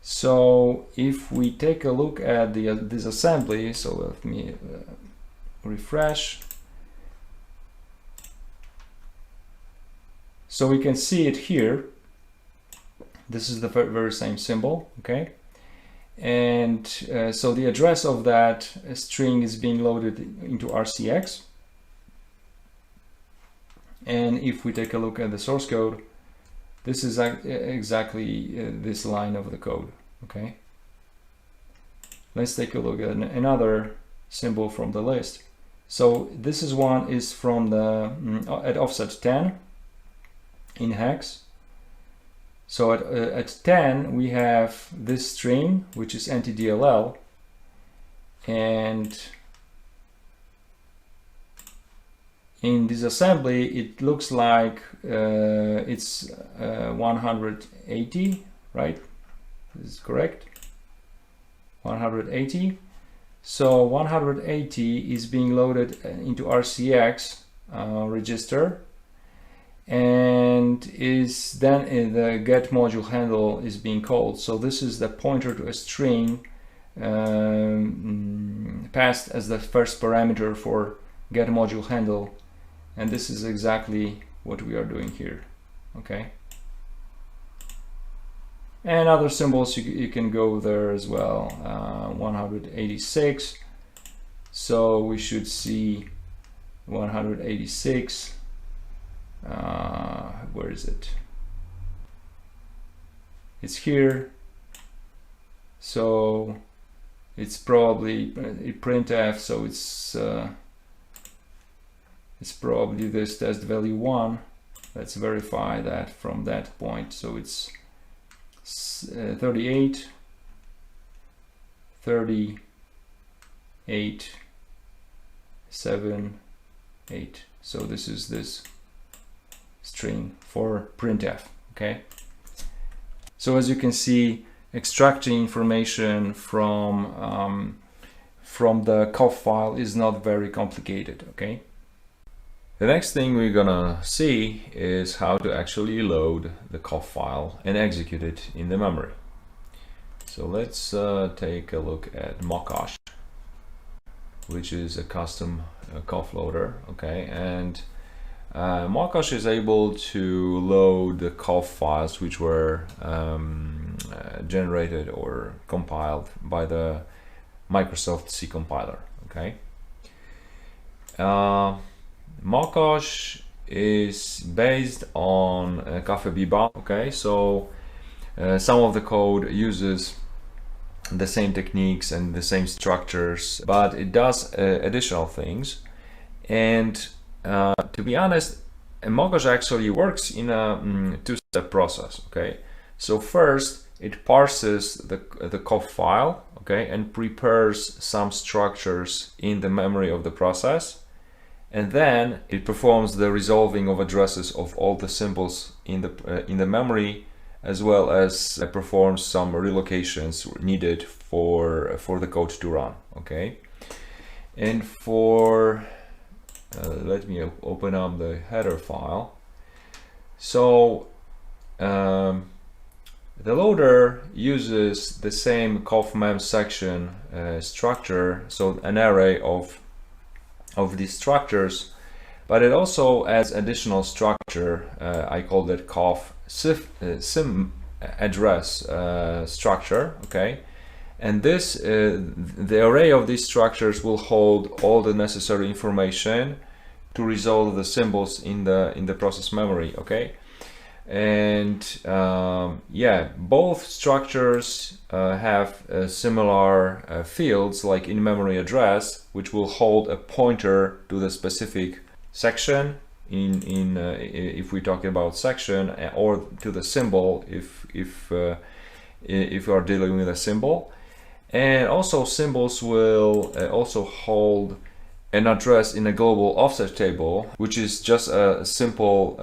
So if we take a look at this assembly, so let me refresh. So we can see it here. This is the very same symbol, okay? And so the address of that string is being loaded into RCX. And if we take a look at the source code, this is exactly this line of the code, okay? Let's take a look at another symbol from the list. So this is from the at offset 10 in hex. So at 10 we have this string, which is ntdll, and in this assembly it looks like it's 180, right? This is correct. 180. So 180 is being loaded into RCX register, and is then in the get module handle is being called. So this is the pointer to a string passed as the first parameter for get module handle, and this is exactly what we are doing here, okay? And other symbols you can go there as well. 186, so we should see 186. Where is it? It's here. So it's probably printf, so it's probably this test value 1. Let's verify that from that point. So it's 38, 38, 7, 8. So this is this string for printf, okay? So as you can see, extracting information from the COFF file is not very complicated, okay? The next thing we're gonna see is how to actually load the COFF file and execute it in the memory. So let's take a look at Mokosh, which is a custom COFF loader, okay? And Mokosh is able to load the COFF files which were generated or compiled by the Microsoft C compiler, okay? Mokosh is based on CaFeBiBa, okay? So some of the code uses the same techniques and the same structures, but it does additional things. And to be honest, Mokosh actually works in a two-step process, okay? So first, it parses the COFF file, okay, and prepares some structures in the memory of the process, and then it performs the resolving of addresses of all the symbols in the memory, as well as performs some relocations needed for the code to run, okay? And for let me open up the header file. So the loader uses the same COFF mem section structure, so an array of these structures, but it also adds additional structure. I call it COFF sim address structure, okay? And this, the array of these structures will hold all the necessary information to resolve the symbols in the process memory, okay? And yeah, both structures have similar fields, like in-memory address, which will hold a pointer to the specific section if we talk about section, or to the symbol if you are dealing with a symbol. And also symbols will also hold an address in a global offset table, which is just a simple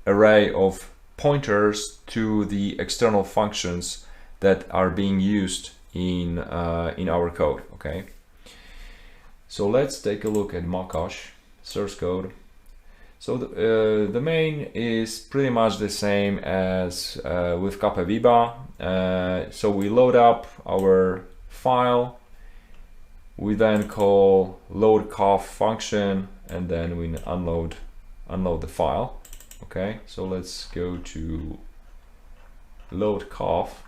array of pointers to the external functions that are being used in our code. Okay, so let's take a look at Mokosh source code. So the main is pretty much the same as with CaFeBiBa. So we load up our file, we then call load COFF function, and then we unload the file. Okay, so let's go to load COFF.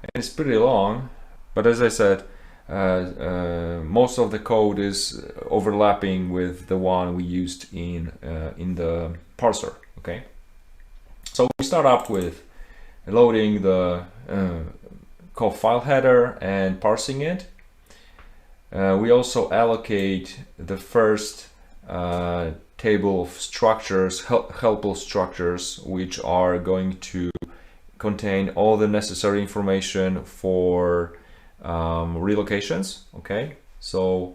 And it's pretty long, but as I said, most of the code is overlapping with the one we used in the parser. Okay, so we start up with loading the COFF file header and parsing it. We also allocate the first table of structures, helpful structures, which are going to contain all the necessary information for relocations. Okay, so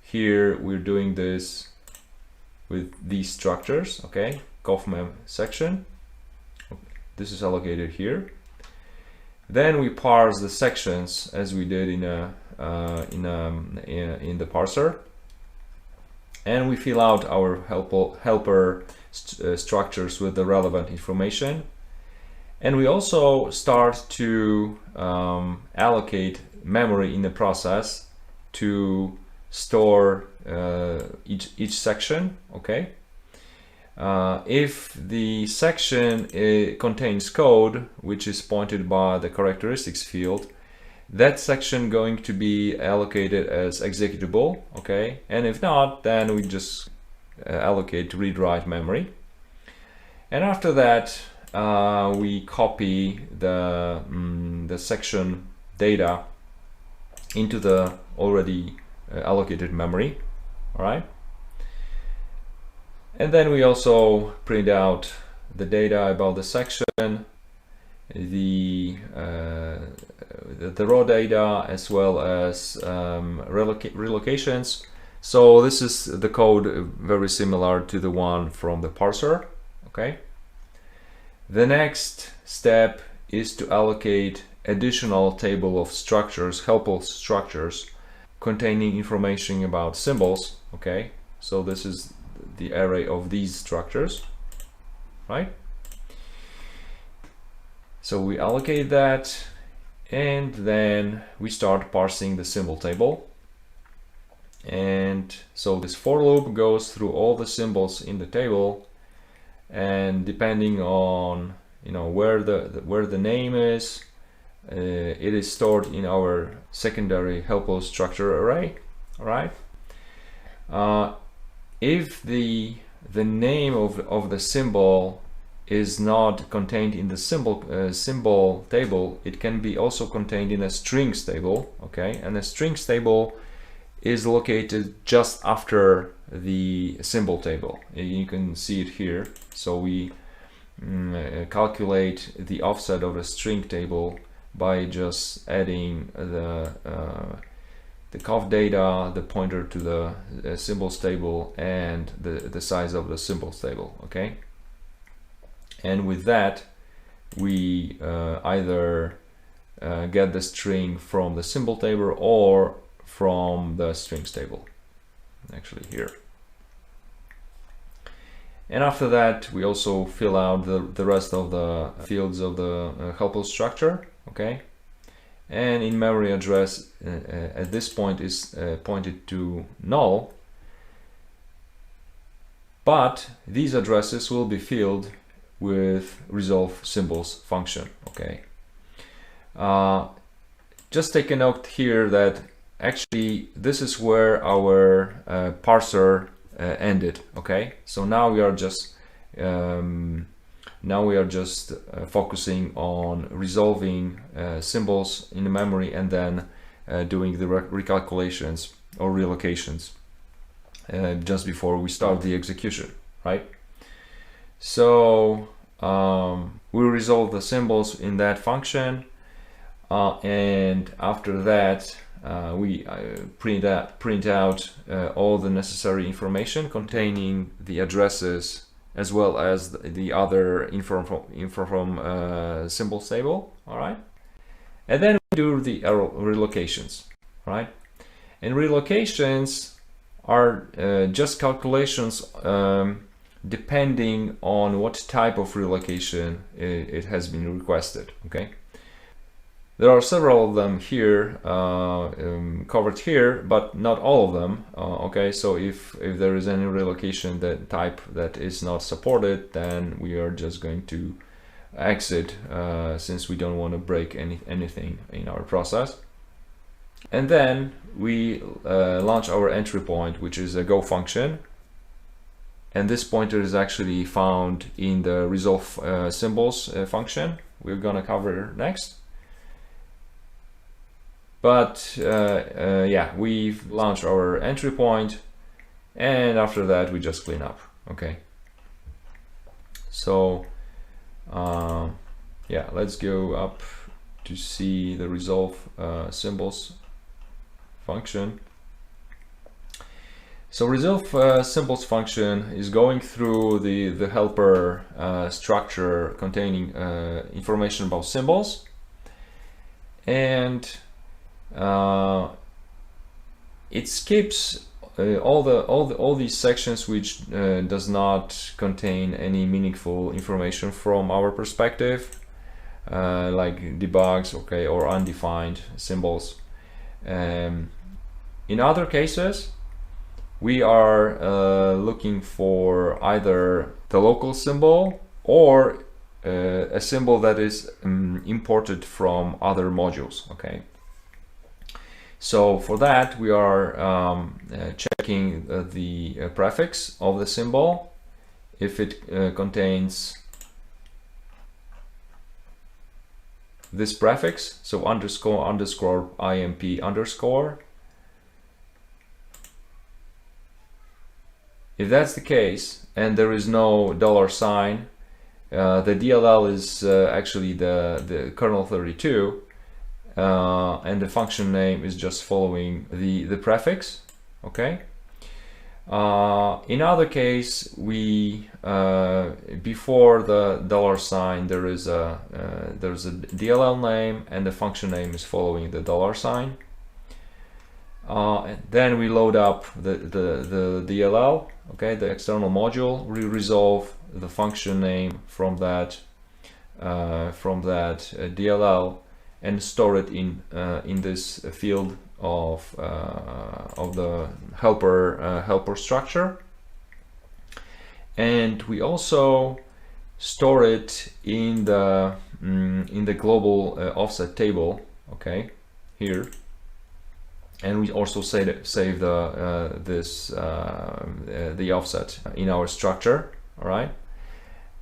here we're doing this with these structures. Okay, COFF section, this is allocated here. Then we parse the sections as we did in the parser, and we fill out our helper structures with the relevant information. And we also start to allocate memory in the process to store each section. Okay, if the section contains code which is pointed by the characteristics field, that section going to be allocated as executable. Okay, and if not, then we just allocate read-write memory. And after that, we copy the section data into the already allocated memory. All right, and then we also print out the data about the section, the raw data, as well as relocations. So this is the code very similar to the one from the parser. Okay. The next step is to allocate additional table of structures, helpful structures, containing information about symbols. Okay, so this is the array of these structures, right? So we allocate that, and then we start parsing the symbol table. And so this for loop goes through all the symbols in the table, and depending on where the name is, it is stored in our secondary helpful structure array. All right. If the name of the symbol is not contained in the symbol table, it can be also contained in a strings table. Okay, and a strings table is located just after the symbol table. You can see it here. So we calculate the offset of a string table by just adding the COFF data, the pointer to the symbols table, and the size of the symbols table. Okay, and with that we either get the string from the symbol table or from the strings table, actually here. And after that, we also fill out the rest of the fields of the helpful structure. Okay, and in memory address at this point is pointed to null, but these addresses will be filled with resolve symbols function. Okay. Just take a note here that actually this is where our parser ended. Okay, so now we are just focusing on resolving symbols in the memory and then doing the recalculations or relocations just before we start the execution, right? So we resolve the symbols in that function, and after that we print out all the necessary information containing the addresses as well as the other info from symbols table. All right, and then we do the relocations, right? And relocations are just calculations depending on what type of relocation it has been requested. Okay, there are several of them here covered here, but not all of them. Okay, so if there is any relocation that type that is not supported, then we are just going to exit since we don't want to break anything in our process. And then we launch our entry point, which is a go function. And this pointer is actually found in the resolve symbols function we're going to cover next. But yeah, we've launched our entry point, and after that we just clean up. Okay, so yeah, let's go up to see the resolve symbols function. So resolve symbols function is going through the helper structure containing information about symbols, and it skips all these sections which does not contain any meaningful information from our perspective, like debugs, okay, or undefined symbols. In other cases, we are looking for either the local symbol or a symbol that is imported from other modules. Okay, so for that we are checking the prefix of the symbol. If it contains this prefix, so underscore underscore imp underscore, if that's the case and there is no $sign, the DLL is actually the kernel 32, and the function name is just following the prefix. Okay. In other case, we before the $sign there's a DLL name and the function name is following the $sign. And then we load up the DLL, okay, the external module. We resolve the function name from that DLL and store it in this field of the helper structure. And we also store it in the global offset table, okay, here. And we also save the offset in our structure. All right,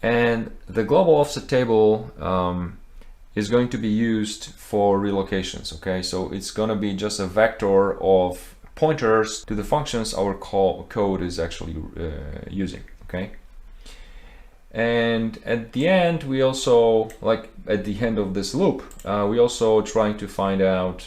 and the global offset table is going to be used for relocations. Okay, so it's going to be just a vector of pointers to the functions our code is actually using. Okay, and at the end, we also, like at the end of this loop, we also trying to find out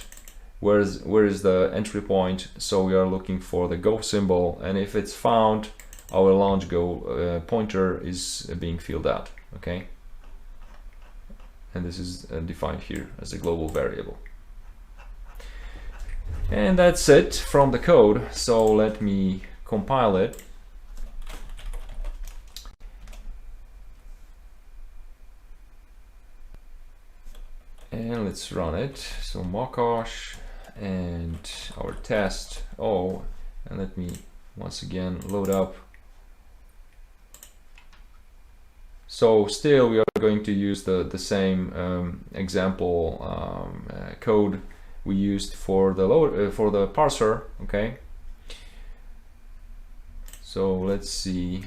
where is the entry point. So we are looking for the go symbol, and if it's found, our launch go pointer is being filled out. Okay, and this is defined here as a global variable. And that's it from the code. So let me compile it. And let's run it. So Mokosh and our test. Oh, and let me once again load up So still we are going to use the same example code we used for the parser. Okay. So let's see.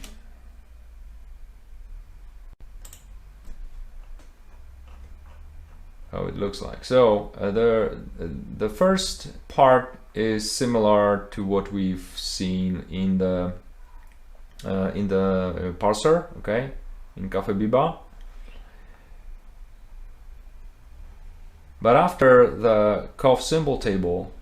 How it looks like. So the first part is similar to what we've seen in the parser, okay, in CaFeBiBa. But after the COFF symbol table,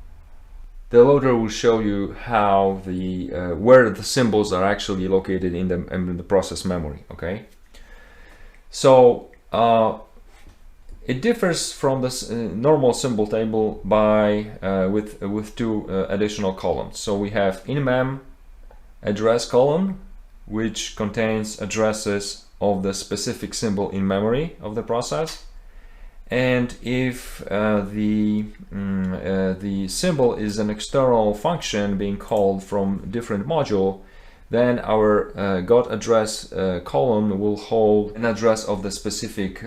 the loader will show you how the where the symbols are actually located in the process memory. Okay, so it differs from the normal symbol table by with two additional columns. So we have in-mem address column, which contains addresses of the specific symbol in memory of the process. And if the symbol is an external function being called from different module, then our got address column will hold an address of the specific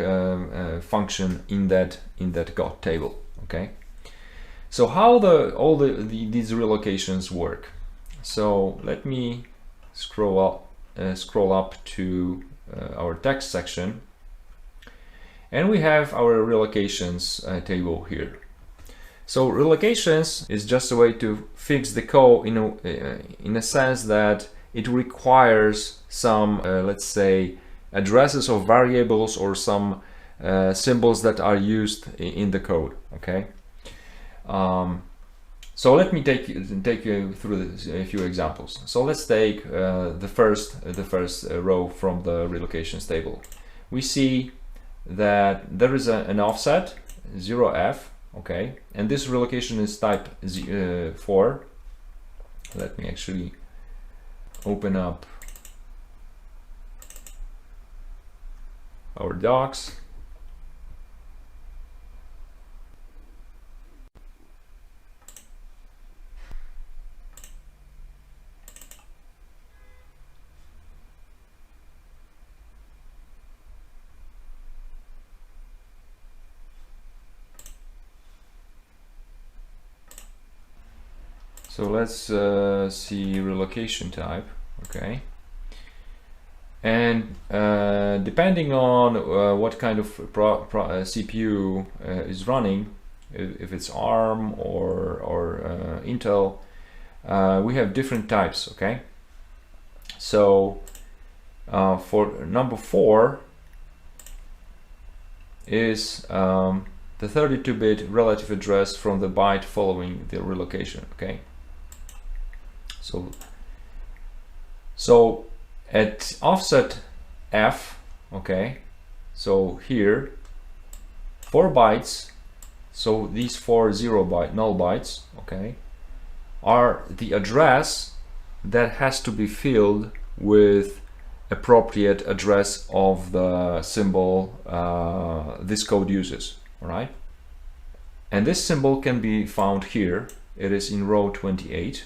function in that got table. Okay. So how these relocations work? So let me scroll up to our text section, and we have our relocations table here. So relocations is just a way to fix the code in a sense that it requires some, let's say, addresses of variables or some symbols that are used in the code. Okay. So let me take you through a few examples. So let's take the first row from the relocations table. We see that there is an offset 0f. Okay, and this relocation is type 4. Let me actually open up our docs. So let's see relocation type. Okay, and depending on what kind of CPU is running, if it's ARM or Intel, we have different types. Okay, so for number 4 is the 32-bit relative address from the byte following the relocation. Okay, so at offset f, okay, so here 4 bytes, so these 4 0-byte null bytes, okay, are the address that has to be filled with appropriate address of the symbol this code uses. All right, and this symbol can be found here. It is in row 28.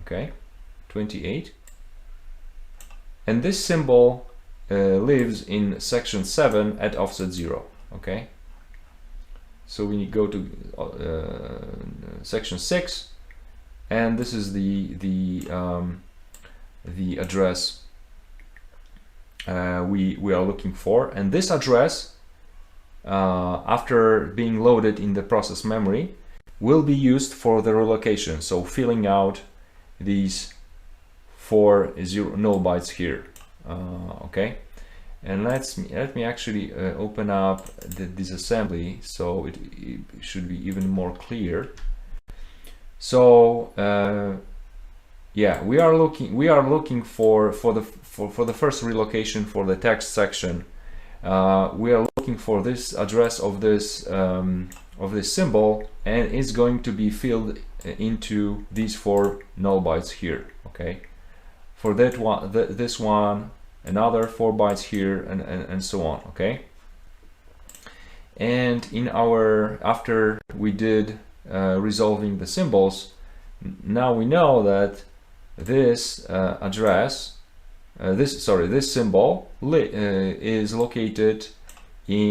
Okay, 28, and this symbol lives in section 7 at offset 0. Okay, so we go to section 6, and this is the address we are looking for, and this address after being loaded in the process memory will be used for the relocation, so filling out these 4 null bytes here. Okay, and let me actually open up this assembly so it should be even more clear. So yeah, we are looking for the first relocation for the text section. We are looking for this address of this symbol, and it's going to be filled into these 4 null bytes here. Okay, for that one, this one, another 4 bytes here, and so on. Okay, and in our after we did resolving the symbols, now we know that this address this symbol is located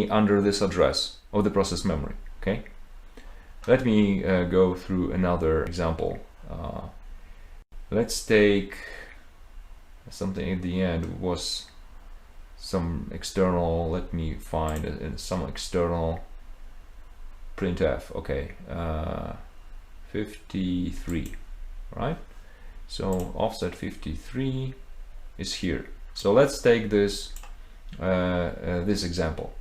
under this address of the process memory. Okay, let me go through another example. Let's take something at the end was some external. Let me find some external printf. Okay, 53, right? So offset 53 is here. So let's take this this example.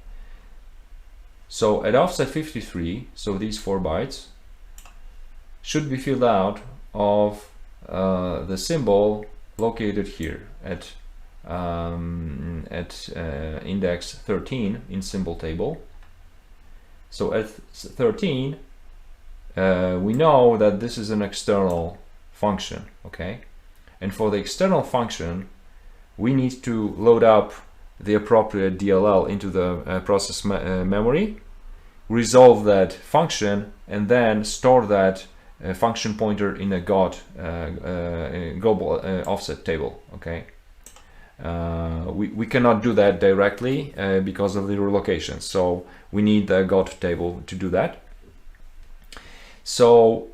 So at offset 53, so these 4 bytes should be filled out of the symbol located here at index 13 in symbol table. So at 13, we know that this is an external function, okay? And for the external function, we need to load up the appropriate DLL into the process memory, resolve that function, and then store that function pointer in a global offset table. Okay, we cannot do that directly because of the relocation, so we need the GOT table to do that. So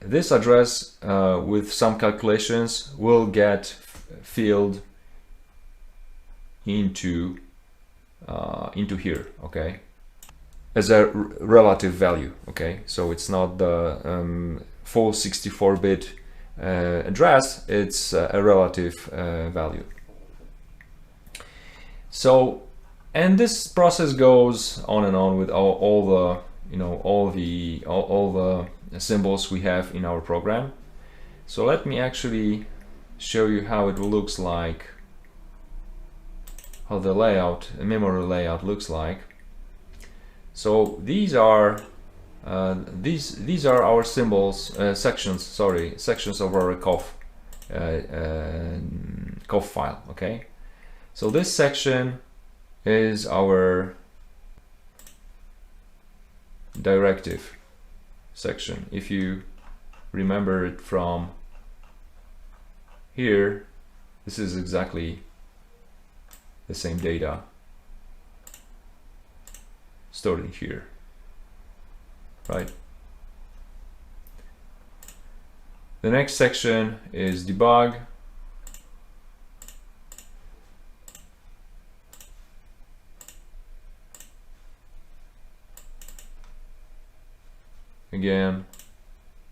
this address with some calculations will get filled into here, okay, as a relative value. Okay, so it's not the full 64-bit address, it's a relative value. So, and this process goes on and on with all the, you know, all the symbols we have in our program. So let me actually show you how it looks like, how the layout, memory layout looks like. So these are our symbols, sections of our COFF file. Okay, so this section is our directive section. If you remember it from here, this is exactly the same data stored in here, right? The next section is debug. Again,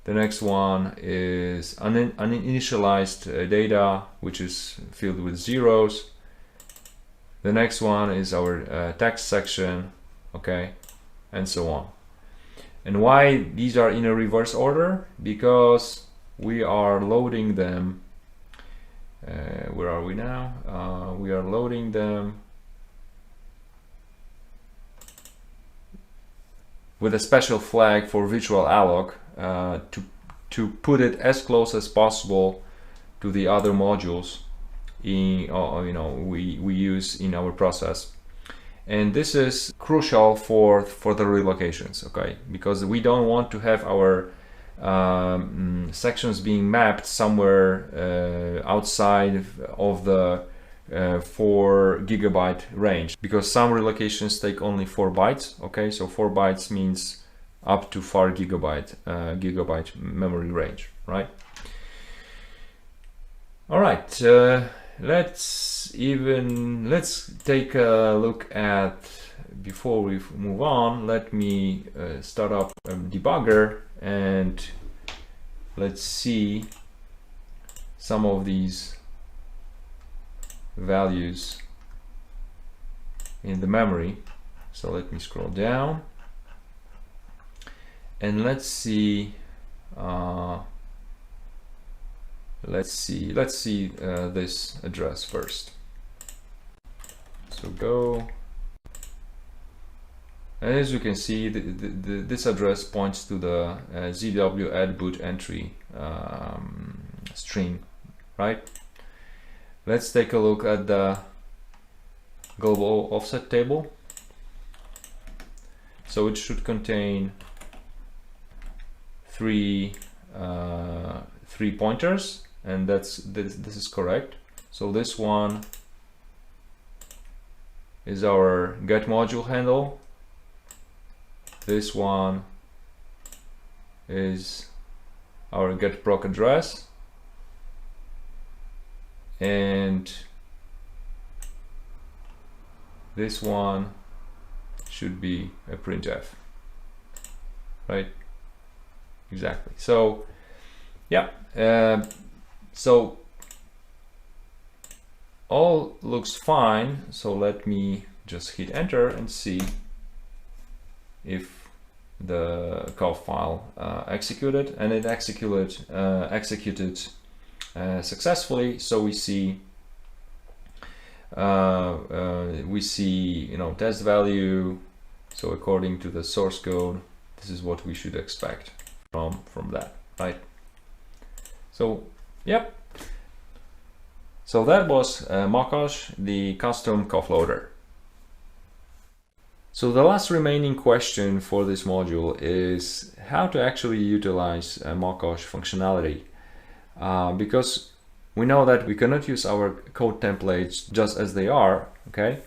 the next one is uninitialized data, which is filled with zeros. The next one is our text section, okay, and so on. And why these are in a reverse order? Because we are loading them. Where are we now? We are loading them with a special flag for virtual alloc to put it as close as possible to the other modules we use in our process. And this is crucial for the relocations, okay, because we don't want to have our sections being mapped somewhere outside of the 4 GB range, because some relocations take only 4 bytes. Okay, so 4 bytes means up to 4 gigabyte memory range, right? All right, let's take a look at, before we move on, let me start up a debugger and let's see some of these values in the memory. So let me scroll down and let's see this address first. So go, and as you can see, this address points to the ZW add boot entry string, right? Let's take a look at the global offset table. So it should contain three pointers, and this is correct. So this one is our get module handle. This one is our get proc address, and this one should be a printf, right? Exactly. So yeah, so all looks fine. So let me just hit enter and see if the COFF file executed, and it executed successfully. So we see test value. So according to the source code, this is what we should expect from that, right? So yep. So that was Mokosh, the custom COFF loader. So the last remaining question for this module is how to actually utilize Mokosh functionality, because we know that we cannot use our code templates just as they are, okay?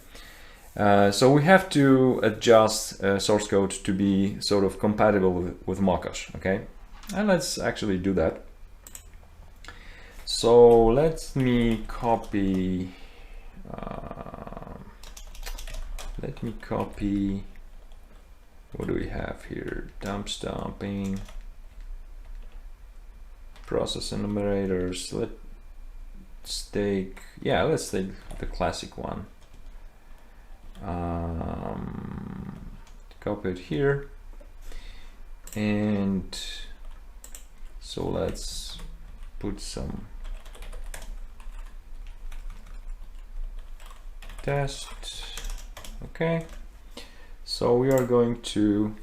So we have to adjust source code to be sort of compatible with Mokosh, okay? And let's actually do that. So let me copy. What do we have here? Timestomping, process enumerators. Let's take the classic one. Copy it here, and so let's put some test. Okay, so we are going to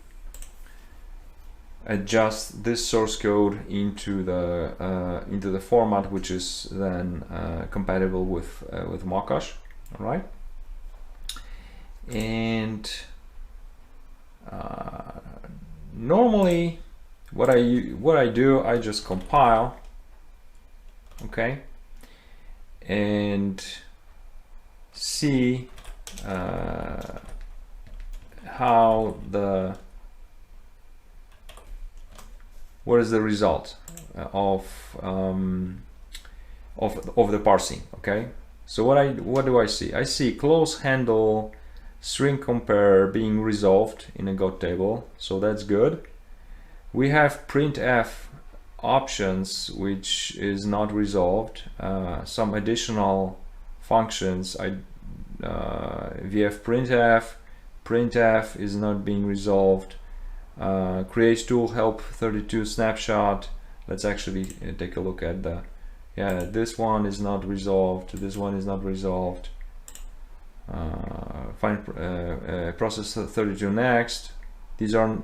adjust this source code into the format which is then compatible with Mokosh. All right, and normally what I do, I just compile, okay, and see what is the result of the parsing. Okay, so what do I see? I see close handle string compare being resolved in a GOT table, so that's good. We have printf options which is not resolved. Some additional functions, vf printf is not being resolved. Create tool help 32 snapshot. Let's actually take a look at this one is not resolved, this one is not resolved. Find process 32 next. These are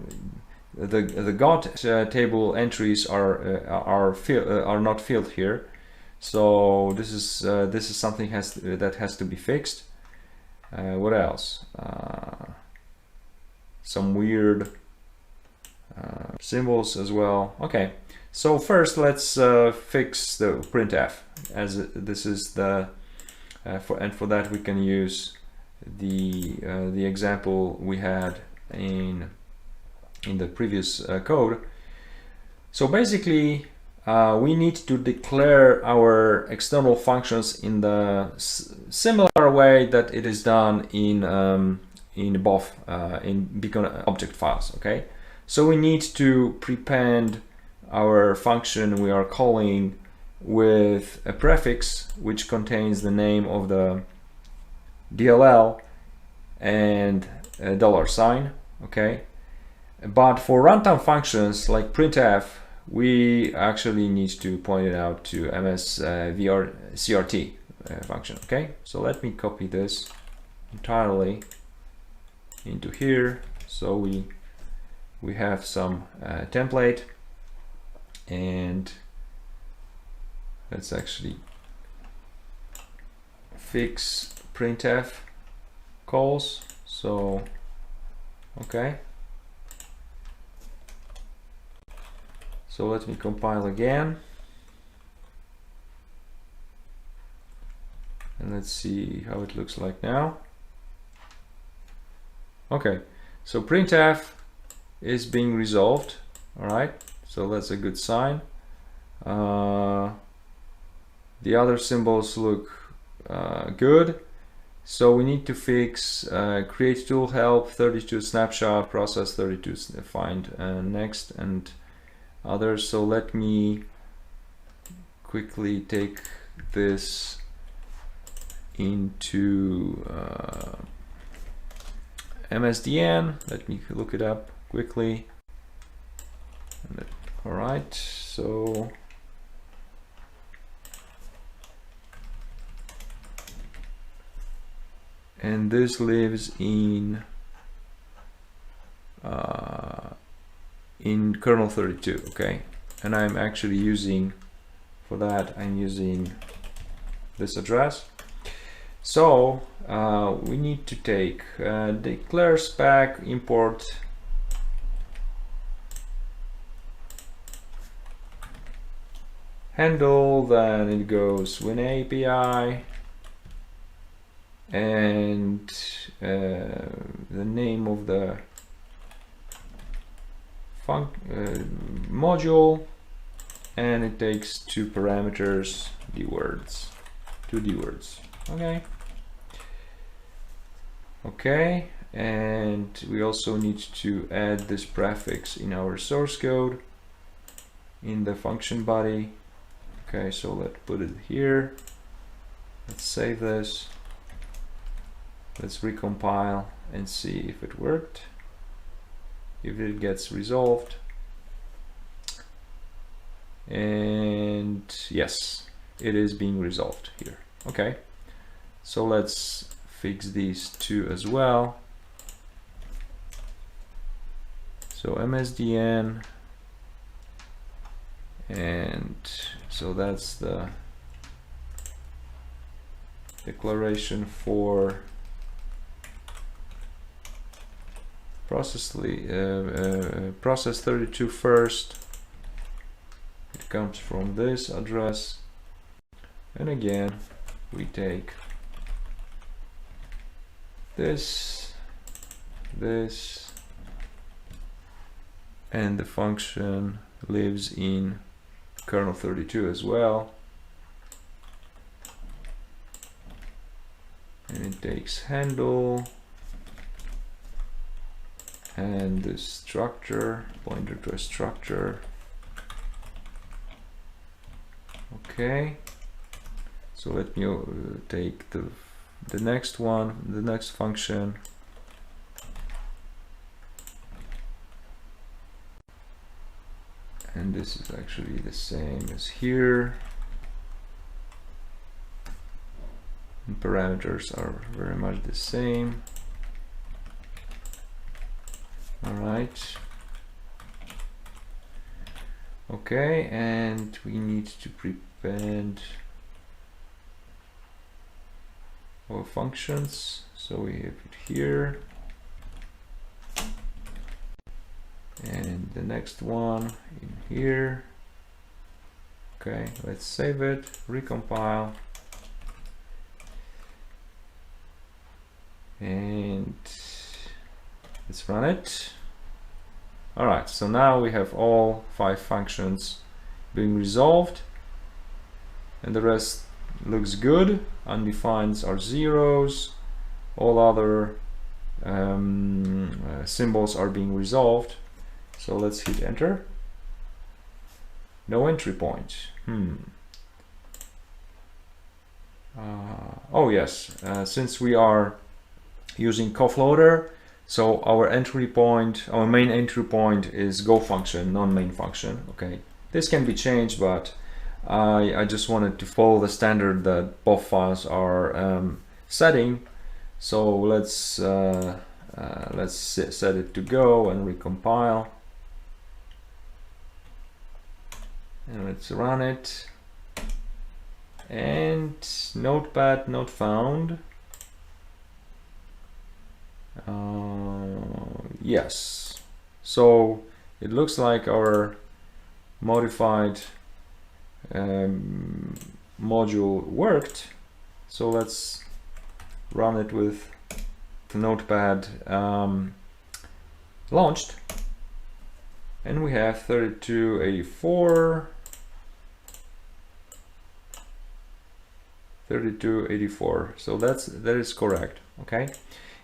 the GOT table entries are not filled here. So this is something that has to be fixed. What else? Some weird symbols as well. Okay, so first let's fix the printf, as this is the for that we can use the example we had in the previous code. So basically we need to declare our external functions in the similar way that it is done in both in Beacon object files. Okay, so we need to prepend our function we are calling with a prefix which contains the name of the DLL and a $sign. Okay, but for runtime functions like printf, we actually need to point it out to MSVCRT function. Okay, so let me copy this entirely into here. So we have some template, and let's actually fix printf calls. So okay, so let me compile again. And let's see how it looks like now. Okay, so printf is being resolved. All right, so that's a good sign. The other symbols look good. So we need to fix create tool help 32 snapshot, process 32 find next, and others. So let me quickly take this into MSDN. Let me look it up quickly. All right, so and this lives in kernel 32. Okay, and I'm actually using, for that I'm using this address. So we need to take declare spec import handle, then it goes win API, and the name of the module, and it takes two parameters, two dwords. Okay, and we also need to add this prefix in our source code in the function body. Okay, so let's put it here. Let's save this. Let's recompile and see if it worked, if it gets resolved. And yes, it is being resolved here. Okay, so let's fix these two as well. So MSDN, and so that's the declaration for process 32 first. It comes from this address, and again we take this, and the function lives in kernel 32 as well, and it takes handle and the structure, pointer to a structure. Okay, so let me take the next one, the next function, and this is actually the same as here, and parameters are very much the same. All right, okay, and we need to prepend our functions, so we have it here, and the next one in here. Okay, let's save it, recompile, and let's run it. All right, so now we have all 5 functions being resolved, and the rest looks good. Undefineds are zeros. All other symbols are being resolved. So let's hit enter. No entry point. Oh yes, since we are using COFF loader, so our entry point, our main entry point is go function, non-main function. Okay, this can be changed, but I just wanted to follow the standard that both files are setting. So let's set it to go and recompile, and let's run it. And notepad not found. Yes, so it looks like our modified module worked. So let's run it with the notepad launched, and we have 3284, 3284. So that is correct. Okay.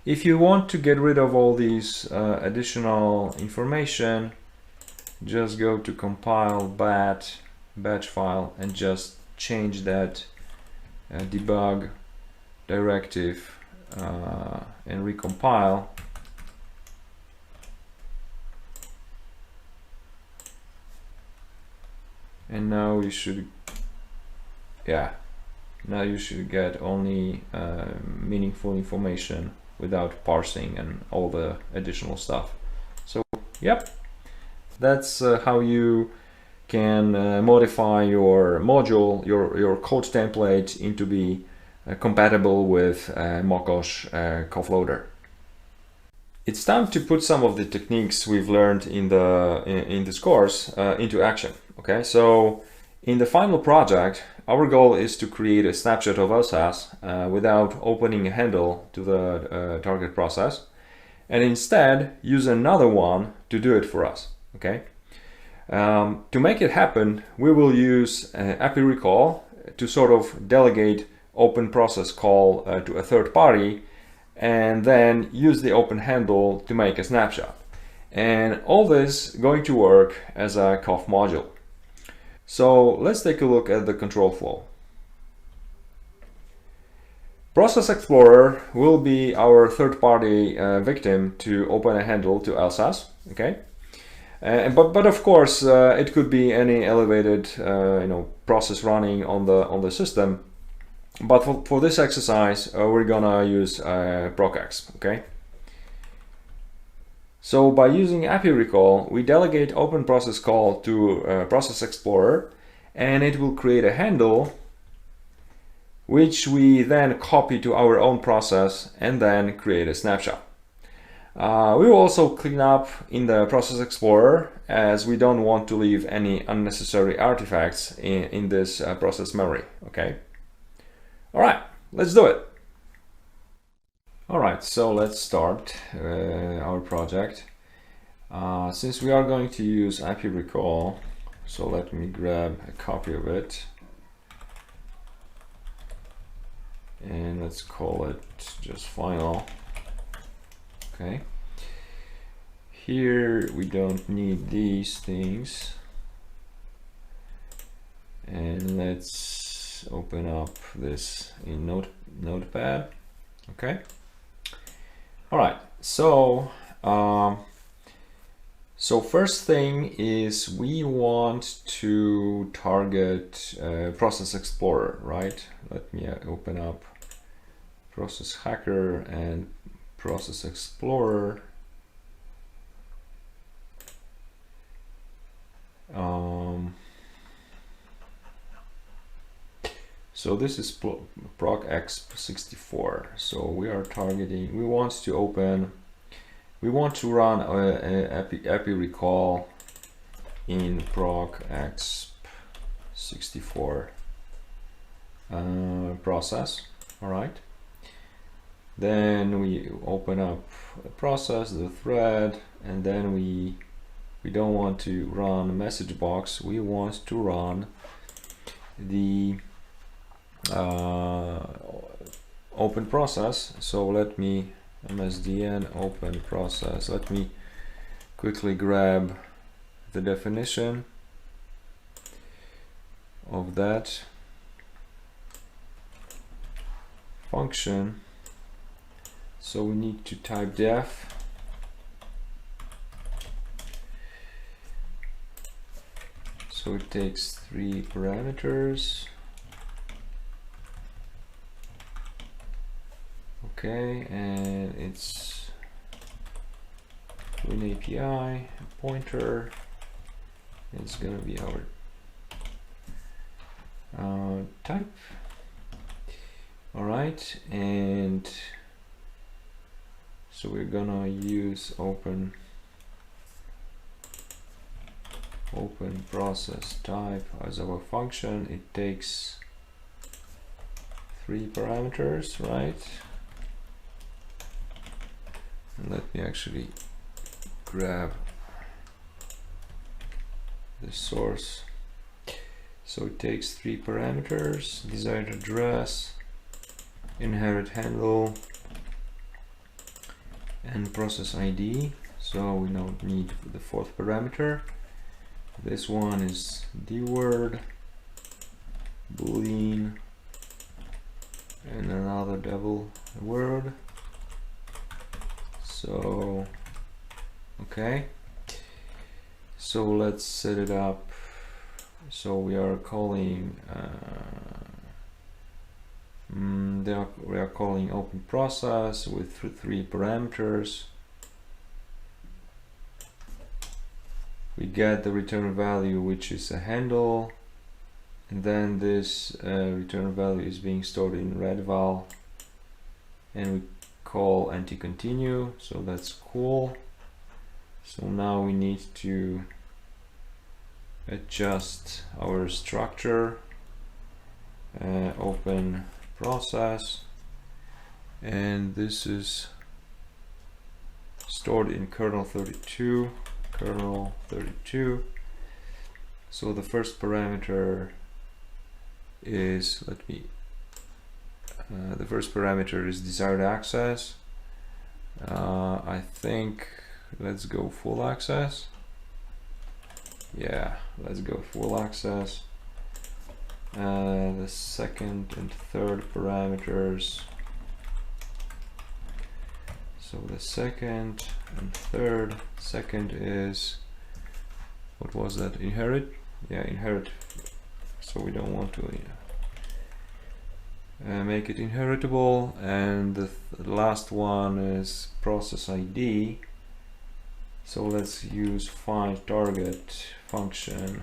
If you want to get rid of all these additional information, just go to compile batch file and just change that debug directive and recompile. And now you should, now you should get only meaningful information without parsing and all the additional stuff. So yep, that's how you can modify your module, your code template into be compatible with Mokosh COFF loader. It's time to put some of the techniques we've learned in this course into action. Okay, so in the final project, our goal is to create a snapshot of LSAS without opening a handle to the target process, and instead use another one to do it for us. Okay, to make it happen, we will use ApiReeKall to sort of delegate open process call to a third party, and then use the open handle to make a snapshot. And all this going to work as a COFF module. So let's take a look at the control flow. Process Explorer will be our third-party victim to open a handle to LSAS. Okay, but of course it could be any elevated process running on the system. But for this exercise, we're gonna use procx. Okay. So by using ApiReeKall, we delegate open process call to Process Explorer, and it will create a handle which we then copy to our own process and then create a snapshot. We will also clean up in the Process Explorer, as we don't want to leave any unnecessary artifacts in this process memory. Okay. All right, let's do it. All right, so let's start our project. Since we are going to use ApiReeKall, so let me grab a copy of it. And let's call it just final. Okay. Here we don't need these things. And let's open up this in Notepad. Okay. All right. So first thing is we want to target Process Explorer, right? Let me open up Process Hacker and Process Explorer. So this is procx64. So we are targeting, we want to run ApiReeKall in procx64 process. All right. Then we open up a process, the thread, and then we don't want to run a message box. We want to run the open process. So let me msdn open process. Let me quickly grab the definition of that function. So we need to type def. So it takes 3 parameters. Okay, and it's an API, a pointer. It's gonna be our type. All right, and so we're gonna use open process type as our function. It takes 3 parameters, right? And let me actually grab the source. So it takes 3 parameters: desired address, inherit handle, and process ID. So we now need the 4th parameter. This one is dword, boolean, and another double word. So okay, so let's set it up. So we are calling we are calling open process with 3 parameters. We get the return value, which is a handle, and then this return value is being stored in redval, and we call anti-continue, so that's cool. So now we need to adjust our structure, open process, and this is stored in kernel 32. So the first parameter is, the first parameter is desired access. I think let's go full access. Yeah, let's go full access. The second and third parameters. So the second and third. Second is, what was that? Inherit? Yeah, inherit. So we don't want to make it inheritable. And the last one is process ID. So let's use find target function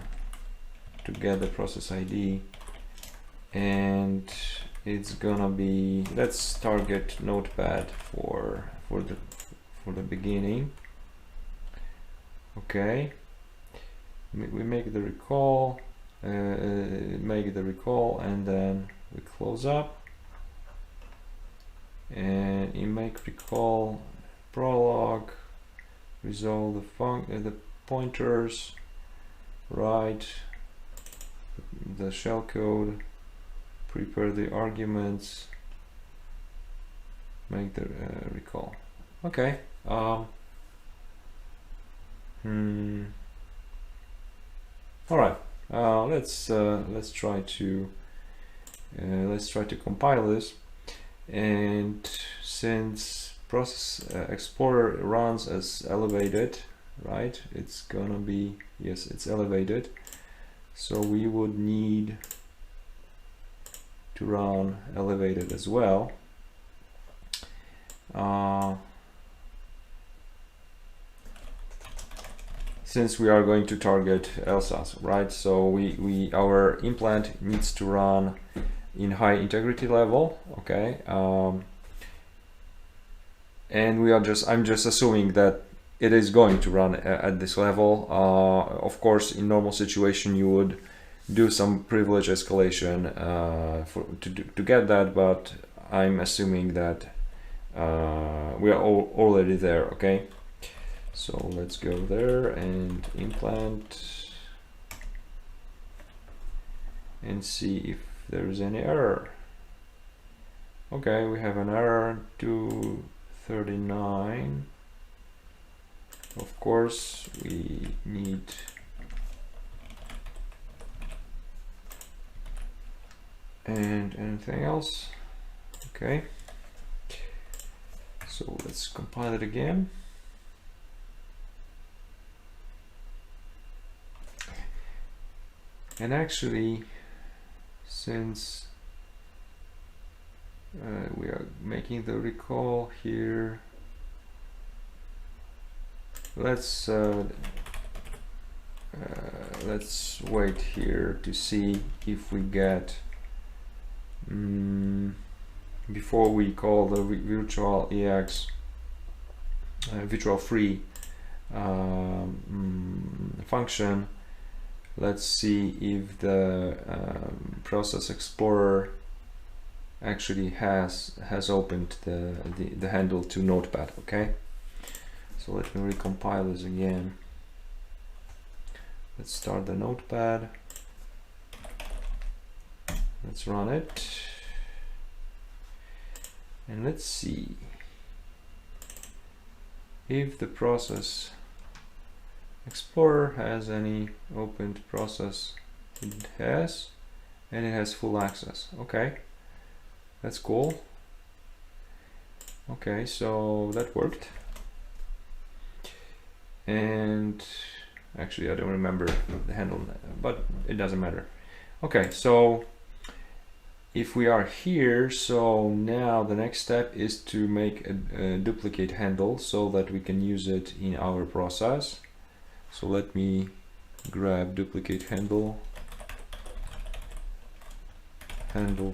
to get the process ID, and it's gonna be, let's target notepad for the beginning. Okay, we make the recall, and then we close up, and in make recall prolog, resolve the pointers, write the shellcode, prepare the arguments, make the recall. Okay. All right. Let's try to compile this. And since process explorer runs as elevated, right? It's gonna be, yes, it's elevated. So we would need to run elevated as well. Since we are going to target LSAS, right? So our implant needs to run in high integrity level, okay? And I'm just assuming that it is going to run at this level. Of course, in normal situation, you would do some privilege escalation to get that, but I'm assuming that we are already there, okay? So let's go there and implant and see if there's any error. Okay, we have an error, 239. Of course, we need and anything else. Okay, so let's compile it again. And actually, since we are making the recall here, let's wait here to see if we get before we call the virtual EX virtual free function. Let's see if the process explorer actually has opened the handle to Notepad. Okay, so let me recompile this again. Let's start the Notepad. Let's run it, and let's see if the process Explorer has any opened process. It has, and it has full access. Okay, that's cool. Okay, so that worked. And actually I don't remember the handle, but it doesn't matter. Okay, so if we are here, so now the next step is to make a duplicate handle so that we can use it in our process. So let me grab duplicate handle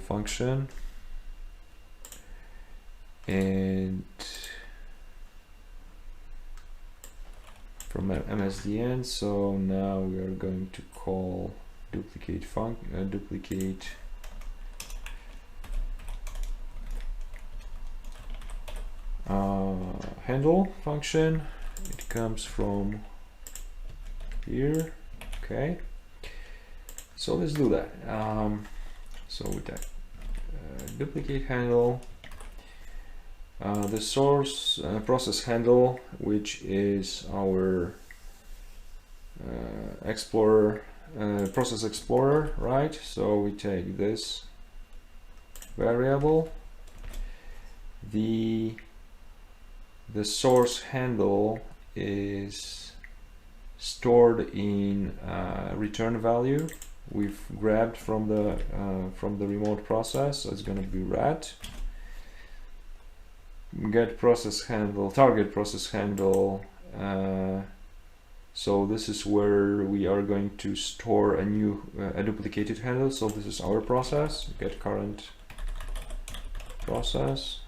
function, and from MSDN. So now we are going to call duplicate handle function. It comes from here. Okay, so let's do that. So with that duplicate handle, the source process handle, which is our explorer, process explorer, right? So we take this variable. The source handle is stored in return value we've grabbed from the remote process, so it's going to be rat. Get process handle, target process handle. So this is where we are going to store a duplicated handle. So this is our process. Get current process.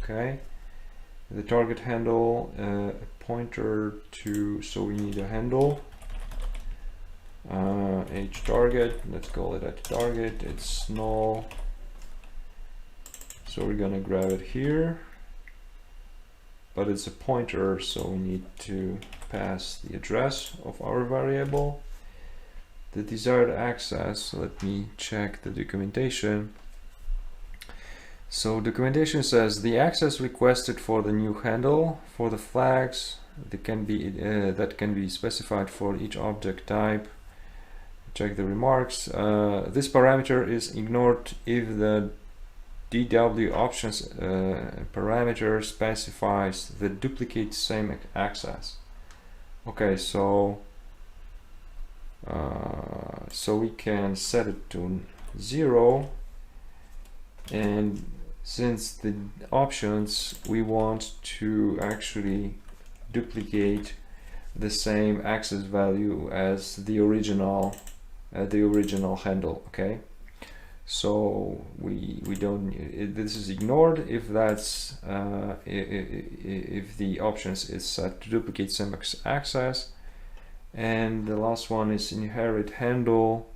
Okay. The target handle, a pointer to, so we need a handle. H target, let's call it at target, it's null. So we're gonna grab it here, but it's a pointer, so we need to pass the address of our variable. The desired access, let me check the documentation. So documentation says the access requested for the new handle for the flags that can be specified for each object type. Check the remarks. This parameter is ignored if the DW options parameter specifies the duplicate same access. Okay, so we can set it to 0, and since the options, we want to actually duplicate the same access value as the original handle. Okay, so we don't, this is ignored if that's if the options is set to duplicate same access. And the last one is inherit handle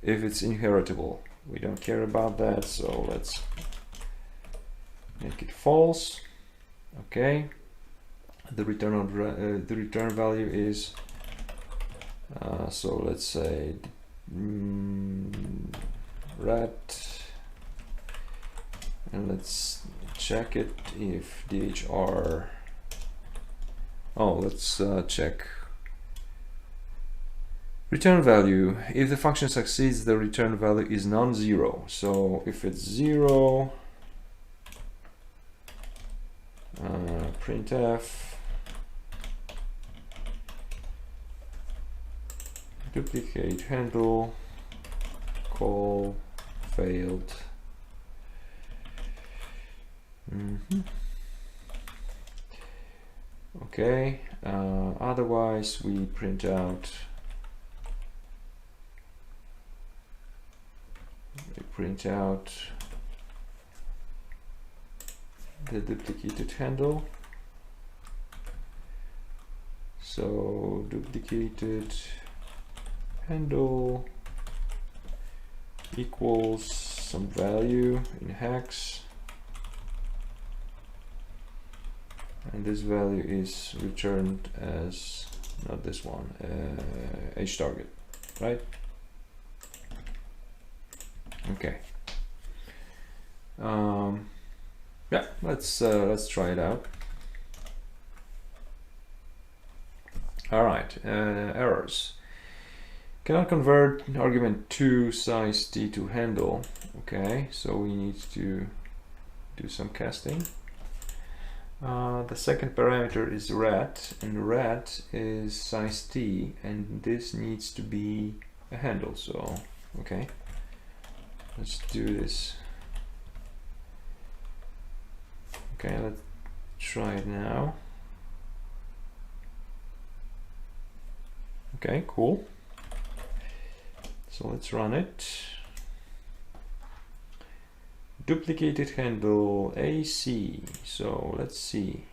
if it's inheritable. We don't care about that, so let's make it false. Okay, the return value is so let's say rat, and let's check it if dhr. Oh, let's check return value. If the function succeeds, the return value is non-zero. So if it's 0, printf duplicate handle call failed. Okay, otherwise we print out the duplicated handle. So duplicated handle equals some value in hex, and this value is returned as, not this one, htarget, right? Okay. Yeah, let's try it out. All right, errors. Cannot convert argument 2 size t to handle. Okay, so we need to do some casting. The second parameter is ret, and ret is size t, and this needs to be a handle. So, okay, let's do this. Okay, let's try it now. Okay, cool. So let's run it. Duplicated handle AC. So let's see.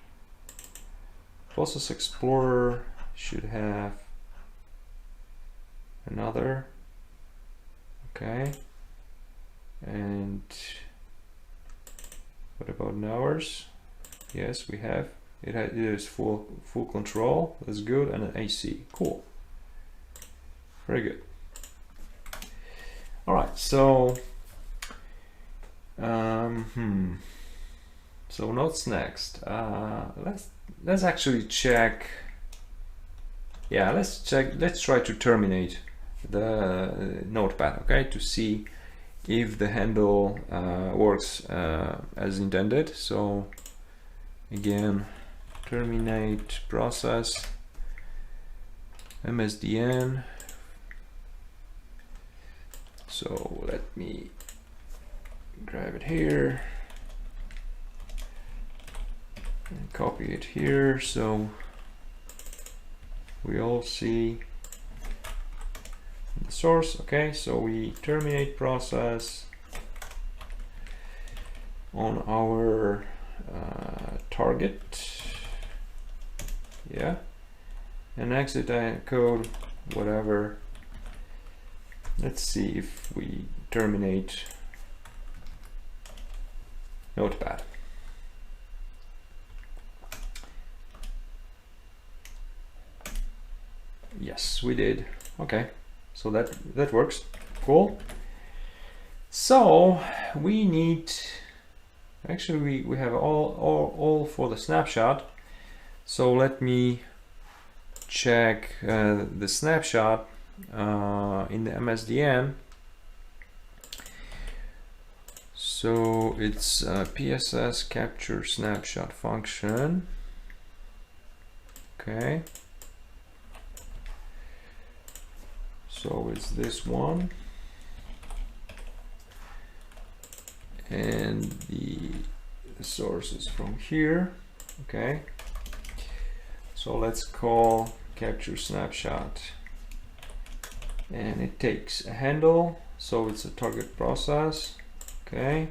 Process Explorer should have another. Okay. And what about ours? Yes, we have. It is full control. That's good. And an AC. Cool. Very good. All right. So. So what's next? Let's actually check. Yeah, let's try to terminate the notepad. Okay, to see if the handle works as intended. So again, terminate process MSDN. So let me grab it here and copy it here, so we all see the source. Okay, so we terminate process on our target, yeah, and exit code, whatever. Let's see if we terminate notepad. Yes, we did. Okay, so that works. Cool. So we need, actually we have all for the snapshot. So let me check the snapshot in the MSDN. So it's PSS capture snapshot function. Okay. So it's this one. And the source is from here. Okay. So let's call capture snapshot. And it takes a handle. So it's a target process. Okay.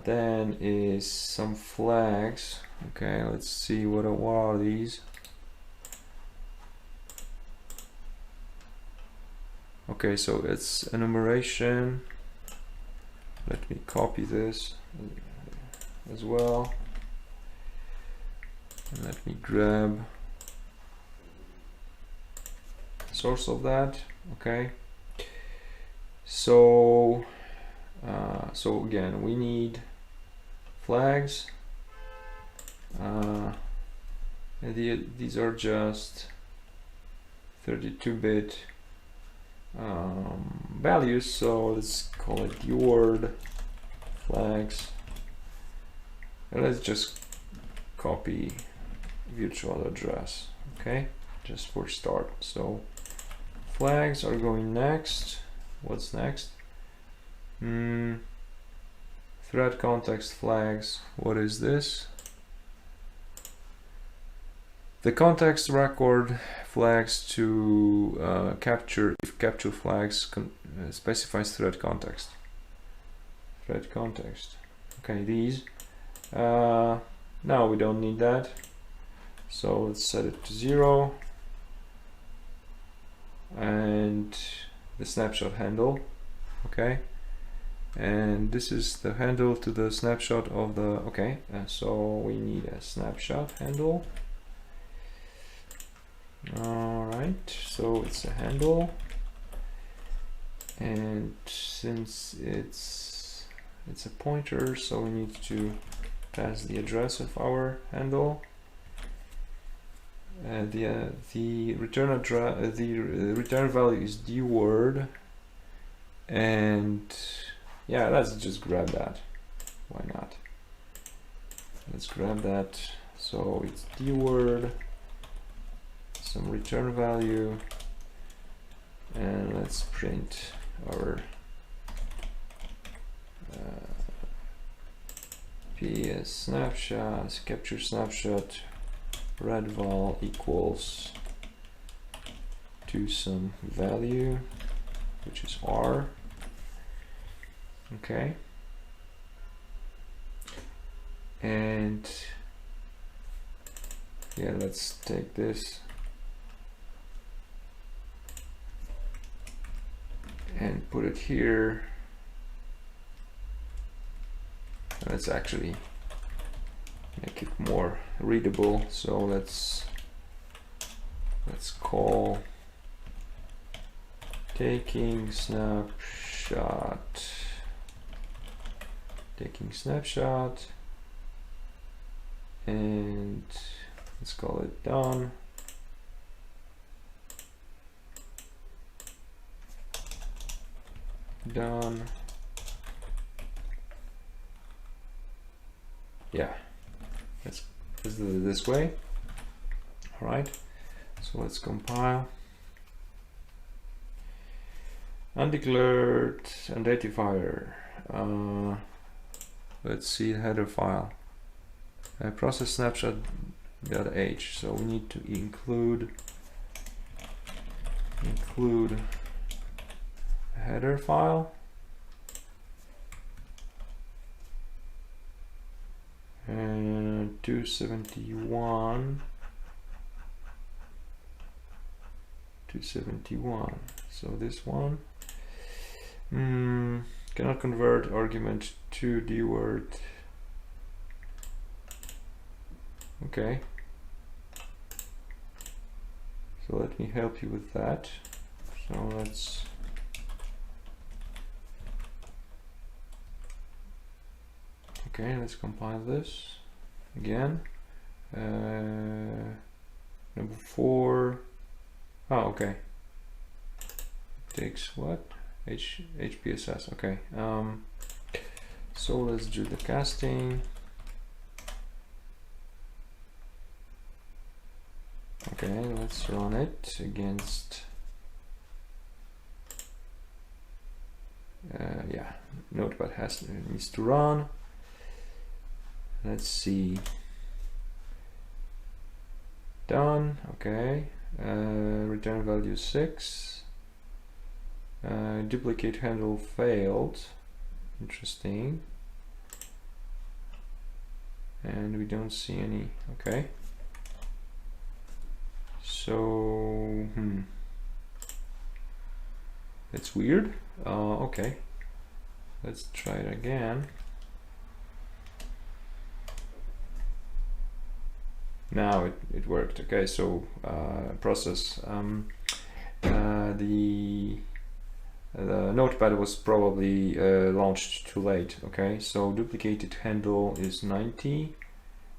Then is some flags. Okay, let's see what are these. Okay, so it's enumeration. Let me copy this as well. And let me grab the source of that. Okay. So again, we need flags. And these are just 32-bit values. So let's call it keyword flags. And let's just copy virtual address. Okay, just for start. So flags are going next. What's next? Thread context flags. What is this? The context record flags to capture, if capture flags specifies thread context. Thread context. Okay, these. Now we don't need that. So let's set it to 0. And the snapshot handle, okay, and this is the handle to the snapshot of the, okay, so we need a snapshot handle. All right, so it's a handle, and since it's a pointer, so we need to pass the address of our handle. The return address, the return value is dword, and yeah, let's just grab that. Why not? Let's grab that. So it's dword, some return value, and let's print our PS snapshot, capture snapshot. Redval equals to some value, which is R. Okay. And yeah, let's take this and put it here. Let's actually make it more readable, so let's call taking snapshot, and let's call it done. Yeah, let's do it this way. All right, so let's compile. Undeclared identifier. Let's see the header file. Process snapshot.h. So we need to include a header file. And 271. So this one. Cannot convert argument to dword. Okay. So let me help you with that. So let's compile this again. Number 4. Oh, okay. Takes what? HPSS. Okay. So let's do the casting. Okay, let's run it against. Yeah, Notepad needs to run. Let's see. Done. Okay. Return value 6. Duplicate handle failed. Interesting. And we don't see any. Okay. So that's weird. Okay. Let's try it again. Now it worked. Okay, so process. The Notepad was probably launched too late. Okay, so duplicated handle is 90.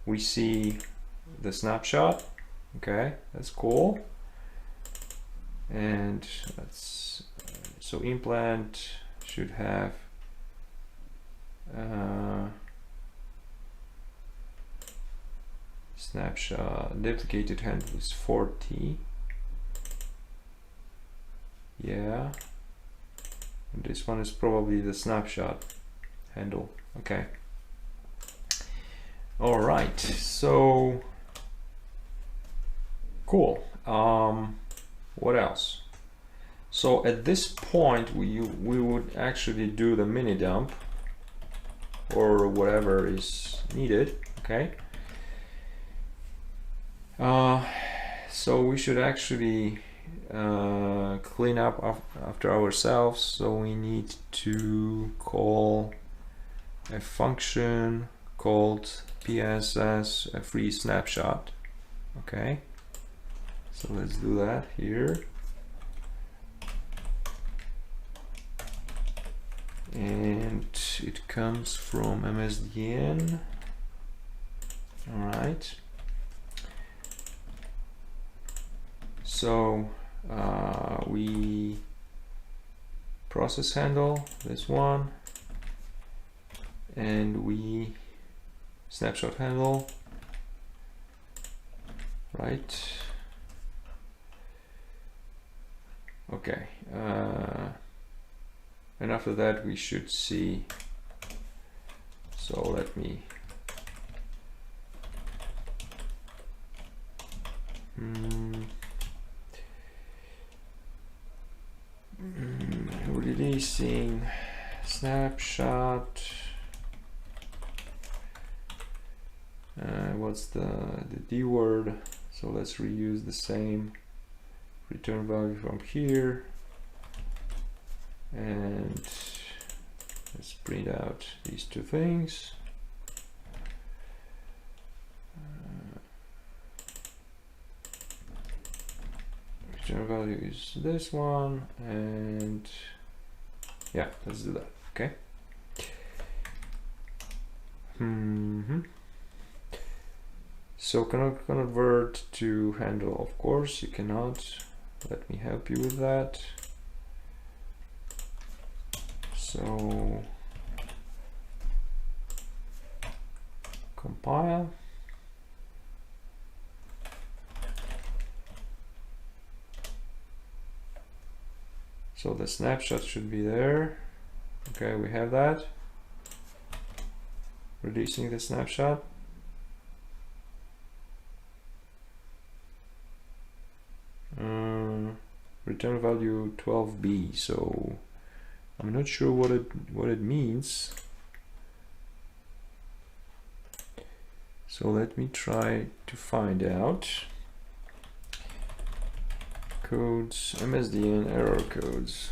We see the snapshot. Okay, that's cool. And let's so implant should have snapshot. Duplicated handle is 40. Yeah. And this one is probably the snapshot handle. Okay. All right. So cool. What else? So at this point, we would actually do the mini dump or whatever is needed. Okay. So we should actually clean up after ourselves, so we need to call a function called PSS a free snapshot. Okay, so let's do that here. And it comes from MSDN. All right. So we process handle this one, and we snapshot handle, right? Okay. And after that we should see, so let me releasing snapshot. What's the D word? So let's reuse the same return value from here, and let's print out these two things. Return value is this one, and yeah, let's do that. Okay. So cannot convert to handle, of course you cannot. Let me help you with that. So compile. So the snapshot should be there. Okay, we have that. Releasing the snapshot. Return value 12B. So I'm not sure what it means. So let me try to find out. Codes, MSDN error codes.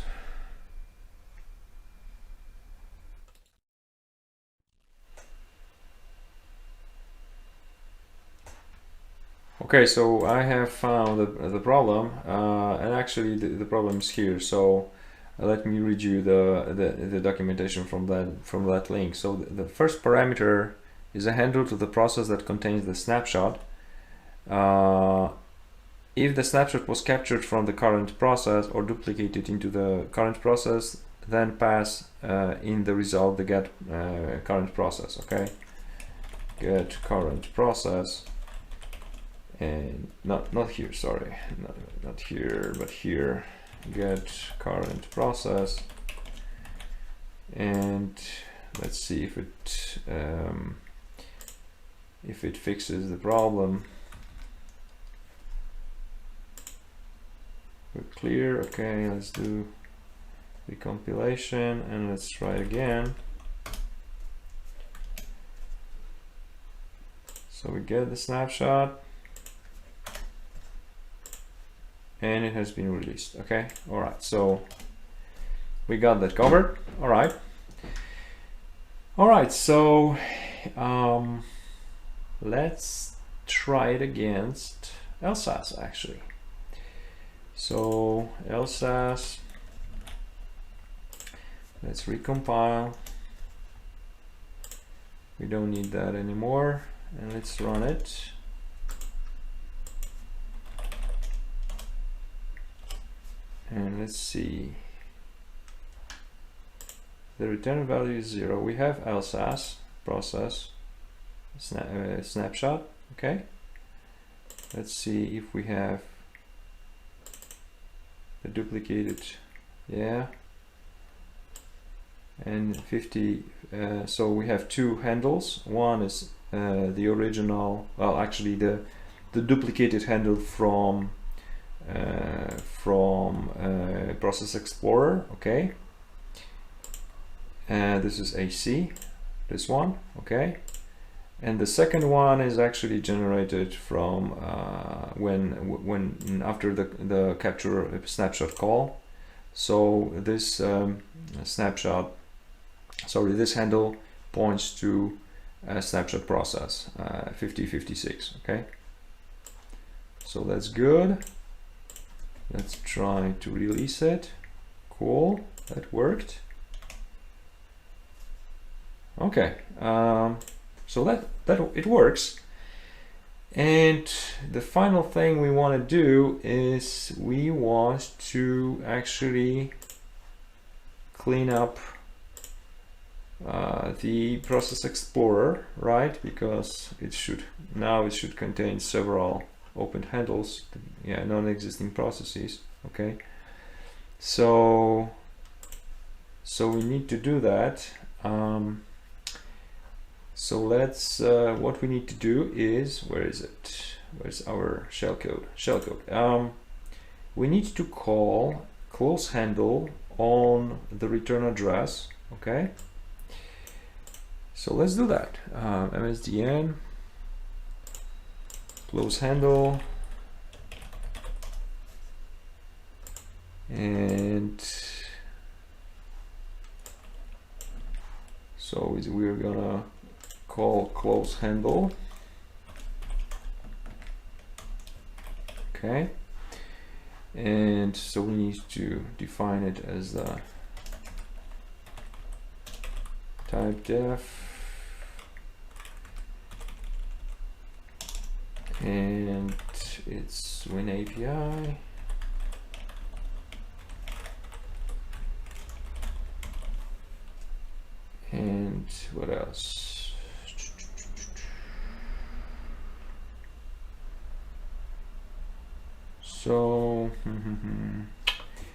Okay, so I have found the problem, and actually the problem is here. So let me read you the documentation from that link. So the first parameter is a handle to the process that contains the snapshot. If the snapshot was captured from the current process or duplicated into the current process, then pass in the result the get current process. Okay, get current process, and not here. Sorry, not here, but here. Get current process, and let's see if it fixes the problem. We're clear. Okay, let's do the compilation and let's try again. So we get the snapshot and it has been released. Okay, all right, so we got that covered. All right, so let's try it against LSAS actually. So LSAS, let's recompile. We don't need that anymore, and let's run it. And let's see. The return value is 0. We have LSAS process snapshot. Okay. Let's see if we have the duplicated, yeah, and 50. So we have two handles. One is the original, well, actually the duplicated handle from Process Explorer. Okay, and this is AC, this one. Okay, And the second one is actually generated from when after the capture snapshot call. So this this handle points to a snapshot process 5056. Okay, so that's good. Let's try to release it. Cool, that worked. Okay, so that it works. And the final thing we want to do is we want to actually clean up the process explorer, right? Because it should contain several open handles, yeah, non-existing processes. Okay, so we need to do that. So let's what we need to do is, where's our shellcode? We need to call close handle on the return address. Okay, so let's do that. MSDN close handle, and so we're gonna call close handle. Okay, and so we need to define it as the type def, and it's WinAPI. And what else? So,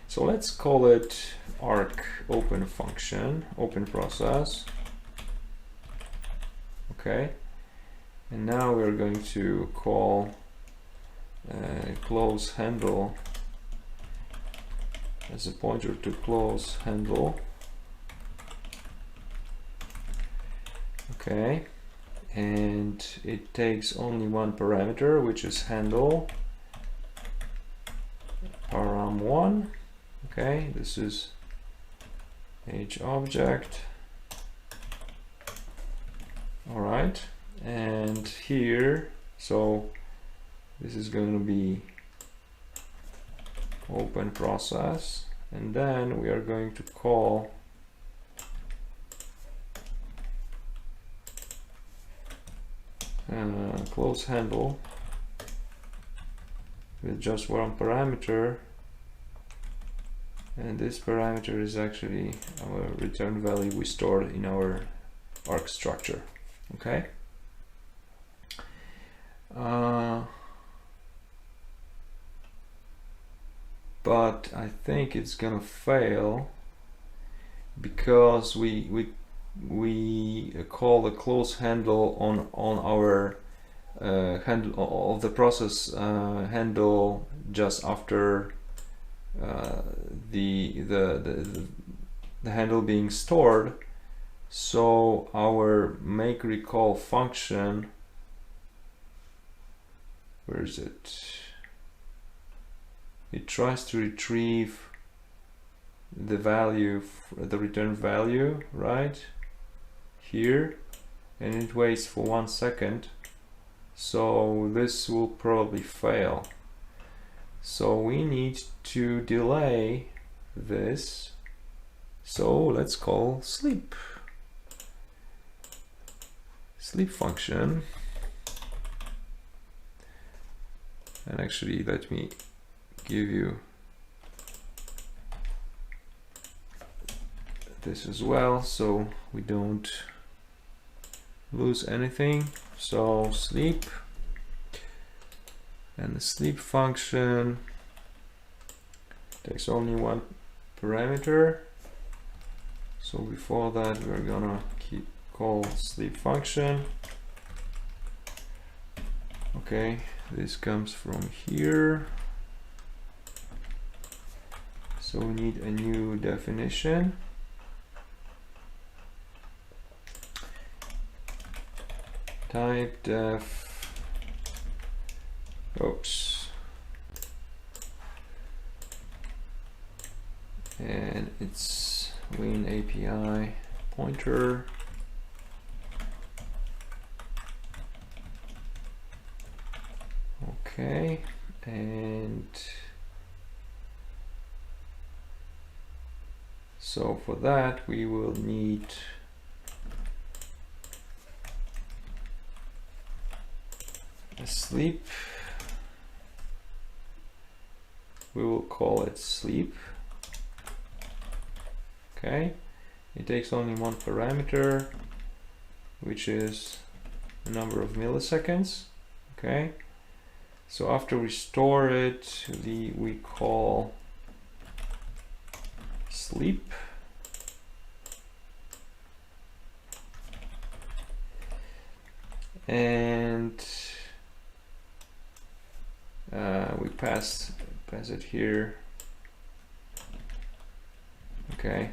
so let's call it arc open function, open process. Okay, and now we're going to call close handle as a pointer to close handle. Okay, and it takes only one parameter, which is handle param1. Okay, this is HObject. All right, and here, so this is going to be open process, and then we are going to call close handle with just one parameter, and this parameter is actually our return value we stored in our arc structure. Okay, but I think it's gonna fail because we call the close handle on our handle of the process handle just after the handle being stored. So our make recall function, where is it? It tries to retrieve the value, the return value, right here, and it waits for 1 second. So this will probably fail. So we need to delay this. So let's call sleep function. And actually, let me give you this as well, so we don't lose anything. So sleep, and the sleep function takes only one parameter. So before that, we're gonna call sleep function. Okay, this comes from here. So we need a new definition. type def, oops, and it's Win API pointer. Okay, and so for that we will need a sleep. We will call it sleep. Okay, it takes only one parameter, which is a number of milliseconds. Okay, so after we store it, we call sleep. And we pass it here. Okay.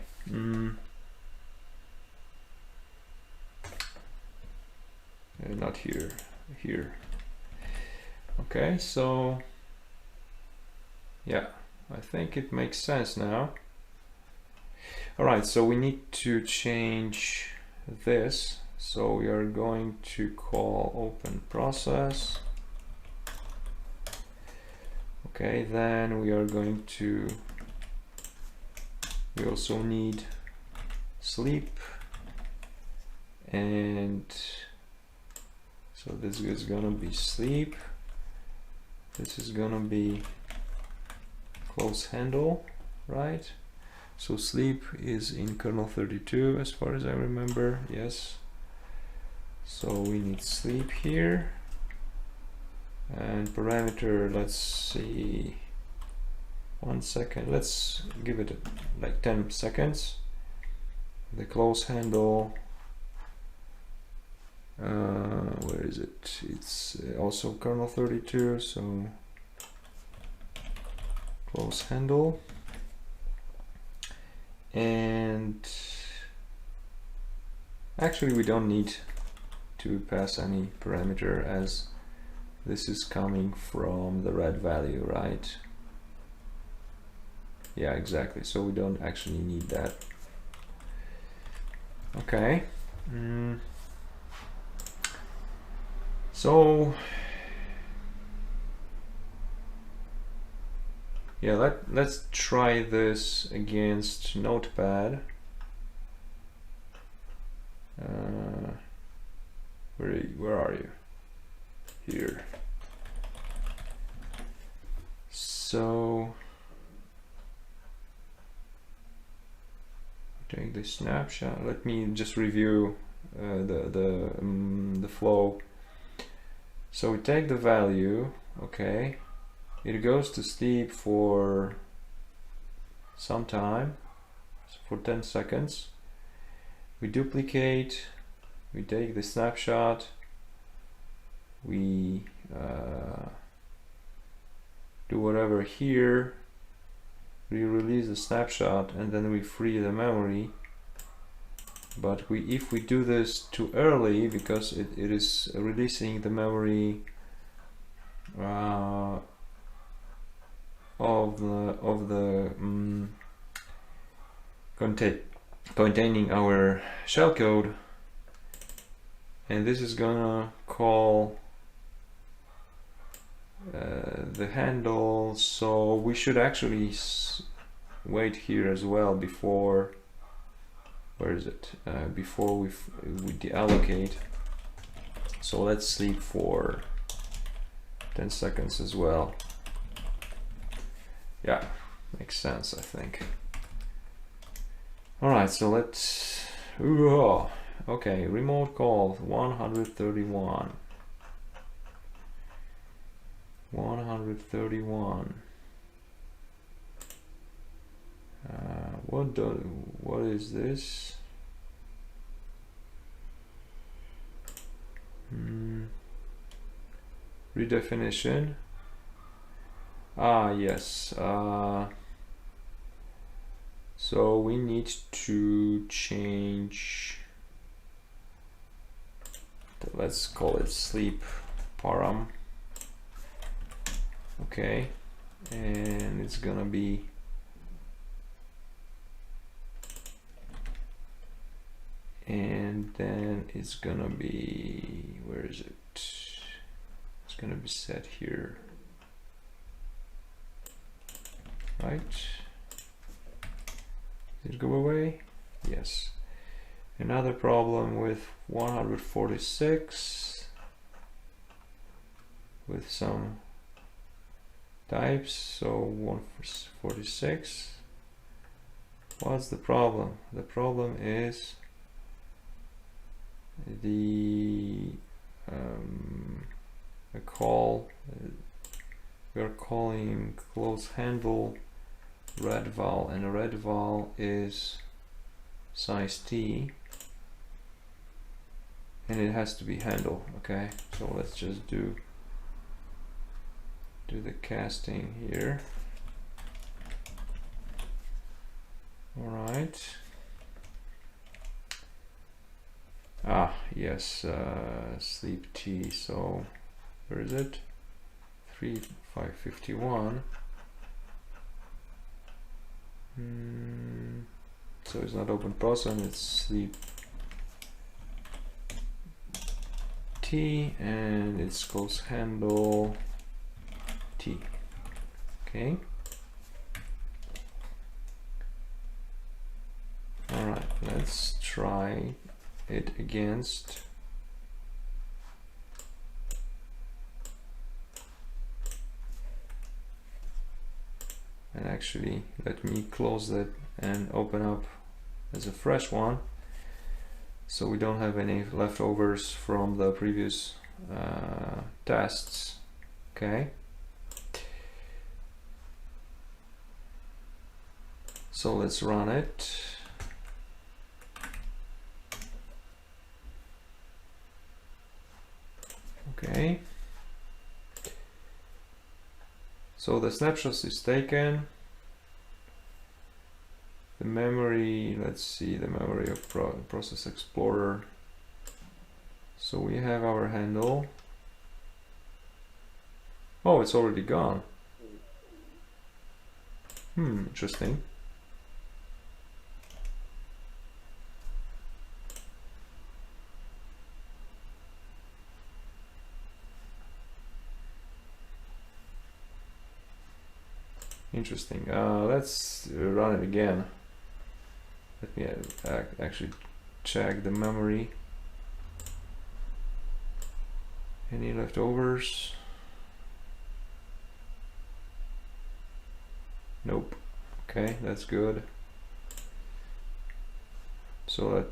Not here. Here. Okay, so yeah, I think it makes sense now. All right, so we need to change this. So we are going to call open process. Okay, then we are going to, we also need sleep, and so this is gonna be sleep. This is gonna be close handle, right? So sleep is in kernel 32 as far as I remember, yes. So we need sleep here, and parameter, let's see, 1 second, let's give it like 10 seconds. The close handle, where is it? It's also kernel 32, so close handle. And actually we don't need to pass any parameter, as this is coming from the red value, right? Yeah, exactly, so we don't actually need that. Okay. So yeah, let's try this against Notepad. Where are you? Here. So take the snapshot. Let me just review the flow. So we take the value, okay, it goes to sleep for some time, for 10 seconds. We duplicate, we take the snapshot, we do whatever here, we release the snapshot, and then we free the memory. But if we do this too early, because it is releasing the memory containing our shellcode, and this is gonna call the handle, so we should actually wait here as well before, where is it, before we deallocate. So let's sleep for 10 seconds as well. Yeah, makes sense, I think. All right, so let's, okay, remote call 131. 131. What is this? Redefinition. Yes. So we need to change let's call it sleep param. Okay, and it's gonna be then it's gonna be, where is it? It's gonna be set here, right? Did it go away? Yes. Another problem with 146 with some types. So 146. What's the problem? The problem is the call. We're calling close handle red val, and a red val is size T, and it has to be handle. Okay, so let's just do the casting here. All right. Ah, yes, sleep T. So where is it? 3551. So it's not open process, it's sleep T, and it's close handle T. Okay. All right, let's try it against and actually let me close that and open up as a fresh one so we don't have any leftovers from the previous tests. Okay, so let's run it. Okay, so the snapshot is taken. The memory, let's see the memory of Process Explorer. So we have our handle. Oh, it's already gone. Interesting. Interesting. Let's run it again. Let me actually check the memory. Any leftovers? Nope. Okay, that's good. So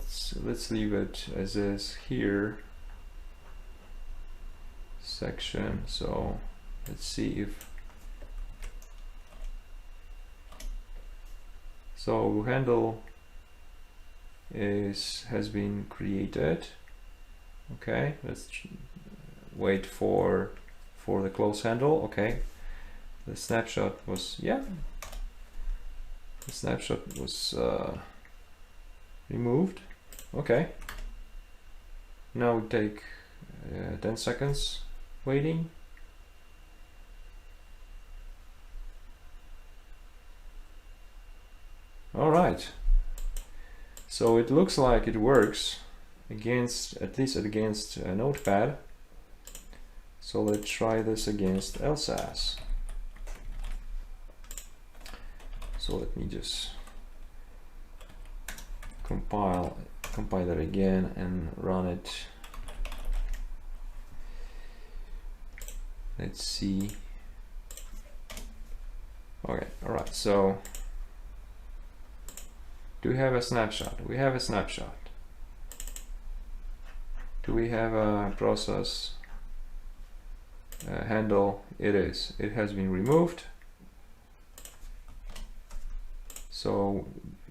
let's leave it as is here. Section. So let's see if so handle has been created. Okay, let's wait for the close handle. Okay, the snapshot was removed. Okay, now we take 10 seconds waiting. All right, so it looks like it works against, at least against Notepad. So let's try this against LSASS. So let me just compile it again and run it. Let's see. Okay, all right, so do we have a snapshot? We have a snapshot. Do we have a process handle? It is. It has been removed. So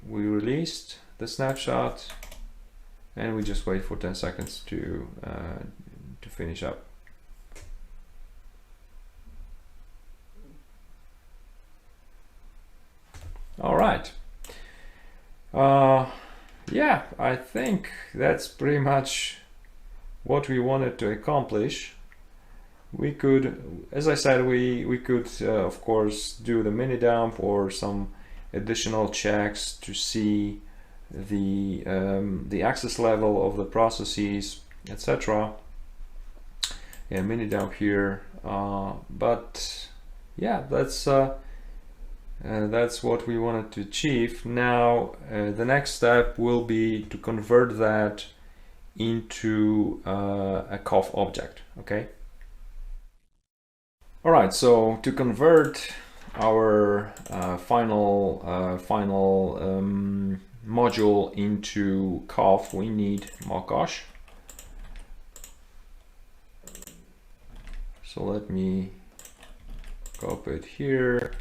we released the snapshot and we just wait for 10 seconds to finish up. All right. Yeah, I think that's pretty much what we wanted to accomplish, we could, as I said, we could of course do the mini dump or some additional checks to see the access level of the processes, etc. Yeah, mini dump here, but yeah, that's what we wanted to achieve. Now the next step will be to convert that into a COFF object. Okay. All right. So to convert our final module into COFF, we need Mokosh. So let me copy it here.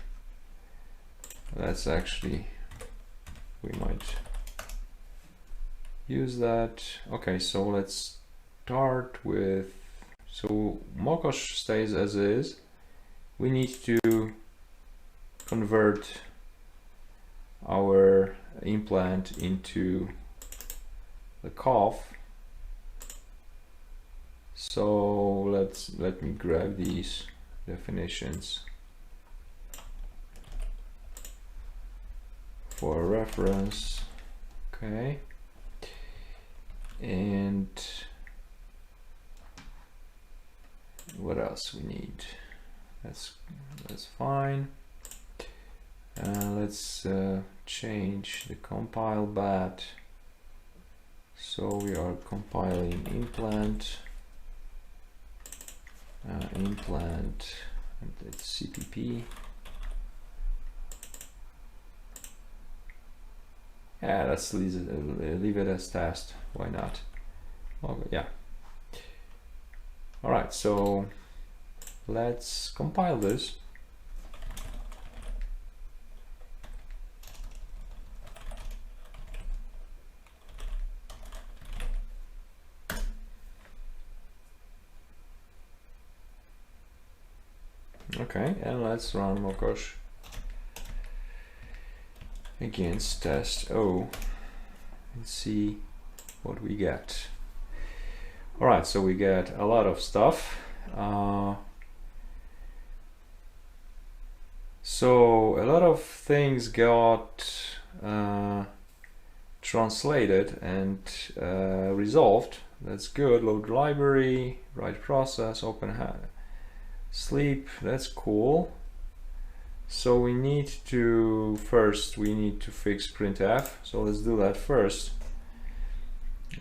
That's actually, we might use that. Okay, so let's start with, so Mokosh stays as is. We need to convert our implant into the COFF. So let me grab these definitions for reference. Okay, and what else we need? That's fine. Let's change the compile bat. So we are compiling implant, and it's CPP. Yeah, let's leave it as test. Why not? Okay, yeah. All right, so let's compile this. Okay, and let's run Mokosh against test O and see what we get. All right, so we get a lot of stuff. So a lot of things got translated and resolved. That's good. Load library, write process, open sleep. That's cool. So we need to fix printf. So let's do that first.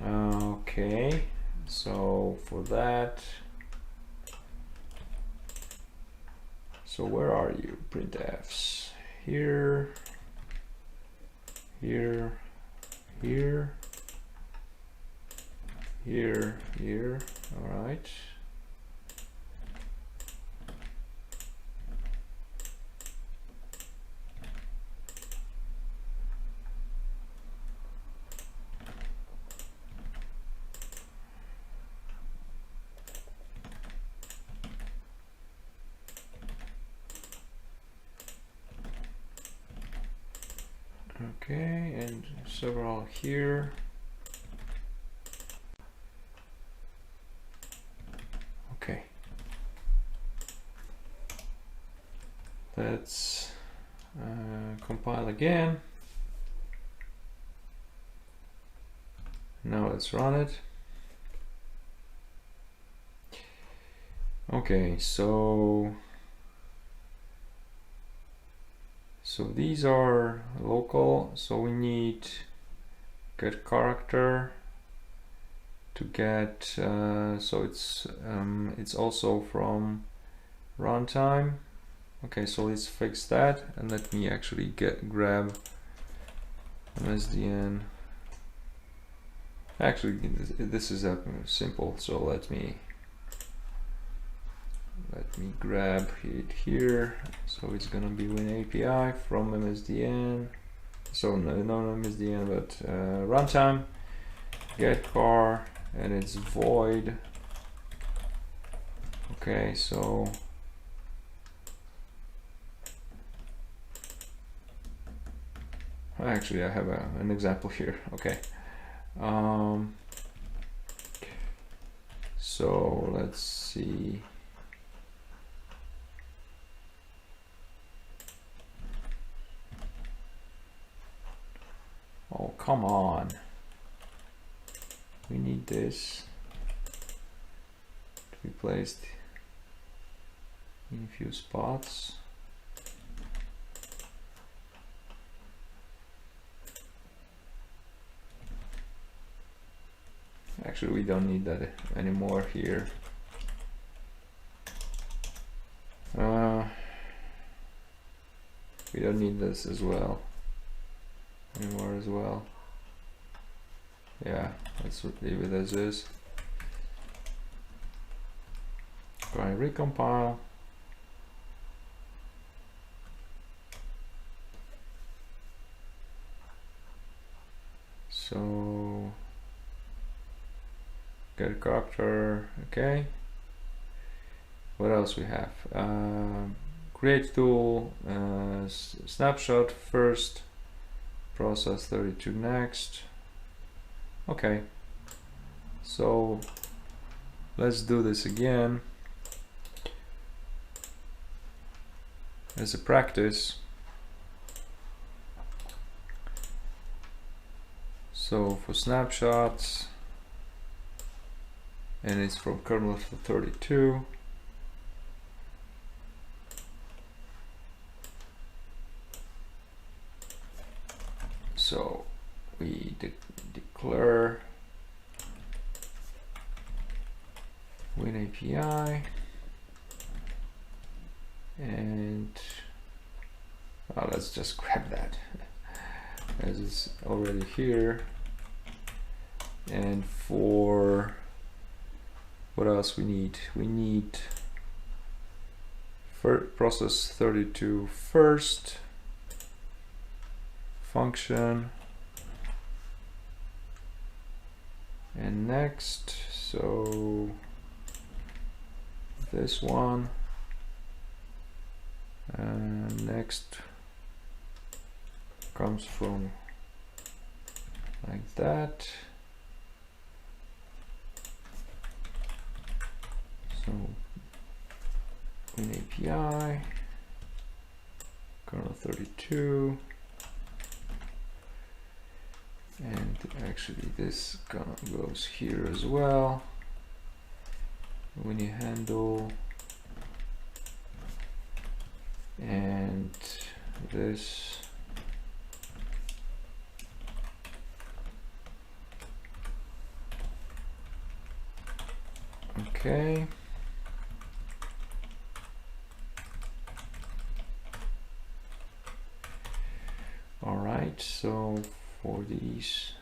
Okay. So for that, so where are you? Printfs here, here, here, here, here. All right. Okay, and several here. Okay. Let's compile again. Now let's run it. Okay, so these are local, so we need get character to get, so it's also from runtime. Okay, so let's fix that, and let me actually grab MSDN. Actually, this is simple, so let me grab it here. So it's gonna be Win API from MSDN. So no MSDN, but runtime, get car, and it's void. Okay, so actually I have an example here. Okay. So let's see. Oh, come on. We need this to be placed in a few spots. Actually, we don't need that anymore here. We don't need this as well anymore as well. Yeah, let's leave it as is. Go and recompile. So get character, okay. What else we have? Create tool, snapshot first, process 32 next. Okay, so let's do this again as a practice. So for snapshots, and it's from kernel for 32. So we declare WinAPI, and let's just grab that as it's already here. And for what else we need? We need process 32 first, function, and next. So this one, and next comes from like that. So WinAPI, kernel 32, and actually this goes here as well. WinHandle, and this. Okay. All right, so for these,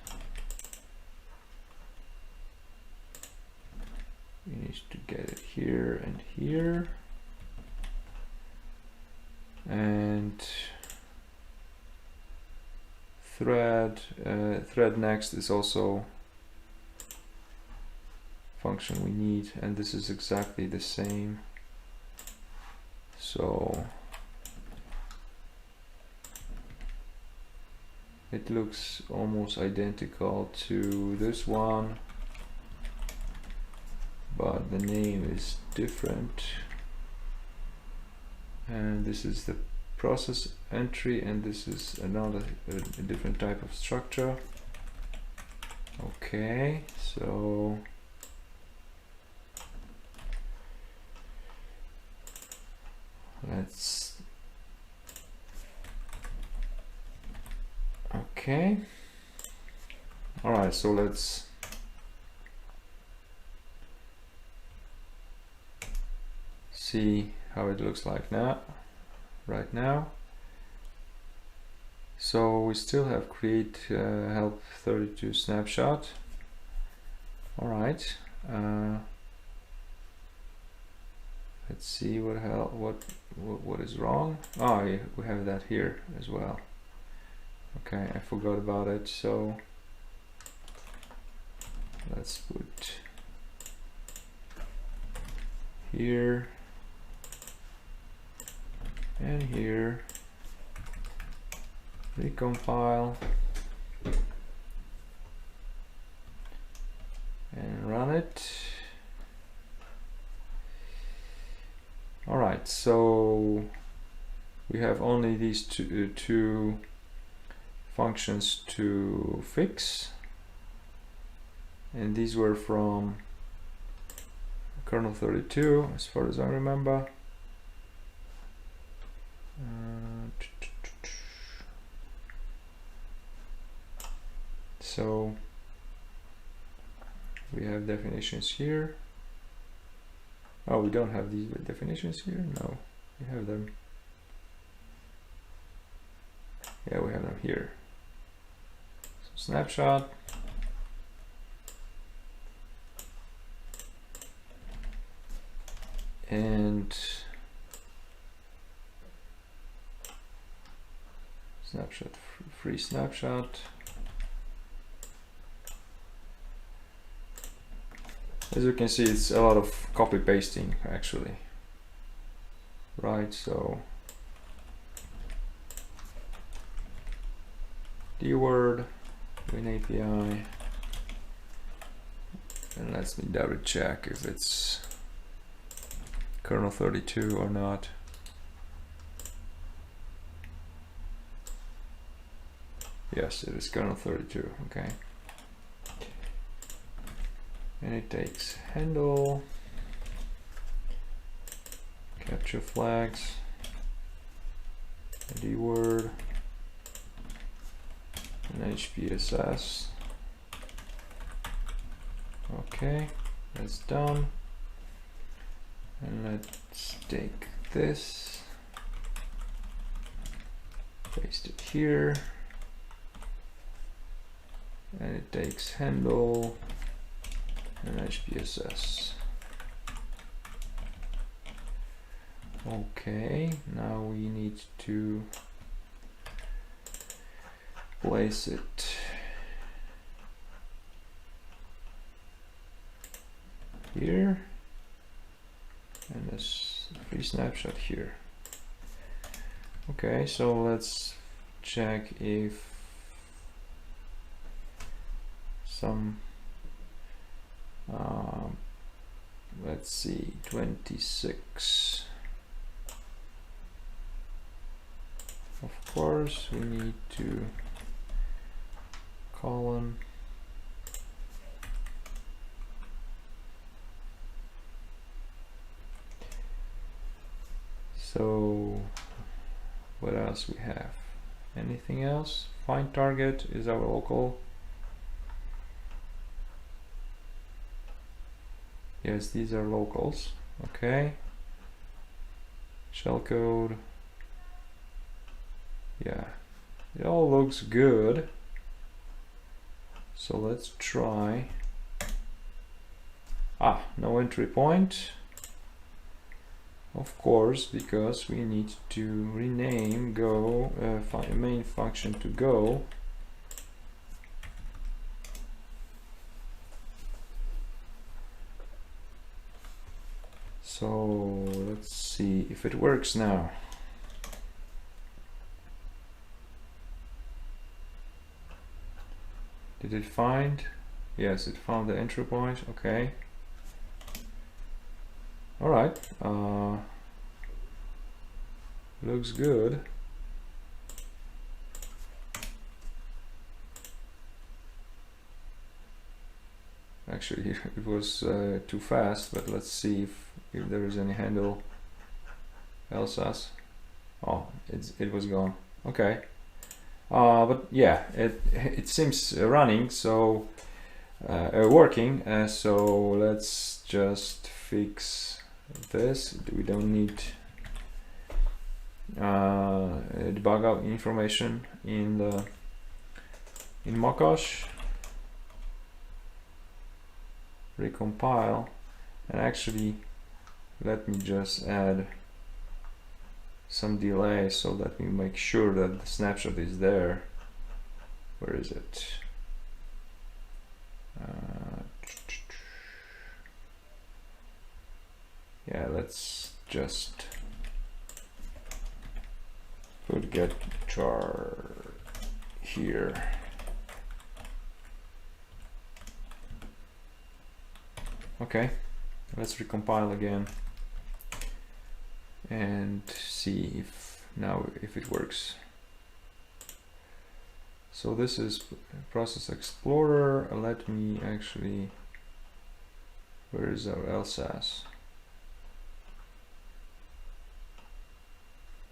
we need to get it here and here, and thread next is also function we need, and this is exactly the same. So it looks almost identical to this one, but the name is different. And this is the process entry, and this is another a different type of structure. Okay, so let's okay. All right, so let's see how it looks like now, right now. So we still have create help 32 snapshot. All right. Let's see what is wrong. Oh, yeah, we have that here as well. Okay, I forgot about it. So let's put here and here. Recompile and run it. right, so we have only these two functions to fix, and these were from kernel 32 as far as I remember. So we have definitions here. Oh, we don't have these definitions here? No, we have them. Yeah, we have them here. So snapshot. And snapshot, free snapshot. As you can see, it's a lot of copy pasting actually. Right, so keyword, win API, and let me double check if it's kernel 32 or not. Yes, it is kernel 32, okay. And it takes handle, capture flags, keyword, and HPSS. Okay, that's done. And let's take this, paste it here, and it takes handle and HPSS. Okay, now we need to place it here, and this free snapshot here. Okay, so let's check if some let's see, 26. Of course, we need to colon so what else we have? Anything else? Find target is our local. Yes, these are locals. Okay. Shellcode. Yeah, it all looks good. So let's try. No entry point. Of course, because we need to rename Go main function to Go. So let's see if it works now. Did it find? Yes, it found the entry point. Okay. All right. Looks good. Actually, it was too fast, but let's see if there is any handle else. Oh, it was gone. Okay. But yeah, it seems running, so working. So let's just fix this. We don't need debug out information in Mokosh. Recompile, and actually let me just add some delay so that we make sure that the snapshot is there. Where is it? Yeah, let's just put get char here. Okay, let's recompile again. and see if now if it works. So this is Process Explorer. Let me actually, where is our LSAS?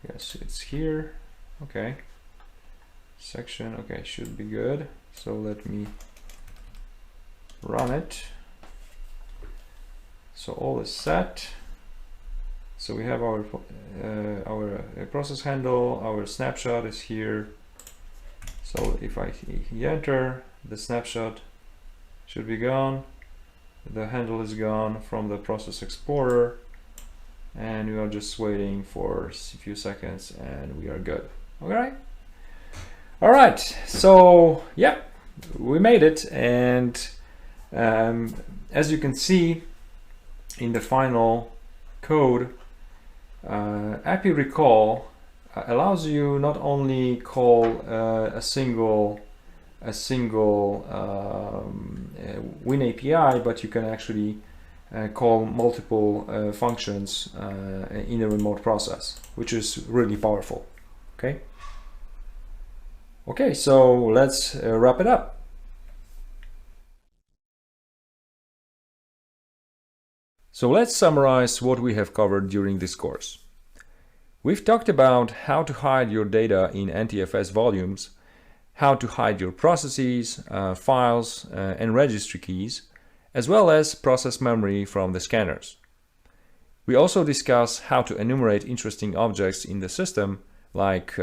Yes, it's here. Okay. Section, okay, should be good. So let me run it. So all is set. So we have our process handle, our snapshot is here. So if I enter, the snapshot should be gone. The handle is gone from the Process Explorer, and we are just waiting for a few seconds and we are good. Okay. All right. So yeah, we made it. And as you can see in the final code, ApiReeKall allows you not only call a single Win API, but you can actually call multiple functions in a remote process, which is really powerful. Okay. Okay, so let's wrap it up. So let's summarize what we have covered during this course. We've talked about how to hide your data in NTFS volumes, how to hide your processes, files, and registry keys, as well as process memory from the scanners. We also discuss how to enumerate interesting objects in the system, like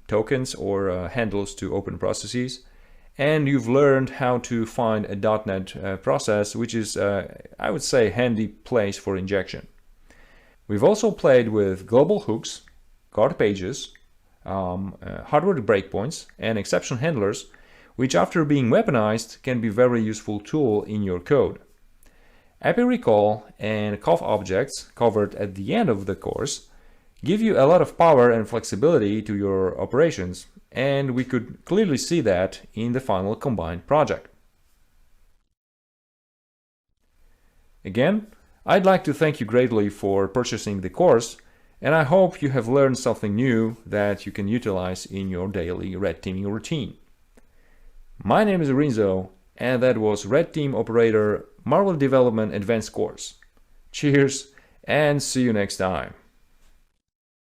tokens or handles to open processes, and you've learned how to find a .NET process, which is, I would say, a handy place for injection. We've also played with global hooks, guard pages, hardware breakpoints, and exception handlers, which after being weaponized can be a very useful tool in your code. ApiReeKall and COFF objects covered at the end of the course give you a lot of power and flexibility to your operations, and we could clearly see that in the final combined project. Again, I'd like to thank you greatly for purchasing the course, and I hope you have learned something new that you can utilize in your daily red teaming routine. My name is Renzo, and that was Red Team Operator Marvel Development Advanced course. Cheers, and see you next time.